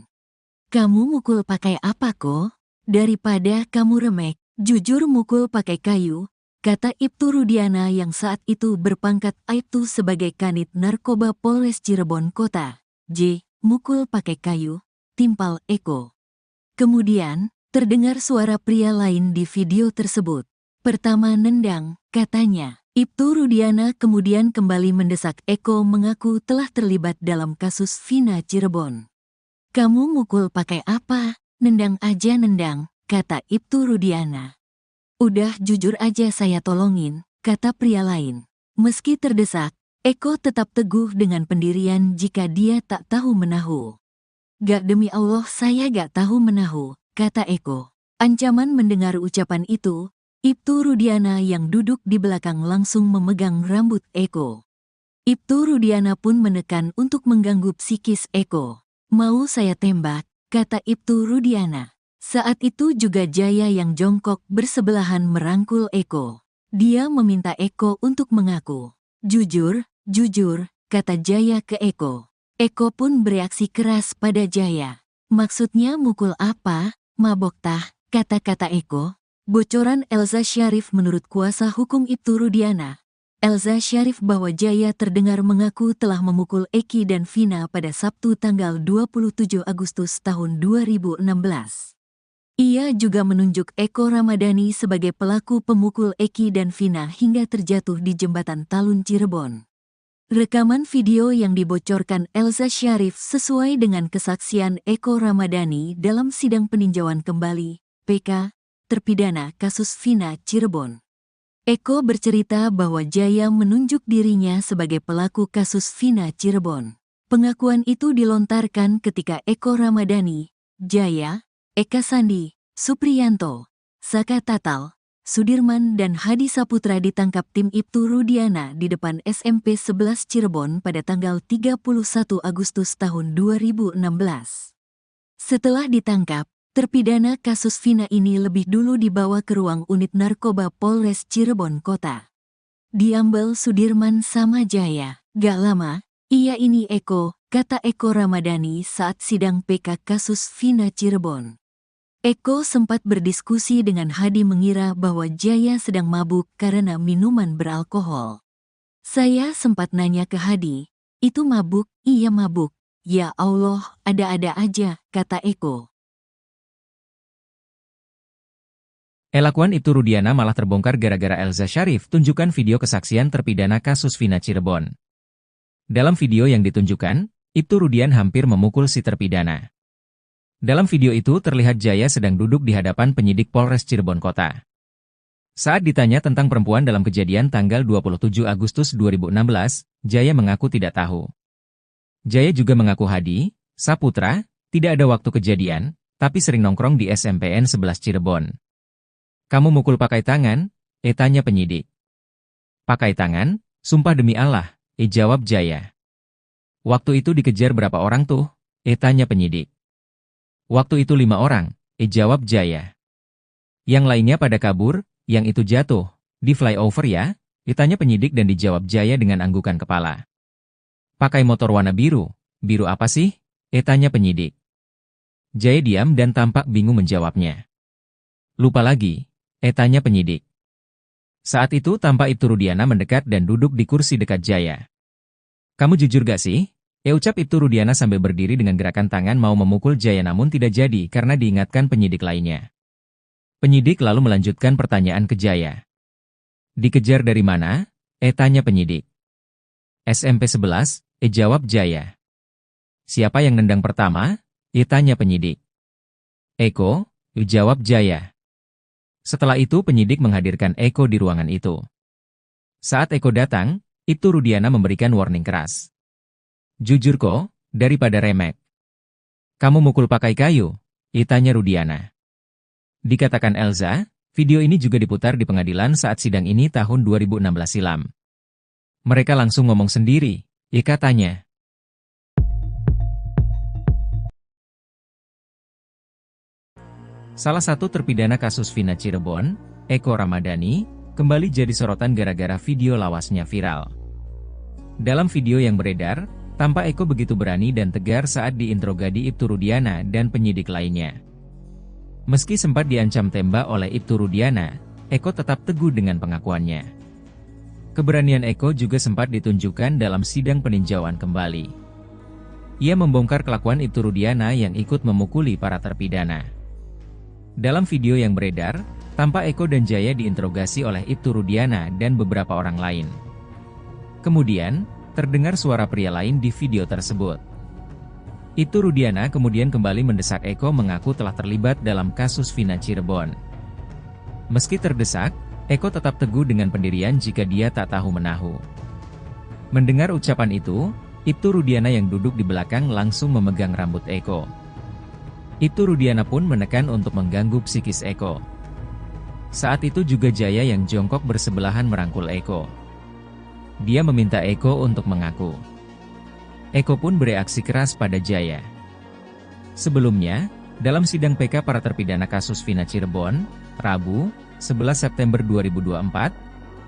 "Kamu mukul pakai apa kok? Daripada kamu remek, jujur mukul pakai kayu," kata Ibtu Rudiana yang saat itu berpangkat Aibtu sebagai Kanit Narkoba Polres Cirebon Kota. Mukul pakai kayu, timpal Eko. Kemudian, terdengar suara pria lain di video tersebut. "Pertama nendang," katanya. Ibtu Rudiana kemudian kembali mendesak Eko mengaku telah terlibat dalam kasus Vina Cirebon. "Kamu mukul pakai apa? Nendang aja nendang," kata Ibtu Rudiana. "Udah jujur aja saya tolongin," kata pria lain. Meski terdesak, Eko tetap teguh dengan pendirian jika dia tak tahu menahu. "Gak, demi Allah saya gak tahu menahu," kata Eko. Ancaman mendengar ucapan itu, Ibtu Rudiana yang duduk di belakang langsung memegang rambut Eko. Ibtu Rudiana pun menekan untuk mengganggu psikis Eko. "Mau saya tembak," kata Ibtu Rudiana. Saat itu juga Jaya yang jongkok bersebelahan merangkul Eko. Dia meminta Eko untuk mengaku. "Jujur, jujur," kata Jaya ke Eko. Eko pun bereaksi keras pada Jaya. "Maksudnya mukul apa? Mabok tah," kata-kata Eko. Bocoran Elza Syarif menurut kuasa hukum Ibtu Rudiana. Elza Syarif bahwa Jaya terdengar mengaku telah memukul Eki dan Vina pada Sabtu tanggal 27 Agustus tahun 2016. Ia juga menunjuk Eko Ramadhani sebagai pelaku pemukul Eki dan Vina hingga terjatuh di jembatan Talun Cirebon. Rekaman video yang dibocorkan Elza Syarif sesuai dengan kesaksian Eko Ramadhani dalam sidang peninjauan kembali, PK, terpidana kasus Vina Cirebon. Eko bercerita bahwa Jaya menunjuk dirinya sebagai pelaku kasus Vina Cirebon. Pengakuan itu dilontarkan ketika Eko Ramadhani, Jaya, Eka Sandi, Supriyanto, Saka Tatal, Sudirman dan Hadi Saputra ditangkap tim Ibtu Rudiana di depan SMP 11 Cirebon pada tanggal 31 Agustus tahun 2016. Setelah ditangkap, terpidana kasus Vina ini lebih dulu dibawa ke ruang unit narkoba Polres Cirebon Kota. Diambil Sudirman sama Jaya. "Gak lama, iya ini Eko," kata Eko Ramadhani saat sidang PK kasus Vina Cirebon. Eko sempat berdiskusi dengan Hadi mengira bahwa Jaya sedang mabuk karena minuman beralkohol. Saya sempat nanya ke Hadi, "Itu mabuk?" "Iya mabuk." Ya Allah, ada-ada aja, kata Eko. Elakuan Ibtu Rudiana malah terbongkar gara-gara Elza Syarif tunjukkan video kesaksian terpidana kasus Vina Cirebon. Dalam video yang ditunjukkan, Ibtu Rudian hampir memukul si terpidana. Dalam video itu terlihat Jaya sedang duduk di hadapan penyidik Polres Cirebon Kota. Saat ditanya tentang perempuan dalam kejadian tanggal 27 Agustus 2016, Jaya mengaku tidak tahu. Jaya juga mengaku Hadi, Saputra, tidak ada waktu kejadian, tapi sering nongkrong di SMPN 11 Cirebon. Kamu mukul pakai tangan? Tanya penyidik. Pakai tangan? Sumpah demi Allah, jawab Jaya. Waktu itu dikejar berapa orang tuh? Tanya penyidik. Waktu itu 5 orang, jawab Jaya. Yang lainnya pada kabur, yang itu jatuh, di flyover ya? Ditanya penyidik dan dijawab Jaya dengan anggukan kepala. Pakai motor warna biru. Biru apa sih? Tanya penyidik. Jaya diam dan tampak bingung menjawabnya. Lupa lagi, tanya penyidik. Saat itu tampak Ibtu Rudiana mendekat dan duduk di kursi dekat Jaya. Kamu jujur gak sih? Ucap Ibtu Rudiana sambil berdiri dengan gerakan tangan mau memukul Jaya namun tidak jadi karena diingatkan penyidik lainnya. Penyidik lalu melanjutkan pertanyaan ke Jaya. Dikejar dari mana? Tanya penyidik. SMP 11, jawab Jaya. Siapa yang nendang pertama? Tanya penyidik. Eko, jawab Jaya. Setelah itu penyidik menghadirkan Eko di ruangan itu. Saat Eko datang, Ibtu Rudiana memberikan warning keras. Jujur kok, daripada remek. Kamu mukul pakai kayu? Tanya Rudiana. Dikatakan Elza, video ini juga diputar di pengadilan saat sidang ini tahun 2016 silam. Mereka langsung ngomong sendiri, katanya. Salah satu terpidana kasus Vina Cirebon, Eko Ramadhani, kembali jadi sorotan gara-gara video lawasnya viral. Dalam video yang beredar, tampak Eko begitu berani dan tegar saat diinterogasi Ibtu Rudiana dan penyidik lainnya. Meski sempat diancam tembak oleh Ibtu Rudiana, Eko tetap teguh dengan pengakuannya. Keberanian Eko juga sempat ditunjukkan dalam sidang peninjauan kembali. Ia membongkar kelakuan Ibtu Rudiana yang ikut memukuli para terpidana. Dalam video yang beredar, tampak Eko dan Jaya diinterogasi oleh Ibtu Rudiana dan beberapa orang lain. Kemudian, terdengar suara pria lain di video tersebut. Ibtu Rudiana kemudian kembali mendesak Eko mengaku telah terlibat dalam kasus Vina Cirebon. Meski terdesak, Eko tetap teguh dengan pendirian jika dia tak tahu menahu. Mendengar ucapan itu, Ibtu Rudiana yang duduk di belakang langsung memegang rambut Eko. Ibtu Rudiana pun menekan untuk mengganggu psikis Eko. Saat itu juga Jaya yang jongkok bersebelahan merangkul Eko. Dia meminta Eko untuk mengaku. Eko pun bereaksi keras pada Jaya. Sebelumnya, dalam sidang PK para terpidana kasus Vina Cirebon, Rabu, 11 September 2024,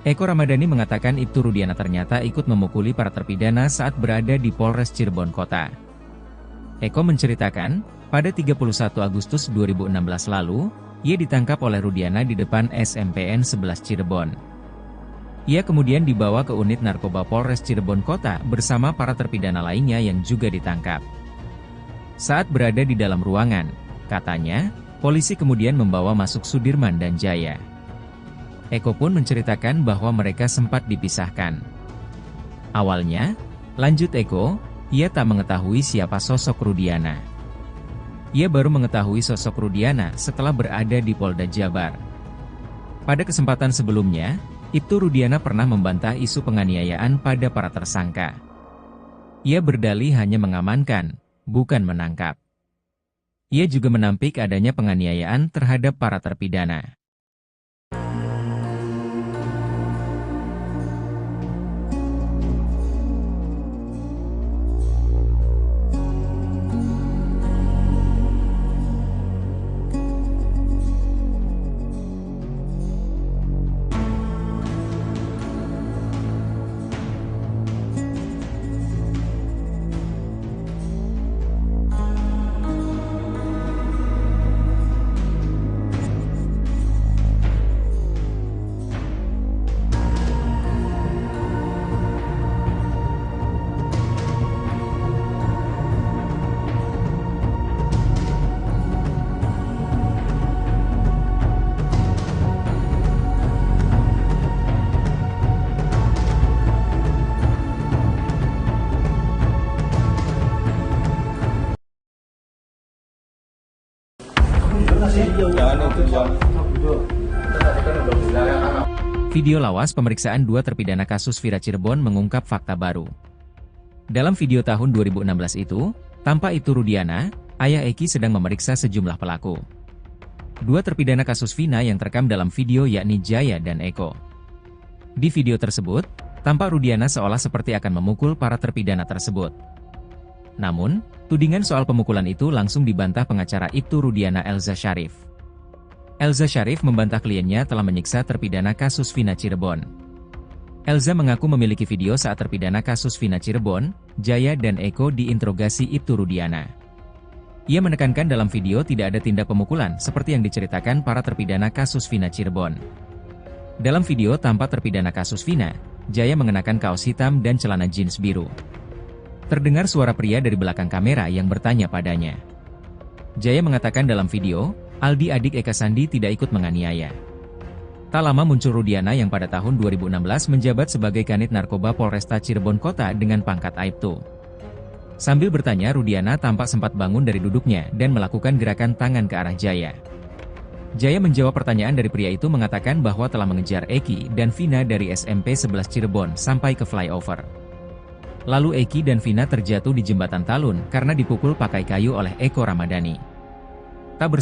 Eko Ramadhani mengatakan Ibtu Rudiana ternyata ikut memukuli para terpidana saat berada di Polres Cirebon Kota. Eko menceritakan, pada 31 Agustus 2016 lalu, ia ditangkap oleh Rudiana di depan SMPN 11 Cirebon. Ia kemudian dibawa ke unit narkoba Polres Cirebon Kota bersama para terpidana lainnya yang juga ditangkap. Saat berada di dalam ruangan, katanya, polisi kemudian membawa masuk Sudirman dan Jaya. Eko pun menceritakan bahwa mereka sempat dipisahkan. Awalnya, lanjut Eko, ia tak mengetahui siapa sosok Rudiana. Ia baru mengetahui sosok Rudiana setelah berada di Polda Jabar. Pada kesempatan sebelumnya, Ibtu Rudiana pernah membantah isu penganiayaan pada para tersangka. Ia berdalih hanya mengamankan, bukan menangkap. Ia juga menampik adanya penganiayaan terhadap para terpidana. Video lawas pemeriksaan dua terpidana kasus Vina Cirebon mengungkap fakta baru. Dalam video tahun 2016 itu, tampak Ibtu Rudiana, ayah Eki sedang memeriksa sejumlah pelaku. Dua terpidana kasus Vina yang terekam dalam video yakni Jaya dan Eko. Di video tersebut, tampak Rudiana seolah seperti akan memukul para terpidana tersebut. Namun, tudingan soal pemukulan itu langsung dibantah pengacara Ibtu Rudiana Elza Syarif. Elza Syarif membantah kliennya telah menyiksa terpidana kasus Vina Cirebon. Elza mengaku memiliki video saat terpidana kasus Vina Cirebon, Jaya dan Eko diinterogasi Ibtu Rudiana. Ia menekankan dalam video tidak ada tindak pemukulan seperti yang diceritakan para terpidana kasus Vina Cirebon. Dalam video tampak terpidana kasus Vina, Jaya mengenakan kaos hitam dan celana jeans biru. Terdengar suara pria dari belakang kamera yang bertanya padanya. Jaya mengatakan dalam video, Aldi adik Eka Sandi tidak ikut menganiaya. Tak lama muncul Rudiana yang pada tahun 2016 menjabat sebagai Kanit Narkoba Polresta Cirebon Kota dengan pangkat Aibtu. Sambil bertanya, Rudiana tampak sempat bangun dari duduknya dan melakukan gerakan tangan ke arah Jaya. Jaya menjawab pertanyaan dari pria itu mengatakan bahwa telah mengejar Eki dan Vina dari SMP 11 Cirebon sampai ke flyover. Lalu Eki dan Vina terjatuh di jembatan Talun karena dipukul pakai kayu oleh Eko Ramadhani.